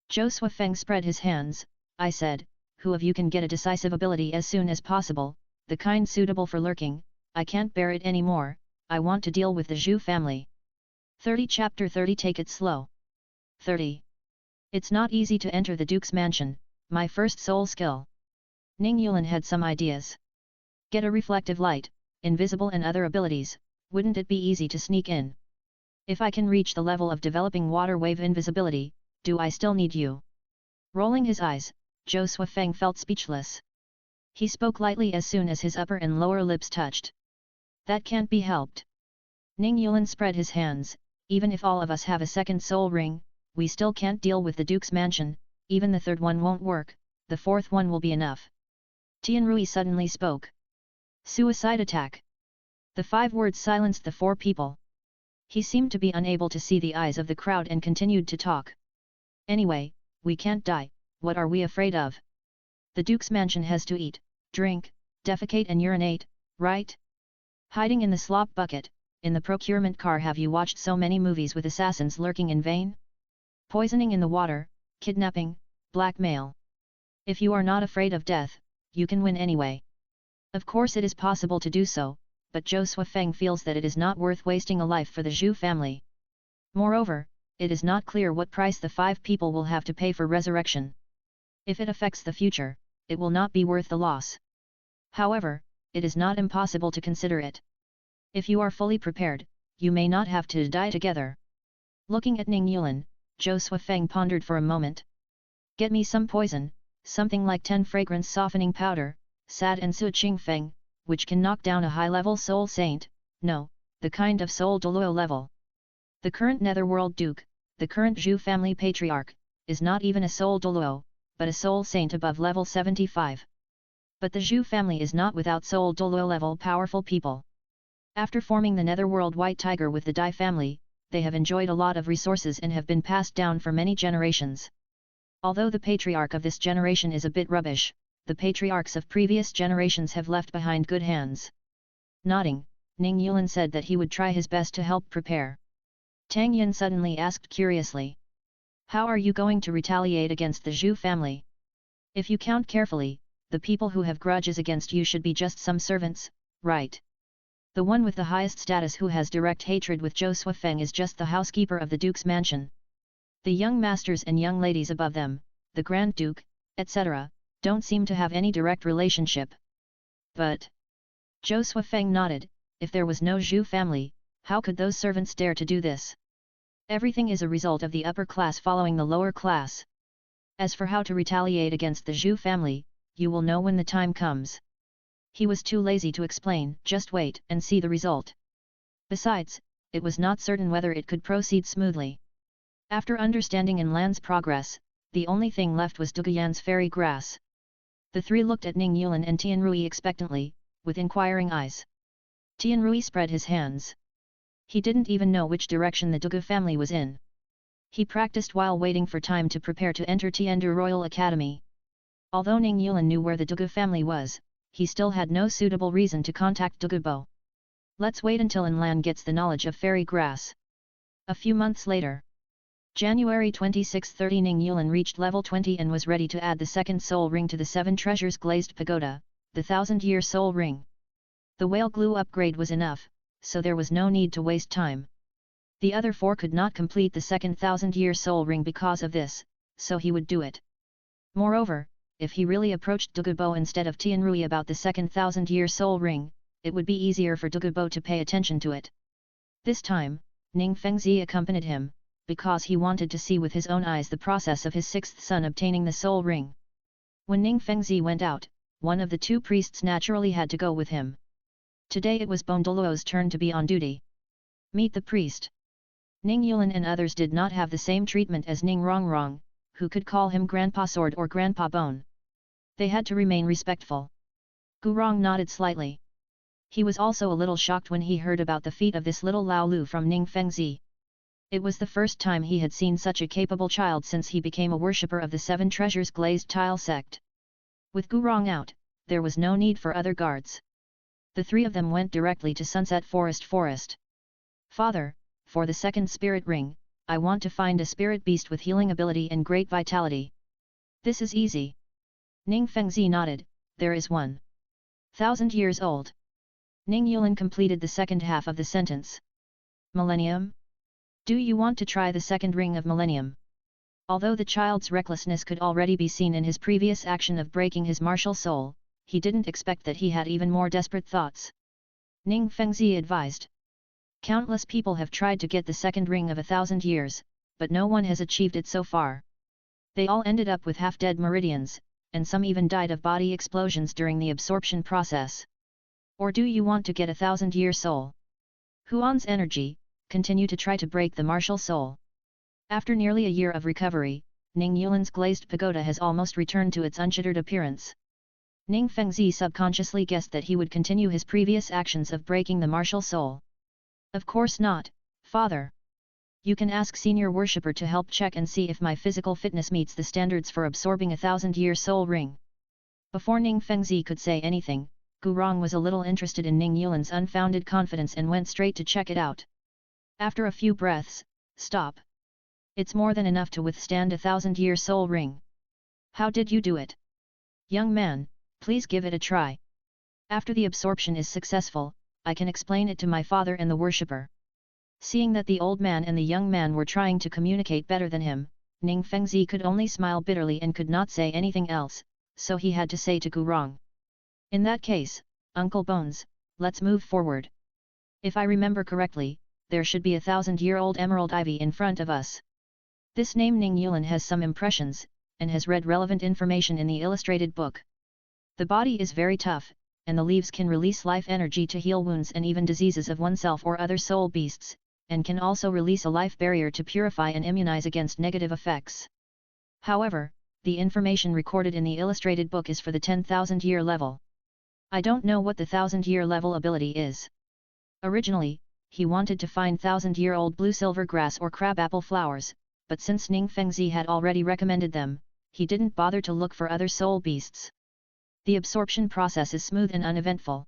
Speaker 1: Zhou Suifeng spread his hands. I said, who of you can get a decisive ability as soon as possible, the kind suitable for lurking? I can't bear it anymore, I want to deal with the Zhu family. 30 Chapter 30 Take it slow. 30. It's not easy to enter the Duke's mansion, my first soul skill. Ning Yulan had some ideas. Get a reflective light, invisible and other abilities, wouldn't it be easy to sneak in? If I can reach the level of developing water wave invisibility, do I still need you? Rolling his eyes, Zhou Suifeng felt speechless. He spoke lightly as soon as his upper and lower lips touched. That can't be helped. Ning Yulan spread his hands. Even if all of us have a second soul ring, we still can't deal with the Duke's mansion, even the third one won't work, the fourth one will be enough. Tianrui suddenly spoke. Suicide attack. The 5 words silenced the 4 people. He seemed to be unable to see the eyes of the crowd and continued to talk. Anyway, we can't die, what are we afraid of? The Duke's mansion has to eat, drink, defecate and urinate, right? Hiding in the slop bucket, in the procurement car. Have you watched so many movies with assassins lurking in vain? Poisoning in the water, kidnapping, blackmail. If you are not afraid of death, you can win anyway. Of course it is possible to do so, but Zhou Suifeng feels that it is not worth wasting a life for the Zhu family. Moreover, it is not clear what price the 5 people will have to pay for resurrection. If it affects the future, it will not be worth the loss. However, it is not impossible to consider it. If you are fully prepared, you may not have to die together. Looking at Ning Yulan, Zhou Suifeng pondered for a moment. Get me some poison, something like 10 fragrance softening powder, Sad and Su Qing Feng, which can knock down a high-level soul saint, no, the kind of soul Douluo level. The current Netherworld Duke, the current Zhu family patriarch, is not even a soul Douluo, but a soul saint above level 75. But the Zhu family is not without soul Douluo level powerful people. After forming the Netherworld White Tiger with the Dai family, they have enjoyed a lot of resources and have been passed down for many generations. Although the patriarch of this generation is a bit rubbish, the patriarchs of previous generations have left behind good hands. Nodding, Ning Yulan said that he would try his best to help prepare. Tang Yin suddenly asked curiously. How are you going to retaliate against the Zhu family? If you count carefully, the people who have grudges against you should be just some servants, right? The one with the highest status who has direct hatred with Zhou Suifeng is just the housekeeper of the Duke's mansion. The young masters and young ladies above them, the Grand Duke, etc., don't seem to have any direct relationship. But Zhou Suifeng nodded, if there was no Zhu family, how could those servants dare to do this? Everything is a result of the upper class following the lower class. As for how to retaliate against the Zhu family, you will know when the time comes. He was too lazy to explain, just wait and see the result. Besides, it was not certain whether it could proceed smoothly. After understanding An Lan's progress, the only thing left was Duguyan's fairy grass. The 3 looked at Ning Yulan and Tianrui expectantly, with inquiring eyes. Tianrui spread his hands. He didn't even know which direction the Dugu family was in. He practiced while waiting for time to prepare to enter Tiandu Royal Academy. Although Ning Yulan knew where the Dugu family was, he still had no suitable reason to contact Dugubo. Let's wait until An Lan gets the knowledge of fairy grass. A few months later. January 26/30 Ning Yulin reached level 20 and was ready to add the second soul ring to the 7 treasures glazed pagoda, the 1000-year soul ring. The whale glue upgrade was enough, so there was no need to waste time. The other 4 could not complete the second 1000-year soul ring because of this, so he would do it. Moreover, if he really approached Douluo instead of Tianrui about the second 1000-year soul ring, it would be easier for Douluo to pay attention to it. This time, Ning Fengzi accompanied him, because he wanted to see with his own eyes the process of his 6th son obtaining the soul ring. When Ning Fengzi went out, one of the 2 priests naturally had to go with him. Today it was Douluo's turn to be on duty. Meet the priest. Ning Yulin and others did not have the same treatment as Ning Rongrong, who could call him Grandpa Sword or Grandpa Bone. They had to remain respectful. Gurong nodded slightly. He was also a little shocked when he heard about the feat of this little Lao Lu from Ning Fengzi. It was the first time he had seen such a capable child since he became a worshipper of the 7 treasures glazed tile sect. With Gurong out, there was no need for other guards. The 3 of them went directly to Sunset Forest. Father, for the second spirit ring, I want to find a spirit beast with healing ability and great vitality. This is easy. Ning Fengzi nodded, there is one. 1000 years old. Ning Yulin completed the second half of the sentence. Millennium? Do you want to try the second ring of millennium? Although the child's recklessness could already be seen in his previous action of breaking his martial soul, he didn't expect that he had even more desperate thoughts. Ning Fengzi advised. Countless people have tried to get the second ring of 1000 years, but no one has achieved it so far. They all ended up with half-dead meridians, and some even died of body explosions during the absorption process. Or do you want to get 1000-year soul? Huan's energy, continue to try to break the martial soul. After nearly a year of recovery, Ning Yulin's glazed pagoda has almost returned to its unshuttered appearance. Ning Fengzi subconsciously guessed that he would continue his previous actions of breaking the martial soul. Of course not, father. You can ask senior worshipper to help check and see if my physical fitness meets the standards for absorbing 1000-year soul ring. Before Ning Fengzi could say anything, Gurong was a little interested in Ning Yulin's unfounded confidence and went straight to check it out. After a few breaths, stop. It's more than enough to withstand 1000-year soul ring. How did you do it? Young man, please give it a try. After the absorption is successful, I can explain it to my father and the worshipper. Seeing that the old man and the young man were trying to communicate better than him, Ning Fengzi could only smile bitterly and could not say anything else, so he had to say to Gurong. In that case, Uncle Bones, let's move forward. If I remember correctly, there should be 1000-year-old emerald ivy in front of us. This name Ning Yulin has some impressions, and has read relevant information in the illustrated book. The body is very tough, and the leaves can release life energy to heal wounds and even diseases of oneself or other soul beasts, and can also release a life barrier to purify and immunize against negative effects. However, the information recorded in the illustrated book is for the 10,000-year level. I don't know what the 1000-year level ability is. Originally, he wanted to find 1000-year-old blue-silver grass or crabapple flowers, but since Ning Fengzi had already recommended them, he didn't bother to look for other soul beasts. The absorption process is smooth and uneventful.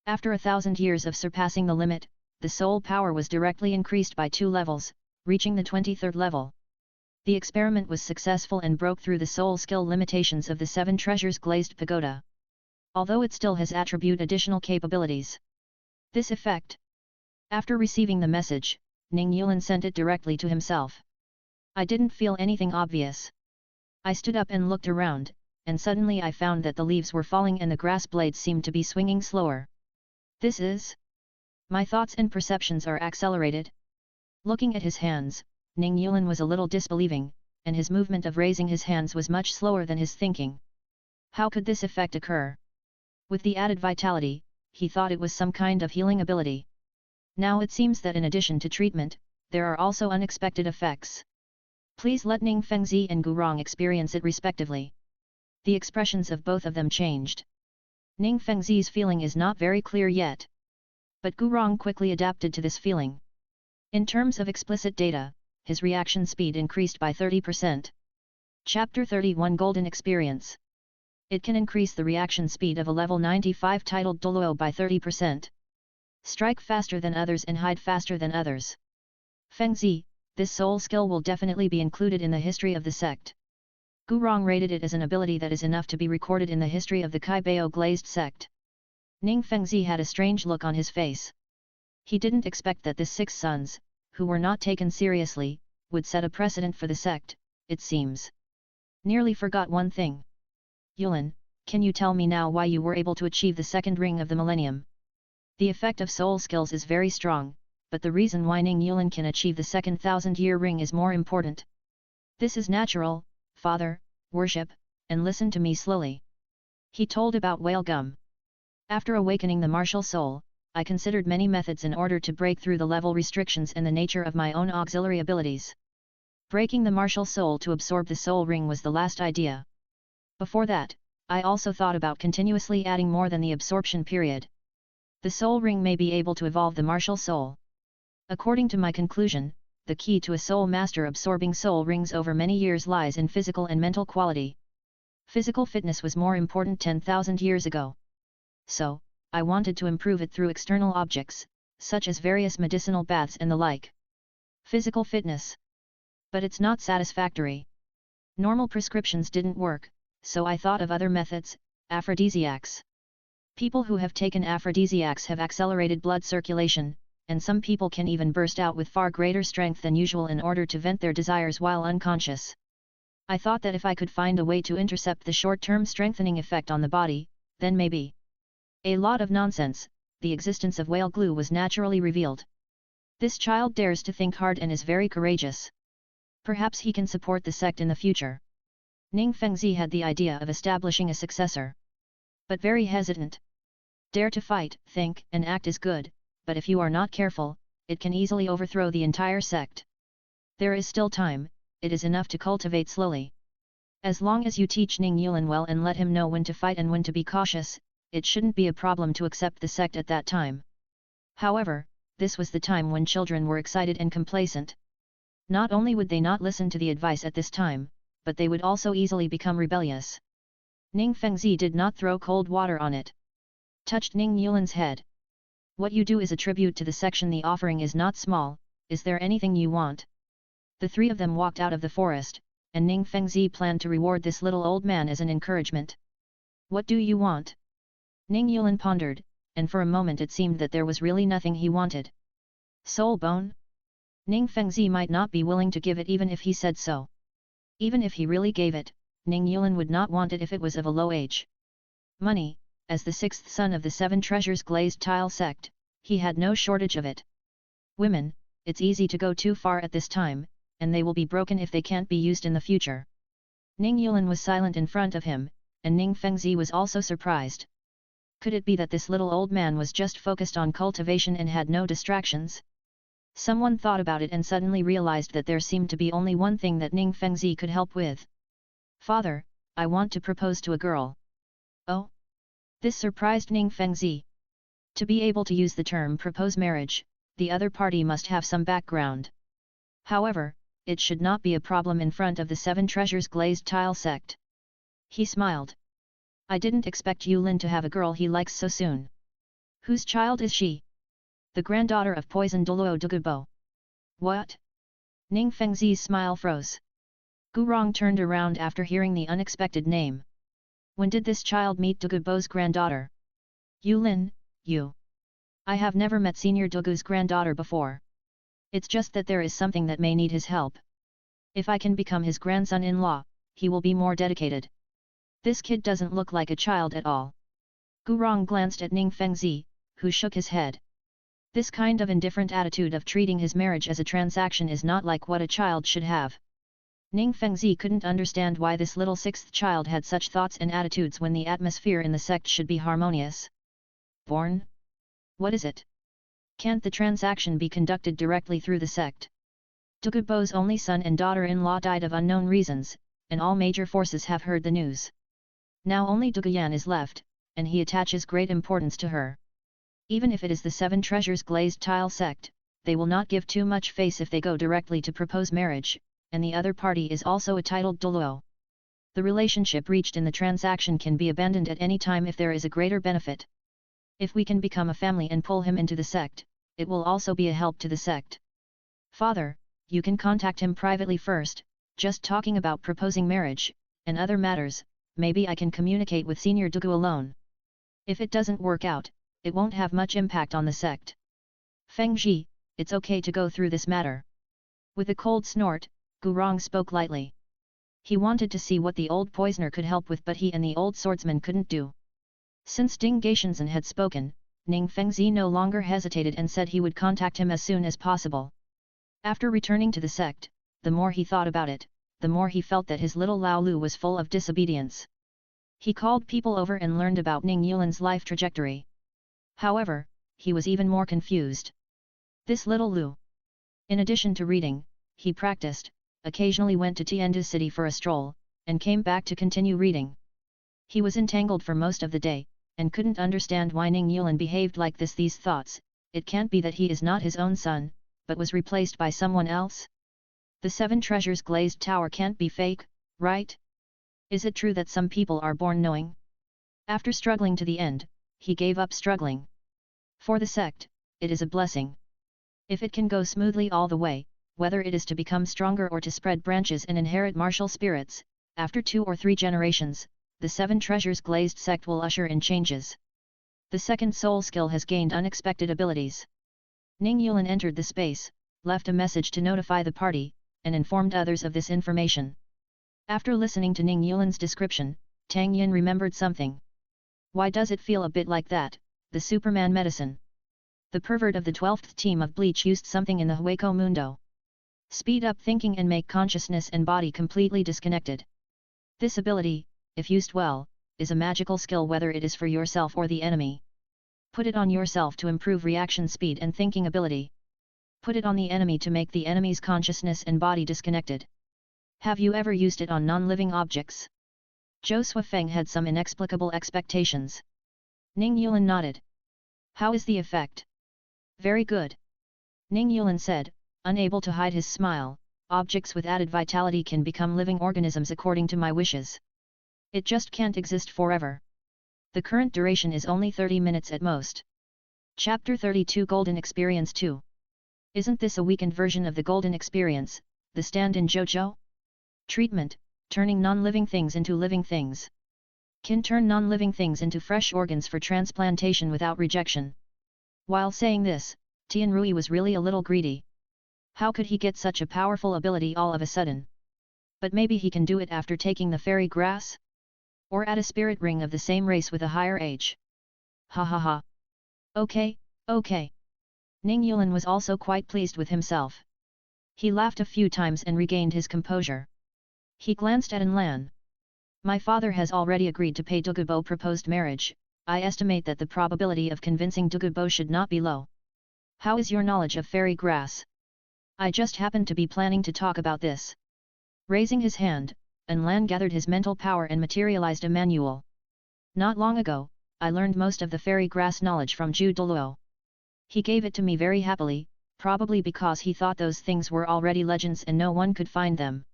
Speaker 1: After 1000 years of surpassing the limit, the soul power was directly increased by 2 levels, reaching the 23rd level. The experiment was successful and broke through the soul skill limitations of the 7 treasures glazed pagoda. Although it still has attribute additional capabilities. This effect. After receiving the message, Ning Yulin sent it directly to himself. I didn't feel anything obvious. I stood up and looked around, and suddenly I found that the leaves were falling and the grass blades seemed to be swinging slower. This is... My thoughts and perceptions are accelerated. Looking at his hands, Ning Yulin was a little disbelieving, and his movement of raising his hands was much slower than his thinking. How could this effect occur? With the added vitality, he thought it was some kind of healing ability. Now it seems that in addition to treatment, there are also unexpected effects. Please let Ning Fengzi and Gurong experience it respectively. The expressions of both of them changed. Ning Fengzi's feeling is not very clear yet. But Gurong quickly adapted to this feeling. In terms of explicit data, his reaction speed increased by 30%. Chapter 31 Golden Experience. It can increase the reaction speed of a level 95 titled Douluo by 30%. Strike faster than others and hide faster than others. Fengzi, This soul skill will definitely be included in the history of the sect. Gurong rated it as an ability that is enough to be recorded in the history of the Kaibao glazed sect. Ning Fengzi had a strange look on his face. He didn't expect that his 6 sons, who were not taken seriously, would set a precedent for the sect, it seems. Nearly forgot one thing. Yulin, can you tell me now why you were able to achieve the second ring of the millennium? The effect of soul skills is very strong, but the reason why Ning Yulin can achieve the second 1000-year ring is more important. This is natural, father, worship, and listen to me slowly. He told about whale gum. After awakening the martial soul, I considered many methods in order to break through the level restrictions and the nature of my own auxiliary abilities. Breaking the martial soul to absorb the soul ring was the last idea. Before that, I also thought about continuously adding more than the absorption period. The soul ring may be able to evolve the martial soul. According to my conclusion, the key to a soul master absorbing soul rings over many years lies in physical and mental quality. Physical fitness was more important 10,000 years ago. So, I wanted to improve it through external objects, such as various medicinal baths and the like. Physical fitness. But it's not satisfactory. Normal prescriptions didn't work, so I thought of other methods, aphrodisiacs. People who have taken aphrodisiacs have accelerated blood circulation, and some people can even burst out with far greater strength than usual in order to vent their desires while unconscious. I thought that if I could find a way to intercept the short-term strengthening effect on the body, then maybe. A lot of nonsense, the existence of whale glue was naturally revealed. This child dares to think hard and is very courageous. Perhaps he can support the sect in the future. Ning Fengzi had the idea of establishing a successor. But very hesitant. Dare to fight, think, and act is good, but if you are not careful, it can easily overthrow the entire sect. There is still time, it is enough to cultivate slowly. As long as you teach Ning Yulin well and let him know when to fight and when to be cautious, it shouldn't be a problem to accept the sect at that time. However, this was the time when children were excited and complacent. Not only would they not listen to the advice at this time, but they would also easily become rebellious. Ning Fengzi did not throw cold water on it. Touched Ning Yulin's head. What you do is a tribute to the section. The offering is not small, is there anything you want? The 3 of them walked out of the forest, and Ning Fengzi planned to reward this little old man as an encouragement. What do you want? Ning Yulin pondered, and for a moment it seemed that there was really nothing he wanted. Soul bone? Ning Fengzi might not be willing to give it even if he said so. Even if he really gave it, Ning Yulin would not want it if it was of a low age. Money, as the 6th son of the 7 treasures glazed tile sect, he had no shortage of it. Women, it's easy to go too far at this time, and they will be broken if they can't be used in the future. Ning Yulin was silent in front of him, and Ning Fengzi was also surprised. Could it be that this little old man was just focused on cultivation and had no distractions? Someone thought about it and suddenly realized that there seemed to be only one thing that Ning Fengzi could help with. Father, I want to propose to a girl. Oh? This surprised Ning Fengzi. To be able to use the term propose marriage, the other party must have some background. However, it should not be a problem in front of the 7 treasures glazed tile sect. He smiled. I didn't expect Yulin to have a girl he likes so soon. Whose child is she? The granddaughter of poison Douluo I. What? Ning Fengzi's smile froze. Gurong turned around after hearing the unexpected name. When did this child meet Douluo's granddaughter? Yulin, you. I have never met Senior Douluo's granddaughter before. It's just that there is something that may need his help. If I can become his grandson-in-law, he will be more dedicated. This kid doesn't look like a child at all. Gurong glanced at Ning Fengzi, who shook his head. This kind of indifferent attitude of treating his marriage as a transaction is not like what a child should have. Ning Fengzi couldn't understand why this little 6th child had such thoughts and attitudes when the atmosphere in the sect should be harmonious. Born? What is it? Can't the transaction be conducted directly through the sect? Douluo's only son and daughter-in-law died of unknown reasons, and all major forces have heard the news. Now only Douluo is left, and he attaches great importance to her. Even if it is the 7 treasures glazed tile sect, they will not give too much face if they go directly to propose marriage, and the other party is also a titled Douluo. The relationship reached in the transaction can be abandoned at any time if there is a greater benefit. If we can become a family and pull him into the sect, it will also be a help to the sect. Father, you can contact him privately first, just talking about proposing marriage, and other matters. Maybe I can communicate with Senior Douluo alone. If it doesn't work out, it won't have much impact on the sect. Feng Ji, it's okay to go through this matter. With a cold snort, Gurong spoke lightly. He wanted to see what the old poisoner could help with, but he and the old swordsman couldn't do. Since Ding Gaishenzen had spoken, Ning Fengzi no longer hesitated and said he would contact him as soon as possible. After returning to the sect, the more he thought about it, the more he felt that his little Lao Lu was full of disobedience. He called people over and learned about Ning Yulin's life trajectory. However, he was even more confused. This little Lu. In addition to reading, he practiced, occasionally went to Tiandu City for a stroll, and came back to continue reading. He was entangled for most of the day, and couldn't understand why Ning Yulin behaved like this. These thoughts, it can't be that he is not his own son, but was replaced by someone else? The Seven Treasures glazed tower can't be fake, right? Is it true that some people are born knowing? After struggling to the end, he gave up struggling. For the sect, it is a blessing. If it can go smoothly all the way, whether it is to become stronger or to spread branches and inherit martial spirits, after 2 or 3 generations, the Seven Treasures glazed sect will usher in changes. The second soul skill has gained unexpected abilities. Ning Yulin entered the space, left a message to notify the party, and informed others of this information. After listening to Ning Yulin's description, Tang Yin remembered something. Why does it feel a bit like that, the Superman medicine? The pervert of the 12th team of Bleach used something in the Hueco Mundo. Speed up thinking and make consciousness and body completely disconnected. This ability, if used well, is a magical skill whether it is for yourself or the enemy. Put it on yourself to improve reaction speed and thinking ability. Put it on the enemy to make the enemy's consciousness and body disconnected. Have you ever used it on non-living objects? Zhou Suifeng had some inexplicable expectations. Ning Yulin nodded. How is the effect? Very good. Ning Yulin said, unable to hide his smile, objects with added vitality can become living organisms according to my wishes. It just can't exist forever. The current duration is only 30 minutes at most. Chapter 32 Golden Experience 2. Isn't this a weakened version of the Golden Experience, the stand-in JoJo? Treatment, turning non-living things into living things. Can turn non-living things into fresh organs for transplantation without rejection. While saying this, Tianrui was really a little greedy. How could he get such a powerful ability all of a sudden? But maybe he can do it after taking the fairy grass? Or at a spirit ring of the same race with a higher age. Ha ha ha. Okay, okay. Ning Yulin was also quite pleased with himself. He laughed a few times and regained his composure. He glanced at Enlan. My father has already agreed to pay Douluo proposed marriage. I estimate that the probability of convincing Douluo should not be low. How is your knowledge of fairy grass? I just happened to be planning to talk about this. Raising his hand, Enlan gathered his mental power and materialized a manual. Not long ago, I learned most of the fairy grass knowledge from Zhu Douluo. He gave it to me very happily, probably because he thought those things were already legends and no one could find them.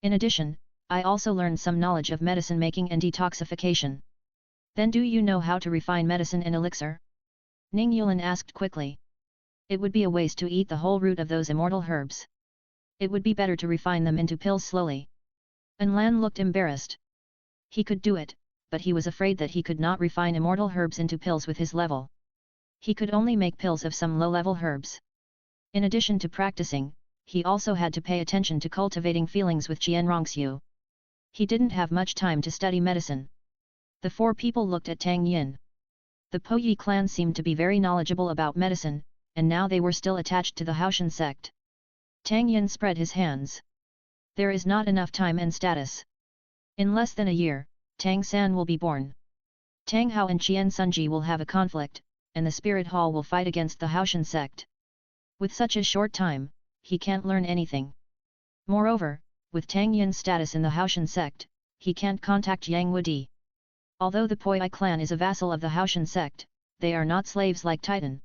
Speaker 1: In addition, I also learned some knowledge of medicine making and detoxification. Then do you know how to refine medicine and elixir? Ning Yulin asked quickly. It would be a waste to eat the whole root of those immortal herbs. It would be better to refine them into pills slowly. Enlan looked embarrassed. He could do it, but he was afraid that he could not refine immortal herbs into pills with his level. He could only make pills of some low-level herbs. In addition to practicing, he also had to pay attention to cultivating feelings with Qianrongxiu. He didn't have much time to study medicine. The 4 people looked at Tang Yin. The Poyi clan seemed to be very knowledgeable about medicine, and now they were still attached to the Haoshan sect. Tang Yin spread his hands. There is not enough time and status. In less than a year, Tang San will be born. Tang Hao and Qian Sunji will have a conflict, and the Spirit Hall will fight against the Haoshan sect. With such a short time, he can't learn anything. Moreover, with Tang Yin's status in the Haoshan sect, he can't contact Yang Wudi. Although the Poi clan is a vassal of the Haoshan sect, they are not slaves like Titan.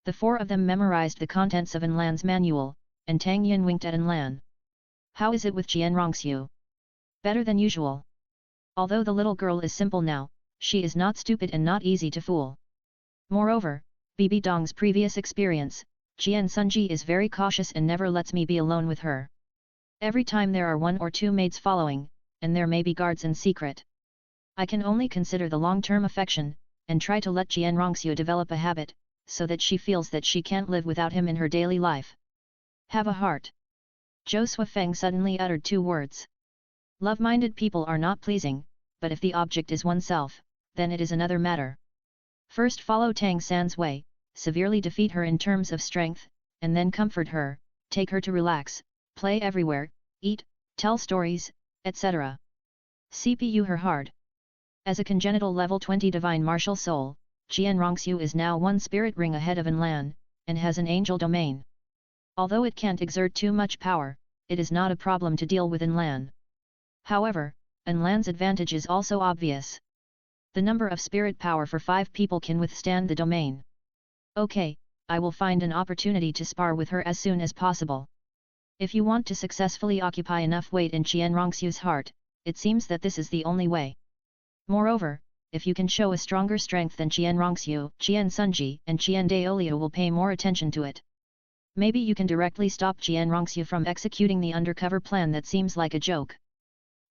Speaker 1: The 4 of them memorized the contents of Enlan's manual, and Tang Yin winked at Enlan. How is it with Qianrongxiu? Better than usual. Although the little girl is simple now, she is not stupid and not easy to fool. Moreover, Bibi Dong's previous experience, Jian Sunji is very cautious and never lets me be alone with her. Every time there are 1 or 2 maids following, and there may be guards in secret. I can only consider the long-term affection, and try to let Jian Rongxiu develop a habit, so that she feels that she can't live without him in her daily life. Have a heart. Zhou Suifeng suddenly uttered 2 words. Love-minded people are not pleasing, but if the object is oneself, then it is another matter. First follow Tang San's way, severely defeat her in terms of strength, and then comfort her, take her to relax, play everywhere, eat, tell stories, etc. CPU her hard. As a congenital level 20 divine martial soul, Jian Rongxiu is now 1 spirit ring ahead of Enlan, and has an angel domain. Although it can't exert too much power, it is not a problem to deal with Enlan. However, Enlan's advantage is also obvious. The number of spirit power for 5 people can withstand the domain. Okay, I will find an opportunity to spar with her as soon as possible. If you want to successfully occupy enough weight in Jian Rongxiu's heart, it seems that this is the only way. Moreover, if you can show a stronger strength than Jian Rongxiu, Jian Sunji and Jian Daoliu will pay more attention to it. Maybe you can directly stop Jian Rongxiu from executing the undercover plan that seems like a joke.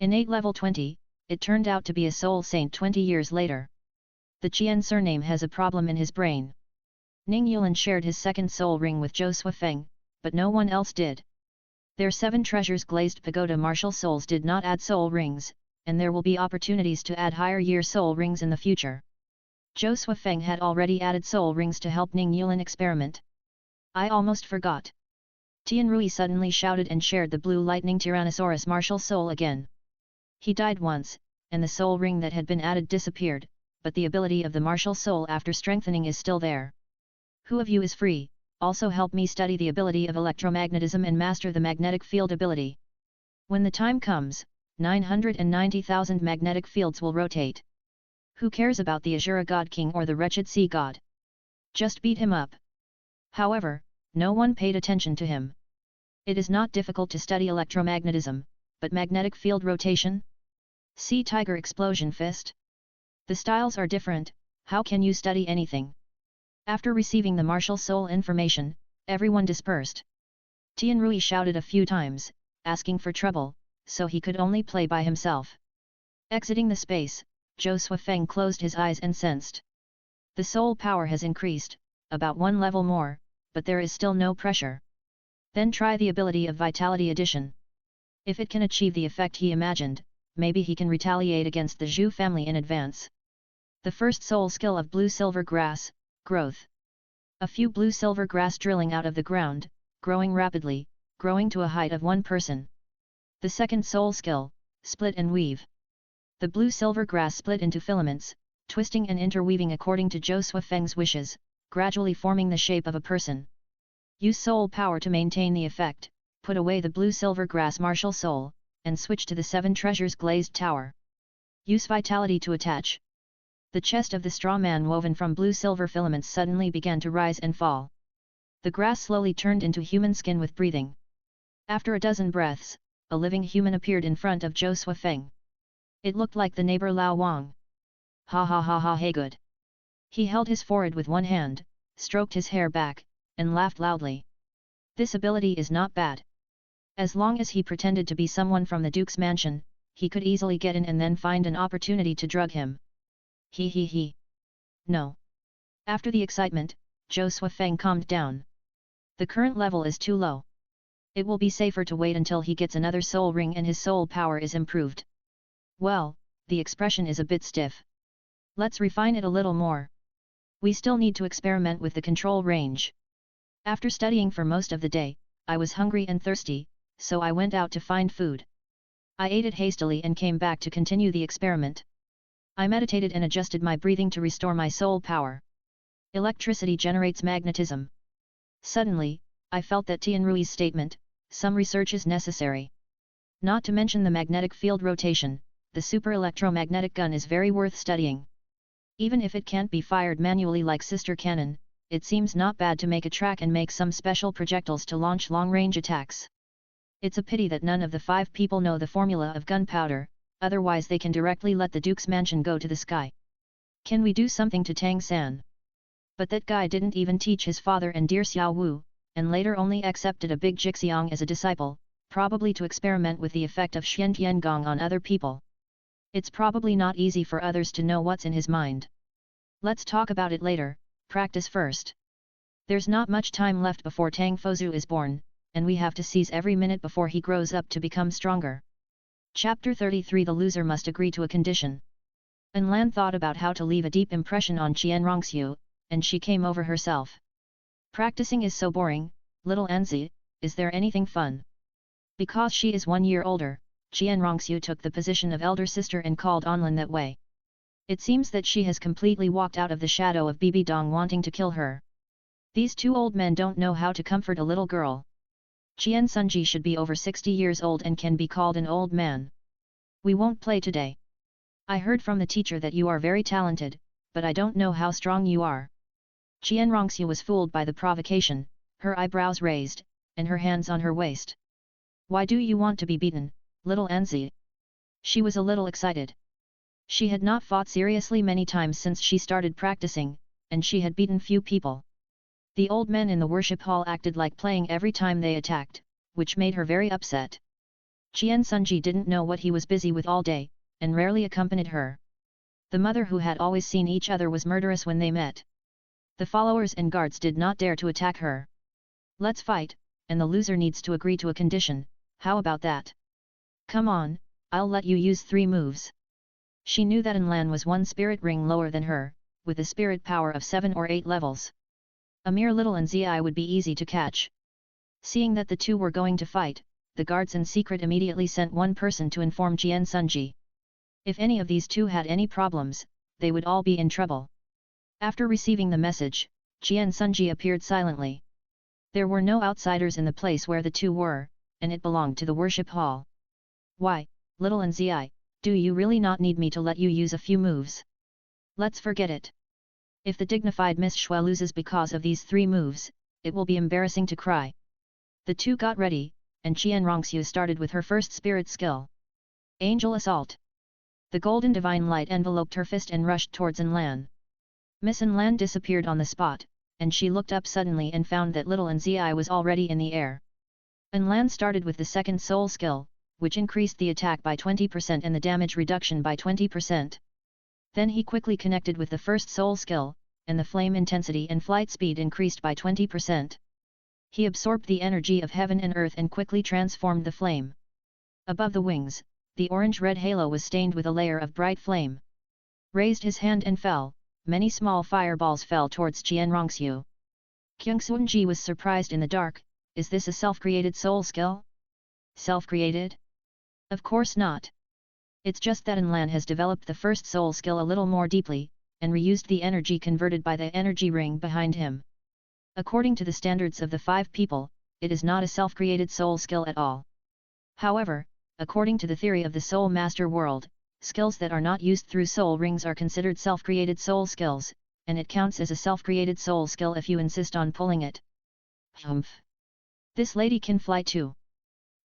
Speaker 1: Innate level 20, it turned out to be a soul saint 20 years later. The Jian surname has a problem in his brain. Ning Yulan shared his second soul ring with Zhou Suifeng, but no one else did. Their 7 treasures glazed pagoda martial souls did not add soul rings, and there will be opportunities to add higher year soul rings in the future. Zhou Suifeng had already added soul rings to help Ning Yulan experiment. I almost forgot. Tianrui suddenly shouted and shared the blue lightning Tyrannosaurus martial soul again. He died once, and the soul ring that had been added disappeared, but the ability of the martial soul after strengthening is still there. Who of you is free, also help me study the ability of electromagnetism and master the magnetic field ability. When the time comes, 990,000 magnetic fields will rotate. Who cares about the Azura God King or the wretched Sea God? Just beat him up. However, no one paid attention to him. It is not difficult to study electromagnetism, but magnetic field rotation? Sea Tiger Explosion Fist? The styles are different, how can you study anything? After receiving the martial soul information, everyone dispersed. Tianrui shouted a few times, asking for trouble, so he could only play by himself. Exiting the space, Zhou Suifeng closed his eyes and sensed. The soul power has increased, about 1 level more, but there is still no pressure. Then try the ability of Vitality Addition. If it can achieve the effect he imagined, maybe he can retaliate against the Zhu family in advance. The first soul skill of Blue-Silver Grass, Growth. A few blue-silver grass drilling out of the ground, growing rapidly, growing to a height of 1 person. The second soul skill, Split and Weave. The blue-silver grass split into filaments, twisting and interweaving according to Zhou Suifeng's wishes, gradually forming the shape of a person. Use soul power to maintain the effect, put away the blue-silver grass martial soul, and switch to the 7 treasures glazed tower. Use vitality to attach. The chest of the straw man woven from blue-silver filaments suddenly began to rise and fall. The grass slowly turned into human skin with breathing. After a dozen breaths, a living human appeared in front of Zhou Suifeng. It looked like the neighbor Lao Wang. Ha ha ha ha, hey good. He held his forehead with one hand, stroked his hair back, and laughed loudly. This ability is not bad. As long as he pretended to be someone from the Duke's mansion, he could easily get in and then find an opportunity to drug him. He. No. After the excitement, Zhou Suifeng calmed down. The current level is too low. It will be safer to wait until he gets another soul ring and his soul power is improved. Well, the expression is a bit stiff. Let's refine it a little more. We still need to experiment with the control range. After studying for most of the day, I was hungry and thirsty, so I went out to find food. I ate it hastily and came back to continue the experiment. I meditated and adjusted my breathing to restore my soul power. Electricity generates magnetism. Suddenly, I felt that Tianrui's statement, some research is necessary. Not to mention the magnetic field rotation, the super electromagnetic gun is very worth studying. Even if it can't be fired manually like sister cannon, it seems not bad to make a track and make some special projectiles to launch long-range attacks. It's a pity that none of the 5 people know the formula of gunpowder, otherwise they can directly let the Duke's mansion go to the sky. Can we do something to Tang San? But that guy didn't even teach his father and dear Xiao Wu, and later only accepted a big Jixiang as a disciple, probably to experiment with the effect of Xian Tiangong on other people. It's probably not easy for others to know what's in his mind. Let's talk about it later, practice first. There's not much time left before Tang Fozu is born, and we have to seize every minute before he grows up to become stronger. Chapter 33 The loser must agree to a condition. An Lan thought about how to leave a deep impression on Qian Rongxiu, and she came over herself. Practicing is so boring, little Anzi, is there anything fun? Because she is 1 year older, Qian Rongxiu took the position of elder sister and called on Lan that way. It seems that she has completely walked out of the shadow of Bibi Dong wanting to kill her. These two old men don't know how to comfort a little girl. Qian Sunji should be over 60 years old and can be called an old man. We won't play today. I heard from the teacher that you are very talented, but I don't know how strong you are. Qian Rongxiu was fooled by the provocation, her eyebrows raised, and her hands on her waist. Why do you want to be beaten, little Anzi? She was a little excited. She had not fought seriously many times since she started practicing, and she had beaten few people. The old men in the worship hall acted like playing every time they attacked, which made her very upset. Qian Sunji didn't know what he was busy with all day, and rarely accompanied her. The mother who had always seen each other was murderous when they met. The followers and guards did not dare to attack her. Let's fight, and the loser needs to agree to a condition, how about that? Come on, I'll let you use 3 moves. She knew that An Lan was 1 spirit ring lower than her, with a spirit power of 7 or 8 levels. A mere little Nzi would be easy to catch. Seeing that the two were going to fight, the guards in secret immediately sent 1 person to inform Qian Sunji. If any of these two had any problems, they would all be in trouble. After receiving the message, Qian Sunji appeared silently. There were no outsiders in the place where the two were, and it belonged to the worship hall. Why, little Nzi, do you really not need me to let you use a few moves? Let's forget it. If the dignified Miss Shui loses because of these 3 moves, it will be embarrassing to cry. The two got ready, and Qian Rongxiu started with her first spirit skill. Angel Assault. The golden divine light enveloped her fist and rushed towards An Lan. Miss An Lan disappeared on the spot, and she looked up suddenly and found that little Nzi was already in the air. An Lan started with the second soul skill, which increased the attack by 20% and the damage reduction by 20%. Then he quickly connected with the first soul skill, and the flame intensity and flight speed increased by 20%. He absorbed the energy of heaven and earth and quickly transformed the flame. Above the wings, the orange-red halo was stained with a layer of bright flame. Raised his hand and fell, many small fireballs fell towards Qian Rongxiu. Kyungsunji was surprised in the dark, is this a self-created soul skill? Self-created? Of course not. It's just that An Lan has developed the first soul skill a little more deeply, and reused the energy converted by the energy ring behind him. According to the standards of the 5 people, it is not a self-created soul skill at all. However, according to the theory of the Soul Master world, skills that are not used through soul rings are considered self-created soul skills, and it counts as a self-created soul skill if you insist on pulling it. Humph! This lady can fly too.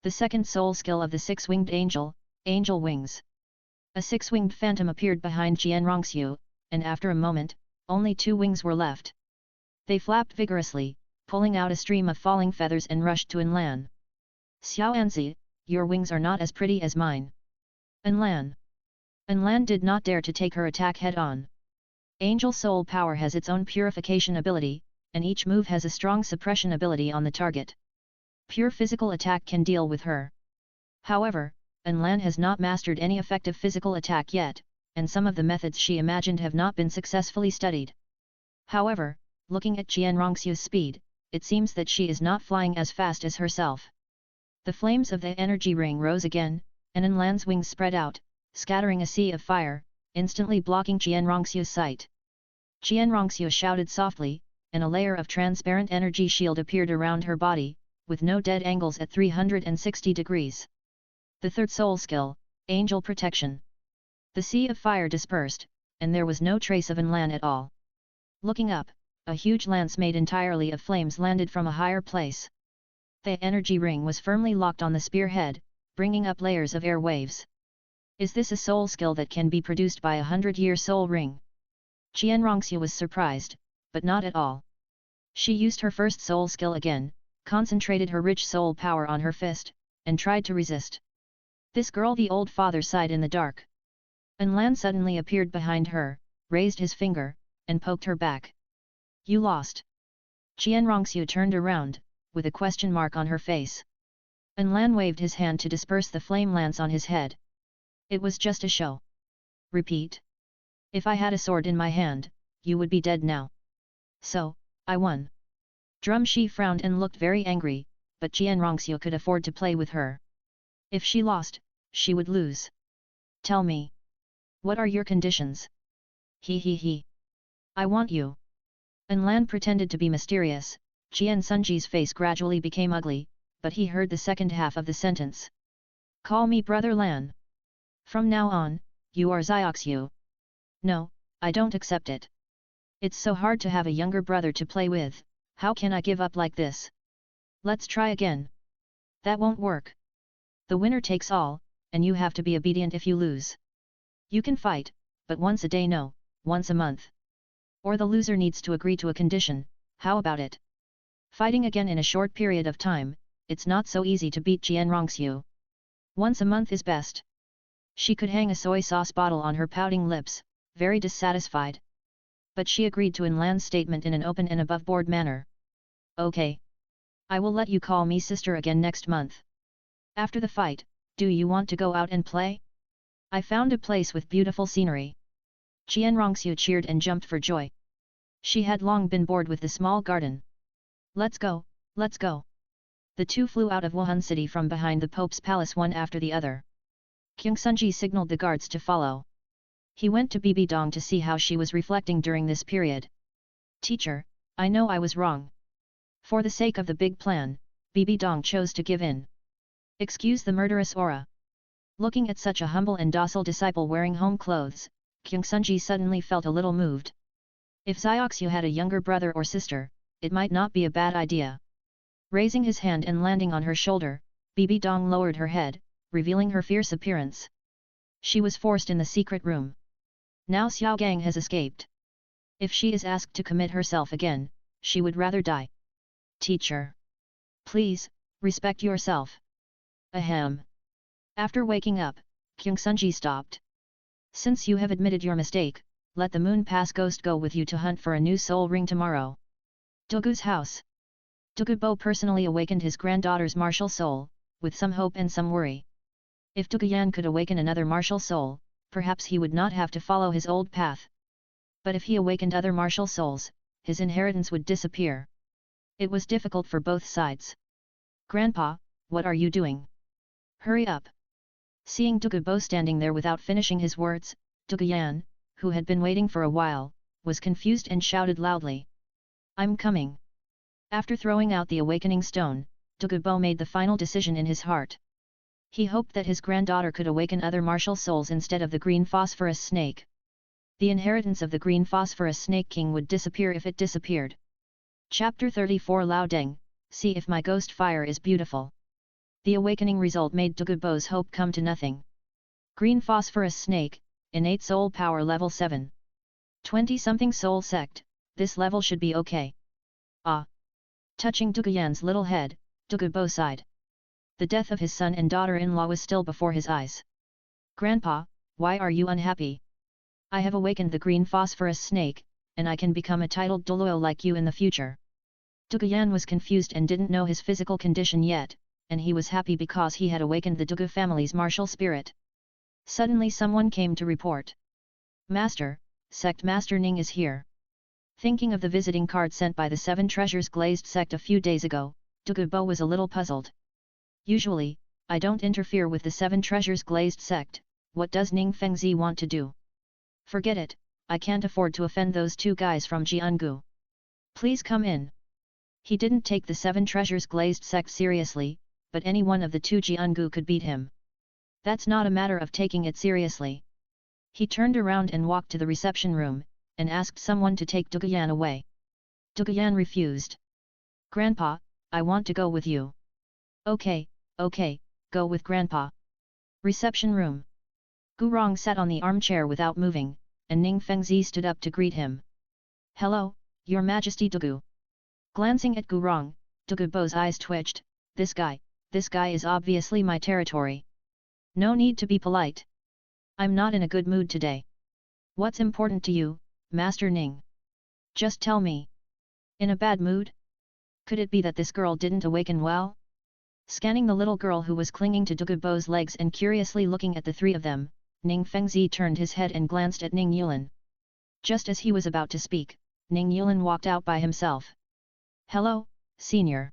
Speaker 1: The second soul skill of the 6-winged angel, Angel Wings. A 6-winged phantom appeared behind Qian Rongxiu, and after a moment, only 2 wings were left. They flapped vigorously, pulling out a stream of falling feathers and rushed to An Lan. Xiao Anzi, your wings are not as pretty as mine. An Lan. An Lan did not dare to take her attack head-on. Angel Soul Power has its own purification ability, and each move has a strong suppression ability on the target. Pure physical attack can deal with her. However, An Lan has not mastered any effective physical attack yet, and some of the methods she imagined have not been successfully studied. However, looking at Qian Rongxiu's speed, it seems that she is not flying as fast as herself. The flames of the energy ring rose again, and An Lan's wings spread out, scattering a sea of fire, instantly blocking Qian Rongxiu's sight. Qian Rongxiu shouted softly, and a layer of transparent energy shield appeared around her body, with no dead angles at 360 degrees. The third soul skill, Angel Protection. The sea of fire dispersed, and there was no trace of An Lan at all. Looking up, a huge lance made entirely of flames landed from a higher place. The energy ring was firmly locked on the spearhead, bringing up layers of air waves. Is this a soul skill that can be produced by a 100-year soul ring? Qian Rongxiu was surprised, but not at all. She used her first soul skill again, concentrated her rich soul power on her fist, and tried to resist. This girl, the old father sighed in the dark. An Lan suddenly appeared behind her, raised his finger, and poked her back. You lost. Qian Rongxiu turned around, with a question mark on her face. An Lan waved his hand to disperse the flame lance on his head. It was just a show. Repeat. If I had a sword in my hand, you would be dead now. So, I won. Drum Shi frowned and looked very angry, but Qian Rongxiu could afford to play with her. If she lost, she would lose. Tell me. What are your conditions? He. I want you. An Lan pretended to be mysterious. Qian Sunji's face gradually became ugly, but he heard the second half of the sentence. Call me Brother Lan. From now on, you are Zioxiu. No, I don't accept it. It's so hard to have a younger brother to play with, how can I give up like this? Let's try again. That won't work. The winner takes all, and you have to be obedient if you lose. You can fight, but once a day no, once a month. Or the loser needs to agree to a condition, how about it? Fighting again in a short period of time, it's not so easy to beat Qian Rongxiu. Once a month is best. She could hang a soy sauce bottle on her pouting lips, very dissatisfied. But she agreed to An Lan's statement in an open and above-board manner. Okay. I will let you call me sister again next month. After the fight, do you want to go out and play? I found a place with beautiful scenery. Qian Rongxiu cheered and jumped for joy. She had long been bored with the small garden. Let's go, let's go. The two flew out of Wuhan city from behind the Pope's palace one after the other. King Sunji signaled the guards to follow. He went to Bibi Dong to see how she was reflecting during this period. Teacher, I know I was wrong. For the sake of the big plan, Bibi Dong chose to give in. Excuse the murderous aura. Looking at such a humble and docile disciple wearing home clothes, King Sunji suddenly felt a little moved. If Zioxiu had a younger brother or sister, it might not be a bad idea. Raising his hand and landing on her shoulder, Bibi Dong lowered her head, revealing her fierce appearance. She was forced in the secret room. Now Xiao Gang has escaped. If she is asked to commit herself again, she would rather die. Teacher. Please, respect yourself. Ahem. After waking up, King Sunji stopped. Since you have admitted your mistake, let the Moon Pass Ghost go with you to hunt for a new soul ring tomorrow. Dogu's house. Dogubo personally awakened his granddaughter's martial soul, with some hope and some worry. If Doguyan could awaken another martial soul, perhaps he would not have to follow his old path. But if he awakened other martial souls, his inheritance would disappear. It was difficult for both sides. Grandpa, what are you doing? Hurry up! Seeing Dogubo standing there without finishing his words, Doguyan, who had been waiting for a while, was confused and shouted loudly. I'm coming. After throwing out the awakening stone, Dogubo made the final decision in his heart. He hoped that his granddaughter could awaken other martial souls instead of the green phosphorus snake. The inheritance of the green phosphorus snake king would disappear if it disappeared. Chapter 34 Lao Deng, see if my ghost fire is beautiful. The awakening result made Dogubo's hope come to nothing. Green phosphorus snake, innate soul power level 7. 20-something soul sect, this level should be okay. Ah! Touching Doguyan's little head, Dogubo sighed. The death of his son and daughter-in-law was still before his eyes. Grandpa, why are you unhappy? I have awakened the green phosphorus snake, and I can become a titled Douluo like you in the future. Doguyan was confused and didn't know his physical condition yet, and he was happy because he had awakened the Dogu family's martial spirit. Suddenly someone came to report. Master, Sect Master Ning is here. Thinking of the visiting card sent by the Seven Treasures Glazed Sect a few days ago, Dogubo was a little puzzled. Usually, I don't interfere with the Seven Treasures Glazed Sect, what does Ning Fengzi want to do? Forget it, I can't afford to offend those two guys from Jiangu. Please come in. He didn't take the Seven Treasures Glazed Sect seriously, but any one of the two Jiangu could beat him. That's not a matter of taking it seriously. He turned around and walked to the reception room, and asked someone to take Doguyan away. Doguyan refused. Grandpa, I want to go with you. Okay, go with Grandpa. Reception room. Gurong sat on the armchair without moving, and Ning Fengzi stood up to greet him. Hello, Your Majesty Dogu. Glancing at Gurong, Douluo's eyes twitched. This guy is obviously my territory. No need to be polite. I'm not in a good mood today. What's important to you, Master Ning? Just tell me. In a bad mood? Could it be that this girl didn't awaken well? Scanning the little girl who was clinging to Douluo's legs and curiously looking at the three of them, Ning Fengzi turned his head and glanced at Ning Yulan. Just as he was about to speak, Ning Yulan walked out by himself. Hello, senior.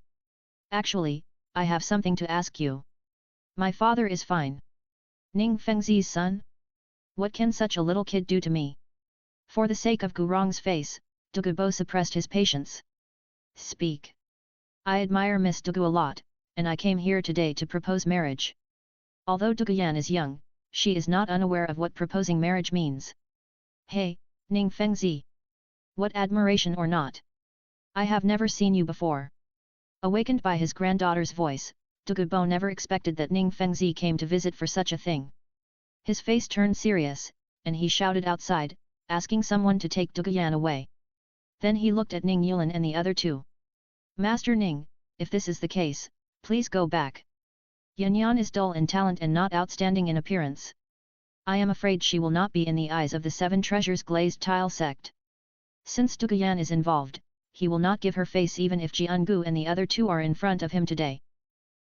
Speaker 1: Actually, I have something to ask you. My father is fine. Ning Fengzi's son? What can such a little kid do to me? For the sake of Gurong's face, Douluo suppressed his patience. Speak. I admire Miss Douluo a lot, and I came here today to propose marriage. Although Douluo is young, she is not unaware of what proposing marriage means. Hey, Ning Fengzi. What admiration or not? I have never seen you before. Awakened by his granddaughter's voice, Douluo never expected that Ning Fengzi came to visit for such a thing. His face turned serious, and he shouted outside, asking someone to take Douluo away. Then he looked at Ning Yulan and the other two. Master Ning, if this is the case, please go back. Yanyan is dull in talent and not outstanding in appearance. I am afraid she will not be in the eyes of the Seven Treasures Glazed Tile sect. Since Douluo is involved, he will not give her face even if Jiangu and the other two are in front of him today.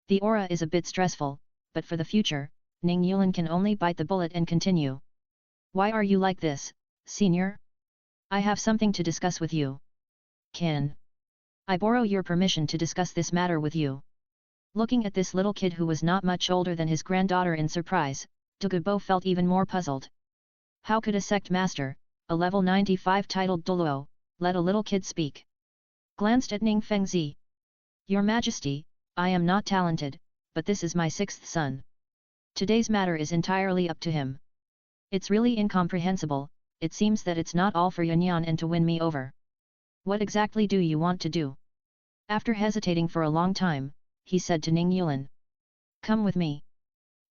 Speaker 1: The aura is a bit stressful, but for the future, Ning Yulan can only bite the bullet and continue. Why are you like this, senior? I have something to discuss with you. Can I borrow your permission to discuss this matter with you? Looking at this little kid who was not much older than his granddaughter in surprise, Douluo felt even more puzzled. How could a sect master, a level 95 titled Douluo, let a little kid speak? Glanced at Ning Fengzi. Your Majesty, I am not talented, but this is my sixth son. Today's matter is entirely up to him. It's really incomprehensible, it seems that it's not all for Yanyan and to win me over. What exactly do you want to do? After hesitating for a long time, he said to Ning Yulan. Come with me.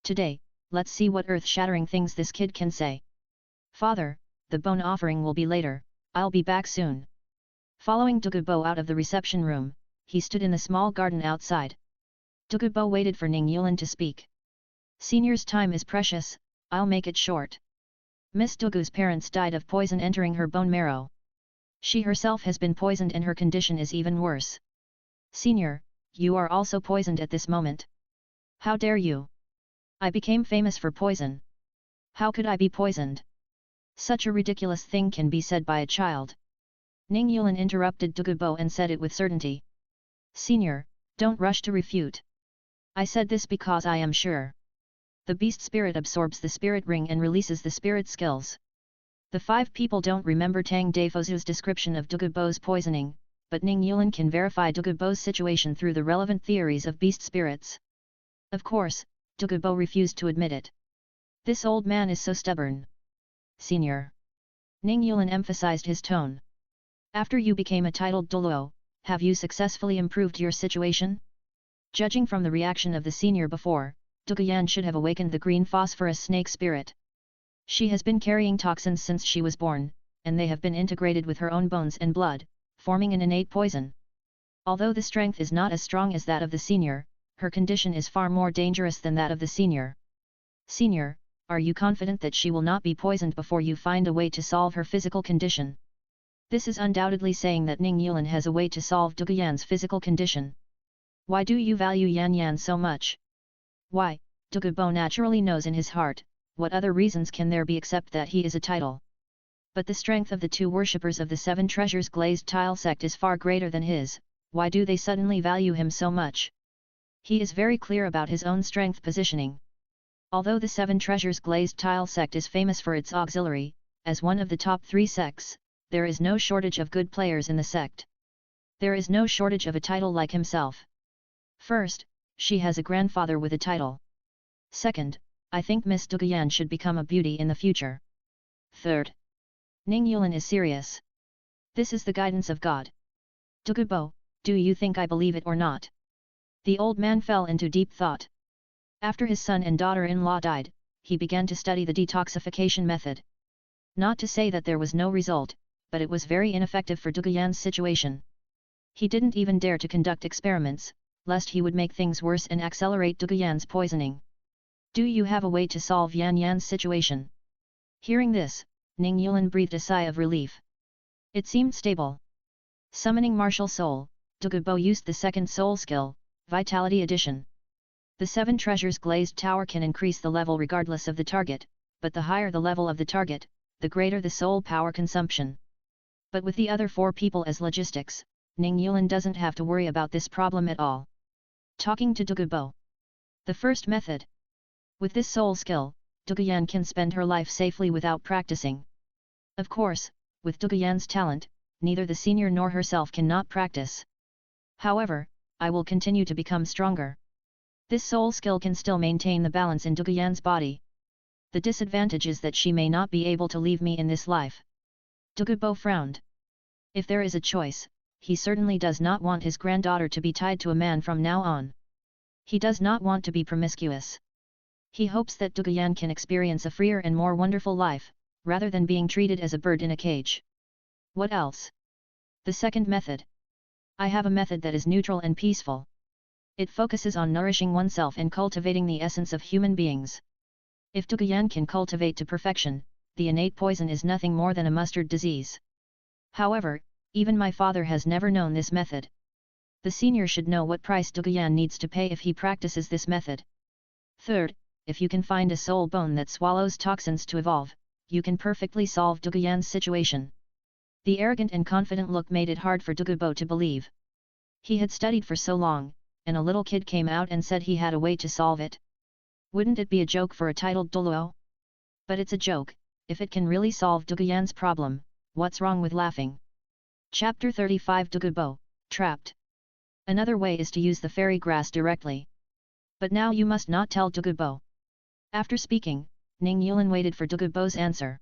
Speaker 1: Today, let's see what earth-shattering things this kid can say. Father, the bone offering will be later, I'll be back soon. Following Douluo out of the reception room, he stood in the small garden outside. Douluo waited for Ning Yulan to speak. Senior's time is precious, I'll make it short. Miss Douluo's parents died of poison entering her bone marrow. She herself has been poisoned and her condition is even worse. Senior, you are also poisoned at this moment. How dare you? I became famous for poison. How could I be poisoned? Such a ridiculous thing can be said by a child. Ning Yulan interrupted Douluo and said it with certainty. Senior, don't rush to refute. I said this because I am sure. The beast spirit absorbs the spirit ring and releases the spirit skills. The five people don't remember Tang Daifozu's description of Douluo's poisoning, but Ning Yulan can verify Douluo's situation through the relevant theories of beast spirits. Of course, Douluo refused to admit it. This old man is so stubborn. Senior. Ning Yulan emphasized his tone. After you became a titled Douluo, have you successfully improved your situation? Judging from the reaction of the senior before, Douluo should have awakened the green phosphorus snake spirit. She has been carrying toxins since she was born, and they have been integrated with her own bones and blood, forming an innate poison. Although the strength is not as strong as that of the senior, her condition is far more dangerous than that of the senior. Senior, are you confident that she will not be poisoned before you find a way to solve her physical condition? This is undoubtedly saying that Ning Yulan has a way to solve Douluo's physical condition. Why do you value Yanyan so much? Why, Douluo naturally knows in his heart, what other reasons can there be except that he is a title? But the strength of the two worshippers of the Seven Treasures Glazed Tile sect is far greater than his, why do they suddenly value him so much? He is very clear about his own strength positioning. Although the Seven Treasures Glazed Tile sect is famous for its auxiliary, as one of the top 3 sects, there is no shortage of good players in the sect. There is no shortage of a title like himself. First, she has a grandfather with a title. Second, I think Miss Douluo should become a beauty in the future. Third, Ning Yulan is serious. This is the guidance of God. Douluo, do you think I believe it or not? The old man fell into deep thought. After his son and daughter-in-law died, he began to study the detoxification method. Not to say that there was no result, but it was very ineffective for Douluo's situation. He didn't even dare to conduct experiments, lest he would make things worse and accelerate Duguyan's poisoning. Do you have a way to solve Yan Yan's situation? Hearing this, Ning Yulin breathed a sigh of relief. It seemed stable. Summoning Martial Soul, Douluo used the second soul skill, Vitality Addition. The 7 treasures glazed tower can increase the level regardless of the target, but the higher the level of the target, the greater the soul power consumption. But with the other 4 people as logistics, Ning Yulin doesn't have to worry about this problem at all. Talking to Douluo. The first method. With this soul skill, Duguyan can spend her life safely without practicing. Of course, with Duguyan's talent, neither the senior nor herself cannot practice. However, I will continue to become stronger. This soul skill can still maintain the balance in Duguyan's body. The disadvantage is that she may not be able to leave me in this life. Douluo frowned. If there is a choice, he certainly does not want his granddaughter to be tied to a man from now on. He does not want to be promiscuous. He hopes that Duguyan can experience a freer and more wonderful life, rather than being treated as a bird in a cage. What else? The second method. I have a method that is neutral and peaceful. It focuses on nourishing oneself and cultivating the essence of human beings. If Duguyan can cultivate to perfection, the innate poison is nothing more than a mustard disease. However, even my father has never known this method. The senior should know what price Duguyan needs to pay if he practices this method. Third, if you can find a soul bone that swallows toxins to evolve, you can perfectly solve Duguyan's situation. The arrogant and confident look made it hard for Douluo to believe. He had studied for so long, and a little kid came out and said he had a way to solve it. Wouldn't it be a joke for a titled Douluo? But it's a joke. If it can really solve Duguyan's problem, what's wrong with laughing? Chapter 35 Douluo, Trapped. Another way is to use the fairy grass directly. But now you must not tell Douluo. After speaking, Ning Yulin waited for Douluo's answer.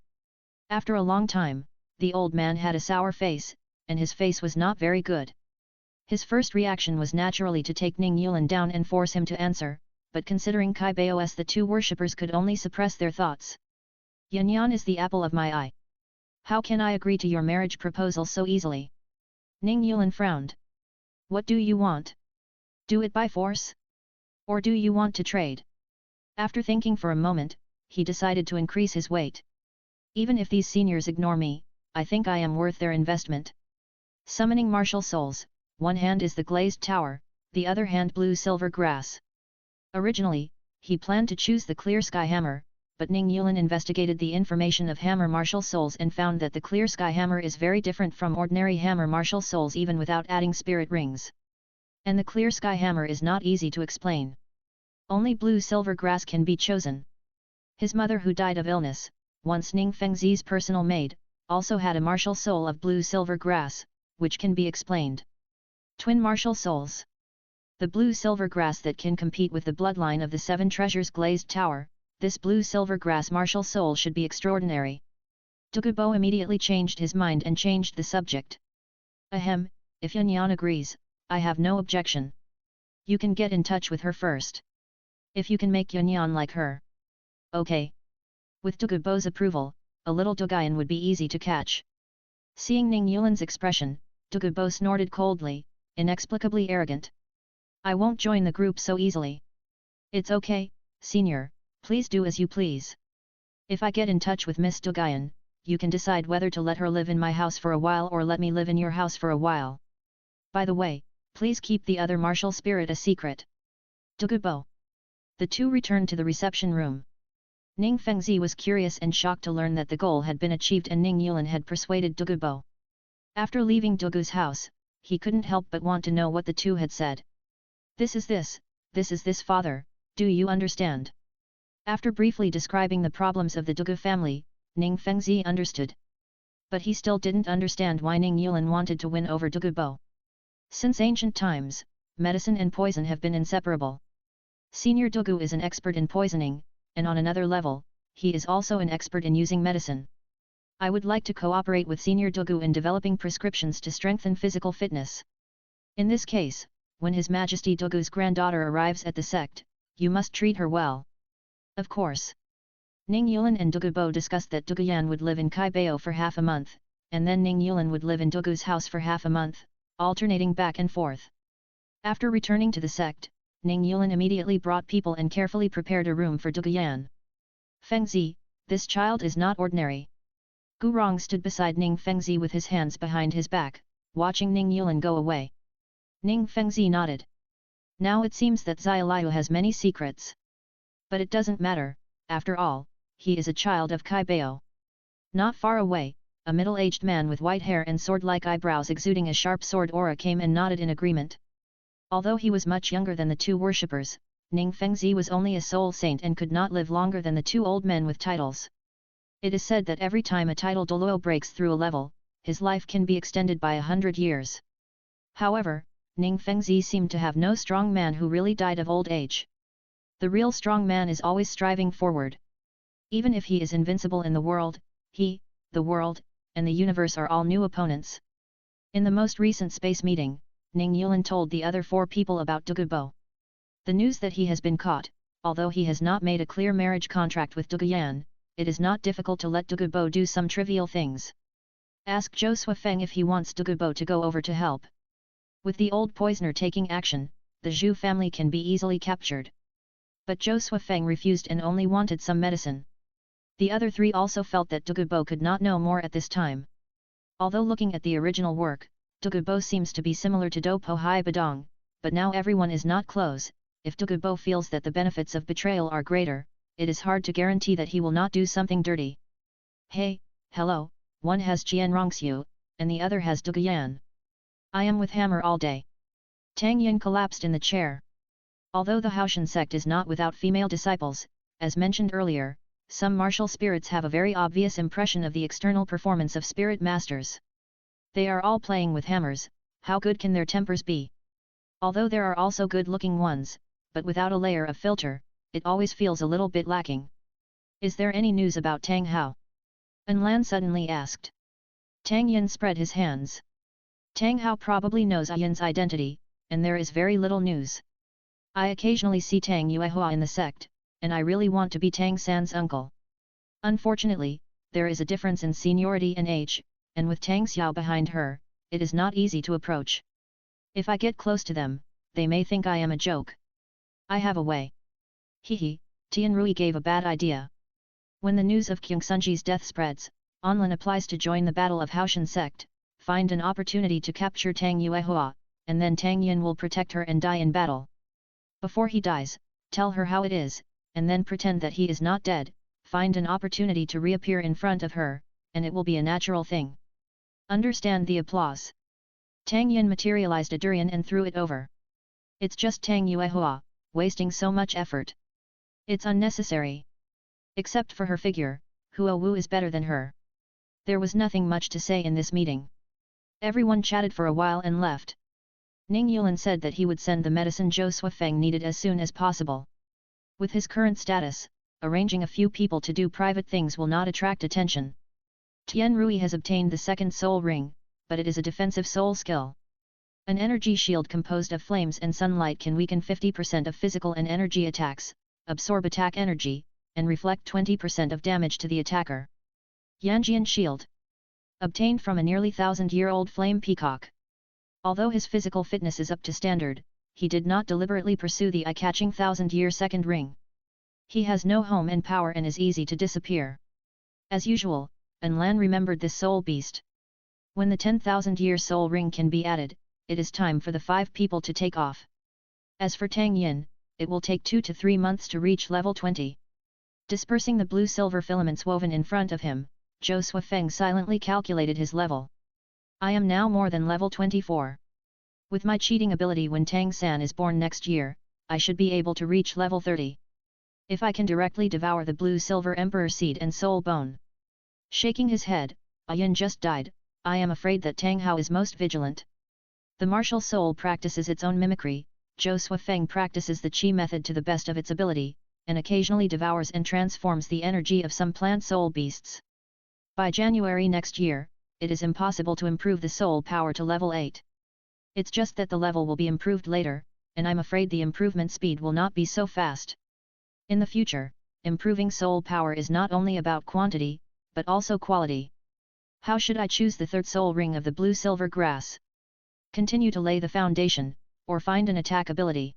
Speaker 1: After a long time, the old man had a sour face, and his face was not very good. His first reaction was naturally to take Ning Yulin down and force him to answer, but considering Kai Baos, the 2 worshippers could only suppress their thoughts. Yan Yan is the apple of my eye. How can I agree to your marriage proposal so easily? Ning Yulin frowned. What do you want? Do it by force? Or do you want to trade? After thinking for a moment, he decided to increase his weight. Even if these seniors ignore me, I think I am worth their investment. Summoning martial souls, one hand is the glazed tower, the other hand blue-silver grass. Originally, he planned to choose the clear sky hammer, but Ning Yulin investigated the information of hammer martial souls and found that the clear sky hammer is very different from ordinary hammer martial souls even without adding spirit rings. And the clear sky hammer is not easy to explain. Only blue-silver grass can be chosen. His mother, who died of illness, once Ning Fengzi's personal maid, also had a martial soul of blue-silver grass, which can be explained. Twin martial souls. The blue-silver grass that can compete with the bloodline of the 7 treasures glazed tower, this blue-silver grass martial soul should be extraordinary. Douluo immediately changed his mind and changed the subject. Ahem, if Yan Yan agrees, I have no objection. You can get in touch with her first. If you can make Yan Yan like her. Okay. With Douluo's approval, a little Duguyan would be easy to catch. Seeing Ning Yulin's expression, Douluo snorted coldly, inexplicably arrogant. I won't join the group so easily. It's okay, senior, please do as you please. If I get in touch with Miss Duguyan, you can decide whether to let her live in my house for a while or let me live in your house for a while. By the way, please keep the other martial spirit a secret. Douluo. The 2 returned to the reception room. Ning Fengzi was curious and shocked to learn that the goal had been achieved and Ning Yulin had persuaded Douluo. After leaving Douluo's house, he couldn't help but want to know what the 2 had said. This is this, father, do you understand? After briefly describing the problems of the Douluo family, Ning Fengzi understood. But he still didn't understand why Ning Yulin wanted to win over Douluo. Since ancient times, medicine and poison have been inseparable. Senior Douluo is an expert in poisoning, and on another level, he is also an expert in using medicine. I would like to cooperate with Senior Douluo in developing prescriptions to strengthen physical fitness. In this case, when His Majesty Douluo's granddaughter arrives at the sect, you must treat her well. Of course. Ning Yulin and Douluo discussed that Duguyan would live in Kaibao for half a month, and then Ning Yulin would live in Douluo's house for half a month, alternating back and forth. After returning to the sect, Ning Yulan immediately brought people and carefully prepared a room for Duguyan. Fengzi, this child is not ordinary. Gu Rong stood beside Ning Fengzi with his hands behind his back, watching Ning Yulan go away. Ning Fengzi nodded. Now it seems that Xiaoliu has many secrets. But it doesn't matter, after all, he is a child of Kai Bao. Not far away, a middle-aged man with white hair and sword-like eyebrows exuding a sharp sword aura came and nodded in agreement. Although he was much younger than the two worshippers, Ning Fengzi was only a soul saint and could not live longer than the two old men with titles. It is said that every time a title Douluo breaks through a level, his life can be extended by 100 years. However, Ning Fengzi seemed to have no strong man who really died of old age. The real strong man is always striving forward. Even if he is invincible in the world, he, the world, and the universe are all new opponents. In the most recent space meeting, Ning Yulan told the other 4 people about Dugubo. The news that he has been caught, although he has not made a clear marriage contract with Duguyan, it is not difficult to let Dugubo do some trivial things. Ask Zhou Suifeng if he wants Dugubo to go over to help. With the old poisoner taking action, the Zhu family can be easily captured. But Zhou Suifeng refused and only wanted some medicine. The other 3 also felt that Dugubo could not know more at this time. Although looking at the original work, Dugubo seems to be similar to Do Po Hai Badong, but now everyone is not close. If Dugubo feels that the benefits of betrayal are greater, it is hard to guarantee that he will not do something dirty. Hey, hello, one has Jian Rongxiu, and the other has Duguyan. I am with Hammer all day. Tang Yin collapsed in the chair. Although the Haoshan sect is not without female disciples, as mentioned earlier, some martial spirits have a very obvious impression of the external performance of spirit masters. They are all playing with hammers, how good can their tempers be? Although there are also good-looking ones, but without a layer of filter, it always feels a little bit lacking. Is there any news about Tang Hao? An Lan suddenly asked. Tang Yin spread his hands. Tang Hao probably knows Yin's identity, and there is very little news. I occasionally see Tang Yuehua in the sect, and I really want to be Tang San's uncle. Unfortunately, there is a difference in seniority and age, and with Tang Xiao behind her, it is not easy to approach. If I get close to them, they may think I am a joke. I have a way. Hehe, Tian Rui gave a bad idea. When the news of Kyung Sunji's death spreads, Anlin applies to join the battle of Haoshan sect, find an opportunity to capture Tang Yuehua, and then Tang Yin will protect her and die in battle. Before he dies, tell her how it is, and then pretend that he is not dead, find an opportunity to reappear in front of her, and it will be a natural thing. Understand the applause. Tang Yin materialized a durian and threw it over. It's just Tang Yuehua, wasting so much effort. It's unnecessary. Except for her figure, Huo Wu is better than her. There was nothing much to say in this meeting. Everyone chatted for a while and left. Ning Yulan said that he would send the medicine Zhou Suifeng needed as soon as possible. With his current status, arranging a few people to do private things will not attract attention. Tian Rui has obtained the second soul ring, but it is a defensive soul skill. An energy shield composed of flames and sunlight can weaken 50% of physical and energy attacks, absorb attack energy, and reflect 20% of damage to the attacker. Yanjian Shield. Obtained from a nearly 1,000-year-old flame peacock. Although his physical fitness is up to standard, he did not deliberately pursue the eye-catching 1,000-year second ring. He has no home and power and is easy to disappear. As usual, An Lan remembered this soul beast. When the 10,000-year soul ring can be added, it is time for the 5 people to take off. As for Tang Yin, it will take 2 to 3 months to reach level 20. Dispersing the blue-silver filaments woven in front of him, Zhou Suifeng silently calculated his level. I am now more than level 24. With my cheating ability when Tang San is born next year, I should be able to reach level 30. If I can directly devour the blue-silver emperor seed and soul bone. Shaking his head, Yin just died, I am afraid that Tang Hao is most vigilant. The martial soul practices its own mimicry, Zhou Suifeng practices the Qi method to the best of its ability, and occasionally devours and transforms the energy of some plant soul beasts. By January next year, it is impossible to improve the soul power to level 8. It's just that the level will be improved later, and I'm afraid the improvement speed will not be so fast. In the future, improving soul power is not only about quantity, but also quality. How should I choose the third soul ring of the blue-silver grass? continue to lay the foundation, or find an attack ability.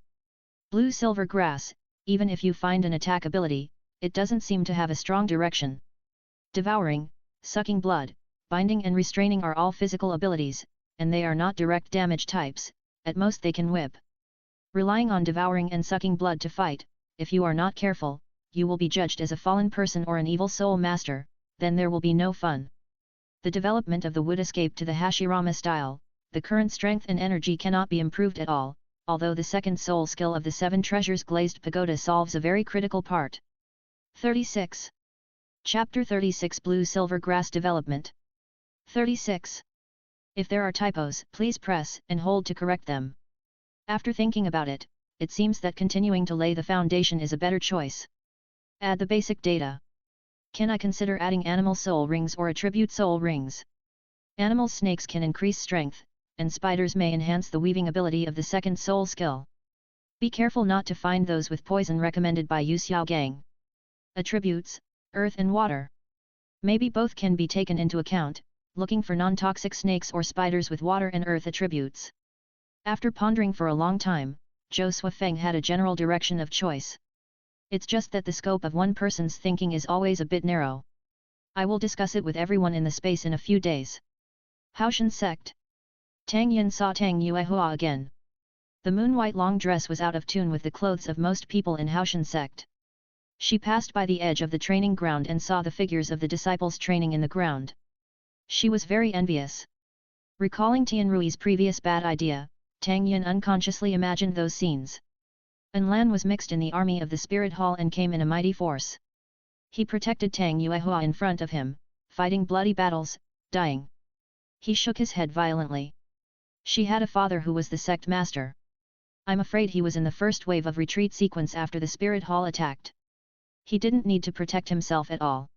Speaker 1: Blue-silver grass, even if you find an attack ability, it doesn't seem to have a strong direction. Devouring, sucking blood, binding and restraining are all physical abilities, and they are not direct damage types, at most they can whip. Relying on devouring and sucking blood to fight, if you are not careful, you will be judged as a fallen person or an evil soul master, then there will be no fun. The development of the wood escape to the Hashirama style, the current strength and energy cannot be improved at all, although the second soul skill of the 7 treasures glazed pagoda solves a very critical part. 36. Chapter 36 Blue-Silver Grass Development. 36. If there are typos, please press and hold to correct them. After thinking about it, it seems that continuing to lay the foundation is a better choice. Add the basic data. Can I consider adding animal soul rings or attribute soul rings? Animal snakes can increase strength, and spiders may enhance the weaving ability of the second soul skill. Be careful not to find those with poison recommended by Yu Xiao Gang. Attributes, earth and water. Maybe both can be taken into account, looking for non-toxic snakes or spiders with water and earth attributes. After pondering for a long time, Zhou Suifeng had a general direction of choice. It's just that the scope of one person's thinking is always a bit narrow. I will discuss it with everyone in the space in a few days. Haoshan sect. Tang Yin saw Tang Yuehua again. The moon-white long dress was out of tune with the clothes of most people in Haoshan sect. She passed by the edge of the training ground and saw the figures of the disciples training in the ground. She was very envious. Recalling Tianrui's previous bad idea, Tang Yin unconsciously imagined those scenes. Lan was mixed in the army of the Spirit Hall and came in a mighty force. He protected Tang Yuehua in front of him, fighting bloody battles, dying. He shook his head violently. She had a father who was the sect master. I'm afraid he was in the first wave of retreat sequence after the Spirit Hall attacked. He didn't need to protect himself at all.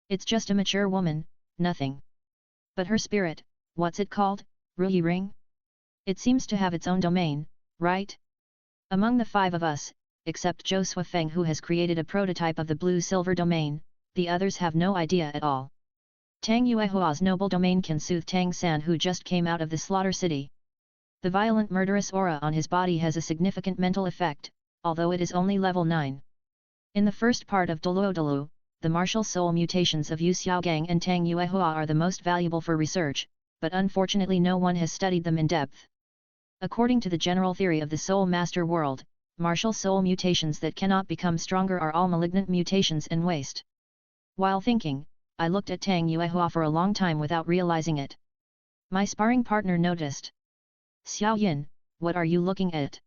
Speaker 1: It's just a mature woman, nothing. But her spirit, what's it called, Ruyi Ring? It seems to have its own domain, right? Among the 5 of us, except Zhou Suifeng who has created a prototype of the blue-silver domain, the others have no idea at all. Tang Yuehua's noble domain can soothe Tang San who just came out of the slaughter city. The violent murderous aura on his body has a significant mental effect, although it is only level 9. In the first part of Douluo, the martial soul mutations of Yu Xiaogang and Tang Yuehua are the most valuable for research, but unfortunately no one has studied them in depth. According to the general theory of the Soul Master world, martial soul mutations that cannot become stronger are all malignant mutations and waste. While thinking, I looked at Tang Yuehua for a long time without realizing it. My sparring partner noticed. Xiao Yin, what are you looking at?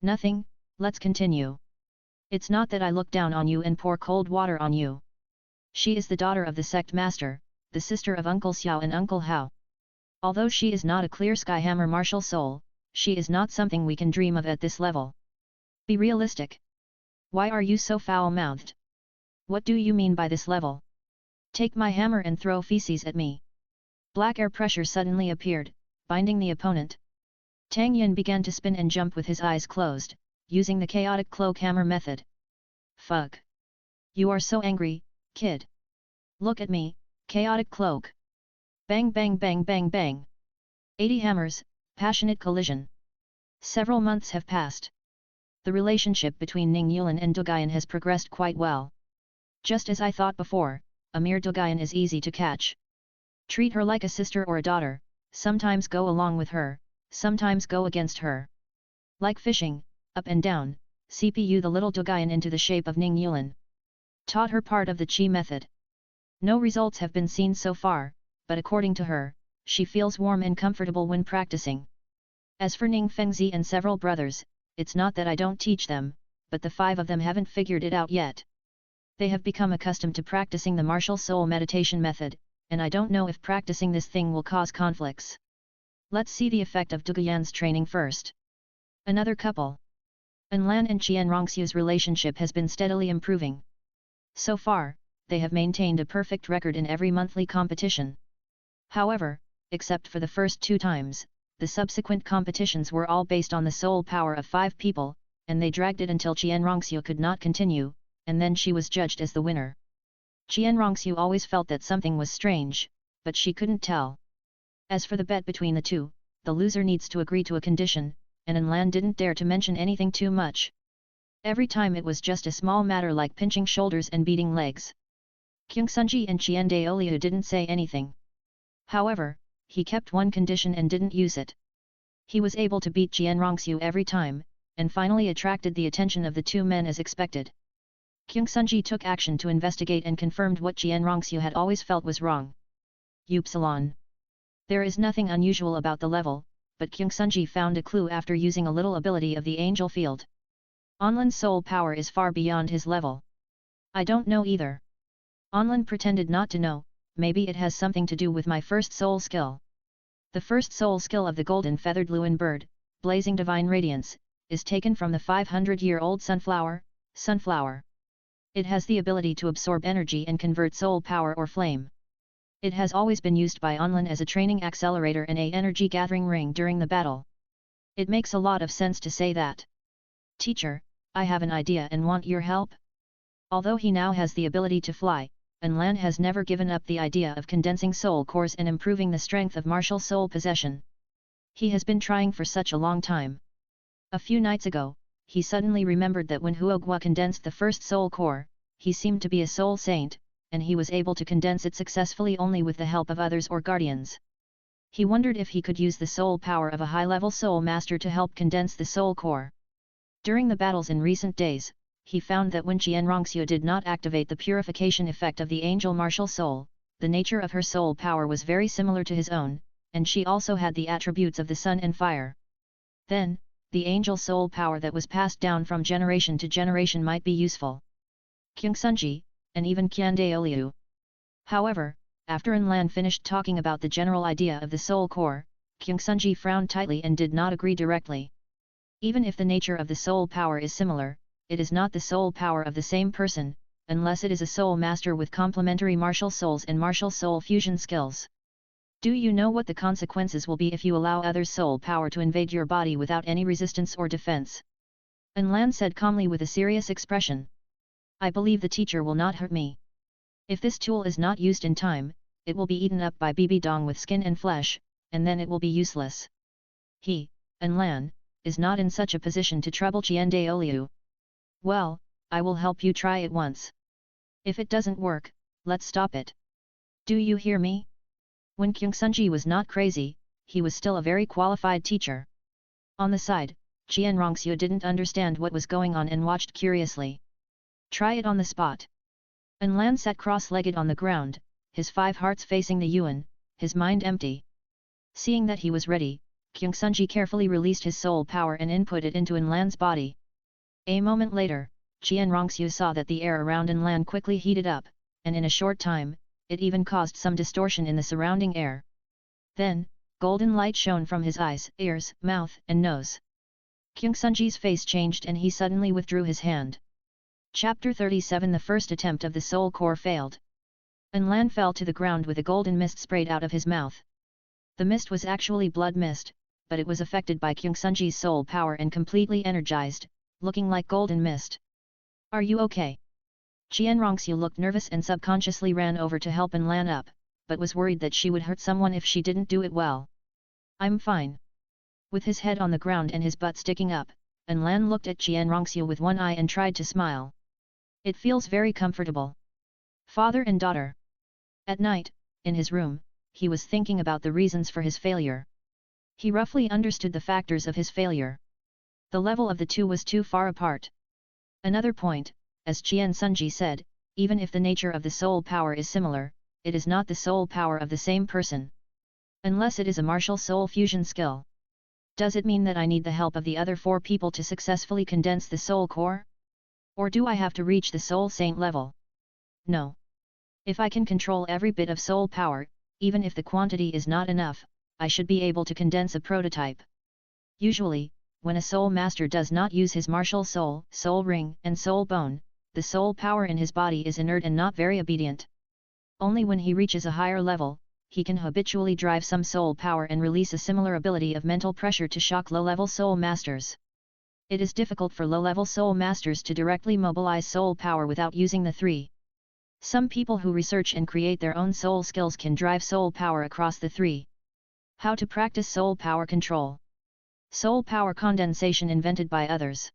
Speaker 1: Nothing, let's continue. It's not that I look down on you and pour cold water on you. She is the daughter of the sect master, the sister of Uncle Xiao and Uncle Hao. Although she is not a clear skyhammer martial soul, she is not something we can dream of at this level. Be realistic. Why are you so foul-mouthed? What do you mean by this level? Take my hammer and throw feces at me. Black air pressure suddenly appeared, binding the opponent. Tang Yin began to spin and jump with his eyes closed, using the chaotic cloak hammer method. Fuck. You are so angry, kid. Look at me, chaotic cloak. Bang bang bang bang bang. 80 hammers, passionate collision. Several months have passed. The relationship between Ning Yulan and Dogayan has progressed quite well. Just as I thought before, Amir Dogayan is easy to catch. Treat her like a sister or a daughter, sometimes go along with her, sometimes go against her. Like fishing, up and down, CPU the little Dogayan into the shape of Ning Yulan. Taught her part of the Qi method. No results have been seen so far, but according to her, she feels warm and comfortable when practicing. As for Ning Fengzi and several brothers, it's not that I don't teach them, but the 5 of them haven't figured it out yet. They have become accustomed to practicing the martial soul meditation method, and I don't know if practicing this thing will cause conflicts. Let's see the effect of Dogayan's training first. Another couple. Lan and Qian Rongxiu's relationship has been steadily improving. So far, they have maintained a perfect record in every monthly competition. However, except for the first 2 times, the subsequent competitions were all based on the soul power of 5 people, and they dragged it until Qian Rongxiu could not continue, and then she was judged as the winner. Qian Rongxiu always felt that something was strange, but she couldn't tell. As for the bet between the 2, the loser needs to agree to a condition, and Enlan didn't dare to mention anything too much. Every time it was just a small matter like pinching shoulders and beating legs. Kyungsunji and Qian Daoliu didn't say anything. However, he kept one condition and didn't use it. He was able to beat Jian Rongxiu every time, and finally attracted the attention of the two men as expected. Kyungsunji took action to investigate and confirmed what Jian Rongxiu had always felt was wrong. Upsilon. There is nothing unusual about the level, but Kyungsunji found a clue after using a little ability of the angel field. Onlin's soul power is far beyond his level. I don't know either. Onlin pretended not to know, maybe it has something to do with my first soul skill. The first soul skill of the golden feathered Luin bird, blazing divine radiance, is taken from the 500-year-old sunflower. It has the ability to absorb energy and convert soul power or flame. It has always been used by Onlin as a training accelerator and a energy gathering ring during the battle. It makes a lot of sense to say that. Teacher, I have an idea and want your help. Although he now has the ability to fly, Enlan has never given up the idea of condensing soul cores and improving the strength of martial soul possession. He has been trying for such a long time. A few nights ago, he suddenly remembered that when Huogua condensed the first soul core, he seemed to be a soul saint, and he was able to condense it successfully only with the help of others or guardians. He wondered if he could use the soul power of a high-level soul master to help condense the soul core. During the battles in recent days, he found that when Qian Rongxiu did not activate the purification effect of the angel martial soul, the nature of her soul power was very similar to his own, and she also had the attributes of the sun and fire. Then, the angel soul power that was passed down from generation to generation might be useful. Kyungsunji, and even Qian Daoliu. However, after Enlan finished talking about the general idea of the soul core, Kyungsunji frowned tightly and did not agree directly. Even if the nature of the soul power is similar, it is not the soul power of the same person, unless it is a soul master with complementary martial souls and martial soul fusion skills. Do you know what the consequences will be if you allow others' soul power to invade your body without any resistance or defense? Enlan said calmly with a serious expression. I believe the teacher will not hurt me. If this tool is not used in time, it will be eaten up by Bibi Dong with skin and flesh, and then it will be useless. He, Enlan, is not in such a position to trouble Qian Daoliu. Well, I will help you try it once. If it doesn't work, let's stop it. Do you hear me? When Kyungsunji was not crazy, he was still a very qualified teacher. On the side, Qian Rongxiu didn't understand what was going on and watched curiously. Try it on the spot. Enlan sat cross-legged on the ground, his 5 hearts facing the Yuan, his mind empty. Seeing that he was ready, Kyungsunji carefully released his soul power and input it into Enlan's body. A moment later, Qian Rongxiu saw that the air around Enlan quickly heated up, and in a short time, it even caused some distortion in the surrounding air. Then, golden light shone from his eyes, ears, mouth, and nose. Kyungsunji's face changed and he suddenly withdrew his hand. Chapter 37 The first attempt of the soul core failed. Enlan fell to the ground with a golden mist sprayed out of his mouth. The mist was actually blood mist, but it was affected by Kyungsunji's soul power and completely energized, looking like golden mist. Are you okay? Qian Rongxiu looked nervous and subconsciously ran over to help Enlan up, but was worried that she would hurt someone if she didn't do it well. I'm fine. With his head on the ground and his butt sticking up, Enlan looked at Qian Rongxiu with one eye and tried to smile. It feels very comfortable. Father and daughter. At night, in his room, he was thinking about the reasons for his failure. He roughly understood the factors of his failure. The level of the two was too far apart. Another point, as Qian Sunji said, even if the nature of the soul power is similar, it is not the soul power of the same person. Unless it is a martial soul fusion skill. Does it mean that I need the help of the other 4 people to successfully condense the soul core? Or do I have to reach the soul saint level? No. If I can control every bit of soul power, even if the quantity is not enough, I should be able to condense a prototype. Usually, when a soul master does not use his martial soul, soul ring, and soul bone, the soul power in his body is inert and not very obedient. Only when he reaches a higher level, he can habitually drive some soul power and release a similar ability of mental pressure to shock low-level soul masters. It is difficult for low-level soul masters to directly mobilize soul power without using the 3. Some people who research and create their own soul skills can drive soul power across the 3. How to practice soul power control. Soul power condensation invented by others.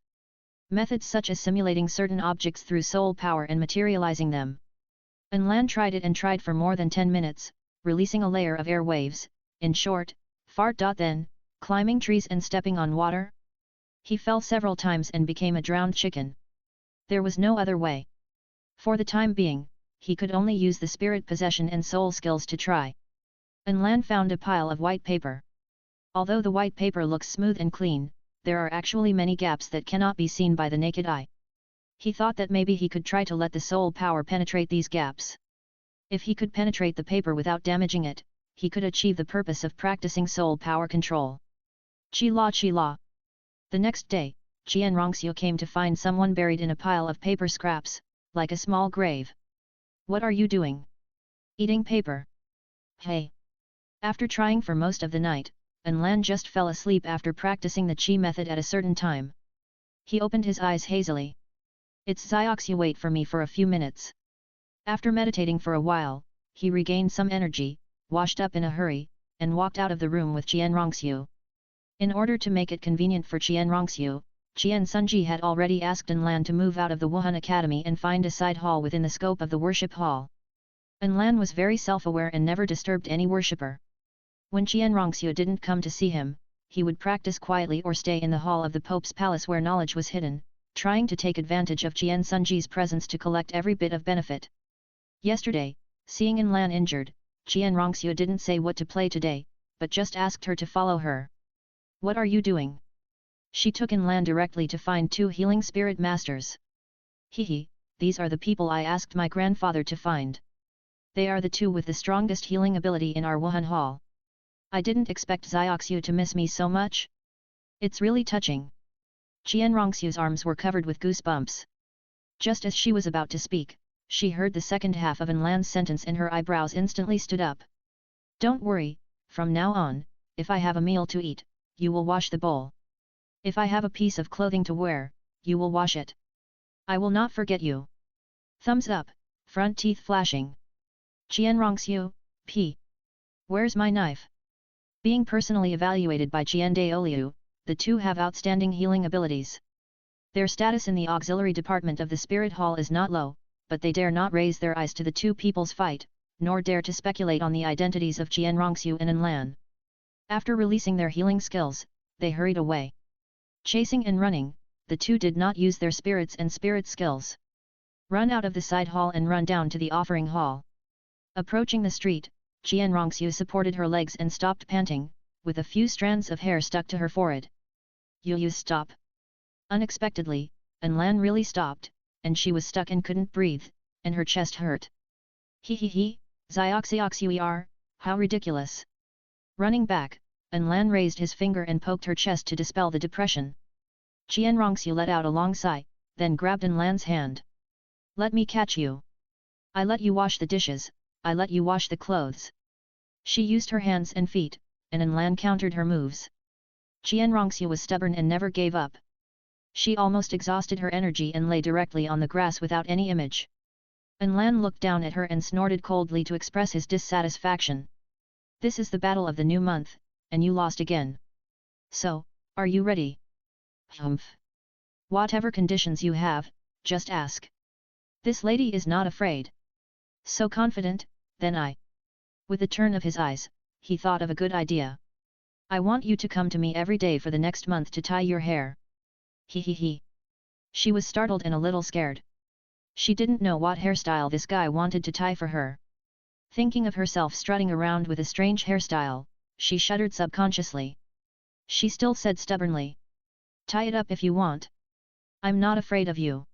Speaker 1: Methods such as simulating certain objects through soul power and materializing them. Lan tried it and tried for more than 10 minutes, releasing a layer of air waves, in short, fart. Then, climbing trees and stepping on water. He fell several times and became a drowned chicken. There was no other way. For the time being, he could only use the spirit possession and soul skills to try. Lan found a pile of white paper. Although the white paper looks smooth and clean, there are actually many gaps that cannot be seen by the naked eye. He thought that maybe he could try to let the soul power penetrate these gaps. If he could penetrate the paper without damaging it, he could achieve the purpose of practicing soul power control. Chi-la. The next day, Qian Rongxiu came to find someone buried in a pile of paper scraps, like a small grave. What are you doing? Eating paper. Hey! After trying for most of the night, Lan just fell asleep after practicing the Qi method at a certain time. He opened his eyes hazily. It's Zioxu, wait for me for a few minutes. After meditating for a while, he regained some energy, washed up in a hurry, and walked out of the room with Qian Rongxiu. In order to make it convenient for Qian Rongxiu, Qian Sunji had already asked Lan to move out of the Wuhan Academy and find a side hall within the scope of the worship hall. Lan was very self-aware and never disturbed any worshipper. When Qian Rongxiu didn't come to see him, he would practice quietly or stay in the hall of the Pope's palace where knowledge was hidden, trying to take advantage of Qian Sunji's presence to collect every bit of benefit. Yesterday, seeing Lan injured, Qian Rongxiu didn't say what to play today, but just asked her to follow her. What are you doing? She took Lan directly to find 2 healing spirit masters. Hehe, these are the people I asked my grandfather to find. They are the 2 with the strongest healing ability in our Wuhan hall. I didn't expect Zioxu to miss me so much. It's really touching. Qian Rongxiu's arms were covered with goosebumps. Just as she was about to speak, she heard the second half of Lan's sentence and her eyebrows instantly stood up. Don't worry, from now on, if I have a meal to eat, you will wash the bowl. If I have a piece of clothing to wear, you will wash it. I will not forget you. Thumbs up, front teeth flashing. Qian Rongxiu, P. Where's my knife? Being personally evaluated by Qian Douluo, the 2 have outstanding healing abilities. Their status in the auxiliary department of the Spirit Hall is not low, but they dare not raise their eyes to the 2 people's fight, nor dare to speculate on the identities of Qian Rongxiu and Lan. After releasing their healing skills, they hurried away. Chasing and running, the 2 did not use their spirits and spirit skills. Run out of the side hall and run down to the offering hall. Approaching the street, Qian Rongxiu supported her legs and stopped panting, with a few strands of hair stuck to her forehead. You stop. Unexpectedly, Lan really stopped, and she was stuck and couldn't breathe, and her chest hurt. He, Zioxioxuer, how ridiculous. Running back, Lan raised his finger and poked her chest to dispel the depression. Qian Rongxiu let out a long sigh, then grabbed Lan's hand. Let me catch you. I let you wash the dishes, I let you wash the clothes. She used her hands and feet, and Lan countered her moves. Qian Rongxiu was stubborn and never gave up. She almost exhausted her energy and lay directly on the grass without any image. Lan looked down at her and snorted coldly to express his dissatisfaction. This is the battle of the new month, and you lost again. So, are you ready? Humph. Whatever conditions you have, just ask. This lady is not afraid. So confident, then I. With a turn of his eyes, he thought of a good idea. I want you to come to me every day for the next month to tie your hair. He. She was startled and a little scared. She didn't know what hairstyle this guy wanted to tie for her. Thinking of herself strutting around with a strange hairstyle, she shuddered subconsciously. She still said stubbornly. Tie it up if you want. I'm not afraid of you.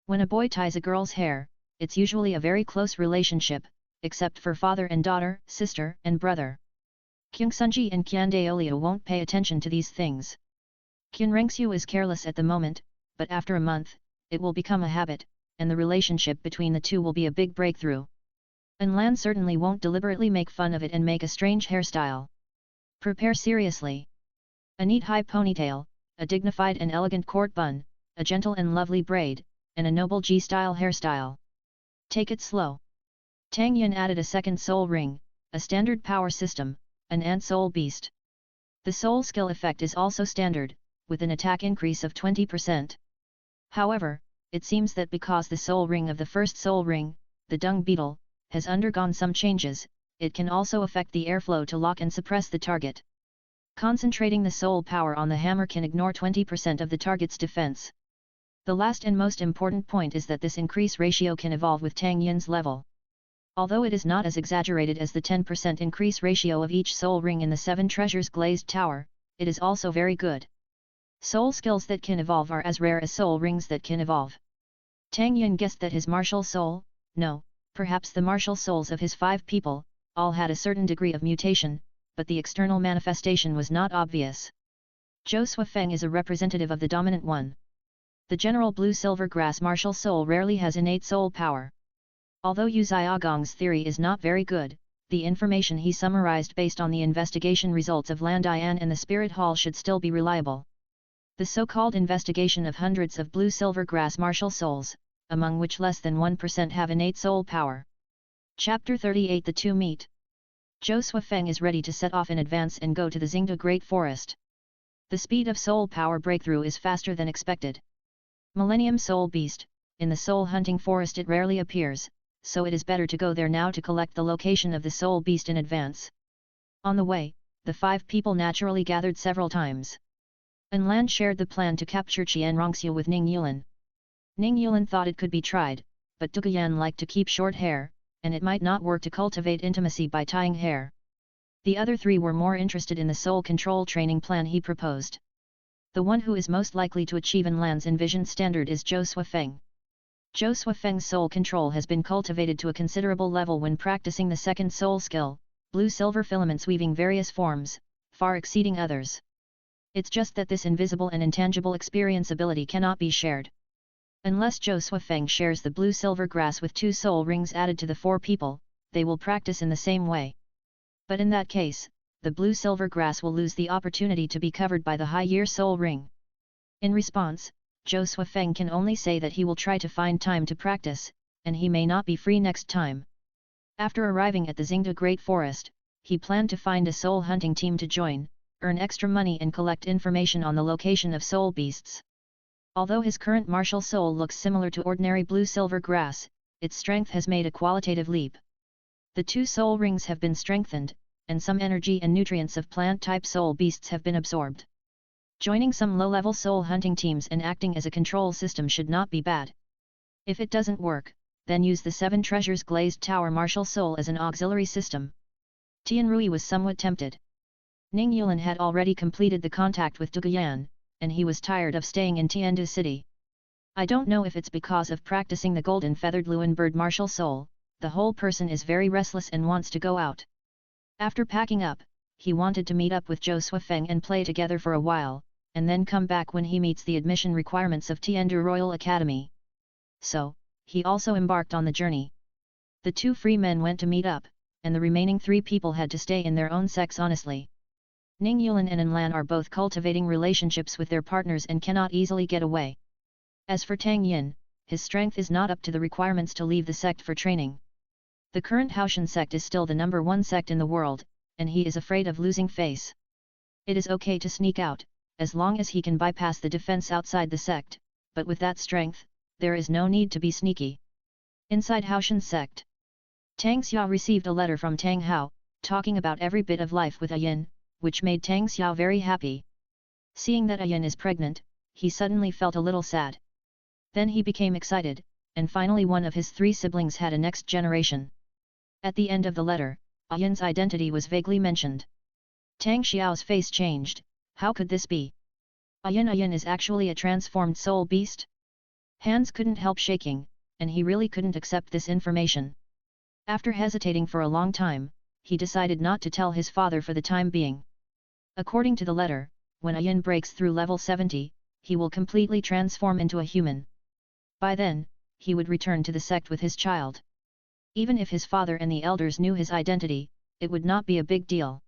Speaker 1: When a boy ties a girl's hair, it's usually a very close relationship, except for father and daughter, sister and brother. Qian Sunji and Qian Douluo won't pay attention to these things. Qian Rongxiu is careless at the moment, but after a month, it will become a habit, and the relationship between the 2 will be a big breakthrough. Lan certainly won't deliberately make fun of it and make a strange hairstyle. Prepare seriously. A neat high ponytail, a dignified and elegant court bun, a gentle and lovely braid, and a noble G-style hairstyle. Take it slow. Tang Yin added a second soul ring, a standard power system, an ant soul beast. The soul skill effect is also standard, with an attack increase of 20%. However, it seems that because the soul ring of the first soul ring, the dung beetle, has undergone some changes, it can also affect the airflow to lock and suppress the target. Concentrating the soul power on the hammer can ignore 20% of the target's defense. The last and most important point is that this increase ratio can evolve with Tang Yin's level. Although it is not as exaggerated as the 10% increase ratio of each soul ring in the 7 Treasures Glazed Tower, it is also very good. Soul skills that can evolve are as rare as soul rings that can evolve. Tang Yin guessed that his martial soul, no, perhaps the martial souls of his 5 people, all had a certain degree of mutation, but the external manifestation was not obvious. Zhou Suifeng is a representative of the dominant one. The general blue-silver grass martial soul rarely has innate soul power. Although Yu Xiaogong's theory is not very good, the information he summarized based on the investigation results of Lan Dian and the Spirit Hall should still be reliable. The so-called investigation of hundreds of blue-silver grass martial souls, among which less than 1% have innate soul power. Chapter 38 The Two Meet. Zhou Suifeng is ready to set off in advance and go to the Xingde Great Forest. The speed of soul power breakthrough is faster than expected. Millennium Soul Beast, in the soul hunting forest it rarely appears, so it is better to go there now to collect the location of the soul beast in advance. On the way, the 5 people naturally gathered several times. Lan shared the plan to capture Qian Rongxiu with Ning Yulan. Ning Yulan thought it could be tried, but Duguyan liked to keep short hair, and it might not work to cultivate intimacy by tying hair. The other 3 were more interested in the soul control training plan he proposed. The one who is most likely to achieve Lan's envisioned standard is Zhou Suifeng. Zhou Suifeng's soul control has been cultivated to a considerable level when practicing the second soul skill, blue-silver filaments weaving various forms, far exceeding others. It's just that this invisible and intangible experience ability cannot be shared. Unless Zhou Suifeng shares the blue-silver grass with 2 soul rings added to the 4 people, they will practice in the same way. But in that case, the blue-silver grass will lose the opportunity to be covered by the high-year soul ring. In response, Zhou Suifeng can only say that he will try to find time to practice, and he may not be free next time. After arriving at the Xingde Great Forest, he planned to find a soul hunting team to join, earn extra money and collect information on the location of soul beasts. Although his current martial soul looks similar to ordinary blue-silver grass, its strength has made a qualitative leap. The 2 soul rings have been strengthened, and some energy and nutrients of plant-type soul beasts have been absorbed. Joining some low-level soul hunting teams and acting as a control system should not be bad. If it doesn't work, then use the 7 Treasures Glazed Tower martial soul as an auxiliary system. Tianrui was somewhat tempted. Ning Yulan had already completed the contact with Duguyan, and he was tired of staying in Tiandu City. I don't know if it's because of practicing the golden feathered Luan bird martial soul, the whole person is very restless and wants to go out. After packing up, he wanted to meet up with Zhou Suifeng and play together for a while, and then come back when he meets the admission requirements of Tiandu Royal Academy. So, he also embarked on the journey. The 2 free men went to meet up, and the remaining 3 people had to stay in their own sex honestly. Ning Yulan and Lan are both cultivating relationships with their partners and cannot easily get away. As for Tang Yin, his strength is not up to the requirements to leave the sect for training. The current Haoshan sect is still the #1 sect in the world, and he is afraid of losing face. It is okay to sneak out, as long as he can bypass the defense outside the sect, but with that strength, there is no need to be sneaky. Inside Haoshan sect, Tang Xiao received a letter from Tang Hao, talking about every bit of life with Ayin, which made Tang Xiao very happy. Seeing that Ayin is pregnant, he suddenly felt a little sad. Then he became excited, and finally one of his 3 siblings had a next generation. At the end of the letter, Ayin's identity was vaguely mentioned. Tang Xiao's face changed. How could this be? Ayin is actually a transformed soul beast? Hands couldn't help shaking, and he really couldn't accept this information. After hesitating for a long time, he decided not to tell his father for the time being. According to the letter, when Ayin breaks through level 70, he will completely transform into a human. By then, he would return to the sect with his child. Even if his father and the elders knew his identity, it would not be a big deal.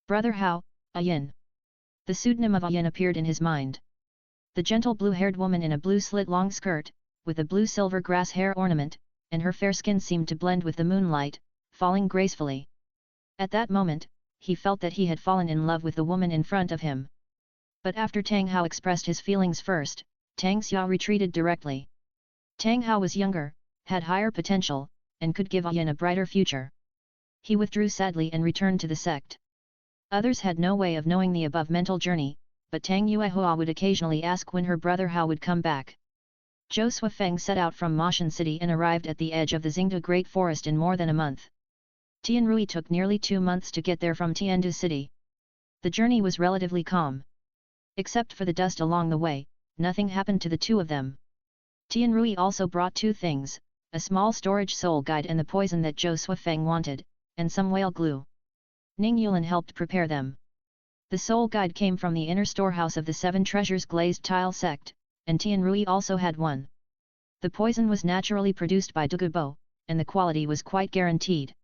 Speaker 1: Brother Hao, Ayin. The pseudonym of Ayin appeared in his mind. The gentle blue-haired woman in a blue slit long skirt, with a blue-silver grass hair ornament, and her fair skin seemed to blend with the moonlight, falling gracefully. At that moment, he felt that he had fallen in love with the woman in front of him. But after Tang Hao expressed his feelings first, Tang Xiao retreated directly. Tang Hao was younger, had higher potential, and could give Yin a brighter future. He withdrew sadly and returned to the sect. Others had no way of knowing the above mental journey, but Tang Yuehua would occasionally ask when her brother Hao would come back. Zhou Suifeng set out from Moshan City and arrived at the edge of the Xingde Great Forest in more than a month. Tianrui took nearly 2 months to get there from Tiandu City. The journey was relatively calm. Except for the dust along the way, nothing happened to the two of them. Tianrui also brought 2 things, a small storage soul guide and the poison that Zhou Suifeng wanted, and some whale glue. Ning Yulan helped prepare them. The soul guide came from the inner storehouse of the 7 treasures glazed tile sect, and Tianrui also had one. The poison was naturally produced by Dugubo, and the quality was quite guaranteed.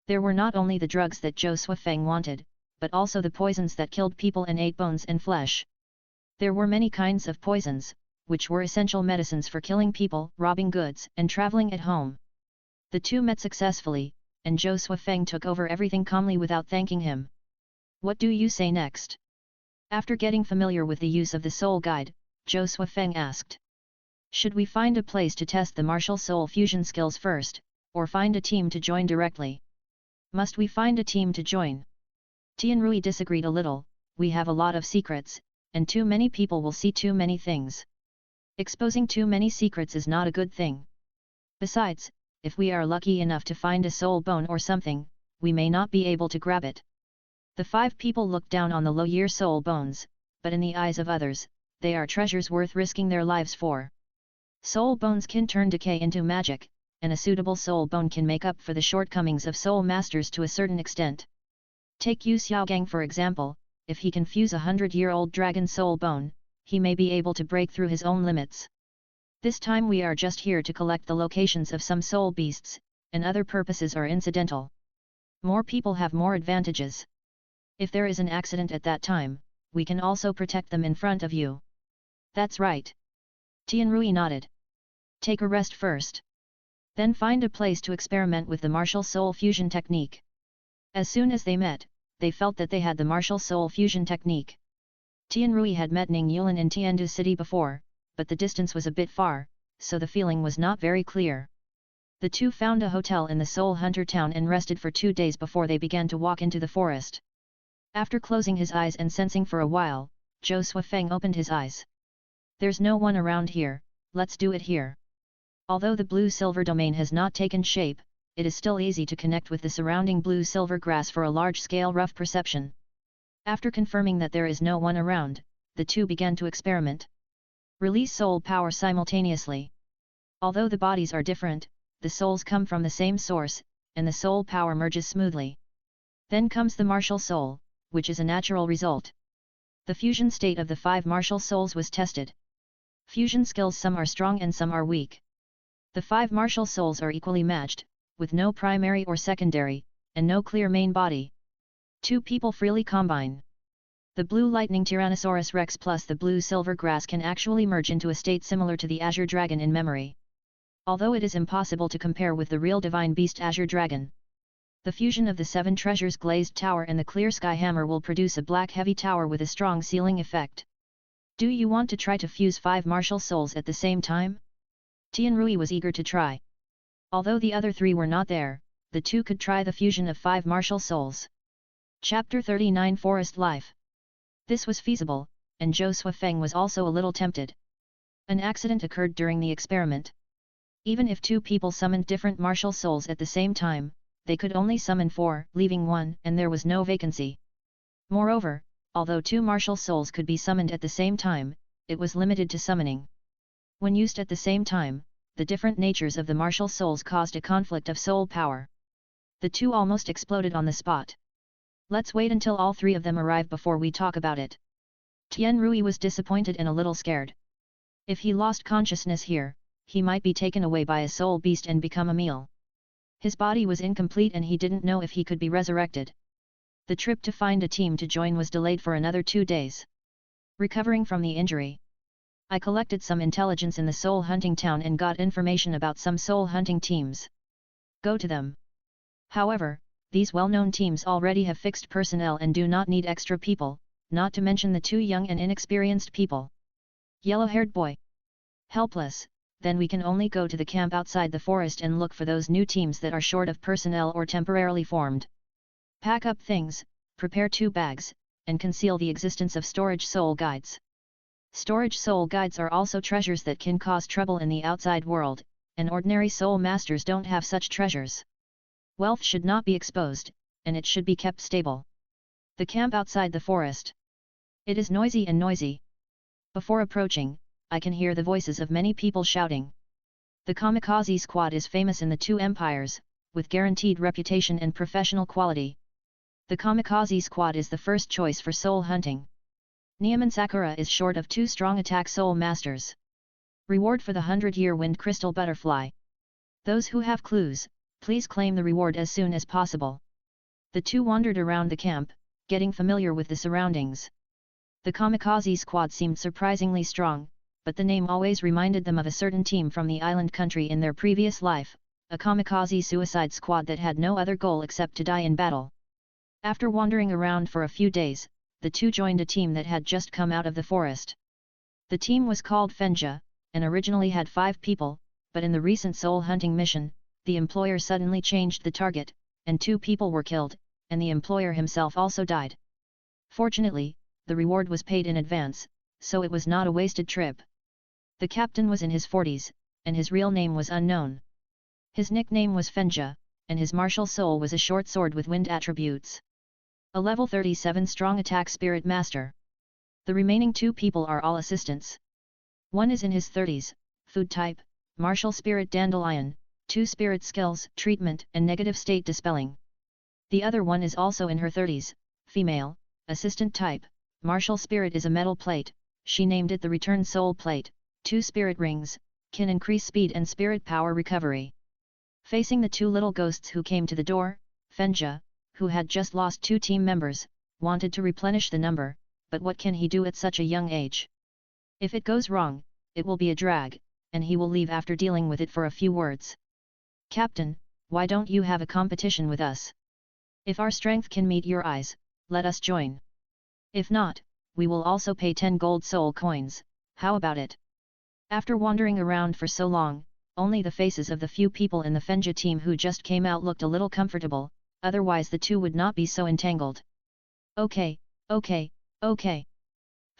Speaker 1: There were not only the drugs that Zhou Suifeng wanted, but also the poisons that killed people and ate bones and flesh. There were many kinds of poisons, which were essential medicines for killing people, robbing goods, and traveling at home. The two met successfully, and Zhou Suifeng took over everything calmly without thanking him. What do you say next? After getting familiar with the use of the soul guide, Zhou Suifeng asked. Should we find a place to test the martial soul fusion skills first, or find a team to join directly? Must we find a team to join? Tianrui disagreed a little. We have a lot of secrets, and too many people will see too many things. Exposing too many secrets is not a good thing. Besides, if we are lucky enough to find a soul bone or something, we may not be able to grab it. The 5 people looked down on the low-year soul bones, but in the eyes of others, they are treasures worth risking their lives for. Soul bones can turn decay into magic, and a suitable soul bone can make up for the shortcomings of soul masters to a certain extent. Take Yu Xiaogang for example. If he can fuse a 100-year-old dragon soul bone, he may be able to break through his own limits. This time we are just here to collect the locations of some soul beasts, and other purposes are incidental. More people have more advantages. If there is an accident at that time, we can also protect them in front of you. That's right. Tianrui nodded. Take a rest first. Then find a place to experiment with the martial soul fusion technique. As soon as they met, they felt that they had the martial soul fusion technique. Tianrui had met Ning Yulan in Tiandu City before, but the distance was a bit far, so the feeling was not very clear. The two found a hotel in the Soul Hunter town and rested for 2 days before they began to walk into the forest. After closing his eyes and sensing for a while, Zhou Suifeng opened his eyes. There's no one around here, let's do it here. Although the blue-silver domain has not taken shape, it is still easy to connect with the surrounding blue-silver grass for a large-scale rough perception. After confirming that there is no one around, the two began to experiment. Release soul power simultaneously. Although the bodies are different, the souls come from the same source, and the soul power merges smoothly. Then comes the martial soul, which is a natural result. The fusion state of the 5 martial souls was tested. Fusion skills, some are strong and some are weak. The 5 martial souls are equally matched, with no primary or secondary, and no clear main body. 2 people freely combine. The blue lightning Tyrannosaurus Rex plus the blue silver grass can actually merge into a state similar to the Azure Dragon in memory. Although it is impossible to compare with the real divine beast Azure Dragon. The fusion of the 7 treasures glazed tower and the clear sky hammer will produce a black heavy tower with a strong ceiling effect. Do you want to try to fuse 5 martial souls at the same time? Tianrui was eager to try. Although the other 3 were not there, the two could try the fusion of 5 martial souls. Chapter 39 Forest Life. This was feasible, and Zhou Suifeng was also a little tempted. An accident occurred during the experiment. Even if 2 people summoned different martial souls at the same time, they could only summon 4, leaving 1, and there was no vacancy. Moreover, although 2 martial souls could be summoned at the same time, it was limited to summoning. When used at the same time, the different natures of the martial souls caused a conflict of soul power. The two almost exploded on the spot. Let's wait until all 3 of them arrive before we talk about it. Tianrui was disappointed and a little scared. If he lost consciousness here, he might be taken away by a soul beast and become a meal. His body was incomplete and he didn't know if he could be resurrected. The trip to find a team to join was delayed for another 2 days. Recovering from the injury, I collected some intelligence in the soul hunting town and got information about some soul hunting teams. Go to them. However, these well-known teams already have fixed personnel and do not need extra people, not to mention the 2 young and inexperienced people. Yellow-haired boy. Helpless, then we can only go to the camp outside the forest and look for those new teams that are short of personnel or temporarily formed. Pack up things, prepare 2 bags, and conceal the existence of storage soul guides. Storage soul guides are also treasures that can cause trouble in the outside world, and ordinary soul masters don't have such treasures. Wealth should not be exposed, and it should be kept stable. The camp outside the forest. It is noisy and noisy. Before approaching, I can hear the voices of many people shouting. The kamikaze squad is famous in the 2 empires, with guaranteed reputation and professional quality. The kamikaze squad is the first choice for soul hunting. Neiman Sakura is short of 2 strong attack soul masters. Reward for the 100-year wind crystal butterfly. Those who have clues, please claim the reward as soon as possible. The 2 wandered around the camp, getting familiar with the surroundings. The kamikaze squad seemed surprisingly strong, but the name always reminded them of a certain team from the island country in their previous life, a kamikaze suicide squad that had no other goal except to die in battle. After wandering around for a few days, the 2 joined a team that had just come out of the forest. The team was called Fenja, and originally had 5 people, but in the recent soul hunting mission, the employer suddenly changed the target, and 2 people were killed, and the employer himself also died. Fortunately, the reward was paid in advance, so it was not a wasted trip. The captain was in his 40s, and his real name was unknown. His nickname was Fenja, and his martial soul was a short sword with wind attributes. A level 37 strong attack spirit master. The remaining 2 people are all assistants. One is in his 30s, food type, martial spirit dandelion, 2 spirit skills, treatment and negative state dispelling. The other one is also in her 30s, female, assistant type, martial spirit is a metal plate, she named it the return soul plate, 2 spirit rings, can increase speed and spirit power recovery. Facing the 2 little ghosts who came to the door, Fenja, who had just lost 2 team members, wanted to replenish the number, but what can he do at such a young age? If it goes wrong, it will be a drag, and he will leave after dealing with it for a few words. Captain, why don't you have a competition with us? If our strength can meet your eyes, let us join. If not, we will also pay 10 gold soul coins, how about it? After wandering around for so long, only the faces of the few people in the Fenja team who just came out looked a little comfortable, otherwise the 2 would not be so entangled. Okay.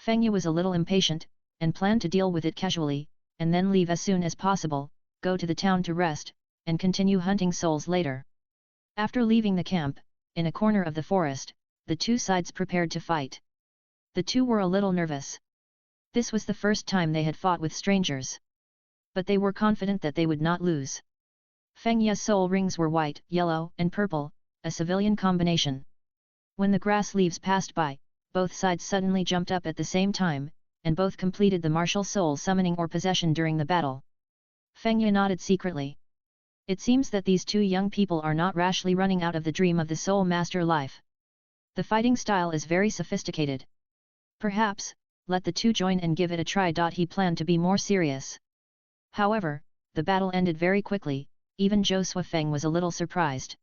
Speaker 1: Fengya was a little impatient, and planned to deal with it casually, and then leave as soon as possible, go to the town to rest, and continue hunting souls later. After leaving the camp, in a corner of the forest, the 2 sides prepared to fight. The 2 were a little nervous. This was the first time they had fought with strangers. But they were confident that they would not lose. Fengya's soul rings were white, yellow, and purple, a civilian combination. When the grass leaves passed by, both sides suddenly jumped up at the same time, and both completed the martial soul summoning or possession during the battle. Fengya nodded secretly. It seems that these 2 young people are not rashly running out of the dream of the soul master life. The fighting style is very sophisticated. Perhaps, let the 2 join and give it a try. He planned to be more serious. However, the battle ended very quickly, even Zhou Suifeng was a little surprised.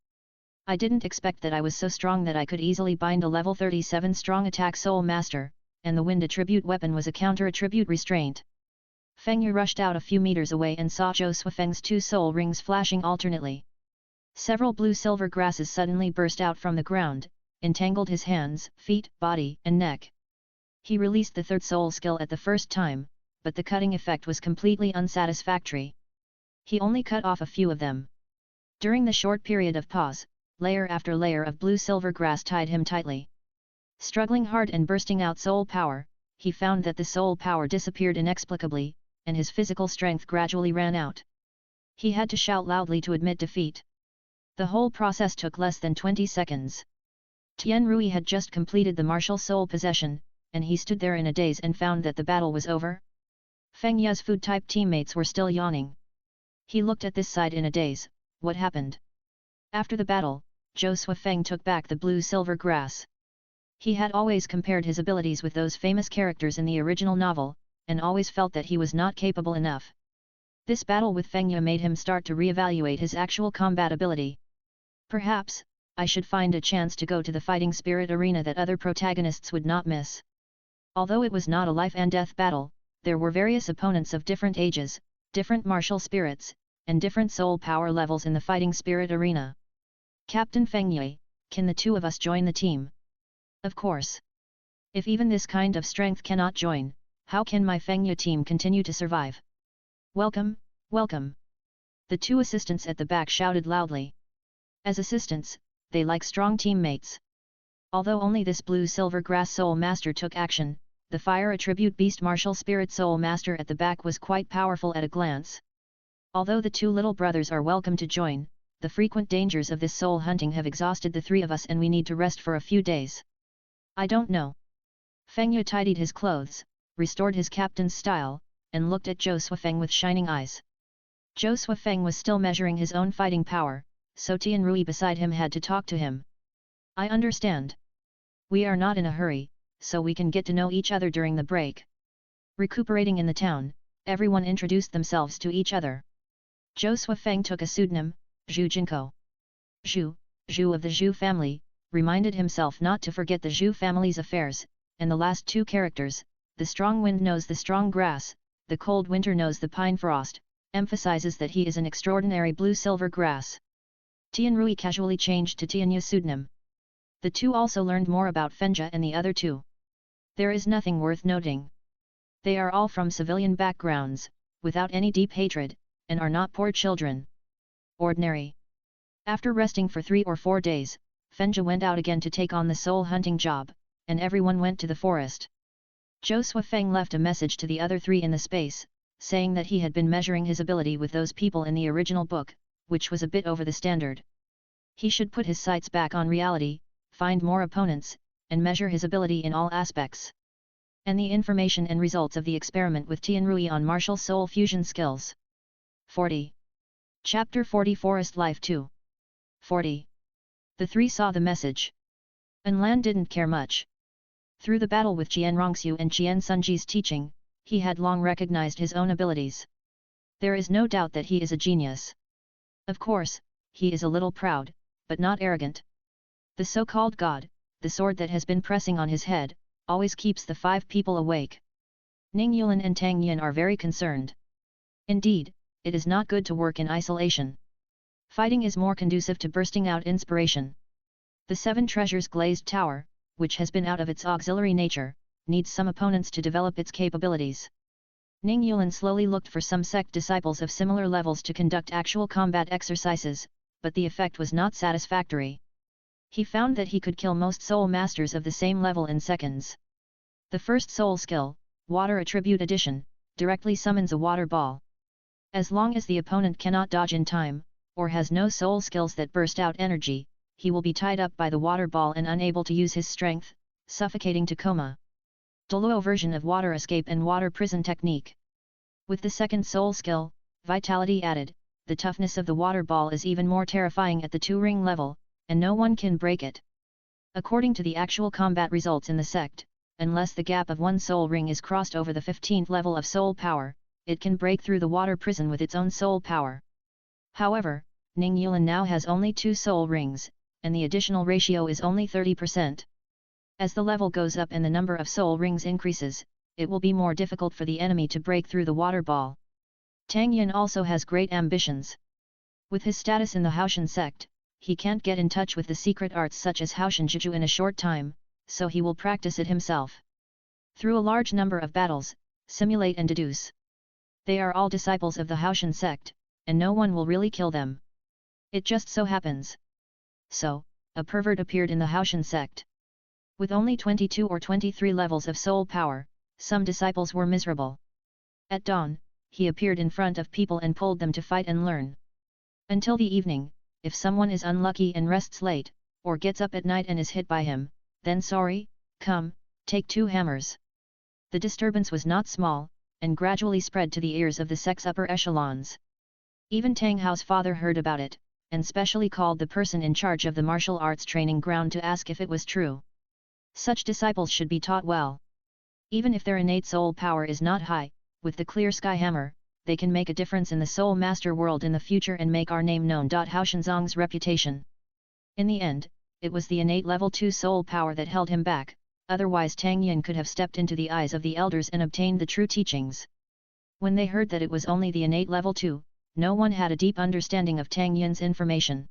Speaker 1: I didn't expect that I was so strong that I could easily bind a level 37 strong attack soul master, and the wind attribute weapon was a counter attribute restraint. Fengya rushed out a few meters away and saw Zhou Suifeng's 2 soul rings flashing alternately. Several blue-silver grasses suddenly burst out from the ground, entangled his hands, feet, body, and neck. He released the 3rd soul skill at the first time, but the cutting effect was completely unsatisfactory. He only cut off a few of them. During the short period of pause, layer after layer of blue-silver grass tied him tightly. Struggling hard and bursting out soul power, he found that the soul power disappeared inexplicably, and his physical strength gradually ran out. He had to shout loudly to admit defeat. The whole process took less than 20 seconds. Tian Rui had just completed the martial soul possession, and he stood there in a daze and found that the battle was over. Fengya's food-type teammates were still yawning. He looked at this side in a daze. What happened? After the battle, Zhou Suifeng took back the blue-silver grass. He had always compared his abilities with those famous characters in the original novel, and always felt that he was not capable enough. This battle with Fengya made him start to reevaluate his actual combat ability. Perhaps, I should find a chance to go to the fighting spirit arena that other protagonists would not miss. Although it was not a life and death battle, there were various opponents of different ages, different martial spirits, and different soul power levels in the fighting spirit arena. Captain Feng Yue, can the two of us join the team? Of course. If even this kind of strength cannot join, how can my Feng Yue team continue to survive? Welcome, welcome. The two assistants at the back shouted loudly. As assistants, they like strong teammates. Although only this blue-silver grass soul master took action, the fire attribute beast martial spirit soul master at the back was quite powerful at a glance. Although the two little brothers are welcome to join, the frequent dangers of this soul hunting have exhausted the three of us and we need to rest for a few days. I don't know. Feng Yue tidied his clothes, restored his captain's style, and looked at Zhou Suifeng with shining eyes. Zhou Suifeng was still measuring his own fighting power, so Tian Rui beside him had to talk to him. I understand. We are not in a hurry, so we can get to know each other during the break. Recuperating in the town, everyone introduced themselves to each other. Zhou Suifeng took a pseudonym, Zhu Jinko. Zhu of the Zhu family, reminded himself not to forget the Zhu family's affairs, and the last two characters, the strong wind knows the strong grass, the cold winter knows the pine frost, emphasizes that he is an extraordinary blue-silver grass. Tian Rui casually changed to Tian Yu's pseudonym. The two also learned more about Fenja and the other two. There is nothing worth noting. They are all from civilian backgrounds, without any deep hatred, and are not poor children. Ordinary. After resting for 3 or 4 days, Fenja went out again to take on the soul hunting job, and everyone went to the forest. Zhou Suifeng left a message to the other three in the space, saying that he had been measuring his ability with those people in the original book, which was a bit over the standard. He should put his sights back on reality, find more opponents, and measure his ability in all aspects. And the information and results of the experiment with Tian Rui on martial soul fusion skills. 40. Chapter 40 Forest Life 2. 40. The three saw the message. Enlan didn't care much. Through the battle with Jian Rongxiu and Jian Sunji's teaching, he had long recognized his own abilities. There is no doubt that he is a genius. Of course, he is a little proud, but not arrogant. The so-called god, the sword that has been pressing on his head, always keeps the 5 people awake. Ning Yulan and Tang Yin are very concerned. Indeed, it is not good to work in isolation. Fighting is more conducive to bursting out inspiration. The 7 Treasures Glazed Tower, which has been out of its auxiliary nature, needs some opponents to develop its capabilities. Ning Yulan slowly looked for some sect disciples of similar levels to conduct actual combat exercises, but the effect was not satisfactory. He found that he could kill most soul masters of the same level in seconds. The first soul skill, Water Attribute Addition, directly summons a water ball. As long as the opponent cannot dodge in time, or has no soul skills that burst out energy, he will be tied up by the water ball and unable to use his strength, suffocating to coma. Douluo version of water escape and water prison technique. With the second soul skill, Vitality added, the toughness of the water ball is even more terrifying at the 2-ring level, and no one can break it. According to the actual combat results in the sect, unless the gap of 1 soul ring is crossed over the 15th level of soul power, it can break through the water prison with its own soul power. However, Ning Yulan now has only 2 soul rings, and the additional ratio is only 30%. As the level goes up and the number of soul rings increases, it will be more difficult for the enemy to break through the water ball. Tang Yin also has great ambitions. With his status in the Haoshan sect, he can't get in touch with the secret arts such as Haoshan Juju in a short time, so he will practice it himself. Through a large number of battles, simulate and deduce. They are all disciples of the Haoshan sect, and no one will really kill them. It just so happens. So, a pervert appeared in the Haoshan sect. With only 22 or 23 levels of soul power, some disciples were miserable. At dawn, he appeared in front of people and pulled them to fight and learn. Until the evening, if someone is unlucky and rests late, or gets up at night and is hit by him, then sorry, come, take 2 hammers. The disturbance was not small, and gradually spread to the ears of the sect's upper echelons. Even Tang Hao's father heard about it, and specially called the person in charge of the martial arts training ground to ask if it was true. Such disciples should be taught well. Even if their innate soul power is not high, with the clear sky hammer, they can make a difference in the soul master world in the future and make our name known. Haoshanzong's reputation. In the end, it was the innate level 2 soul power that held him back, otherwise Tang Yin could have stepped into the eyes of the elders and obtained the true teachings. When they heard that it was only the innate level 2, no one had a deep understanding of Tang Yin's information.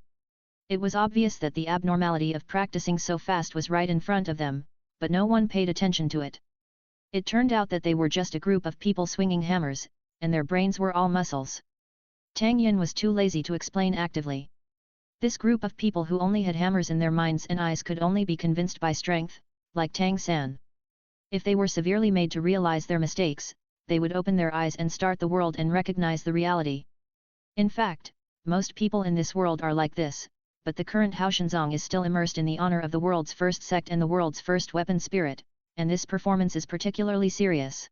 Speaker 1: It was obvious that the abnormality of practicing so fast was right in front of them, but no one paid attention to it. It turned out that they were just a group of people swinging hammers, and their brains were all muscles. Tang Yin was too lazy to explain actively. This group of people who only had hammers in their minds and eyes could only be convinced by strength, like Tang San. If they were severely made to realize their mistakes, they would open their eyes and start the world and recognize the reality. In fact, most people in this world are like this, but the current Haoshanzong is still immersed in the honor of the world's first sect and the world's first weapon spirit, and this performance is particularly serious.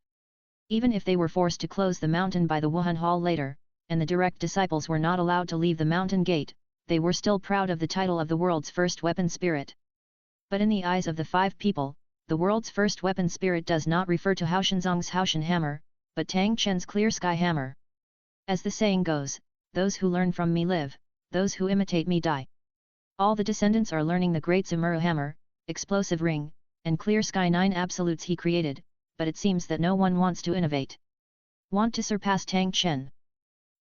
Speaker 1: Even if they were forced to close the mountain by the Wuhan Hall later, and the direct disciples were not allowed to leave the mountain gate, they were still proud of the title of the world's first weapon spirit. But in the eyes of the 5 people, the world's first weapon spirit does not refer to Haoshanzong's Haoshan hammer, but Tang Chen's clear sky hammer. As the saying goes, those who learn from me live, those who imitate me die. All the descendants are learning the great Zamuro hammer, explosive ring, and clear sky 9 absolutes he created, but it seems that no one wants to innovate. Want to surpass Tang Chen.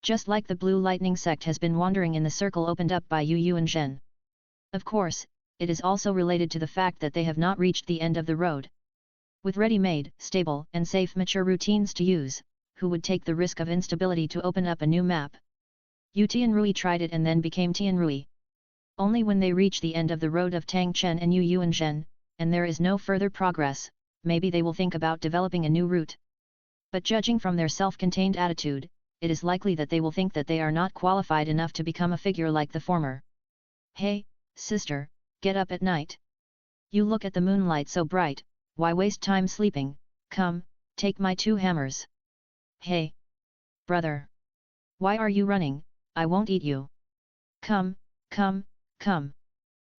Speaker 1: Just like the Blue Lightning sect has been wandering in the circle opened up by Yu Yu and Zhen. Of course, it is also related to the fact that they have not reached the end of the road. With ready-made, stable and safe mature routines to use, who would take the risk of instability to open up a new map? Yu Tianrui tried it and then became Tianrui. Only when they reach the end of the road of Tang Chen and Yu Yu and Zhen, and there is no further progress, maybe they will think about developing a new route. But judging from their self-contained attitude, it is likely that they will think that they are not qualified enough to become a figure like the former. Hey, sister, get up at night. You look at the moonlight so bright, why waste time sleeping? Come, take my 2 hammers. Hey! Brother! Why are you running? I won't eat you. Come, come, come.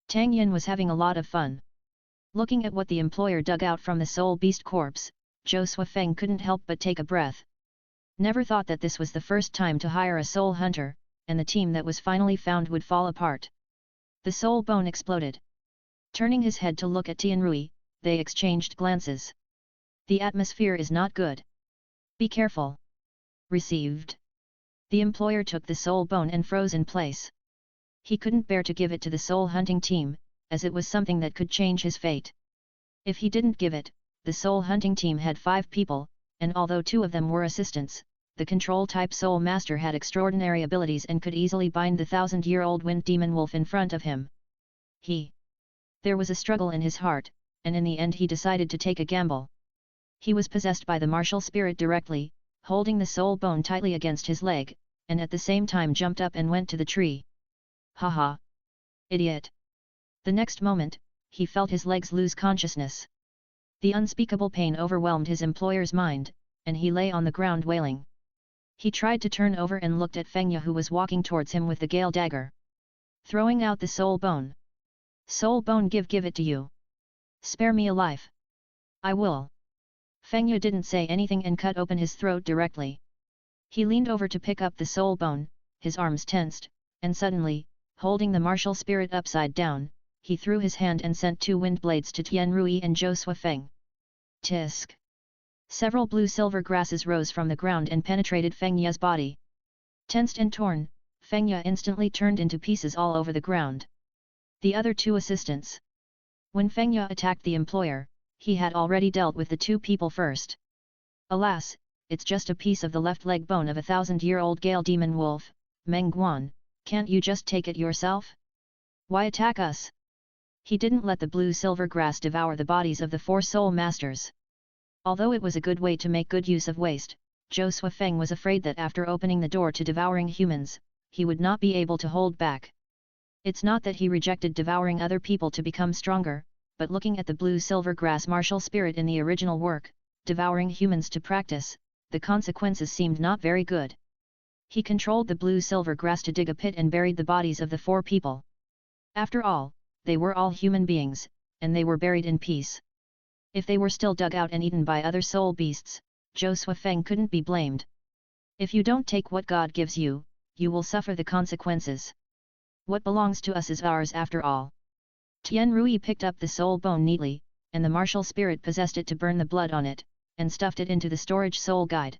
Speaker 1: Tang Yin was having a lot of fun. Looking at what the employer dug out from the soul beast corpse, Zhou Suifeng couldn't help but take a breath. Never thought that this was the first time to hire a soul hunter, and the team that was finally found would fall apart. The soul bone exploded. Turning his head to look at Tianrui, they exchanged glances. The atmosphere is not good. Be careful. Received. The employer took the soul bone and froze in place. He couldn't bear to give it to the soul hunting team, as it was something that could change his fate. If he didn't give it, the soul hunting team had 5 people, and although 2 of them were assistants, the control-type soul master had extraordinary abilities and could easily bind the 1,000-year-old wind demon wolf in front of him. There was a struggle in his heart, and in the end he decided to take a gamble. He was possessed by the martial spirit directly, holding the soul bone tightly against his leg, and at the same time jumped up and went to the tree. Haha! Idiot! The next moment, he felt his legs lose consciousness. The unspeakable pain overwhelmed his employer's mind, and he lay on the ground wailing. He tried to turn over and looked at Fengya who was walking towards him with the gale dagger. Throwing out the soul bone. Soul bone, give it to you. Spare me alive. I will. Fengya didn't say anything and cut open his throat directly. He leaned over to pick up the soul bone, his arms tensed, and suddenly, holding the martial spirit upside down, he threw his hand and sent 2 wind blades to Tianrui and Zhou Suifeng. Tisk! Several blue-silver grasses rose from the ground and penetrated Fengya's body. Tensed and torn, Fengya instantly turned into pieces all over the ground. The other 2 assistants. When Fengya attacked the employer, he had already dealt with the 2 people first. Alas, it's just a piece of the left leg bone of a 1,000-year-old gale demon wolf. Meng Guan, can't you just take it yourself? Why attack us? He didn't let the blue-silver grass devour the bodies of the 4 soul masters. Although it was a good way to make good use of waste, Zhou Suifeng was afraid that after opening the door to devouring humans, he would not be able to hold back. It's not that he rejected devouring other people to become stronger, but looking at the blue-silver grass martial spirit in the original work, devouring humans to practice, the consequences seemed not very good. He controlled the blue-silver grass to dig a pit and buried the bodies of the 4 people. After all, they were all human beings, and they were buried in peace. If they were still dug out and eaten by other soul beasts, Zhou Suifeng couldn't be blamed. If you don't take what God gives you, you will suffer the consequences. What belongs to us is ours after all. Tian Rui picked up the soul bone neatly, and the martial spirit possessed it to burn the blood on it, and stuffed it into the storage soul guide.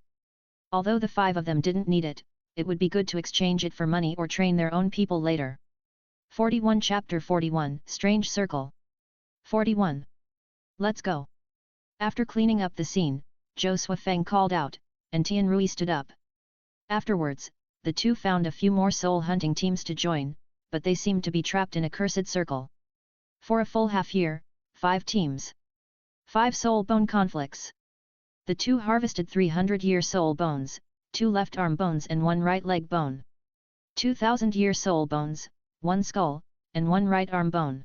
Speaker 1: Although the 5 of them didn't need it, it would be good to exchange it for money or train their own people later. 41 Chapter 41 Strange Circle 41. Let's go. After cleaning up the scene, Zhou Suifeng called out, and Tian Rui stood up. Afterwards, the two found a few more soul hunting teams to join, but they seemed to be trapped in a cursed circle. For a full half year, 5 teams. 5 soul bone conflicts. The two harvested 300-year soul bones, 2 left arm bones and 1 right leg bone. 2,000-year soul bones, 1 skull, and 1 right arm bone.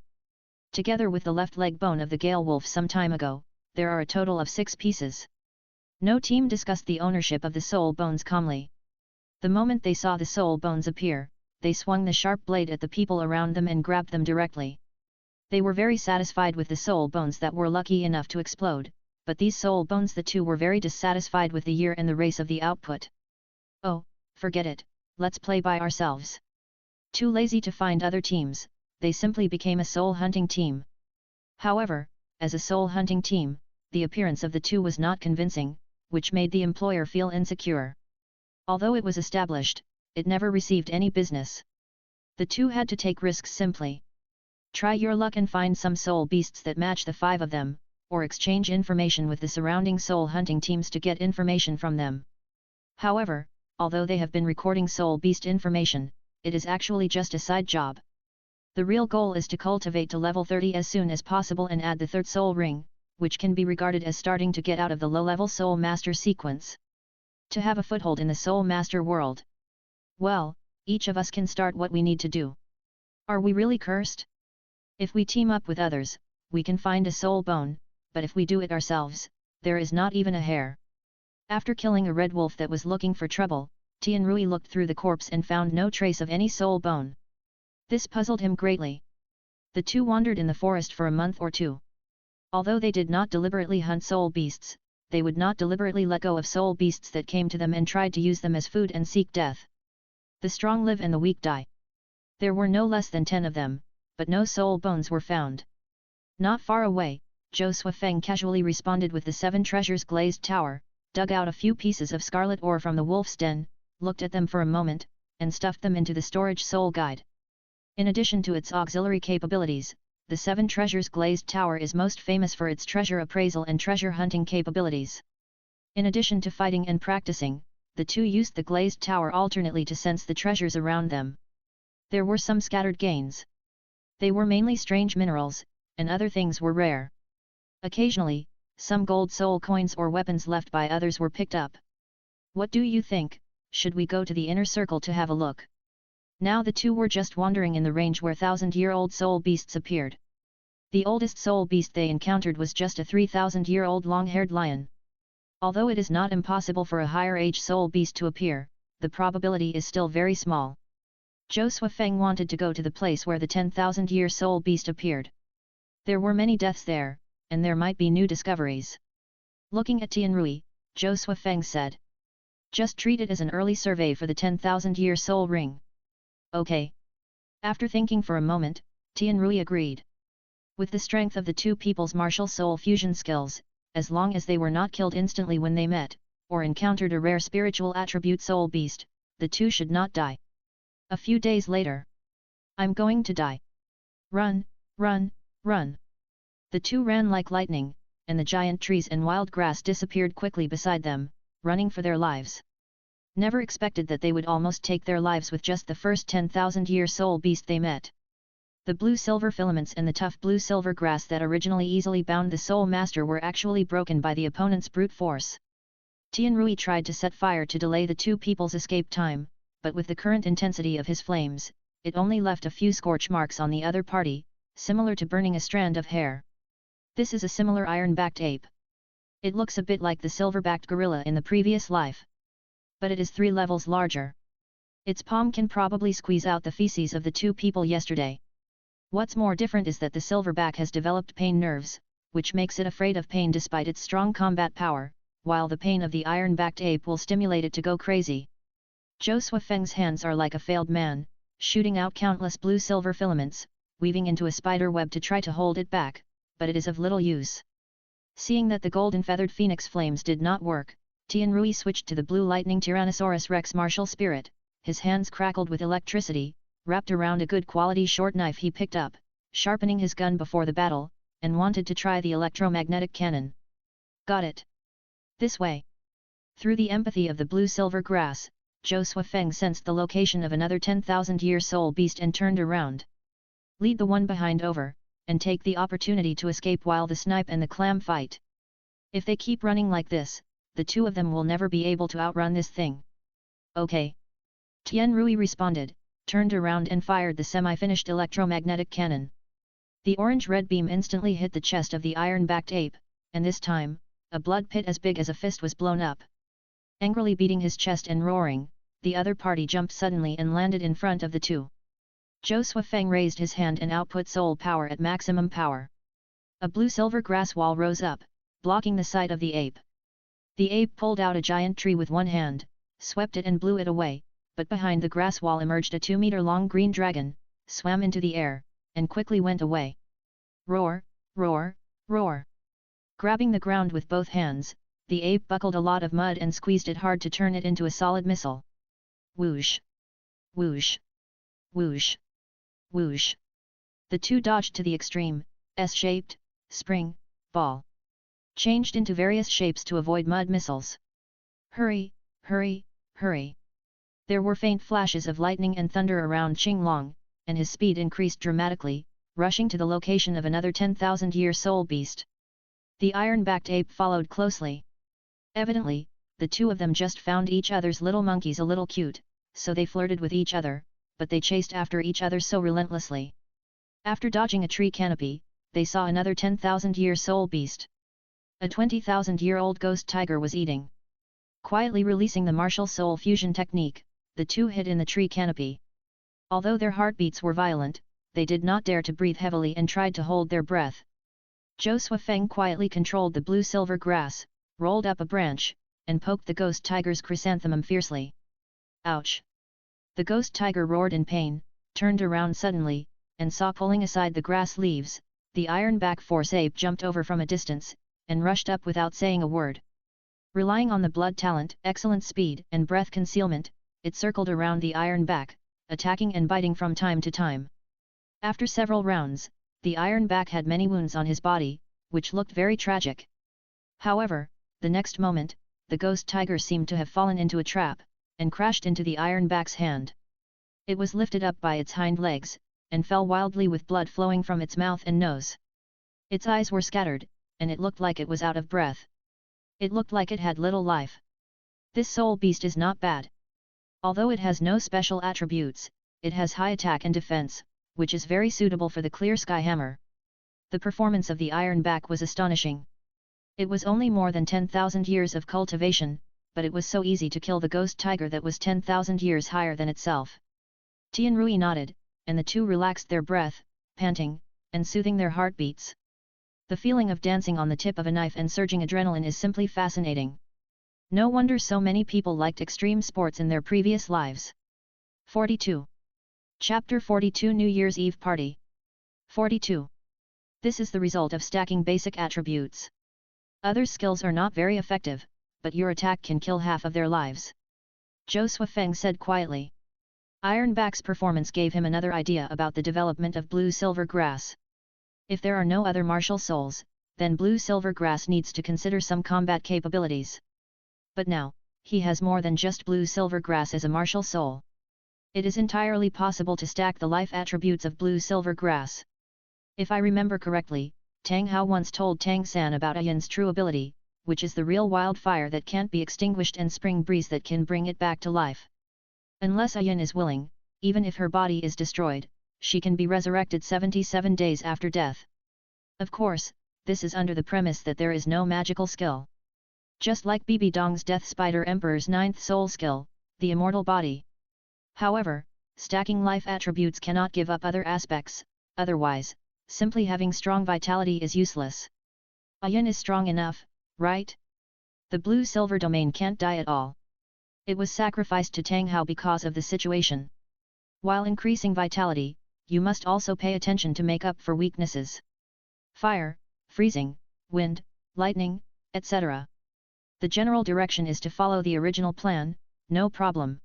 Speaker 1: Together with the left leg bone of the Gale Wolf some time ago, there are a total of 6 pieces. No team discussed the ownership of the soul bones calmly. The moment they saw the soul bones appear, they swung the sharp blade at the people around them and grabbed them directly. They were very satisfied with the soul bones that were lucky enough to explode, but these soul bones the two were very dissatisfied with the year and the race of the output. Oh, forget it, let's play by ourselves. Too lazy to find other teams, they simply became a soul hunting team. However, as a soul hunting team, the appearance of the two was not convincing, which made the employer feel insecure. Although it was established, it never received any business. The two had to take risks simply. Try your luck and find some soul beasts that match the 5 of them, or exchange information with the surrounding soul hunting teams to get information from them. However, although they have been recording soul beast information, it is actually just a side job. The real goal is to cultivate to level 30 as soon as possible and add the 3rd soul ring, which can be regarded as starting to get out of the low-level soul master sequence. To have a foothold in the soul master world. Well, each of us can start what we need to do. Are we really cursed? If we team up with others, we can find a soul bone, but if we do it ourselves, there is not even a hair. After killing a red wolf that was looking for trouble, Tian Rui looked through the corpse and found no trace of any soul bone. This puzzled him greatly. The two wandered in the forest for a month or 2. Although they did not deliberately hunt soul beasts, they would not deliberately let go of soul beasts that came to them and tried to use them as food and seek death. The strong live and the weak die. There were no less than 10 of them, but no soul bones were found. Not far away, Zhou Suifeng casually responded with the 7 treasures glazed tower, dug out a few pieces of scarlet ore from the wolf's den, looked at them for a moment, and stuffed them into the storage soul guide. In addition to its auxiliary capabilities, the 7 treasures glazed tower is most famous for its treasure appraisal and treasure hunting capabilities. In addition to fighting and practicing, the two used the glazed tower alternately to sense the treasures around them. There were some scattered gains. They were mainly strange minerals, and other things were rare. Occasionally, some gold soul coins or weapons left by others were picked up. What do you think? Should we go to the inner circle to have a look? Now the two were just wandering in the range where 1,000-year-old soul beasts appeared. The oldest soul beast they encountered was just a 3,000-year-old long-haired lion. Although it is not impossible for a higher-age soul beast to appear, the probability is still very small. Zhou Suifeng wanted to go to the place where the 10,000-year soul beast appeared. There were many deaths there, and there might be new discoveries. Looking at Tian Rui, Zhou Suifeng said. Just treat it as an early survey for the 10,000-year soul ring. Okay. After thinking for a moment, Tian Rui agreed. With the strength of the two people's martial soul fusion skills, as long as they were not killed instantly when they met, or encountered a rare spiritual attribute soul beast, the two should not die. A few days later. I'm going to die. Run, run, run. The two ran like lightning, and the giant trees and wild grass disappeared quickly beside them, running for their lives. Never expected that they would almost take their lives with just the first 10,000-year soul beast they met. The blue-silver filaments and the tough blue-silver grass that originally easily bound the soul master were actually broken by the opponent's brute force. Tian Rui tried to set fire to delay the two people's escape time, but with the current intensity of his flames, it only left a few scorch marks on the other party, similar to burning a strand of hair. This is a similar iron-backed ape. It looks a bit like the silver-backed gorilla in the previous life. But it is 3 levels larger. Its palm can probably squeeze out the feces of the two people yesterday. What's more different is that the silverback has developed pain nerves, which makes it afraid of pain despite its strong combat power, while the pain of the iron-backed ape will stimulate it to go crazy. Zhou Suifeng's hands are like a failed man, shooting out countless blue-silver filaments, weaving into a spider web to try to hold it back, but it is of little use. Seeing that the golden feathered phoenix flames did not work, Tianrui switched to the blue lightning Tyrannosaurus Rex martial spirit. His hands crackled with electricity, wrapped around a good quality short knife he picked up, sharpening his gun before the battle, and wanted to try the electromagnetic cannon. Got it. This way. Through the empathy of the blue-silver grass, Zhou Suifeng sensed the location of another 10,000-year soul beast and turned around. Lead the one behind over, and take the opportunity to escape while the snipe and the clam fight. If they keep running like this, the two of them will never be able to outrun this thing. Okay. Tianrui responded, turned around and fired the semi-finished electromagnetic cannon. The orange-red beam instantly hit the chest of the iron-backed ape, and this time, a blood pit as big as a fist was blown up. Angrily beating his chest and roaring, the other party jumped suddenly and landed in front of the two. Zhou Suifeng raised his hand and output soul power at maximum power. A blue-silver grass wall rose up, blocking the sight of the ape. The ape pulled out a giant tree with one hand, swept it and blew it away, but behind the grass wall emerged a 2-meter-long green dragon, swam into the air, and quickly went away. Roar, roar, roar. Grabbing the ground with both hands, the ape buckled a lot of mud and squeezed it hard to turn it into a solid missile. Whoosh! Whoosh! Whoosh! Whoosh! The two dodged to the extreme, S-shaped, spring, ball. Changed into various shapes to avoid mud missiles. Hurry, hurry, hurry! There were faint flashes of lightning and thunder around Qinglong, and his speed increased dramatically, rushing to the location of another 10,000-year soul beast. The iron-backed ape followed closely. Evidently, the two of them just found each other's little monkeys a little cute, so they flirted with each other, but they chased after each other so relentlessly. After dodging a tree canopy, they saw another 10,000-year soul beast. A 20,000-year-old ghost tiger was eating. Quietly releasing the martial soul fusion technique, the two hid in the tree canopy. Although their heartbeats were violent, they did not dare to breathe heavily and tried to hold their breath. Zhou Suifeng quietly controlled the blue-silver grass, rolled up a branch, and poked the ghost tiger's chrysanthemum fiercely. Ouch! The ghost tiger roared in pain, turned around suddenly, and saw pulling aside the grass leaves, the iron-back force ape jumped over from a distance, and rushed up without saying a word. Relying on the blood talent, excellent speed, and breath concealment, it circled around the iron back, attacking and biting from time to time. After several rounds, the iron back had many wounds on his body, which looked very tragic. However, the next moment, the ghost tiger seemed to have fallen into a trap, and crashed into the iron back's hand. It was lifted up by its hind legs, and fell wildly with blood flowing from its mouth and nose. Its eyes were scattered, and it looked like it was out of breath. It looked like it had little life. This soul beast is not bad. Although it has no special attributes, it has high attack and defense, which is very suitable for the clear sky hammer. The performance of the iron back was astonishing. It was only more than 10,000 years of cultivation, but it was so easy to kill the ghost tiger that was 10,000 years higher than itself. Tianrui nodded, and the two relaxed their breath, panting, and soothing their heartbeats. The feeling of dancing on the tip of a knife and surging adrenaline is simply fascinating. No wonder so many people liked extreme sports in their previous lives. 42. Chapter 42 New Year's Eve Party. 42. This is the result of stacking basic attributes. Other skills are not very effective, but your attack can kill half of their lives. Zhou Suifeng said quietly. Ironback's performance gave him another idea about the development of blue-silver grass. If there are no other martial souls, then blue-silver grass needs to consider some combat capabilities. But now, he has more than just blue-silver grass as a martial soul. It is entirely possible to stack the life attributes of blue-silver grass. If I remember correctly, Tang Hao once told Tang San about Ayun's true ability, which is the real wildfire that can't be extinguished and spring breeze that can bring it back to life. Unless Ayun is willing, even if her body is destroyed, she can be resurrected 77 days after death. Of course, this is under the premise that there is no magical skill. Just like Bibi Dong's Death Spider Emperor's 9th soul skill, the immortal body. However, stacking life attributes cannot give up other aspects, otherwise, simply having strong vitality is useless. Ayun is strong enough, right? The blue-silver domain can't die at all. It was sacrificed to Tang Hao because of the situation. While increasing vitality, you must also pay attention to make up for weaknesses. Fire, freezing, wind, lightning, etc. The general direction is to follow the original plan, no problem.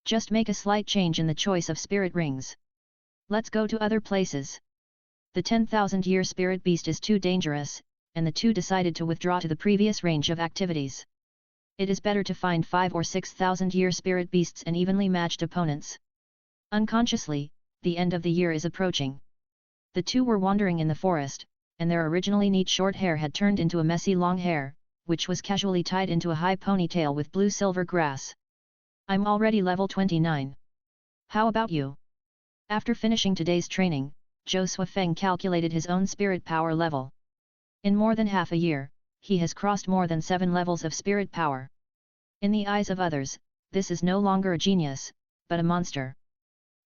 Speaker 1: Just make a slight change in the choice of spirit rings. Let's go to other places. The 10,000-year spirit beast is too dangerous, and the two decided to withdraw to the previous range of activities. It is better to find 5 or 6,000-year spirit beasts and evenly matched opponents. Unconsciously, the end of the year is approaching. The two were wandering in the forest, and their originally neat short hair had turned into a messy long hair, which was casually tied into a high ponytail with blue-silver grass. I'm already level 29. How about you? After finishing today's training, Zhou Suifeng calculated his own spirit power level. In more than half a year, he has crossed more than 7 levels of spirit power. In the eyes of others, this is no longer a genius, but a monster.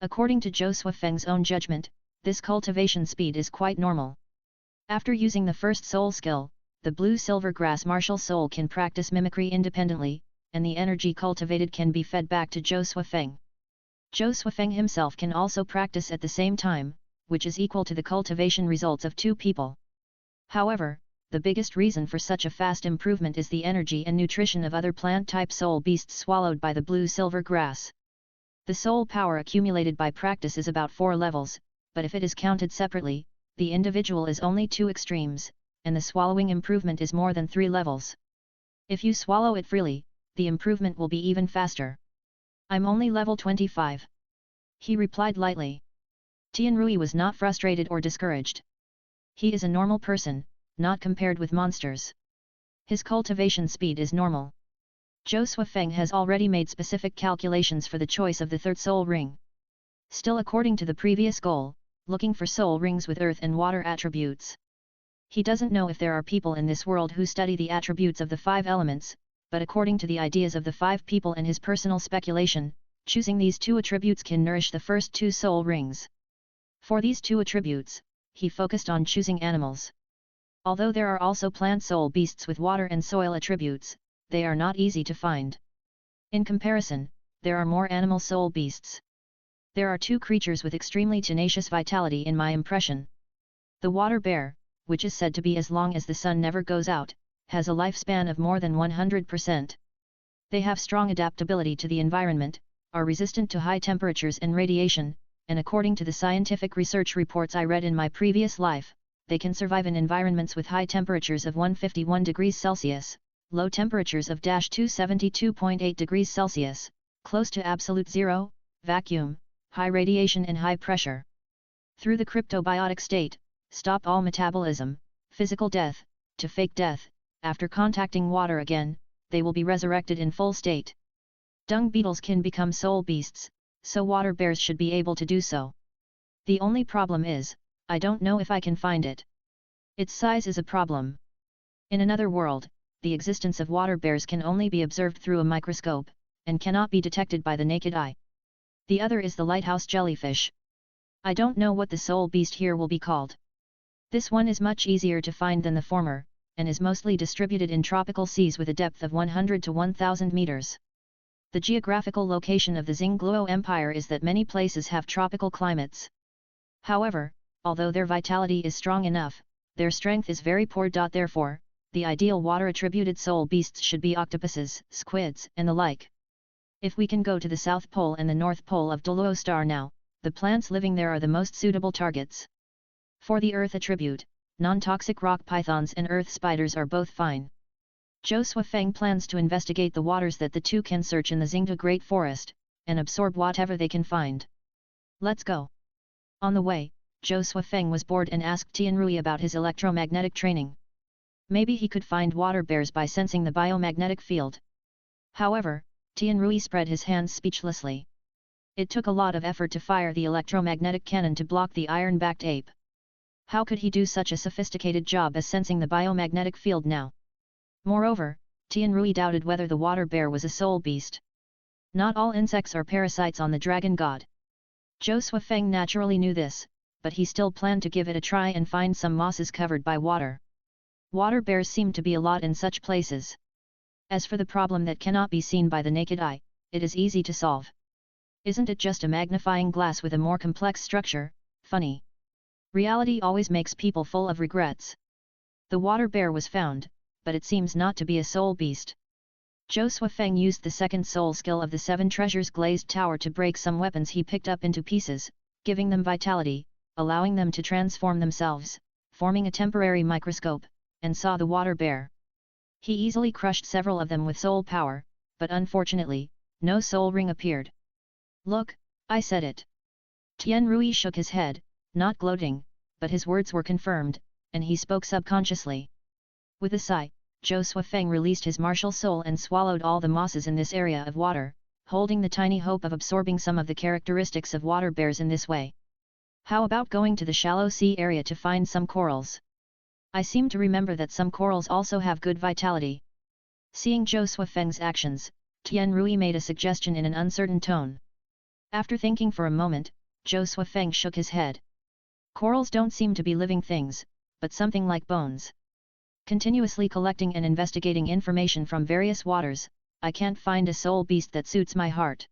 Speaker 1: According to Zhou Suifeng's own judgment, this cultivation speed is quite normal. After using the first soul skill, the blue-silver grass martial soul can practice mimicry independently, and the energy cultivated can be fed back to Zhou Suifeng. Zhou Suifeng himself can also practice at the same time, which is equal to the cultivation results of 2 people. However, the biggest reason for such a fast improvement is the energy and nutrition of other plant-type soul beasts swallowed by the blue-silver grass. The soul power accumulated by practice is about 4 levels, but if it is counted separately, the individual is only 2 extremes, and the swallowing improvement is more than 3 levels. If you swallow it freely, the improvement will be even faster. I'm only level 25. He replied lightly. Tianrui was not frustrated or discouraged. He is a normal person, not compared with monsters. His cultivation speed is normal. Zhou Suifeng has already made specific calculations for the choice of the 3rd soul ring. Still according to the previous goal, looking for soul rings with earth and water attributes. He doesn't know if there are people in this world who study the attributes of the 5 elements, but according to the ideas of the 5 people and his personal speculation, choosing these 2 attributes can nourish the first 2 soul rings. For these 2 attributes, he focused on choosing animals. Although there are also plant soul beasts with water and soil attributes, they are not easy to find. In comparison, there are more animal soul beasts. There are 2 creatures with extremely tenacious vitality in my impression. The water bear, which is said to be as long as the sun never goes out, has a lifespan of more than 100%. They have strong adaptability to the environment, are resistant to high temperatures and radiation, and according to the scientific research reports I read in my previous life, they can survive in environments with high temperatures of 151 degrees Celsius, low temperatures of -272.8 degrees Celsius, close to absolute zero, vacuum, high radiation and high pressure. Through the cryptobiotic state, stop all metabolism, physical death, to fake death, after contacting water again, they will be resurrected in full state. Dung beetles can become soul beasts, so water bears should be able to do so. The only problem is, I don't know if I can find it. Its size is a problem. In another world, the existence of water bears can only be observed through a microscope, and cannot be detected by the naked eye. The other is the lighthouse jellyfish. I don't know what the soul beast here will be called. This one is much easier to find than the former, and is mostly distributed in tropical seas with a depth of 100 to 1000 meters. The geographical location of the Xingluo Empire is that many places have tropical climates. However, although their vitality is strong enough, their strength is very poor. Therefore, the ideal water-attributed soul beasts should be octopuses, squids, and the like. If we can go to the South Pole and the North Pole of Douluo star now, the plants living there are the most suitable targets. For the earth attribute, non-toxic rock pythons and earth spiders are both fine. Zhou Suifeng plans to investigate the waters that the two can search in the Xingda Great Forest, and absorb whatever they can find. Let's go. On the way, Zhou Suifeng was bored and asked Tianrui about his electromagnetic training. Maybe he could find water bears by sensing the biomagnetic field. However, Tianrui spread his hands speechlessly. It took a lot of effort to fire the electromagnetic cannon to block the iron-backed ape. How could he do such a sophisticated job as sensing the biomagnetic field now? Moreover, Tianrui doubted whether the water bear was a soul beast. Not all insects are parasites on the dragon god. Zhou Suifeng naturally knew this, but he still planned to give it a try and find some mosses covered by water. Water bears seem to be a lot in such places. As for the problem that cannot be seen by the naked eye, it is easy to solve. Isn't it just a magnifying glass with a more complex structure? Funny. Reality always makes people full of regrets. The water bear was found, but it seems not to be a soul beast. Zhou Suifeng used the second soul skill of the Seven Treasures Glazed Tower to break some weapons he picked up into pieces, giving them vitality, allowing them to transform themselves, forming a temporary microscope, and saw the water bear. He easily crushed several of them with soul power, but unfortunately, no soul ring appeared. Look, I said it. Tian Rui shook his head, not gloating, but his words were confirmed, and he spoke subconsciously. With a sigh, Zhou Suifeng released his martial soul and swallowed all the mosses in this area of water, holding the tiny hope of absorbing some of the characteristics of water bears in this way. How about going to the shallow sea area to find some corals? I seem to remember that some corals also have good vitality. Seeing Zhou Suifeng's actions, Tian Rui made a suggestion in an uncertain tone. After thinking for a moment, Zhou Suifeng shook his head. Corals don't seem to be living things, but something like bones. Continuously collecting and investigating information from various waters, I can't find a soul beast that suits my heart.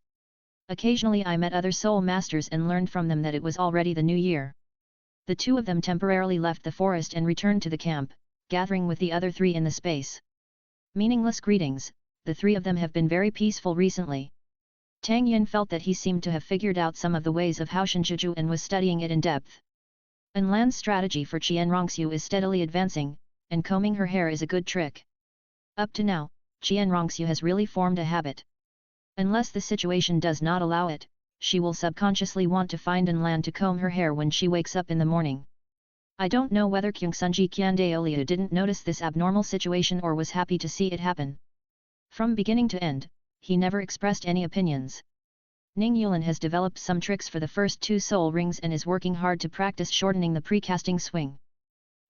Speaker 1: Occasionally I met other soul masters and learned from them that it was already the new year. The two of them temporarily left the forest and returned to the camp, gathering with the other three in the space. Meaningless greetings, the three of them have been very peaceful recently. Tang Yin felt that he seemed to have figured out some of the ways of Haoshanjuju and was studying it in depth. Enlan's strategy for Qian Rongxiu is steadily advancing, and combing her hair is a good trick. Up to now, Qian Rongxiu has really formed a habit. Unless the situation does not allow it, she will subconsciously want to find Enlan to comb her hair when she wakes up in the morning. I don't know whether Kyungsunji Qiandaoliu didn't notice this abnormal situation or was happy to see it happen. From beginning to end, he never expressed any opinions. Ning Yulin has developed some tricks for the first two soul rings and is working hard to practice shortening the precasting swing.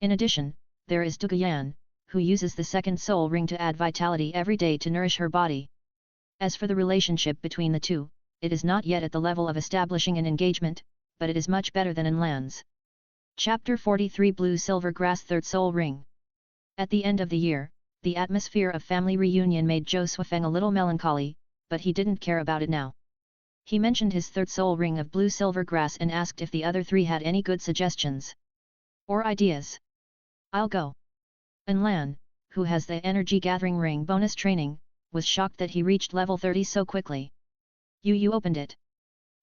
Speaker 1: In addition, there is Du Guyan, who uses the second soul ring to add vitality every day to nourish her body. As for the relationship between the two, it is not yet at the level of establishing an engagement, but it is much better than Enlan's. Chapter 43 Blue Silver Grass Third Soul Ring. At the end of the year, the atmosphere of family reunion made Zhou Suifeng a little melancholy, but he didn't care about it now. He mentioned his third soul ring of blue silver grass and asked if the other three had any good suggestions or ideas. I'll go. Enlan, who has the energy gathering ring bonus training, was shocked that he reached level 30 so quickly. You opened it.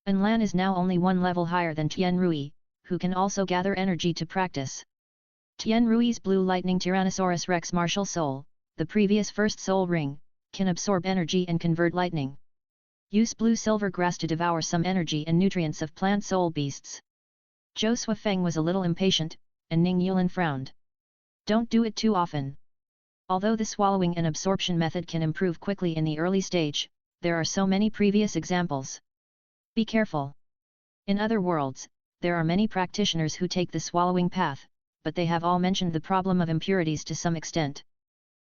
Speaker 1: Enlan is now only one level higher than Tian Rui, who can also gather energy to practice. Tian Rui's Blue Lightning Tyrannosaurus Rex Martial Soul, the previous first soul ring, can absorb energy and convert lightning. Use blue silver grass to devour some energy and nutrients of plant soul beasts. Zhou Suifeng was a little impatient, and Ning Yulin frowned. Don't do it too often. Although the swallowing and absorption method can improve quickly in the early stage, there are so many previous examples. Be careful. In other worlds, there are many practitioners who take the swallowing path, but they have all mentioned the problem of impurities to some extent.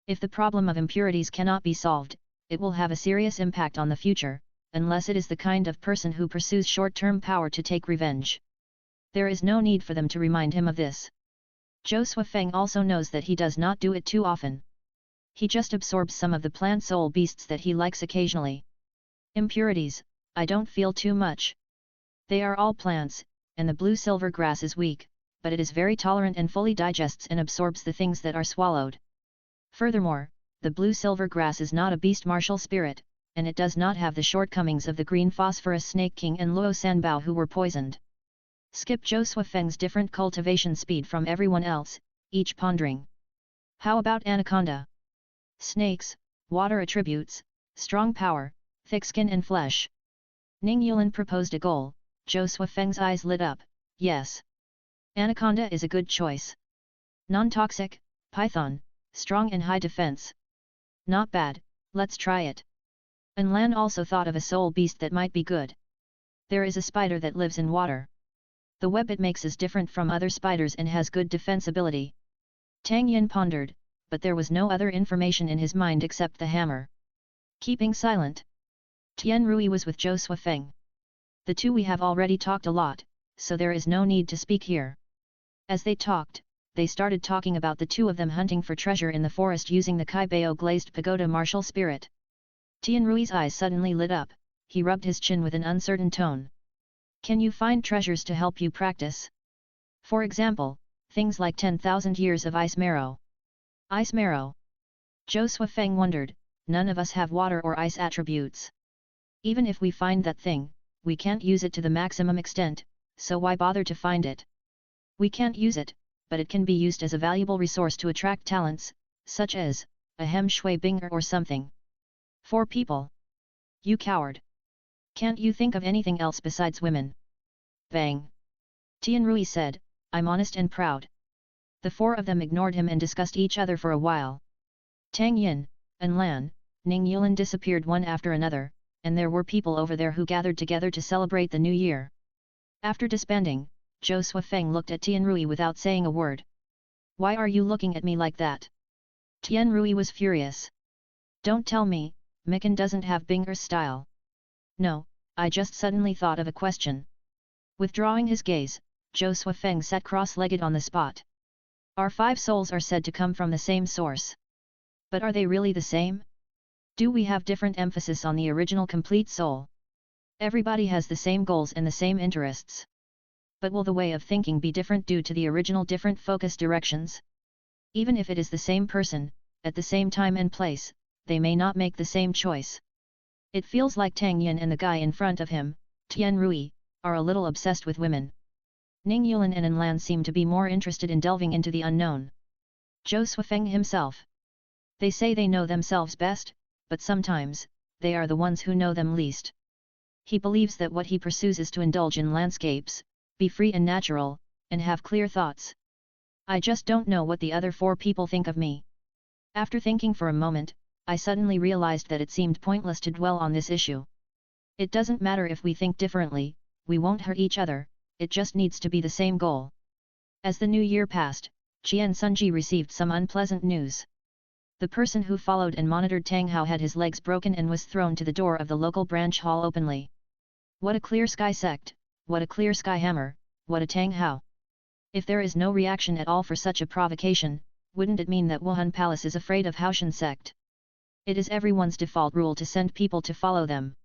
Speaker 1: If the problem of impurities cannot be solved, it will have a serious impact on the future, unless it is the kind of person who pursues short-term power to take revenge. There is no need for them to remind him of this. Zhou Suifeng also knows that he does not do it too often. He just absorbs some of the plant soul beasts that he likes occasionally. Impurities, I don't feel too much. They are all plants, and the blue silver grass is weak, but it is very tolerant and fully digests and absorbs the things that are swallowed. Furthermore, the blue silver grass is not a beast martial spirit, and it does not have the shortcomings of the green phosphorus snake king and Luo Sanbao who were poisoned. Skip Zhou Suifeng's different cultivation speed from everyone else, each pondering. How about anaconda? Snakes, water attributes, strong power, thick skin and flesh. Ning Yulin proposed a goal. Zhou Suifeng's eyes lit up. Yes. Anaconda is a good choice. Non-toxic, python, strong and high defense. Not bad, let's try it. Enlan also thought of a soul beast that might be good. There is a spider that lives in water. The web it makes is different from other spiders and has good defense ability. Tang Yin pondered, but there was no other information in his mind except the hammer. Keeping silent, Tian Rui was with Zhou Suifeng. The two we have already talked a lot, so there is no need to speak here. As they talked, they started talking about the two of them hunting for treasure in the forest using the Kaibao glazed pagoda martial spirit. Tian Rui's eyes suddenly lit up. he rubbed his chin with an uncertain tone. Can you find treasures to help you practice? For example, things like 10,000 years of ice marrow. Ice marrow? Zhou Suifeng wondered, none of us have water or ice attributes. Even if we find that thing, we can't use it to the maximum extent, so why bother to find it? We can't use it, but it can be used as a valuable resource to attract talents, such as a hem shui binger or something. 4 people. You coward. Can't you think of anything else besides women? Bang. Tianrui said, I'm honest and proud. The 4 of them ignored him and discussed each other for a while. Tang Yin, An Lan, Ning Yulan disappeared one after another, and there were people over there who gathered together to celebrate the new year. After disbanding, Zhou Suifeng looked at Tianrui without saying a word. Why are you looking at me like that? Tianrui was furious. Don't tell me, Mikan doesn't have Binger's style. No, I just suddenly thought of a question. Withdrawing his gaze, Zhou Suifeng sat cross-legged on the spot. Our 5 souls are said to come from the same source. But are they really the same? Do we have different emphasis on the original complete soul? Everybody has the same goals and the same interests. But will the way of thinking be different due to the original different focus directions? Even if it is the same person, at the same time and place, they may not make the same choice. It feels like Tang Yin and the guy in front of him, Tianrui, are a little obsessed with women. Ning Yulan and An Lan seem to be more interested in delving into the unknown. Zhou Suifeng himself. They say they know themselves best, but sometimes, they are the ones who know them least. He believes that what he pursues is to indulge in landscapes, be free and natural, and have clear thoughts. I just don't know what the other 4 people think of me. After thinking for a moment, I suddenly realized that it seemed pointless to dwell on this issue. It doesn't matter if we think differently, we won't hurt each other, it just needs to be the same goal. As the new year passed, Qian Sunji received some unpleasant news. The person who followed and monitored Tang Hao had his legs broken and was thrown to the door of the local branch hall openly. What a clear sky sect, what a clear sky hammer, what a Tang Hao. If there is no reaction at all for such a provocation, wouldn't it mean that Wuhan Palace is afraid of Haoshan sect? It is everyone's default rule to send people to follow them.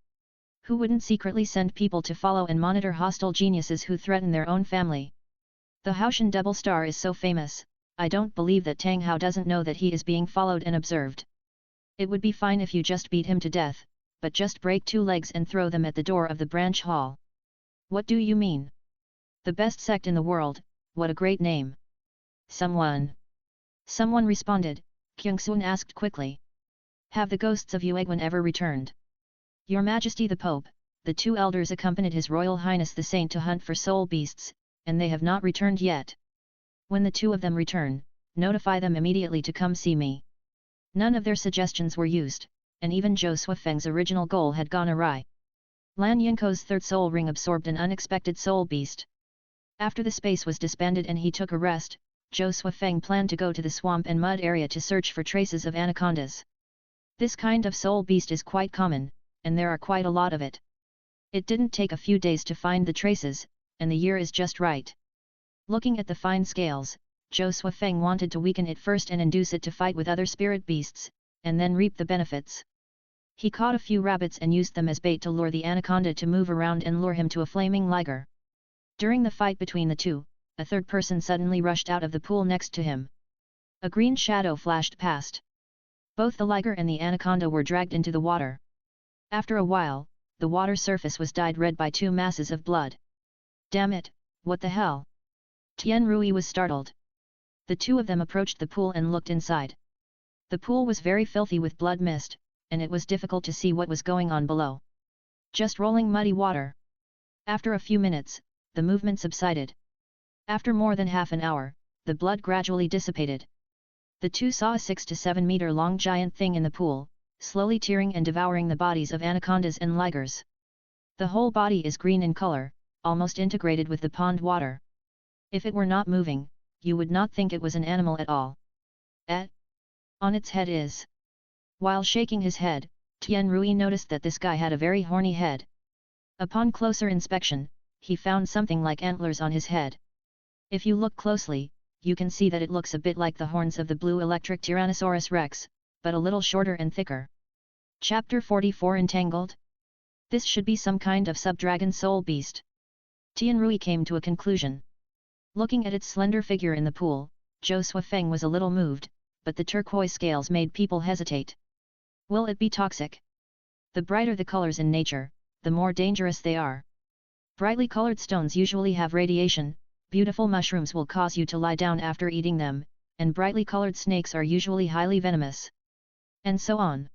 Speaker 1: Who wouldn't secretly send people to follow and monitor hostile geniuses who threaten their own family? The Haoshan double star is so famous, I don't believe that Tang Hao doesn't know that he is being followed and observed. It would be fine if you just beat him to death, but just break 2 legs and throw them at the door of the branch hall. What do you mean? The best sect in the world, what a great name. Someone responded, Kyungsun asked quickly. Have the ghosts of Yueguan ever returned? Your Majesty the Pope, the 2 elders accompanied His Royal Highness the Saint to hunt for soul beasts, and they have not returned yet. When the 2 of them return, notify them immediately to come see me. None of their suggestions were used, and even Zhou Suifeng's original goal had gone awry. Lan Yinko's 3rd soul ring absorbed an unexpected soul beast. After the space was disbanded and he took a rest, Zhou Suifeng planned to go to the swamp and mud area to search for traces of anacondas. This kind of soul beast is quite common, and there are quite a lot of it. It didn't take a few days to find the traces, and the year is just right. Looking at the fine scales, Zhou Suifeng wanted to weaken it first and induce it to fight with other spirit beasts, and then reap the benefits. He caught a few rabbits and used them as bait to lure the anaconda to move around and lure him to a flaming liger. During the fight between the 2, a 3rd person suddenly rushed out of the pool next to him. A green shadow flashed past. Both the liger and the anaconda were dragged into the water. After a while, the water surface was dyed red by 2 masses of blood. Damn it, what the hell? Tianrui was startled. The 2 of them approached the pool and looked inside. The pool was very filthy with blood mist, and it was difficult to see what was going on below. Just rolling muddy water. After a few minutes, the movement subsided. After more than half an hour, the blood gradually dissipated. The 2 saw a 6 to 7 meter long giant thing in the pool, slowly tearing and devouring the bodies of anacondas and ligers. The whole body is green in color, almost integrated with the pond water. If it were not moving, you would not think it was an animal at all. On its head is. While shaking his head, Tianrui noticed that this guy had a very horny head. Upon closer inspection, he found something like antlers on his head. If you look closely, you can see that it looks a bit like the horns of the blue electric Tyrannosaurus rex, but a little shorter and thicker. Chapter 44 Entangled? This should be some kind of sub-dragon soul beast. Tianrui came to a conclusion. Looking at its slender figure in the pool, Zhou Suifeng was a little moved, but the turquoise scales made people hesitate. Will it be toxic? The brighter the colors in nature, the more dangerous they are. Brightly colored stones usually have radiation, beautiful mushrooms will cause you to lie down after eating them, and brightly colored snakes are usually highly venomous. And so on.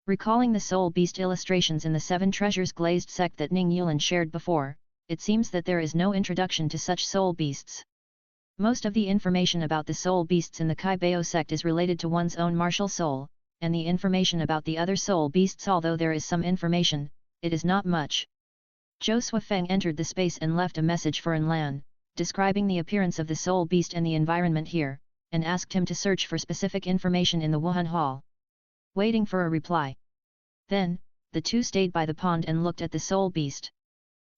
Speaker 1: Recalling the soul beast illustrations in the Seven Treasures glazed sect that Ning Yulan shared before, it seems that there is no introduction to such soul beasts. Most of the information about the soul beasts in the Kai Bao sect is related to one's own martial soul, and the information about the other soul beasts, although there is some information, it is not much. Zhou Suifeng entered the space and left a message for Enlan, describing the appearance of the soul beast and the environment here, and asked him to search for specific information in the Wuhan Hall. Waiting for a reply. Then, the two stayed by the pond and looked at the soul beast.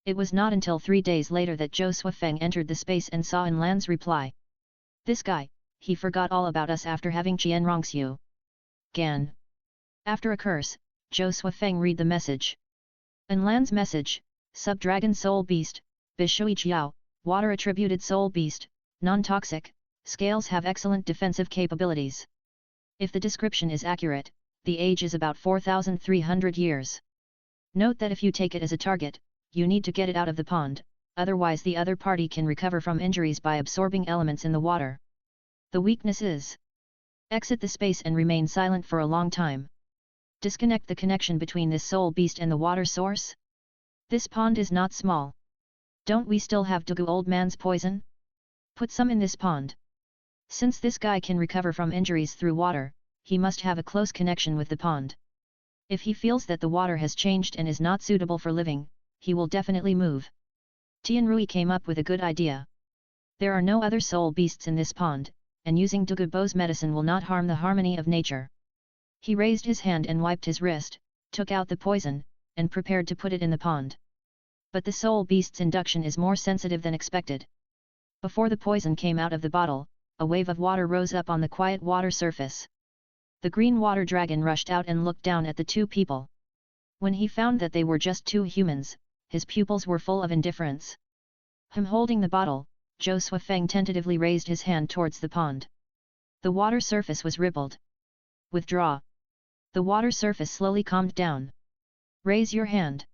Speaker 1: It was not until 3 days later that Zhou Suifeng entered the space and saw Enlan's reply. This guy, he forgot all about us after having Qianrongxiu. Gan. After a curse, Zhou Suifeng read the message. Enlan's message, Sub-Dragon Soul Beast, Bishui Jiao, Water Attributed Soul Beast, Non-Toxic, Scales have excellent defensive capabilities. If the description is accurate, the age is about 4,300 years. Note that if you take it as a target, you need to get it out of the pond, otherwise the other party can recover from injuries by absorbing elements in the water. The weakness is: exit the space and remain silent for a long time. Disconnect the connection between this soul beast and the water source. This pond is not small. Don't we still have Douluo old man's poison? Put some in this pond. Since this guy can recover from injuries through water, he must have a close connection with the pond. If he feels that the water has changed and is not suitable for living, he will definitely move. Tianrui came up with a good idea. There are no other soul beasts in this pond, and using Douluo Bo's medicine will not harm the harmony of nature. He raised his hand and wiped his wrist, took out the poison, and prepared to put it in the pond. But the soul beast's induction is more sensitive than expected. Before the poison came out of the bottle, a wave of water rose up on the quiet water surface. The green water dragon rushed out and looked down at the two people. When he found that they were just two humans, his pupils were full of indifference. Holding the bottle, Zhou Suifeng tentatively raised his hand towards the pond. The water surface was rippled. Withdraw. The water surface slowly calmed down. Raise your hand.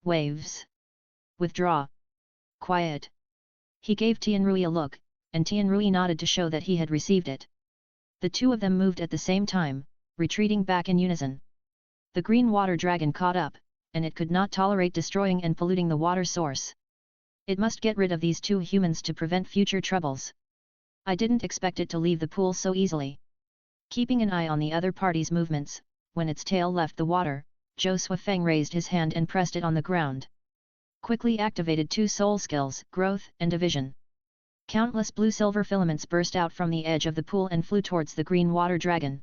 Speaker 1: Waves. Withdraw. Quiet. He gave Tianrui a look, and Tianrui nodded to show that he had received it. The two of them moved at the same time, retreating back in unison. The green water dragon caught up, and it could not tolerate destroying and polluting the water source. It must get rid of these two humans to prevent future troubles. I didn't expect it to leave the pool so easily. Keeping an eye on the other party's movements, when its tail left the water, Zhou Suifeng raised his hand and pressed it on the ground. Quickly activated two soul skills, growth and division. Countless blue-silver filaments burst out from the edge of the pool and flew towards the green water dragon.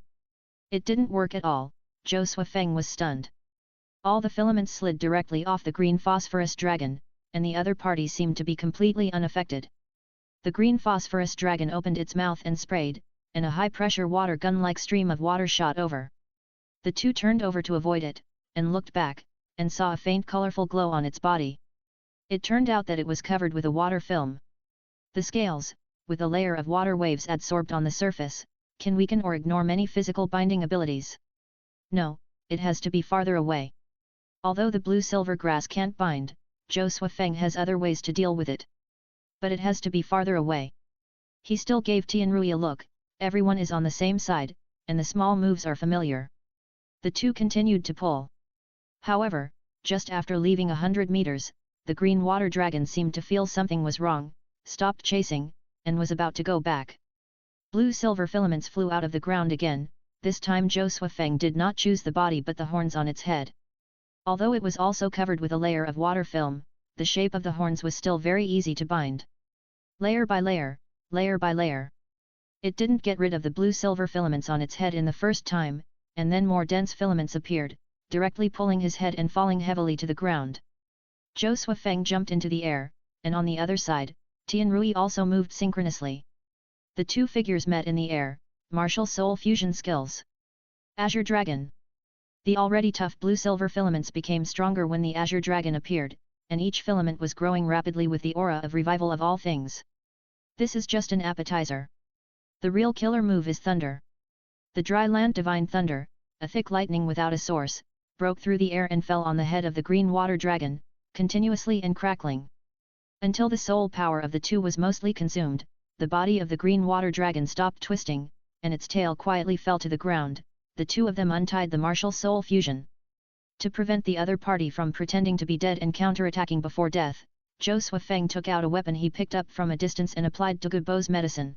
Speaker 1: It didn't work at all. Zhou Suifeng was stunned. All the filaments slid directly off the green phosphorus dragon, and the other party seemed to be completely unaffected. The green phosphorus dragon opened its mouth and sprayed, and a high-pressure water gun-like stream of water shot over. The two turned over to avoid it, and looked back, and saw a faint colorful glow on its body. It turned out that it was covered with a water film. The scales, with a layer of water waves adsorbed on the surface, can weaken or ignore many physical binding abilities. No, it has to be farther away. Although the blue-silver grass can't bind, Zhou Suifeng has other ways to deal with it. But it has to be farther away. He still gave Tianrui a look. Everyone is on the same side, and the small moves are familiar. The two continued to pull. However, just after leaving 100 meters, the green water dragon seemed to feel something was wrong, stopped chasing, and was about to go back. Blue-silver filaments flew out of the ground again. This time Zhou Suifeng did not choose the body but the horns on its head. Although it was also covered with a layer of water film, the shape of the horns was still very easy to bind. Layer by layer, layer by layer. It didn't get rid of the blue-silver filaments on its head in the first time, and then more dense filaments appeared, directly pulling his head and falling heavily to the ground. Zhou Suifeng jumped into the air, and on the other side, Tianrui also moved synchronously. The two figures met in the air, martial soul fusion skills. Azure Dragon. The already tough blue-silver filaments became stronger when the azure dragon appeared, and each filament was growing rapidly with the aura of revival of all things. This is just an appetizer. The real killer move is thunder. The dry land divine thunder, a thick lightning without a source, broke through the air and fell on the head of the green water dragon, continuously and crackling. Until the soul power of the two was mostly consumed, the body of the green water dragon stopped twisting, and its tail quietly fell to the ground. The two of them untied the martial soul fusion. To prevent the other party from pretending to be dead and counterattacking before death, Zhou Suifeng took out a weapon he picked up from a distance and applied Douluo's medicine.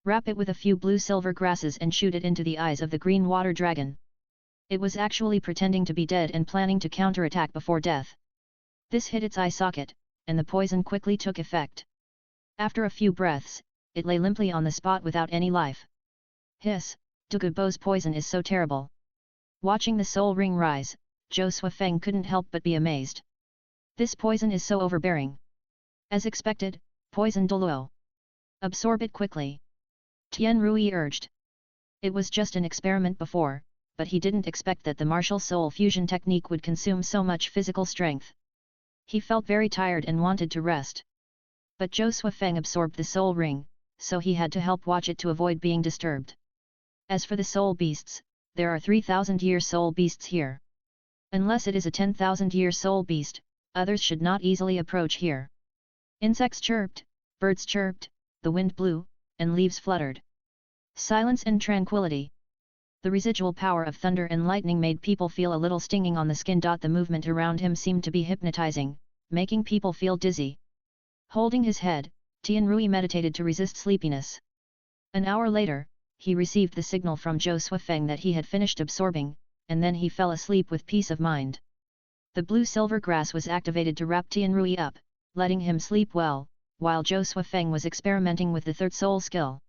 Speaker 1: Wrap it with a few blue-silver grasses and shoot it into the eyes of the green water dragon. It was actually pretending to be dead and planning to counterattack before death. This hit its eye socket, and the poison quickly took effect. After a few breaths, it lay limply on the spot without any life. Hiss, Douluo's poison is so terrible. Watching the soul ring rise, Zhou Suifeng couldn't help but be amazed. This poison is so overbearing. As expected, poison Douluo. Absorb it quickly. Tian Rui urged. It was just an experiment before, but he didn't expect that the martial soul fusion technique would consume so much physical strength. He felt very tired and wanted to rest. But Zhou Suifeng absorbed the soul ring, so he had to help watch it to avoid being disturbed. As for the soul beasts, there are 3,000-year soul beasts here. Unless it is a 10,000-year soul beast, others should not easily approach here. Insects chirped, birds chirped, the wind blew, and leaves fluttered. Silence and tranquility. The residual power of thunder and lightning made people feel a little stinging on the skin. The movement around him seemed to be hypnotizing, making people feel dizzy. Holding his head, Tian Rui meditated to resist sleepiness. An hour later, he received the signal from Zhou Suifeng that he had finished absorbing, and then he fell asleep with peace of mind. The blue-silver grass was activated to wrap Tian Rui up, letting him sleep well, while Zhou Suifeng was experimenting with the third soul skill.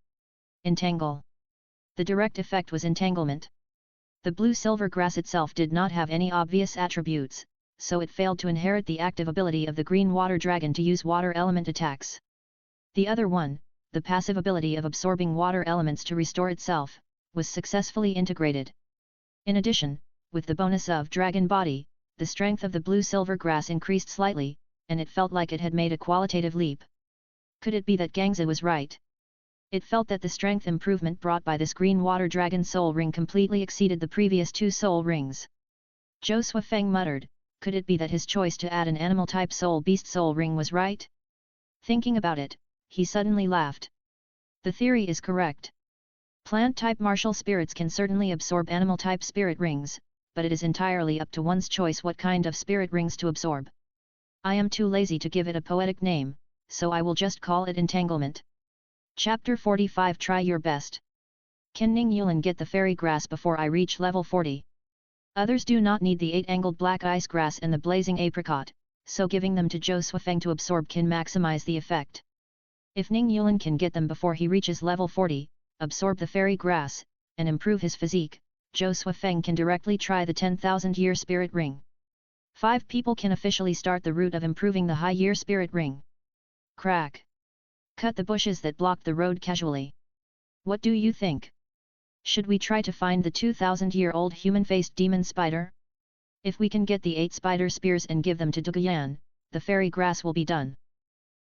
Speaker 1: Entangle. The direct effect was entanglement. The blue-silver grass itself did not have any obvious attributes, so it failed to inherit the active ability of the green water dragon to use water element attacks. The other one, the passive ability of absorbing water elements to restore itself, was successfully integrated. In addition, with the bonus of dragon body, the strength of the blue-silver grass increased slightly, and it felt like it had made a qualitative leap. Could it be that Gangza was right? It felt that the strength improvement brought by this green water dragon soul ring completely exceeded the previous two soul rings. Zhou Suifeng muttered, could it be that his choice to add an animal-type soul beast soul ring was right? Thinking about it, he suddenly laughed. The theory is correct. Plant-type martial spirits can certainly absorb animal-type spirit rings, but it is entirely up to one's choice what kind of spirit rings to absorb. I am too lazy to give it a poetic name, so I will just call it entanglement. Chapter 45. Try your best. Can Ning Yulan get the fairy grass before I reach level 40? Others do not need the 8-angled black ice grass and the blazing apricot, so giving them to Zhou Suifeng to absorb can maximize the effect. If Ning Yulan can get them before he reaches level 40, absorb the fairy grass, and improve his physique, Zhou Suifeng can directly try the 10,000-year spirit ring. 5 people can officially start the route of improving the high-year spirit ring. Crack. Cut the bushes that blocked the road casually. What do you think? Should we try to find the 2,000-year-old human-faced demon spider? If we can get the 8 spider spears and give them to Douluo, the fairy grass will be done.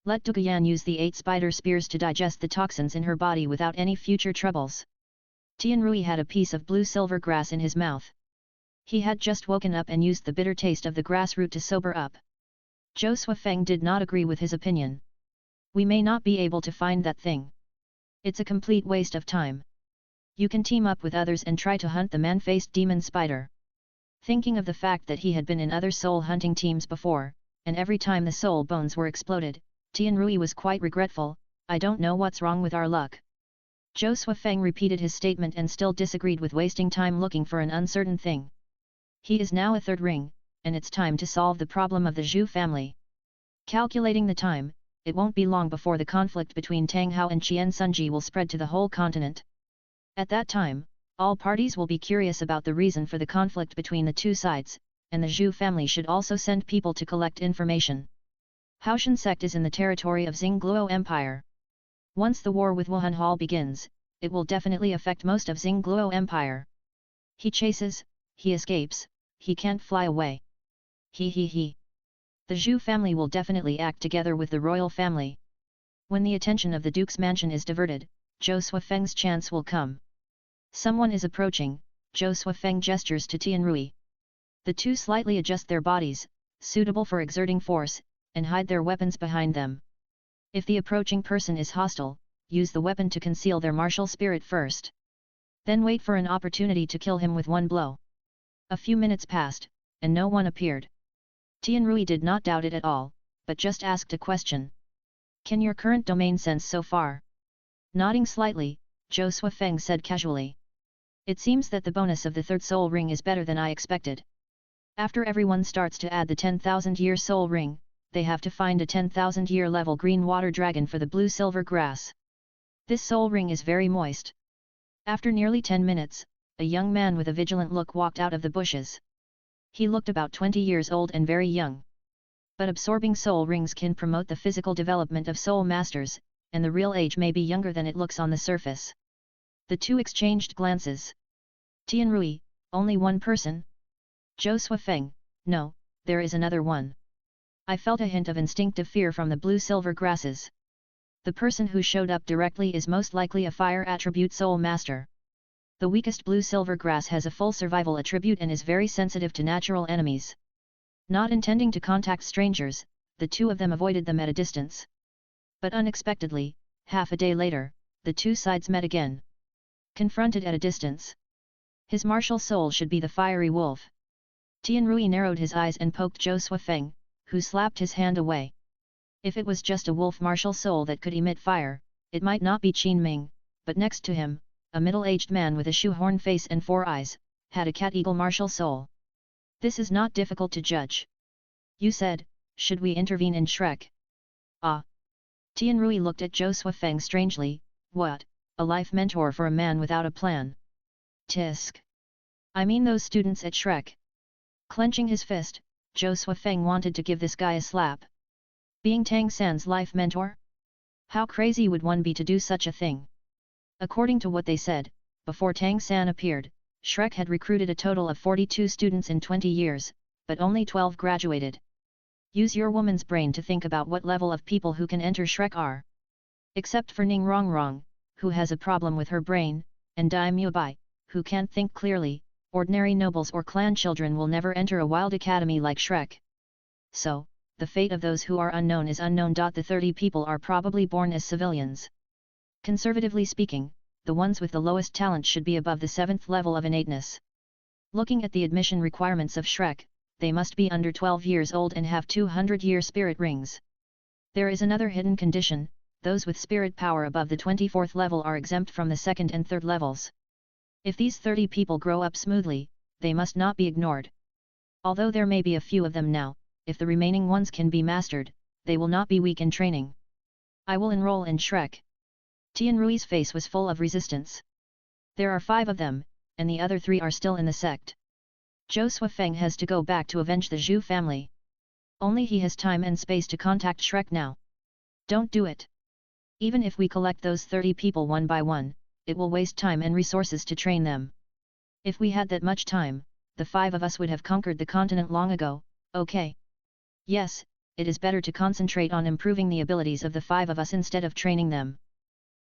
Speaker 1: Let Douluo use the 8 spider spears to digest the toxins in her body without any future troubles. Tian Rui had a piece of blue-silver grass in his mouth. He had just woken up and used the bitter taste of the grass root to sober up. Zhou Suifeng did not agree with his opinion. We may not be able to find that thing. It's a complete waste of time. You can team up with others and try to hunt the man-faced demon spider. Thinking of the fact that he had been in other soul hunting teams before, and every time the soul bones were exploded, Tian Rui was quite regretful. I don't know what's wrong with our luck. Zhou Suifeng repeated his statement and still disagreed with wasting time looking for an uncertain thing. He is now a 3rd ring, and it's time to solve the problem of the Zhu family. Calculating the time, it won't be long before the conflict between Tang Hao and Qian Sunji will spread to the whole continent. At that time, all parties will be curious about the reason for the conflict between the two sides, and the Zhu family should also send people to collect information. Haoshan sect is in the territory of Xingluo Empire. Once the war with Wuhan Hall begins, it will definitely affect most of Xingluo Empire. He chases, he escapes, he can't fly away. He. The Zhu family will definitely act together with the royal family. When the attention of the duke's mansion is diverted, Zhou Suifeng's chance will come. Someone is approaching, Zhou Suifeng gestures to Tianrui. The two slightly adjust their bodies, suitable for exerting force, and hide their weapons behind them. If the approaching person is hostile, use the weapon to conceal their martial spirit first. Then wait for an opportunity to kill him with one blow. A few minutes passed, and no one appeared. Tianrui did not doubt it at all, but just asked a question. Can your current domain sense so far? Nodding slightly, Zhou Suifeng said casually. It seems that the bonus of the third soul ring is better than I expected. After everyone starts to add the 10,000-year soul ring, they have to find a 10,000-year level green water dragon for the blue-silver grass. This soul ring is very moist. After nearly 10 minutes, a young man with a vigilant look walked out of the bushes. He looked about 20 years old and very young. But absorbing soul rings can promote the physical development of soul masters, and the real age may be younger than it looks on the surface. The two exchanged glances. Tianrui, only one person? Zhou Suifeng, no, there is another one. I felt a hint of instinctive fear from the blue-silver grasses. The person who showed up directly is most likely a fire attribute soul master. The weakest blue-silver grass has a full survival attribute and is very sensitive to natural enemies. Not intending to contact strangers, the two of them avoided them at a distance. But unexpectedly, half a day later, the two sides met again. Confronted at a distance. His martial soul should be the fiery wolf. Tianrui narrowed his eyes and poked Zhou Suifeng, who slapped his hand away. If it was just a wolf martial soul that could emit fire, it might not be Qin Ming, but next to him, a middle-aged man with a shoehorn face and 4 eyes, had a cat-eagle martial soul. This is not difficult to judge. You said, should we intervene in Shrek? Ah! Tianrui looked at Zhou Suifeng strangely, what, a life mentor for a man without a plan? Tisk! I mean those students at Shrek. Clenching his fist, Zhou Suifeng wanted to give this guy a slap. Being Tang San's life mentor? How crazy would one be to do such a thing? According to what they said, before Tang San appeared, Shrek had recruited a total of 42 students in 20 years, but only 12 graduated. Use your woman's brain to think about what level of people who can enter Shrek are. Except for Ning Rongrong, who has a problem with her brain, and Dai Mubai, who can't think clearly, ordinary nobles or clan children will never enter a wild academy like Shrek. So, the fate of those who are unknown is unknown. The 30 people are probably born as civilians. Conservatively speaking, the ones with the lowest talent should be above the 7th level of innateness. Looking at the admission requirements of Shrek, they must be under 12 years old and have 200-year spirit rings. There is another hidden condition, those with spirit power above the 24th level are exempt from the 2nd and 3rd levels. If these 30 people grow up smoothly, they must not be ignored. Although there may be a few of them now, if the remaining ones can be mastered, they will not be weak in training. I will enroll in Shrek. Tianrui's face was full of resistance. There are 5 of them, and the other 3 are still in the sect. Zhou Suifeng has to go back to avenge the Zhu family. Only he has time and space to contact Shrek now. Don't do it. Even if we collect those 30 people one by one, it will waste time and resources to train them. If we had that much time, the 5 of us would have conquered the continent long ago, okay? Yes, it is better to concentrate on improving the abilities of the 5 of us instead of training them.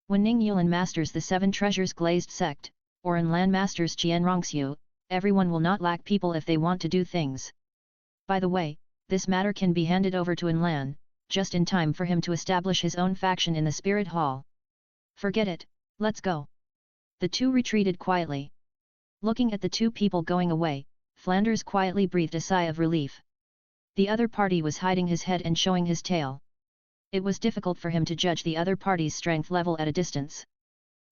Speaker 1: When Ning Yuan masters the 7 treasures glazed sect, or Lan masters Qian Rongxiu, everyone will not lack people if they want to do things. By the way, this matter can be handed over to Lan, just in time for him to establish his own faction in the Spirit Hall. Forget it, let's go. The two retreated quietly. Looking at the 2 people going away, Flanders quietly breathed a sigh of relief. The other party was hiding his head and showing his tail. It was difficult for him to judge the other party's strength level at a distance.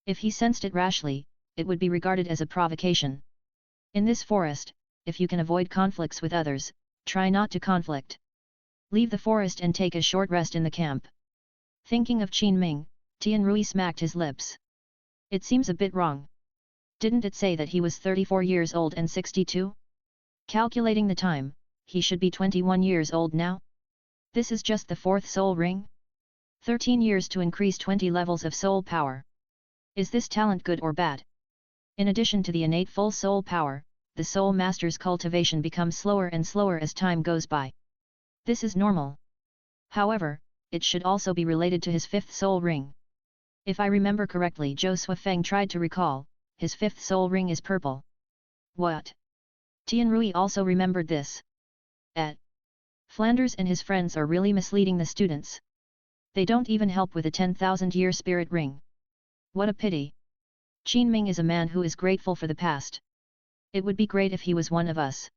Speaker 1: If he sensed it rashly, it would be regarded as a provocation. In this forest, if you can avoid conflicts with others, try not to conflict. Leave the forest and take a short rest in the camp. Thinking of Qin Ming, Tianrui smacked his lips. It seems a bit wrong. Didn't it say that he was 34 years old and 62? Calculating the time, he should be 21 years old now? This is just the 4th soul ring? 13 years to increase 20 levels of soul power. Is this talent good or bad? In addition to the innate full soul power, the soul master's cultivation becomes slower and slower as time goes by. This is normal. However, it should also be related to his fifth soul ring. If I remember correctly, Zhou Suifeng tried to recall, his fifth soul ring is purple. What? Tianrui also remembered this. Flanders and his friends are really misleading the students. They don't even help with a 10,000-year spirit ring. What a pity. Qin is a man who is grateful for the past. It would be great if he was one of us.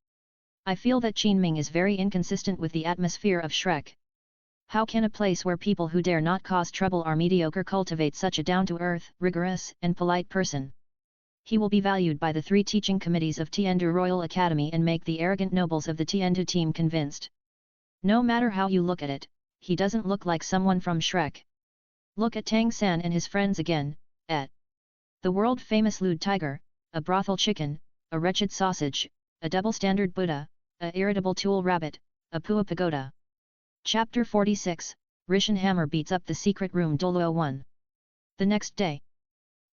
Speaker 1: I feel that Qin is very inconsistent with the atmosphere of Shrek. How can a place where people who dare not cause trouble are mediocre cultivate such a down-to-earth, rigorous, and polite person? He will be valued by the 3 teaching committees of Tiandu Royal Academy and make the arrogant nobles of the Tiandu team convinced. No matter how you look at it, he doesn't look like someone from Shrek. Look at Tang San and his friends again, the world-famous lewd tiger, a brothel chicken, a wretched sausage, a double-standard Buddha, a irritable tool rabbit, a Pua pagoda. Chapter 46, Rishan Hammer beats up the secret room Douluo I. The next day.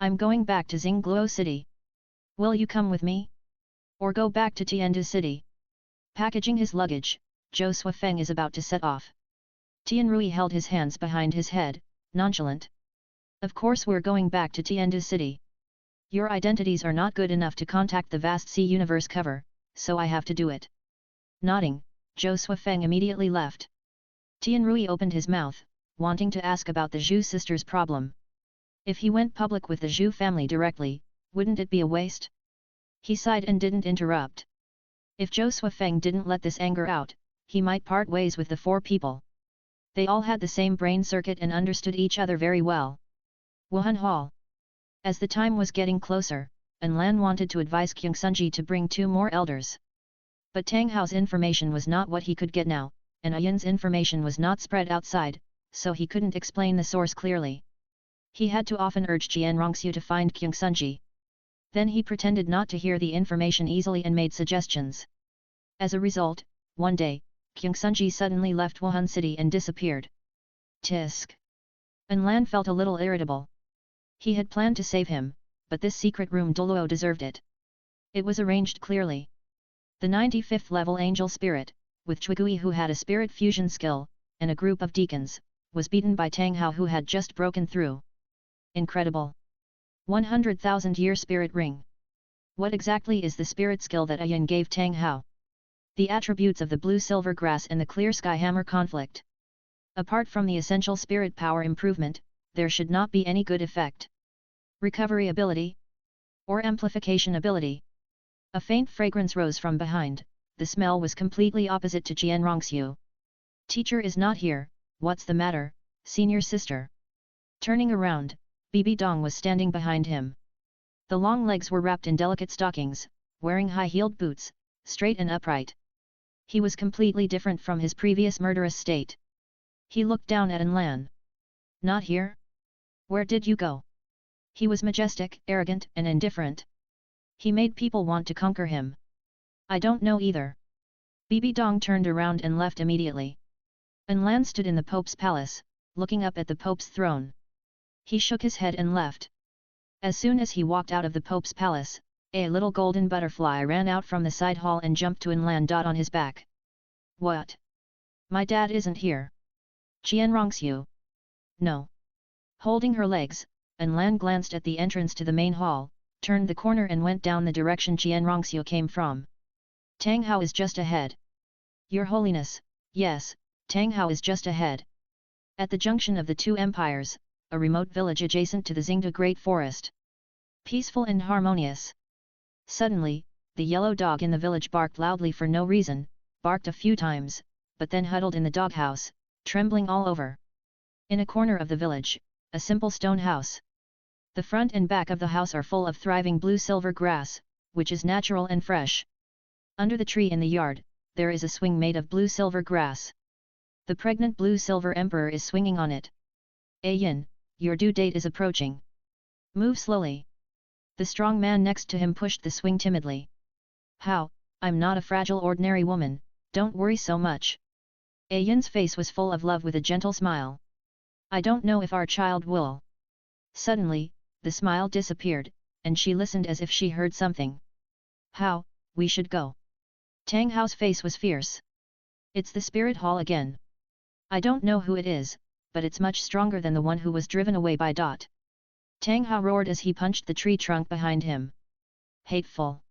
Speaker 1: I'm going back to Xingluo City. Will you come with me? Or go back to Tiandu City? Packaging his luggage, Zhou Suifeng is about to set off. Tianrui held his hands behind his head, nonchalant. Of course we're going back to Tiandu City. Your identities are not good enough to contact the vast sea universe cover, so I have to do it. Nodding, Zhou Suifeng immediately left. Tianrui opened his mouth, wanting to ask about the Zhu sisters' problem. If he went public with the Zhu family directly, wouldn't it be a waste? He sighed and didn't interrupt. If Zhou Suifeng didn't let this anger out, he might part ways with the 4 people. They all had the same brain circuit and understood each other very well. Wuhan Hall. As the time was getting closer, Lan wanted to advise Kyungsunji to bring 2 more elders. But Tang Hao's information was not what he could get now, and Ayan's information was not spread outside, so he couldn't explain the source clearly. He had to often urge Jian Rongxiu to find Kyungsunji. Then he pretended not to hear the information easily and made suggestions. As a result, one day, Kyungsunji suddenly left Wuhan City and disappeared. Tisk. Lan felt a little irritable. He had planned to save him, but this secret room Douluo deserved it. It was arranged clearly. The 95th level angel spirit, with Chuigui who had a spirit fusion skill, and a group of deacons, was beaten by Tang Hao who had just broken through. Incredible. 100,000-year spirit ring. What exactly is the spirit skill that Ayan gave Tang Hao? The attributes of the blue-silver grass and the clear sky hammer conflict. Apart from the essential spirit power improvement, there should not be any good effect. Recovery ability? Or amplification ability? A faint fragrance rose from behind, the smell was completely opposite to Jian Rongxiu. Teacher is not here, what's the matter, senior sister? Turning around, Bibi Dong was standing behind him. The long legs were wrapped in delicate stockings, wearing high-heeled boots, straight and upright. He was completely different from his previous murderous state. He looked down at Lan. Not here? Where did you go? He was majestic, arrogant and indifferent. He made people want to conquer him. I don't know either. Bibi Dong turned around and left immediately. Lan stood in the Pope's palace, looking up at the Pope's throne. He shook his head and left. As soon as he walked out of the Pope's palace, a little golden butterfly ran out from the side hall and jumped to Lan on his back. What? My dad isn't here. Jian Rongxiu. No. Holding her legs, Lan glanced at the entrance to the main hall, turned the corner and went down the direction Jian Rongxiu came from. Tang Hao is just ahead. Your Holiness, yes, Tang Hao is just ahead. At the junction of the 2 empires, a remote village adjacent to the Xingda Great Forest. Peaceful and harmonious. Suddenly, the yellow dog in the village barked loudly for no reason, barked a few times, but then huddled in the doghouse, trembling all over. In a corner of the village, a simple stone house. The front and back of the house are full of thriving blue-silver grass, which is natural and fresh. Under the tree in the yard, there is a swing made of blue-silver grass. The pregnant blue-silver emperor is swinging on it. Yin, your due date is approaching. Move slowly. The strong man next to him pushed the swing timidly. How, I'm not a fragile ordinary woman, don't worry so much. Yin's face was full of love with a gentle smile. I don't know if our child will. Suddenly, the smile disappeared, and she listened as if she heard something. How, we should go. Tang Hao's face was fierce. It's the spirit hall again. I don't know who it is, but it's much stronger than the one who was driven away by Dot. Tang Hao roared as he punched the tree trunk behind him. Hateful.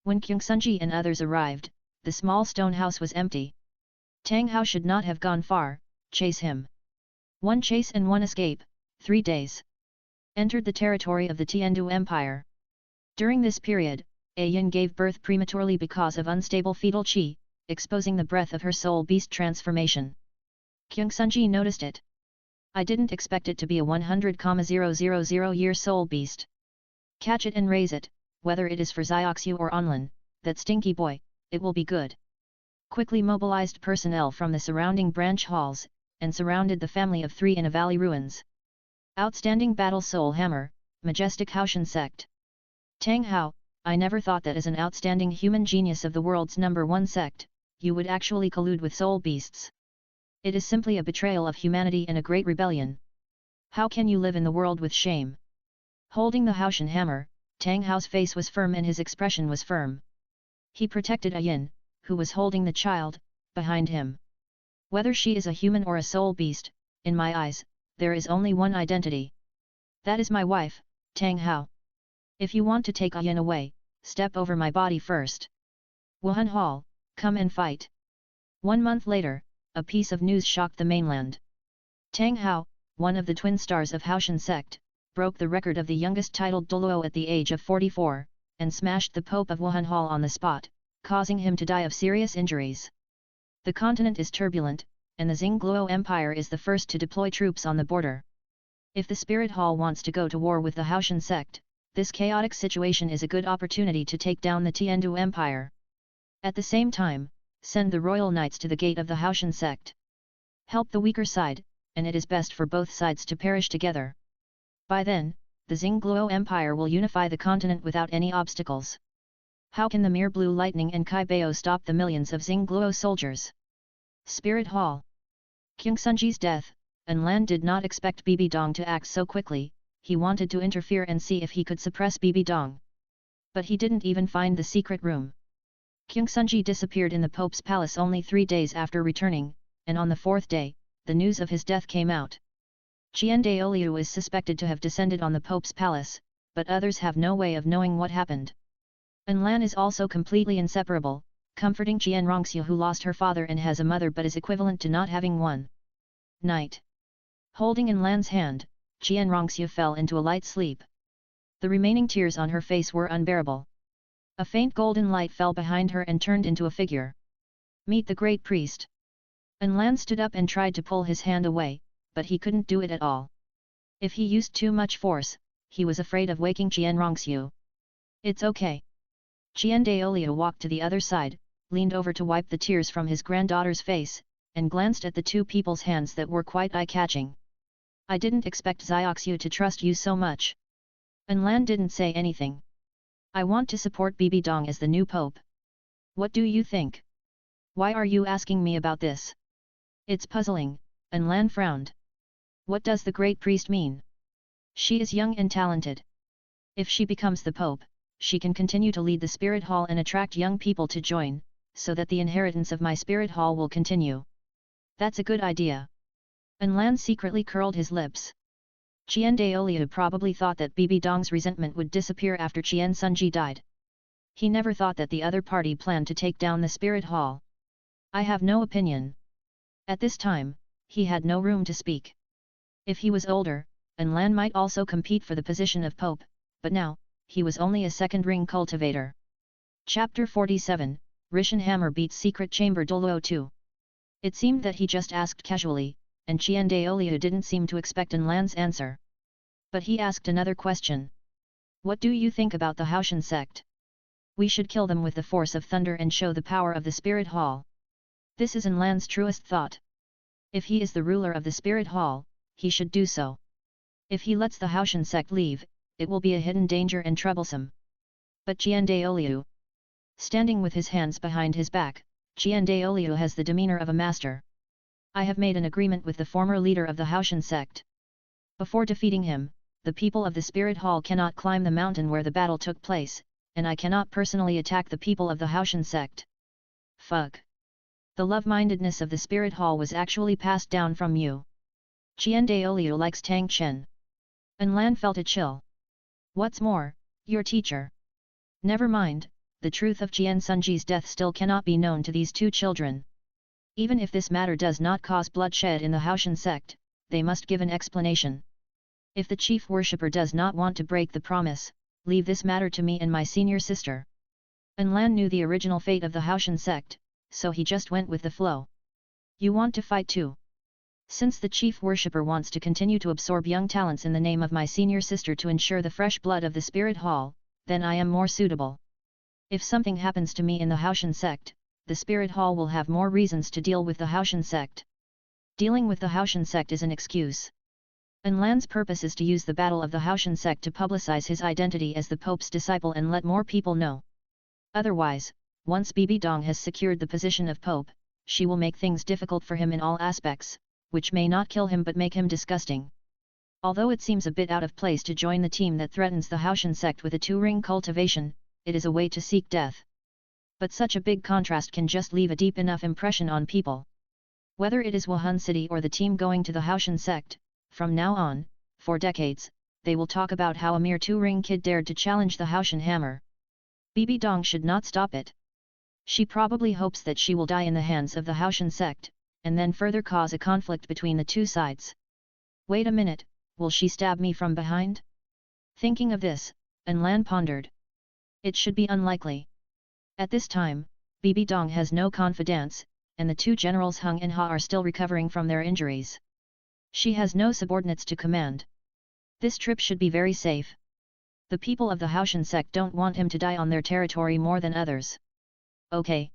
Speaker 1: When Kyungsunji and others arrived, the small stone house was empty. Tang Hao should not have gone far. Chase him. One chase and one escape, 3 days. Entered the territory of the Tiandu Empire. During this period, Ayin gave birth prematurely because of unstable fetal qi, exposing the breath of her soul beast transformation. Kyungsunji noticed it. I didn't expect it to be a 100,000-year soul beast. Catch it and raise it, whether it is for Xioxiu or Onlin, that stinky boy, it will be good. Quickly mobilized personnel from the surrounding branch halls, and surrounded the family of 3 in a valley ruins. Outstanding battle soul hammer, majestic Haoshan sect. Tang Hao, I never thought that as an outstanding human genius of the world's #1 sect, you would actually collude with soul beasts. It is simply a betrayal of humanity and a great rebellion. How can you live in the world with shame? Holding the Haoshan hammer, Tang Hao's face was firm and his expression was firm. He protected Ayin, who was holding the child, behind him. Whether she is a human or a soul beast, in my eyes, there is only one identity. That is my wife, Tang Hao. If you want to take Ayin away, step over my body first. Wuhan Hall, come and fight. 1 month later, a piece of news shocked the mainland. Tang Hao, one of the twin stars of Haoshan sect, broke the record of the youngest titled Douluo at the age of 44, and smashed the Pope of Wuhan Hall on the spot, causing him to die of serious injuries. The continent is turbulent, and the Xingluo Empire is the first to deploy troops on the border. If the Spirit Hall wants to go to war with the Haoshan sect, this chaotic situation is a good opportunity to take down the Tiandu Empire. At the same time, send the royal knights to the gate of the Haoshan sect. Help the weaker side, and it is best for both sides to perish together. By then, the Xingluo Empire will unify the continent without any obstacles. How can the mere blue lightning and Kai Bao stop the millions of Xingluo soldiers? Spirit Hall. Kyungsunji's death, Lan did not expect Bibi Dong to act so quickly. He wanted to interfere and see if he could suppress Bibi Dong. But he didn't even find the secret room. Kyungsunji disappeared in the Pope's palace only 3 days after returning, and on the 4th day, the news of his death came out. Qian Daoliu is suspected to have descended on the Pope's palace, but others have no way of knowing what happened. Lan is also completely inseparable, comforting Qian Rongxiu who lost her father and has a mother but is equivalent to not having one. Night. Holding Lan's hand, Qian Rongxiu fell into a light sleep. The remaining tears on her face were unbearable. A faint golden light fell behind her and turned into a figure. Meet the great priest. Lan stood up and tried to pull his hand away, but he couldn't do it at all. If he used too much force, he was afraid of waking Qian Rongxiu. It's okay. Qian Daoliu walked to the other side, leaned over to wipe the tears from his granddaughter's face, and glanced at the 2 people's hands that were quite eye-catching. I didn't expect Xioxiu to trust you so much. Lan didn't say anything. I want to support Bibi Dong as the new pope. What do you think? Why are you asking me about this? It's puzzling, Lan frowned. What does the great priest mean? She is young and talented. If she becomes the pope, she can continue to lead the Spirit Hall and attract young people to join, so that the inheritance of my Spirit Hall will continue. That's a good idea. Lan secretly curled his lips. Qian Daoliu probably thought that Bibi Dong's resentment would disappear after Qian Sunji died. He never thought that the other party planned to take down the Spirit Hall. I have no opinion. At this time, he had no room to speak. If he was older, Lan might also compete for the position of Pope, but now, he was only a second-ring cultivator. Chapter 47, Rishan Hammer beats Secret Chamber Douluo II. It seemed that he just asked casually, and Qian Daoliu didn't seem to expect Lan's answer. But he asked another question. What do you think about the Haoshan sect? We should kill them with the force of thunder and show the power of the Spirit Hall. This is Lan's truest thought. If he is the ruler of the Spirit Hall, he should do so. If he lets the Haoshan sect leave, it will be a hidden danger and troublesome. But Qian Daoliu, standing with his hands behind his back, Qian Daoliu has the demeanor of a master. I have made an agreement with the former leader of the Haoshan sect. Before defeating him, the people of the Spirit Hall cannot climb the mountain where the battle took place, and I cannot personally attack the people of the Haoshan sect. Fuck. The love-mindedness of the spirit hall was actually passed down from you. Qian Daoliu likes Tang Chen. Enlan felt a chill. What's more, your teacher. Never mind, the truth of Qian Sunji's death still cannot be known to these two children. Even if this matter does not cause bloodshed in the Haoshan sect, they must give an explanation. If the chief worshipper does not want to break the promise, leave this matter to me and my senior sister. Enlan knew the original fate of the Haoshan sect, so he just went with the flow. You want to fight too? Since the chief worshipper wants to continue to absorb young talents in the name of my senior sister to ensure the fresh blood of the spirit hall, then I am more suitable. If something happens to me in the Haoshan sect, the spirit hall will have more reasons to deal with the Haoshan sect. Dealing with the Haoshan sect is an excuse. Enlan's purpose is to use the battle of the Haoshan sect to publicize his identity as the Pope's disciple and let more people know. Otherwise, once Bibi Dong has secured the position of Pope, she will make things difficult for him in all aspects, which may not kill him but make him disgusting. Although it seems a bit out of place to join the team that threatens the Haoshan sect with a two-ring cultivation, it is a way to seek death. But such a big contrast can just leave a deep enough impression on people. Whether it is Wuhan City or the team going to the Haoshan sect, from now on, for decades, they will talk about how a mere two-ring kid dared to challenge the Haoshan hammer. Bibi Dong should not stop it. She probably hopes that she will die in the hands of the Haoshan sect, and then further cause a conflict between the two sides. Wait a minute, will she stab me from behind? Thinking of this, Enlan pondered. It should be unlikely. At this time, Bibi Dong has no confidants, and the two generals Hung and Ha are still recovering from their injuries. She has no subordinates to command. This trip should be very safe. The people of the Haoshan sect don't want him to die on their territory more than others. Okay.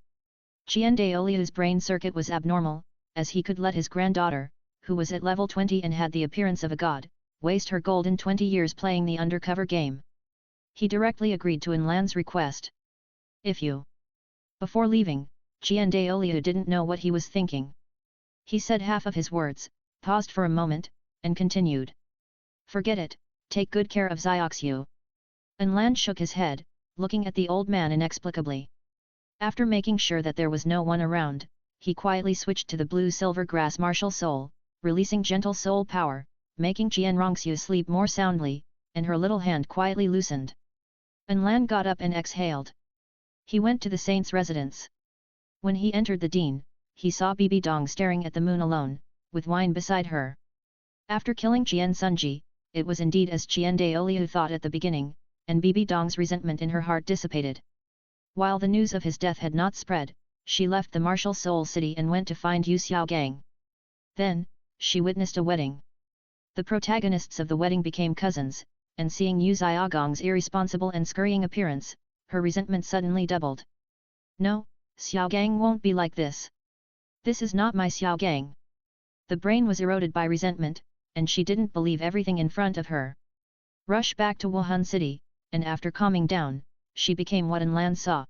Speaker 1: Qian Daoliu's brain circuit was abnormal, as he could let his granddaughter, who was at level 20 and had the appearance of a god, waste her golden 20 years playing the undercover game. He directly agreed to Enlan's request. If you... Before leaving, Qian Daoliu didn't know what he was thinking. He said half of his words, paused for a moment, and continued. Forget it, take good care of Xioxiu. Enlan shook his head, looking at the old man inexplicably. After making sure that there was no one around, he quietly switched to the blue-silver grass martial soul, releasing gentle soul power, making Qian Rongxiu sleep more soundly, and her little hand quietly loosened. Enlan got up and exhaled. He went to the saint's residence. When he entered the Dean, he saw Bibi Dong staring at the moon alone, with wine beside her. After killing Qian Sunji, it was indeed as Qian Daoliu thought at the beginning, and Bibi Dong's resentment in her heart dissipated. While the news of his death had not spread, she left the martial soul city and went to find Yu Xiaogang. Then, she witnessed a wedding. The protagonists of the wedding became cousins, and seeing Yu Xiaogang's irresponsible and scurrying appearance, her resentment suddenly doubled. No, Xiaogang won't be like this. This is not my Xiaogang. The brain was eroded by resentment, and she didn't believe everything in front of her. Rush back to Wuhan City, and after calming down, she became what Enlan saw.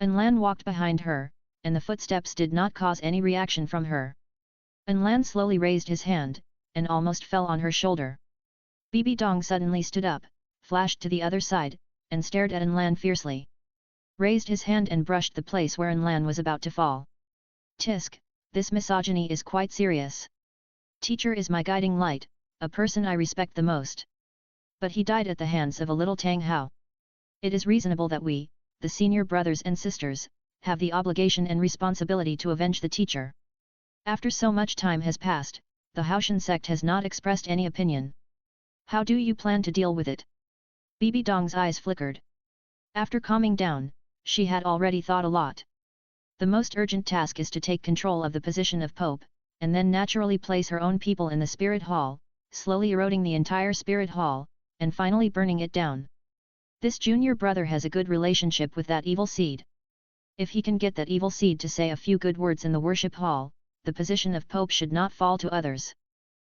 Speaker 1: Enlan walked behind her, and the footsteps did not cause any reaction from her. Enlan slowly raised his hand, and almost fell on her shoulder. Bibi Dong suddenly stood up, flashed to the other side, and stared at Enlan fiercely. Raised his hand and brushed the place where Enlan was about to fall. Tisk, this misogyny is quite serious. Teacher is my guiding light, a person I respect the most. But he died at the hands of a little Tang Hao. It is reasonable that we, the senior brothers and sisters, have the obligation and responsibility to avenge the teacher. After so much time has passed, the Haoshan sect has not expressed any opinion. How do you plan to deal with it? Bibi Dong's eyes flickered. After calming down, she had already thought a lot. The most urgent task is to take control of the position of Pope, and then naturally place her own people in the Spirit Hall, slowly eroding the entire Spirit Hall, and finally burning it down. This junior brother has a good relationship with that evil seed. If he can get that evil seed to say a few good words in the worship hall, the position of Pope should not fall to others.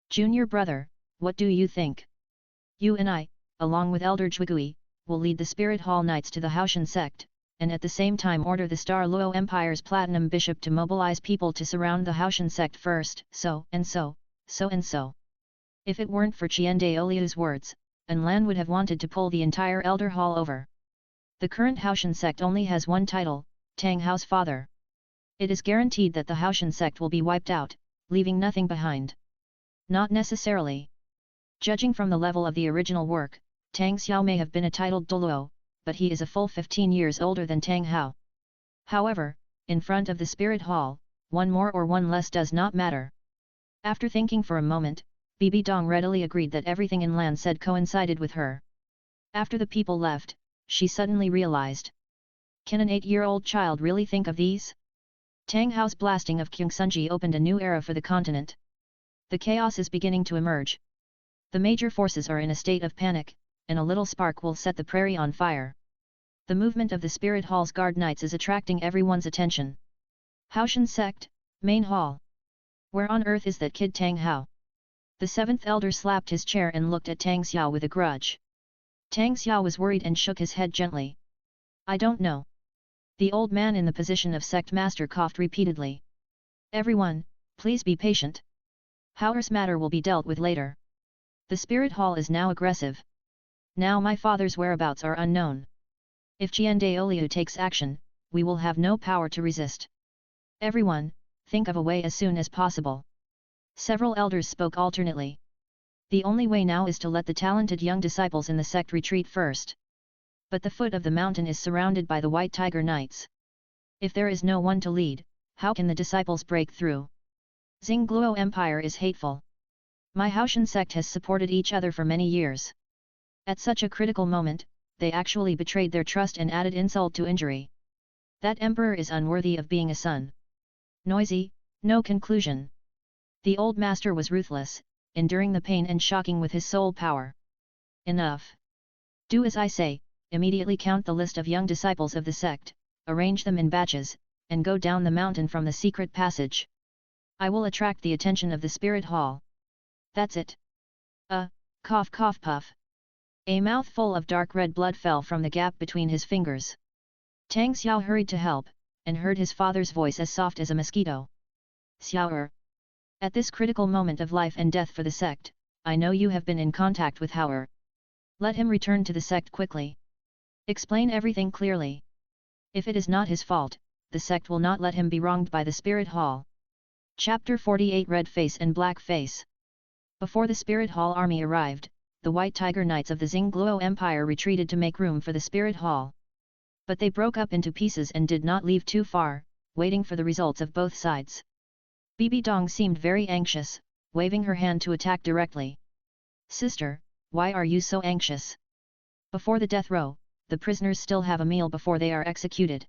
Speaker 1: Junior brother, what do you think? You and I, along with Elder Zhuigui, will lead the Spirit Hall Knights to the Haoshan sect, and at the same time order the Star Luo Empire's Platinum Bishop to mobilize people to surround the Haoshan sect first, so and so, so and so. If it weren't for Qian Daoliu's words, Enlan would have wanted to pull the entire Elder Hall over. The current Haoshan sect only has one title, Tang Hao's father. It is guaranteed that the Haoshan sect will be wiped out, leaving nothing behind. Not necessarily. Judging from the level of the original work, Tang Xiao may have been a titled Douluo, but he is a full 15 years older than Tang Hao. However, in front of the spirit hall, one more or one less does not matter. After thinking for a moment, Bibi Dong readily agreed that everything in Lan said coincided with her. After the people left, she suddenly realized. Can an 8-year-old child really think of these? Tang Hao's blasting of Kyungsunji opened a new era for the continent. The chaos is beginning to emerge. The major forces are in a state of panic, and a little spark will set the prairie on fire. The movement of the Spirit Hall's guard knights is attracting everyone's attention. Haoshan sect, main hall. Where on earth is that kid Tang Hao? The 7th elder slapped his chair and looked at Tang Xiao with a grudge. Tang Xiao was worried and shook his head gently. I don't know. The old man in the position of sect master coughed repeatedly. Everyone, please be patient. Hao's matter will be dealt with later. The spirit hall is now aggressive. Now my father's whereabouts are unknown. If Jiandaoliu takes action, we will have no power to resist. Everyone, think of a way as soon as possible. Several elders spoke alternately. The only way now is to let the talented young disciples in the sect retreat first. But the foot of the mountain is surrounded by the White Tiger Knights. If there is no one to lead, how can the disciples break through? Xingluo Empire is hateful. My Haoshan sect has supported each other for many years. At such a critical moment, they actually betrayed their trust and added insult to injury. That emperor is unworthy of being a son. Noisy, no conclusion. The old master was ruthless, enduring the pain and shocking with his soul power. Enough. Do as I say, immediately count the list of young disciples of the sect, arrange them in batches, and go down the mountain from the secret passage. I will attract the attention of the spirit hall. That's it. Cough cough puff. A mouthful of dark red blood fell from the gap between his fingers. Tang Xiao hurried to help, and heard his father's voice as soft as a mosquito. Xiao. At this critical moment of life and death for the sect, I know you have been in contact with Hao. Let him return to the sect quickly. Explain everything clearly. If it is not his fault, the sect will not let him be wronged by the spirit hall. Chapter 48 Red Face and Black Face. Before the spirit hall army arrived, the White Tiger Knights of the Xingluo Empire retreated to make room for the spirit hall. But they broke up into pieces and did not leave too far, waiting for the results of both sides. Bibi Dong seemed very anxious, waving her hand to attack directly. Sister, why are you so anxious? Before the death row, the prisoners still have a meal before they are executed.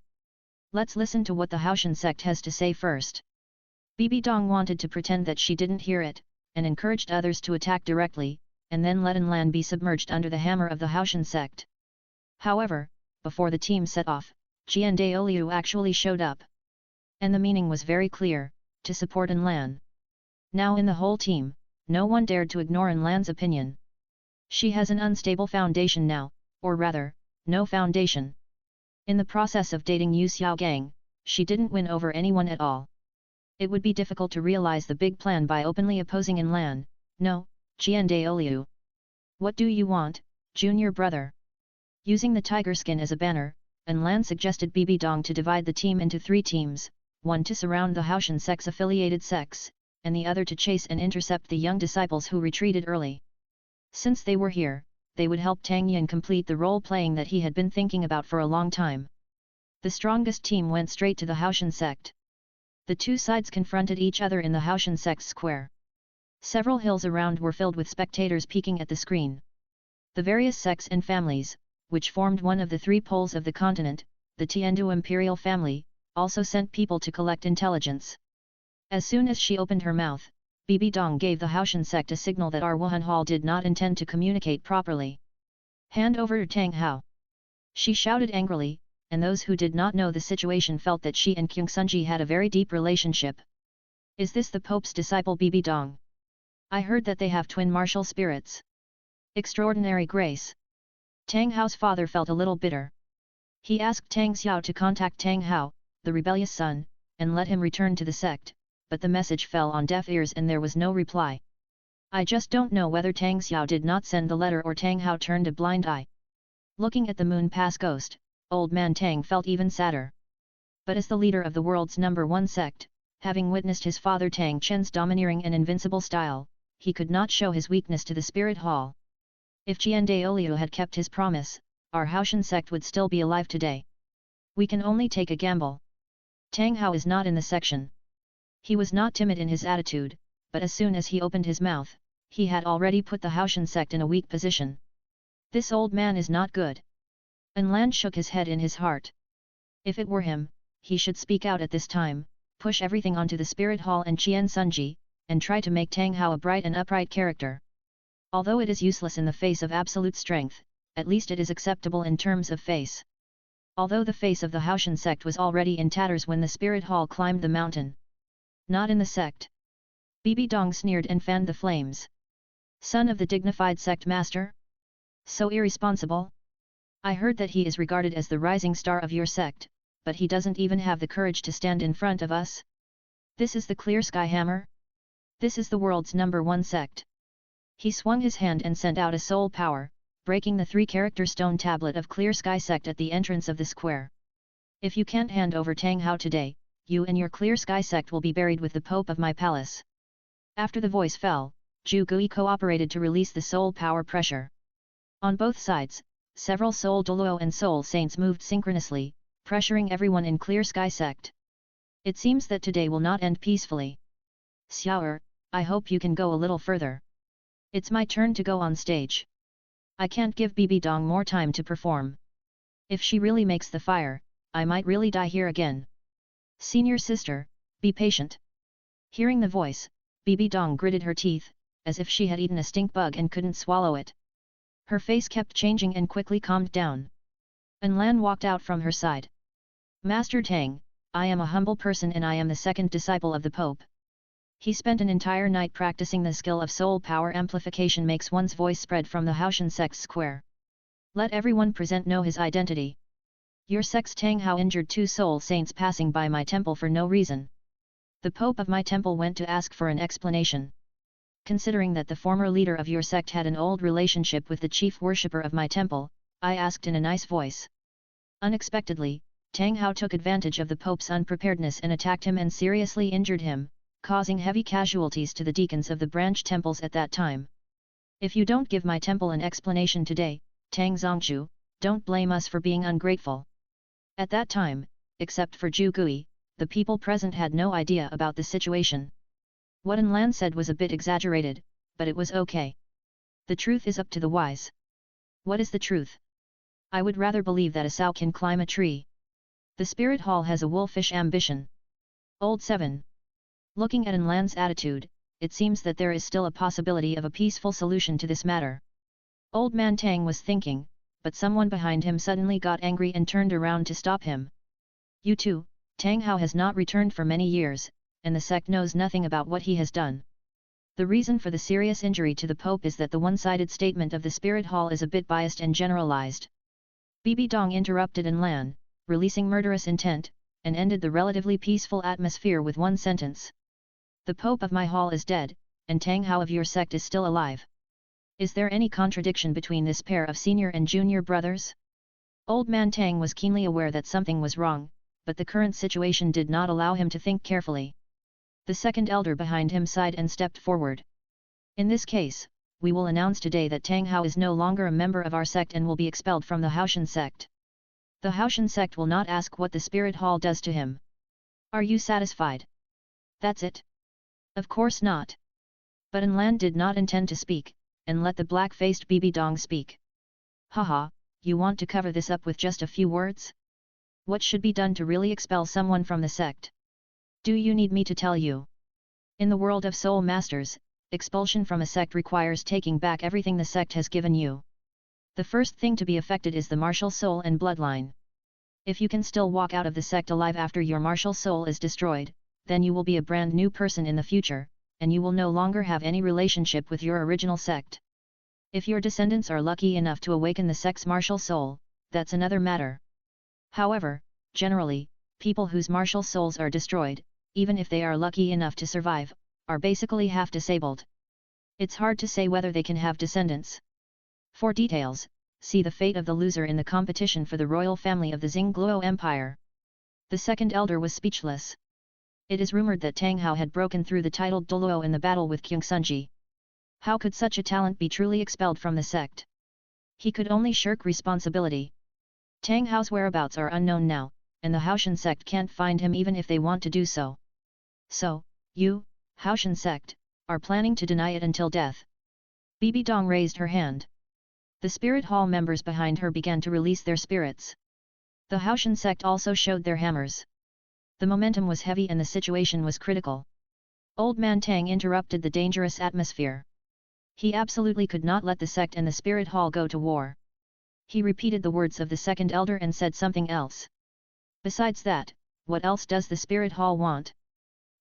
Speaker 1: Let's listen to what the Haoshan sect has to say first. Bibi Dong wanted to pretend that she didn't hear it, and encouraged others to attack directly, and then let Lan be submerged under the hammer of the Haoshan sect. However, before the team set off, Jiandaoliu actually showed up. And the meaning was very clear, to support Lan. Now in the whole team, no one dared to ignore Lan's opinion. She has an unstable foundation now, or rather, no foundation. In the process of dating Yu Xiaogang, she didn't win over anyone at all. It would be difficult to realize the big plan by openly opposing Lan. No, Jiandaoliu. What do you want, junior brother? Using the tiger skin as a banner, Lan suggested Bibi Dong to divide the team into 3 teams, one to surround the Haoshan sect's affiliated sects, and the other to chase and intercept the young disciples who retreated early. Since they were here, they would help Tang Yin complete the role-playing that he had been thinking about for a long time. The strongest team went straight to the Haoshan sect. The two sides confronted each other in the Haoshan sect's square. Several hills around were filled with spectators peeking at the screen. The various sects and families, which formed one of the 3 poles of the continent, the Tiandu imperial family, also sent people to collect intelligence. As soon as she opened her mouth, Bibi Dong gave the Haoshan sect a signal that our Wuhan Hall did not intend to communicate properly. Hand over to Tang Hao. She shouted angrily, and those who did not know the situation felt that she and Kyungsunji had a very deep relationship. Is this the Pope's disciple Bibi Dong? I heard that they have twin martial spirits. Extraordinary grace. Tang Hao's father felt a little bitter. He asked Tang Xiao to contact Tang Hao, the rebellious son, and let him return to the sect, but the message fell on deaf ears and there was no reply. I just don't know whether Tang Xiao did not send the letter or Tang Hao turned a blind eye. Looking at the moon pass ghost, Old man Tang felt even sadder. But as the leader of the world's #1 sect, having witnessed his father Tang Chen's domineering and invincible style, he could not show his weakness to the spirit hall. If Jian Daoliu had kept his promise, our Haoshan sect would still be alive today. We can only take a gamble. Tang Hao is not in the section. He was not timid in his attitude, but as soon as he opened his mouth, he had already put the Haoshan sect in a weak position. This old man is not good. Enlan shook his head in his heart. If it were him, he should speak out at this time, push everything onto the spirit hall and Qian Sunji, and try to make Tang Hao a bright and upright character. Although it is useless in the face of absolute strength, at least it is acceptable in terms of face. Although the face of the Haoshan sect was already in tatters when the spirit hall climbed the mountain. Not in the sect. Bibi Dong sneered and fanned the flames. Son of the dignified sect master? So irresponsible? I heard that he is regarded as the rising star of your sect, but he doesn't even have the courage to stand in front of us? This is the Clear Sky Hammer? This is the world's #1 sect. He swung his hand and sent out a soul power, breaking the 3-character stone tablet of Clear Sky sect at the entrance of the square. If you can't hand over Tang Hao today, you and your Clear Sky sect will be buried with the Pope of my palace. After the voice fell, Zhu Gui cooperated to release the soul power pressure. On both sides, several soul Douluo and soul saints moved synchronously, pressuring everyone in Clear Sky sect. It seems that today will not end peacefully. Xiao'er, I hope you can go a little further. It's my turn to go on stage. I can't give Bibi Dong more time to perform. If she really makes the fire, I might really die here again. Senior sister, be patient. Hearing the voice, Bibi Dong gritted her teeth, as if she had eaten a stink bug and couldn't swallow it. Her face kept changing and quickly calmed down. Enlan walked out from her side. Master Tang, I am a humble person and I am the second disciple of the Pope. He spent an entire night practicing the skill of soul power amplification makes one's voice spread from the Haoshan sect's square. Let everyone present know his identity. Your sect's Tang Hao injured 2 soul saints passing by my temple for no reason. The Pope of my temple went to ask for an explanation. Considering that the former leader of your sect had an old relationship with the chief worshipper of my temple, I asked in a nice voice. Unexpectedly, Tang Hao took advantage of the Pope's unpreparedness and attacked him and seriously injured him, causing heavy casualties to the deacons of the branch temples at that time. If you don't give my temple an explanation today, Tang Zongzhu, don't blame us for being ungrateful. At that time, except for Zhu Gui, the people present had no idea about the situation. What Enlan said was a bit exaggerated, but it was okay. The truth is up to the wise. What is the truth? I would rather believe that a sow can climb a tree. The spirit hall has a wolfish ambition. Old 7. Looking at Enlan's attitude, it seems that there is still a possibility of a peaceful solution to this matter. Old man Tang was thinking, but someone behind him suddenly got angry and turned around to stop him. You too, Tang Hao has not returned for many years, and the sect knows nothing about what he has done. The reason for the serious injury to the Pope is that the one-sided statement of the Spirit Hall is a bit biased and generalized. Bibi Dong interrupted Enlan, releasing murderous intent, and ended the relatively peaceful atmosphere with one sentence. The Pope of my hall is dead, and Tang Hao of your sect is still alive. Is there any contradiction between this pair of senior and junior brothers? Old man Tang was keenly aware that something was wrong, but the current situation did not allow him to think carefully. The second elder behind him sighed and stepped forward. In this case, we will announce today that Tang Hao is no longer a member of our sect and will be expelled from the Haoshan sect. The Haoshan sect will not ask what the Spirit Hall does to him. Are you satisfied? That's it? Of course not. But Enlan did not intend to speak, and let the black-faced Bibi Dong speak. Haha, you want to cover this up with just a few words? What should be done to really expel someone from the sect? Do you need me to tell you? In the world of soul masters, expulsion from a sect requires taking back everything the sect has given you. The first thing to be affected is the martial soul and bloodline. If you can still walk out of the sect alive after your martial soul is destroyed, then you will be a brand new person in the future, and you will no longer have any relationship with your original sect. If your descendants are lucky enough to awaken the sect's martial soul, that's another matter. However, generally, people whose martial souls are destroyed, even if they are lucky enough to survive, are basically half disabled. It's hard to say whether they can have descendants. For details, see the fate of the loser in the competition for the royal family of the Douluo Empire. The second elder was speechless. It is rumored that Tang Hao had broken through the titled Douluo in the battle with Kyung Sunji. How could such a talent be truly expelled from the sect? He could only shirk responsibility. Tang Hao's whereabouts are unknown now, and the Haoshan sect can't find him even if they want to do so. So, you, Haoshan sect, are planning to deny it until death. Bibi Dong raised her hand. The spirit hall members behind her began to release their spirits. The Haoshan sect also showed their hammers. The momentum was heavy and the situation was critical. Old Man Tang interrupted the dangerous atmosphere. He absolutely could not let the sect and the spirit hall go to war. He repeated the words of the second elder and said something else. Besides that, what else does the spirit hall want?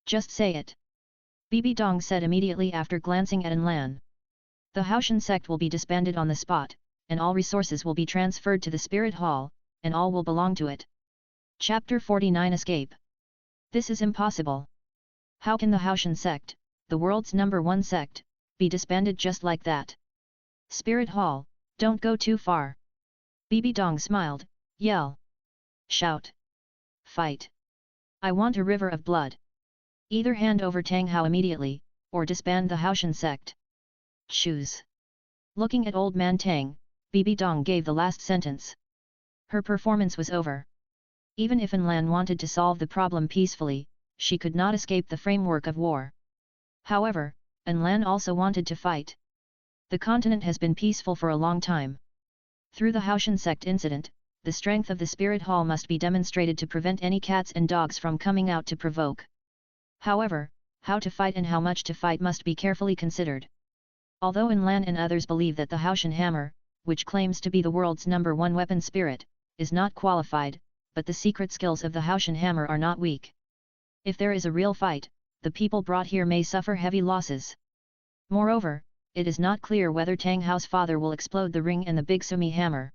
Speaker 1: Just say it. Bibi Dong said immediately after glancing at Enlan. The Haoshan sect will be disbanded on the spot, and all resources will be transferred to the spirit hall, and all will belong to it. Chapter 49 Escape. This is impossible. How can the Haoshan sect, the world's #1 sect, be disbanded just like that? Spirit hall, don't go too far. Bibi Dong smiled, yell. Shout. Fight. I want a river of blood. Either hand over Tang Hao immediately, or disband the Haoshan sect. Choose. Looking at Old Man Tang, Bibi Dong gave the last sentence. Her performance was over. Even if Enlan wanted to solve the problem peacefully, she could not escape the framework of war. However, Enlan also wanted to fight. The continent has been peaceful for a long time. Through the Haoshan sect incident, the strength of the spirit hall must be demonstrated to prevent any cats and dogs from coming out to provoke. However, how to fight and how much to fight must be carefully considered. Although Enlan and others believe that the Haoshan hammer, which claims to be the world's #1 weapon spirit, is not qualified, but the secret skills of the Haoshan hammer are not weak. If there is a real fight, the people brought here may suffer heavy losses. Moreover, it is not clear whether Tang Hao's father will explode the ring and the big Sumi hammer.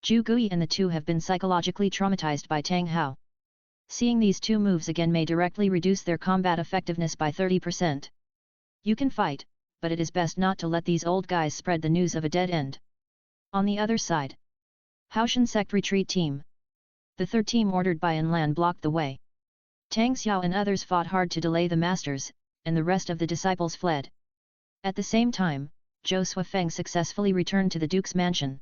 Speaker 1: Zhu Gui and the two have been psychologically traumatized by Tang Hao. Seeing these two moves again may directly reduce their combat effectiveness by 30%. You can fight, but it is best not to let these old guys spread the news of a dead end. On the other side, Haoshan sect retreat team. The third team ordered by Enlan blocked the way. Tang Xiao and others fought hard to delay the masters, and the rest of the disciples fled. At the same time, Zhou Suifeng successfully returned to the Duke's mansion.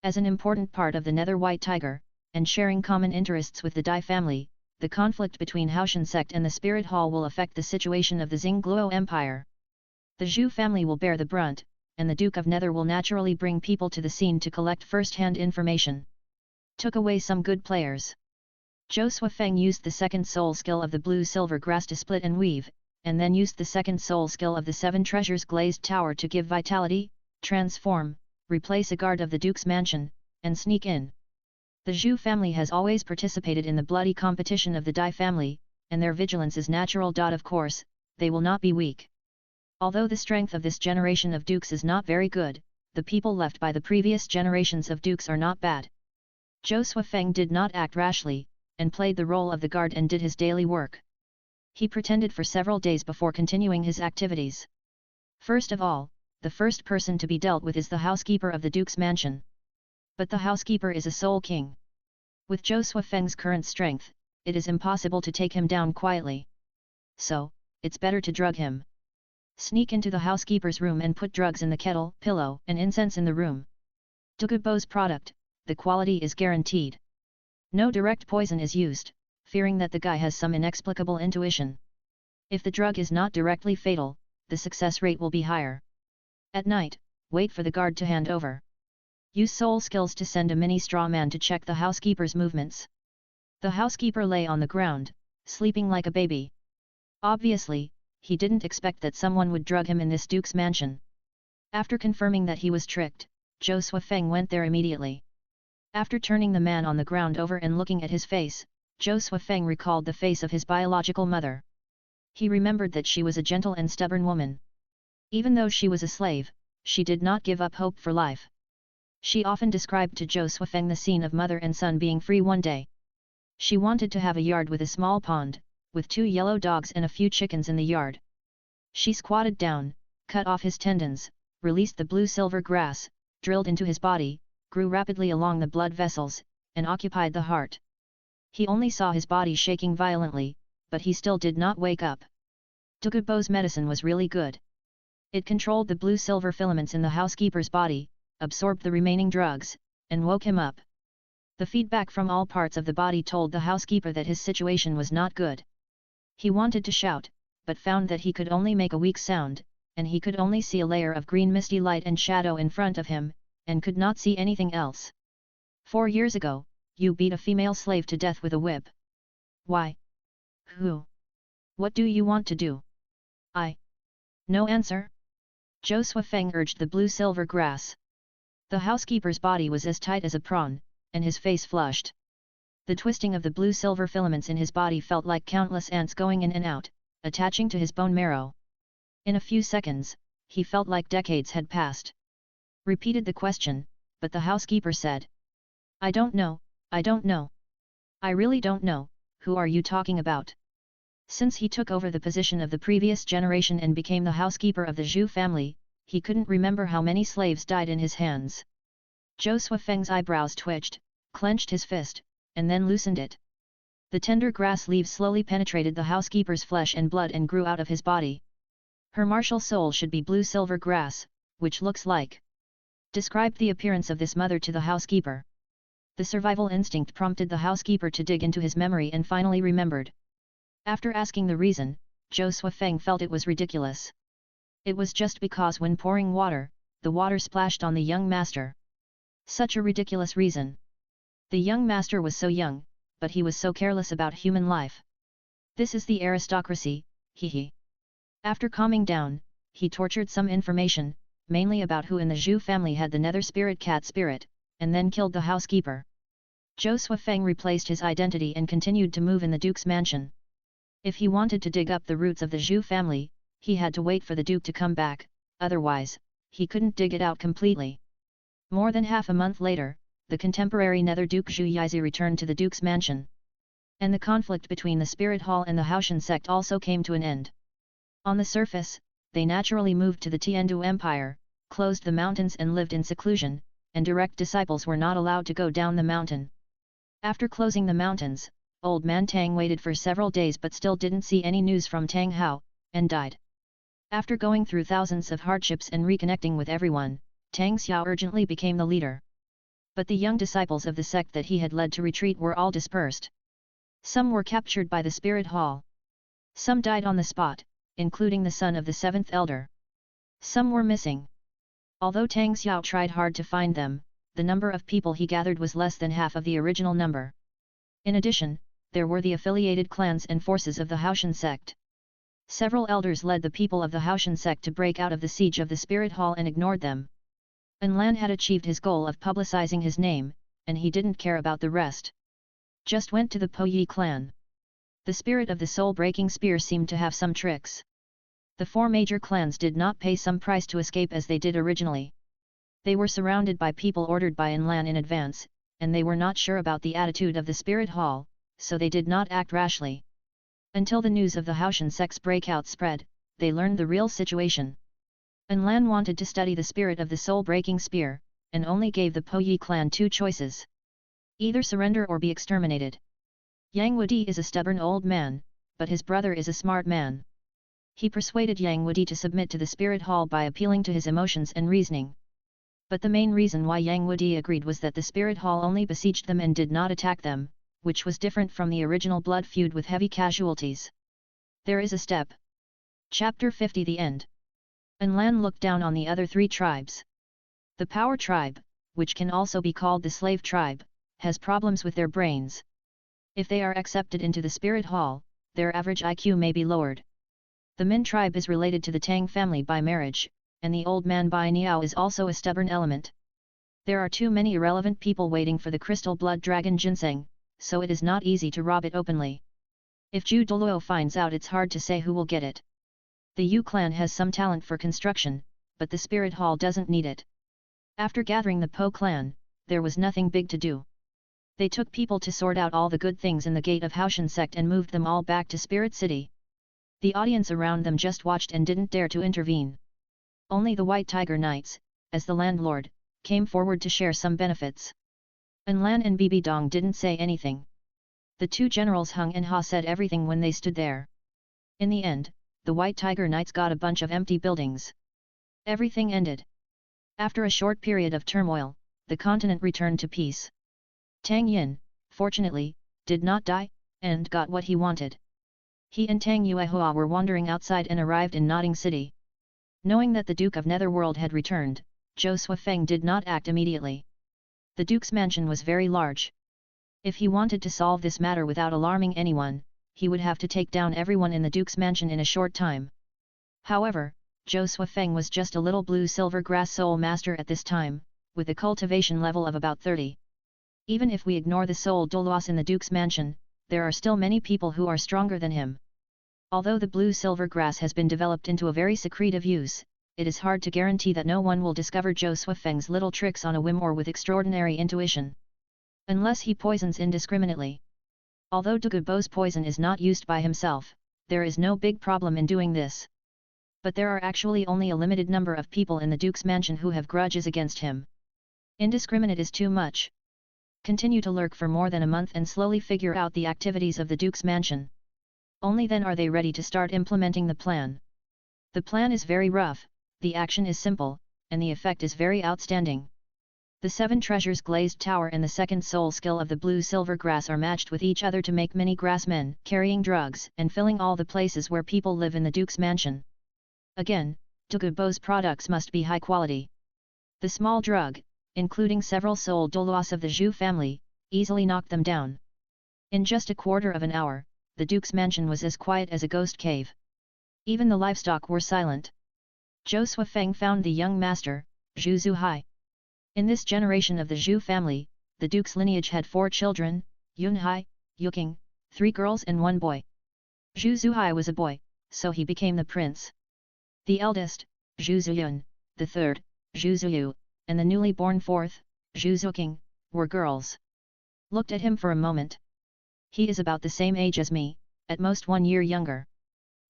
Speaker 1: As an important part of the Nether White Tiger, and sharing common interests with the Dai family, the conflict between Haoshan sect and the Spirit Hall will affect the situation of the Douluo Empire. The Zhu family will bear the brunt, and the Duke of Nether will naturally bring people to the scene to collect first-hand information. Took away some good players. Zhou Suifeng used the second soul skill of the blue-silver grass to split and weave, and then used the second soul skill of the Seven Treasures Glazed Tower to give vitality, transform, replace a guard of the Duke's mansion, and sneak in. The Zhu family has always participated in the bloody competition of the Dai family, and their vigilance is natural. Of course, they will not be weak. Although the strength of this generation of dukes is not very good, the people left by the previous generations of dukes are not bad. Zhou Suifeng did not act rashly, and played the role of the guard and did his daily work. He pretended for several days before continuing his activities. First of all, the first person to be dealt with is the housekeeper of the Duke's mansion. But the housekeeper is a soul king. With Zhou Suifeng's current strength, it is impossible to take him down quietly. So, it's better to drug him. Sneak into the housekeeper's room and put drugs in the kettle, pillow, and incense in the room. Dugubo's product, the quality is guaranteed. No direct poison is used, fearing that the guy has some inexplicable intuition. If the drug is not directly fatal, the success rate will be higher. At night, wait for the guard to hand over. Use soul skills to send a mini straw man to check the housekeeper's movements. The housekeeper lay on the ground, sleeping like a baby. Obviously, he didn't expect that someone would drug him in this Duke's mansion. After confirming that he was tricked, Zhou Suifeng went there immediately. After turning the man on the ground over and looking at his face, Zhou Suifeng recalled the face of his biological mother. He remembered that she was a gentle and stubborn woman. Even though she was a slave, she did not give up hope for life. She often described to Zhou Suifeng the scene of mother and son being free one day. She wanted to have a yard with a small pond, with 2 yellow dogs and a few chickens in the yard. She squatted down, cut off his tendons, released the blue-silver grass, drilled into his body, grew rapidly along the blood vessels, and occupied the heart. He only saw his body shaking violently, but he still did not wake up. Douluo's medicine was really good. It controlled the blue-silver filaments in the housekeeper's body, absorbed the remaining drugs, and woke him up. The feedback from all parts of the body told the housekeeper that his situation was not good. He wanted to shout, but found that he could only make a weak sound, and he could only see a layer of green misty light and shadow in front of him, and could not see anything else. 4 years ago, you beat a female slave to death with a whip. Why? Who? What do you want to do? No answer? Zhou Suifeng urged the blue-silver grass. The housekeeper's body was as tight as a prawn, and his face flushed. The twisting of the blue-silver filaments in his body felt like countless ants going in and out, attaching to his bone marrow. In a few seconds, he felt like decades had passed. Repeated the question, but the housekeeper said, I don't know, I don't know. I really don't know, who are you talking about? Since he took over the position of the previous generation and became the housekeeper of the Zhu family, he couldn't remember how many slaves died in his hands. Zhou Suifeng's eyebrows twitched, clenched his fist, and then loosened it. The tender grass leaves slowly penetrated the housekeeper's flesh and blood and grew out of his body. Her martial soul should be blue-silver grass, which looks like. Described the appearance of this mother to the housekeeper. The survival instinct prompted the housekeeper to dig into his memory and finally remembered. After asking the reason, Zhou Suifeng felt it was ridiculous. It was just because when pouring water, the water splashed on the young master. Such a ridiculous reason. The young master was so young, but he was so careless about human life. This is the aristocracy, he. After calming down, he tortured some information, mainly about who in the Zhu family had the nether spirit cat spirit, and then killed the housekeeper. Zhou Suifeng replaced his identity and continued to move in the duke's mansion. If he wanted to dig up the roots of the Zhu family, he had to wait for the duke to come back, otherwise, he couldn't dig it out completely. More than half a month later, the contemporary nether Duke Zhu Yizi returned to the duke's mansion. And the conflict between the Spirit Hall and the Haoshan sect also came to an end. On the surface, they naturally moved to the Tiandu Empire, closed the mountains and lived in seclusion, and direct disciples were not allowed to go down the mountain. After closing the mountains, Old Man Tang waited for several days but still didn't see any news from Tang Hao, and died. After going through thousands of hardships and reconnecting with everyone, Tang Xiao urgently became the leader. But the young disciples of the sect that he had led to retreat were all dispersed. Some were captured by the Spirit Hall. Some died on the spot, including the son of the seventh elder. Some were missing. Although Tang Xiao tried hard to find them, the number of people he gathered was less than half of the original number. In addition, there were the affiliated clans and forces of the Haoshan sect. Several elders led the people of the Haoshan sect to break out of the siege of the Spirit Hall and ignored them. Lan had achieved his goal of publicizing his name, and he didn't care about the rest. Just went to the Po Yi clan. The spirit of the soul-breaking spear seemed to have some tricks. The 4 major clans did not pay some price to escape as they did originally. They were surrounded by people ordered by Lan in advance, and they were not sure about the attitude of the Spirit Hall, so they did not act rashly. Until the news of the Haoshan sect's breakout spread, they learned the real situation. Lan wanted to study the spirit of the soul-breaking spear, and only gave the Po Yi clan 2 choices. Either surrender or be exterminated. Yang Wudi is a stubborn old man, but his brother is a smart man. He persuaded Yang Wudi to submit to the Spirit Hall by appealing to his emotions and reasoning. But the main reason why Yang Wudi agreed was that the Spirit Hall only besieged them and did not attack them, which was different from the original blood feud with heavy casualties. There is a step. Chapter 50 The End. Lan looked down on the other 3 tribes. The Power Tribe, which can also be called the Slave Tribe, has problems with their brains. If they are accepted into the Spirit Hall, their average IQ may be lowered. The Min Tribe is related to the Tang family by marriage, and the old man Bai Niao is also a stubborn element. There are too many irrelevant people waiting for the Crystal Blood Dragon Ginseng, so it is not easy to rob it openly. If Zhu Douluo finds out, it's hard to say who will get it. The Yu clan has some talent for construction, but the Spirit Hall doesn't need it. After gathering the Po clan, there was nothing big to do. They took people to sort out all the good things in the gate of Haoshan sect and moved them all back to Spirit City. The audience around them just watched and didn't dare to intervene. Only the White Tiger Knights, as the landlord, came forward to share some benefits. Lan and Bibi Dong didn't say anything. The two generals Hung and Ha said everything when they stood there. In the end, the White Tiger Knights got a bunch of empty buildings. Everything ended. After a short period of turmoil, the continent returned to peace. Tang Yin, fortunately, did not die, and got what he wanted. He and Tang Yuehua were wandering outside and arrived in Nodding City. Knowing that the Duke of Netherworld had returned, Zhou Suifeng did not act immediately. The Duke's mansion was very large. If he wanted to solve this matter without alarming anyone, he would have to take down everyone in the Duke's mansion in a short time. However, Zhou Suifeng was just a little blue silver grass soul master at this time, with a cultivation level of about 30. Even if we ignore the soul Douluo in the Duke's mansion, there are still many people who are stronger than him. Although the blue silver grass has been developed into a very secretive use, it is hard to guarantee that no one will discover Zhou Suifeng's little tricks on a whim or with extraordinary intuition. Unless he poisons indiscriminately. Although Douluo's poison is not used by himself, there is no big problem in doing this. But there are actually only a limited number of people in the Duke's mansion who have grudges against him. Indiscriminate is too much. Continue to lurk for more than a month and slowly figure out the activities of the Duke's mansion. Only then are they ready to start implementing the plan. The plan is very rough, the action is simple, and the effect is very outstanding. The 7 treasures glazed tower and the second soul skill of the blue silver grass are matched with each other to make many grassmen, carrying drugs and filling all the places where people live in the Duke's mansion. Again, Douluo's products must be high quality. The small drug, including several soul Douluo of the Zhu family, easily knocked them down. In just a quarter of an hour, the Duke's mansion was as quiet as a ghost cave. Even the livestock were silent. Zhou Suifeng found the young master, Zhu Zuhai. In this generation of the Zhu family, the Duke's lineage had 4 children, Yunhai, Yuking, 3 girls and 1 boy. Zhu Zuhai was a boy, so he became the prince. The eldest, Zhu Zuyun, the third, Zhu Zuyu, and the newly born fourth, Zhu Zuking, were girls. Looked at him for a moment. He is about the same age as me, at most 1 year younger.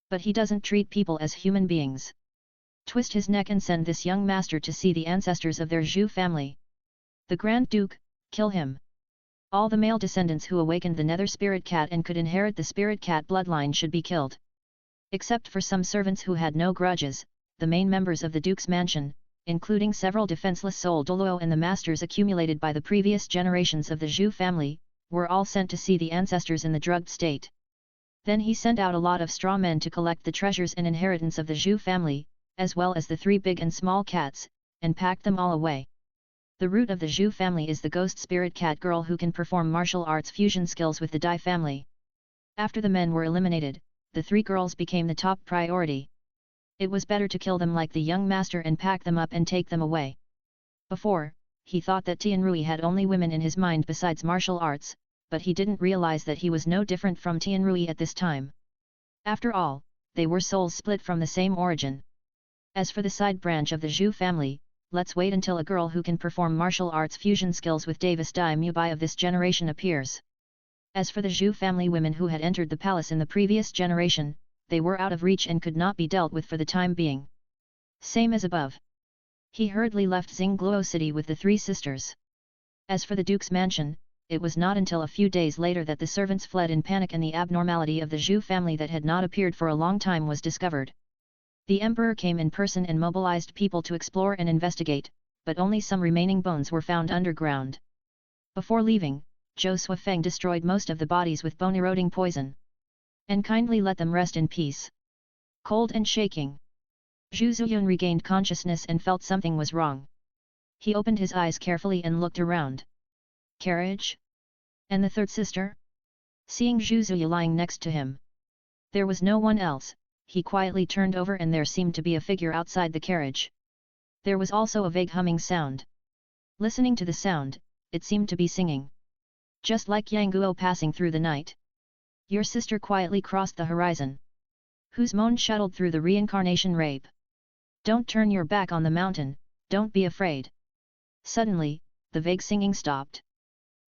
Speaker 1: But he doesn't treat people as human beings. Twist his neck and send this young master to see the ancestors of their Zhu family. The Grand Duke, kill him. All the male descendants who awakened the Nether Spirit Cat and could inherit the Spirit Cat bloodline should be killed. Except for some servants who had no grudges, the main members of the Duke's mansion, including several defenseless soul Douluo and the masters accumulated by the previous generations of the Zhu family, were all sent to see the ancestors in the drugged state. Then he sent out a lot of straw men to collect the treasures and inheritance of the Zhu family, as well as the 3 big and small cats, and packed them all away. The root of the Zhu family is the ghost spirit cat girl who can perform martial arts fusion skills with the Dai family. After the men were eliminated, the 3 girls became the top priority. It was better to kill them like the young master and pack them up and take them away. Before, he thought that Tianrui had only women in his mind besides martial arts, but he didn't realize that he was no different from Tianrui at this time. After all, they were souls split from the same origin. As for the side branch of the Zhu family, let's wait until a girl who can perform martial arts fusion skills with Davis Dai Mubai of this generation appears. As for the Zhu family women who had entered the palace in the previous generation, they were out of reach and could not be dealt with for the time being. Same as above. He hurriedly left Xingluo City with the 3 sisters. As for the Duke's mansion, it was not until a few days later that the servants fled in panic and the abnormality of the Zhu family that had not appeared for a long time was discovered. The emperor came in person and mobilized people to explore and investigate, but only some remaining bones were found underground. Before leaving, Zhou Suifeng destroyed most of the bodies with bone-eroding poison. And kindly let them rest in peace. Cold and shaking. Zhu Zuyun regained consciousness and felt something was wrong. He opened his eyes carefully and looked around. Carriage? And the 3rd sister? Seeing Zhu Zuyu lying next to him. There was no one else. He quietly turned over and there seemed to be a figure outside the carriage. There was also a vague humming sound. Listening to the sound, it seemed to be singing. Just like Yangguo passing through the night. Your sister quietly crossed the horizon. Whose moan shuttled through the reincarnation rape. Don't turn your back on the mountain, don't be afraid. Suddenly, the vague singing stopped.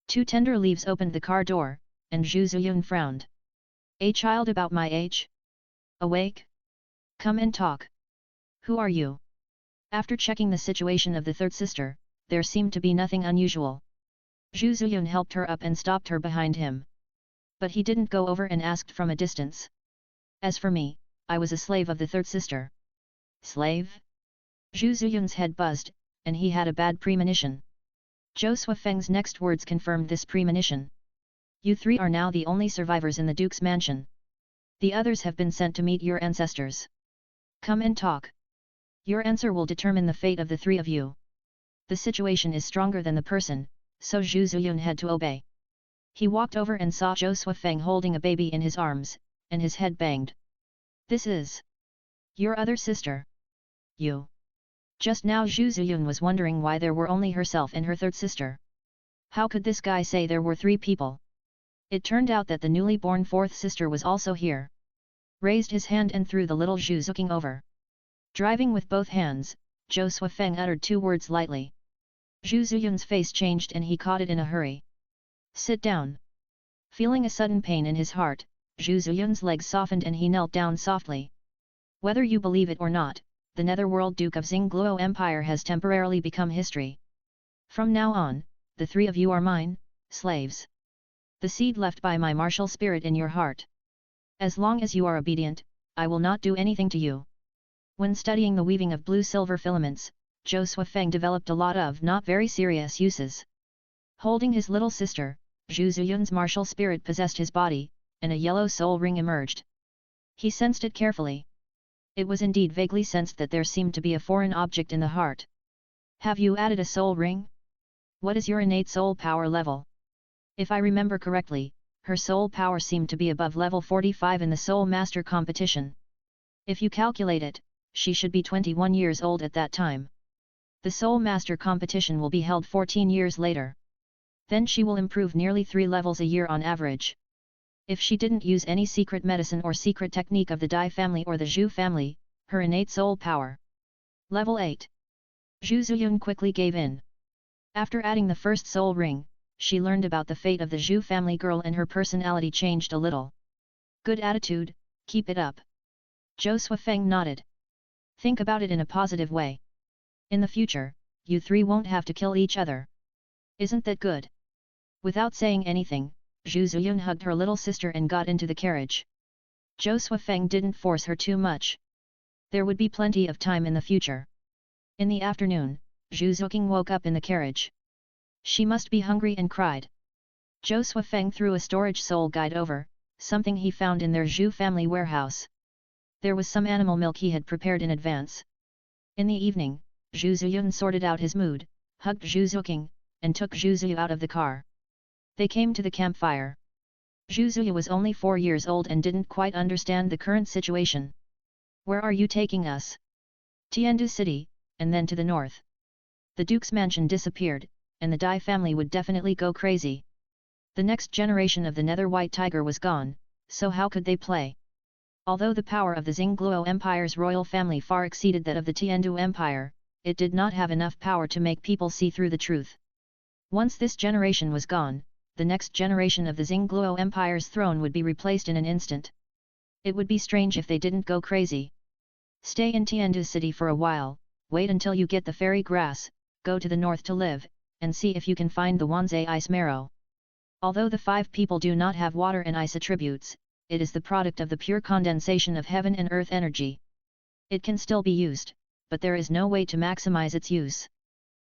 Speaker 1: 2 tender leaves opened the car door, and Zhu Zuyun frowned. A child about my age? Awake? Come and talk. Who are you? After checking the situation of the 3rd sister, there seemed to be nothing unusual. Zhu Ziyun helped her up and stopped her behind him. But he didn't go over and asked from a distance. As for me, I was a slave of the third sister. Slave? Zhu Ziyun's head buzzed, and he had a bad premonition. Zhou Suifeng's next words confirmed this premonition. You three are now the only survivors in the Duke's mansion. The others have been sent to meet your ancestors. Come and talk. Your answer will determine the fate of the three of you. The situation is stronger than the person, so Zhu Ziyun had to obey. He walked over and saw Zhou Suifeng holding a baby in his arms, and his head banged. This is your other sister. You. Just now Zhu Ziyun was wondering why there were only herself and her third sister. How could this guy say there were 3 people? It turned out that the newly born fourth sister was also here. Raised his hand and threw the little Zhu Zuking over. Driving with both hands, Zhou Suifeng uttered 2 words lightly. Zhu Ziyun's face changed and he caught it in a hurry. Sit down. Feeling a sudden pain in his heart, Zhu Ziyun's legs softened and he knelt down softly. Whether you believe it or not, the Netherworld Duke of Xingluo Empire has temporarily become history. From now on, the 3 of you are mine, slaves. The seed left by my martial spirit in your heart. As long as you are obedient, I will not do anything to you. When studying the weaving of blue-silver filaments, Zhou Suifeng developed a lot of not very serious uses. Holding his little sister, Zhu Ziyun's martial spirit possessed his body, and a yellow soul ring emerged. He sensed it carefully. It was indeed vaguely sensed that there seemed to be a foreign object in the heart. Have you added a soul ring? What is your innate soul power level? If I remember correctly, her soul power seemed to be above level 45 in the Soul Master competition. If you calculate it, she should be 21 years old at that time. The Soul Master competition will be held 14 years later. Then she will improve nearly 3 levels a year on average. If she didn't use any secret medicine or secret technique of the Dai family or the Zhu family, her innate soul power. Level 8. Zhu Ziyun quickly gave in. After adding the first soul ring, she learned about the fate of the Zhu family girl and her personality changed a little. Good attitude, keep it up. Zhou Suifeng nodded. Think about it in a positive way. In the future, you 3 won't have to kill each other. Isn't that good? Without saying anything, Zhu Ziyun hugged her little sister and got into the carriage. Zhou Suifeng didn't force her too much. There would be plenty of time in the future. In the afternoon, Zhu Zuking woke up in the carriage. She must be hungry and cried. Zhou Suifeng threw a storage soul guide over, something he found in their Zhu family warehouse. There was some animal milk he had prepared in advance. In the evening, Zhu Ziyun sorted out his mood, hugged Zhu Zuking, and took Zhu Ziyu out of the car. They came to the campfire. Zhu Ziyu was only 4 years old and didn't quite understand the current situation. Where are you taking us? Tiandu City, and then to the north. The Duke's mansion disappeared, and the Dai family would definitely go crazy. The next generation of the Nether White Tiger was gone, so how could they play? Although the power of the Xingluo Empire's royal family far exceeded that of the Tiandu Empire, it did not have enough power to make people see through the truth. Once this generation was gone, the next generation of the Xingluo Empire's throne would be replaced in an instant. It would be strange if they didn't go crazy. Stay in Tiandu City for a while, wait until you get the fairy grass, go to the north to live, and see if you can find the Wanzai ice marrow. Although the 5 people do not have water and ice attributes, it is the product of the pure condensation of heaven and earth energy. It can still be used, but there is no way to maximize its use.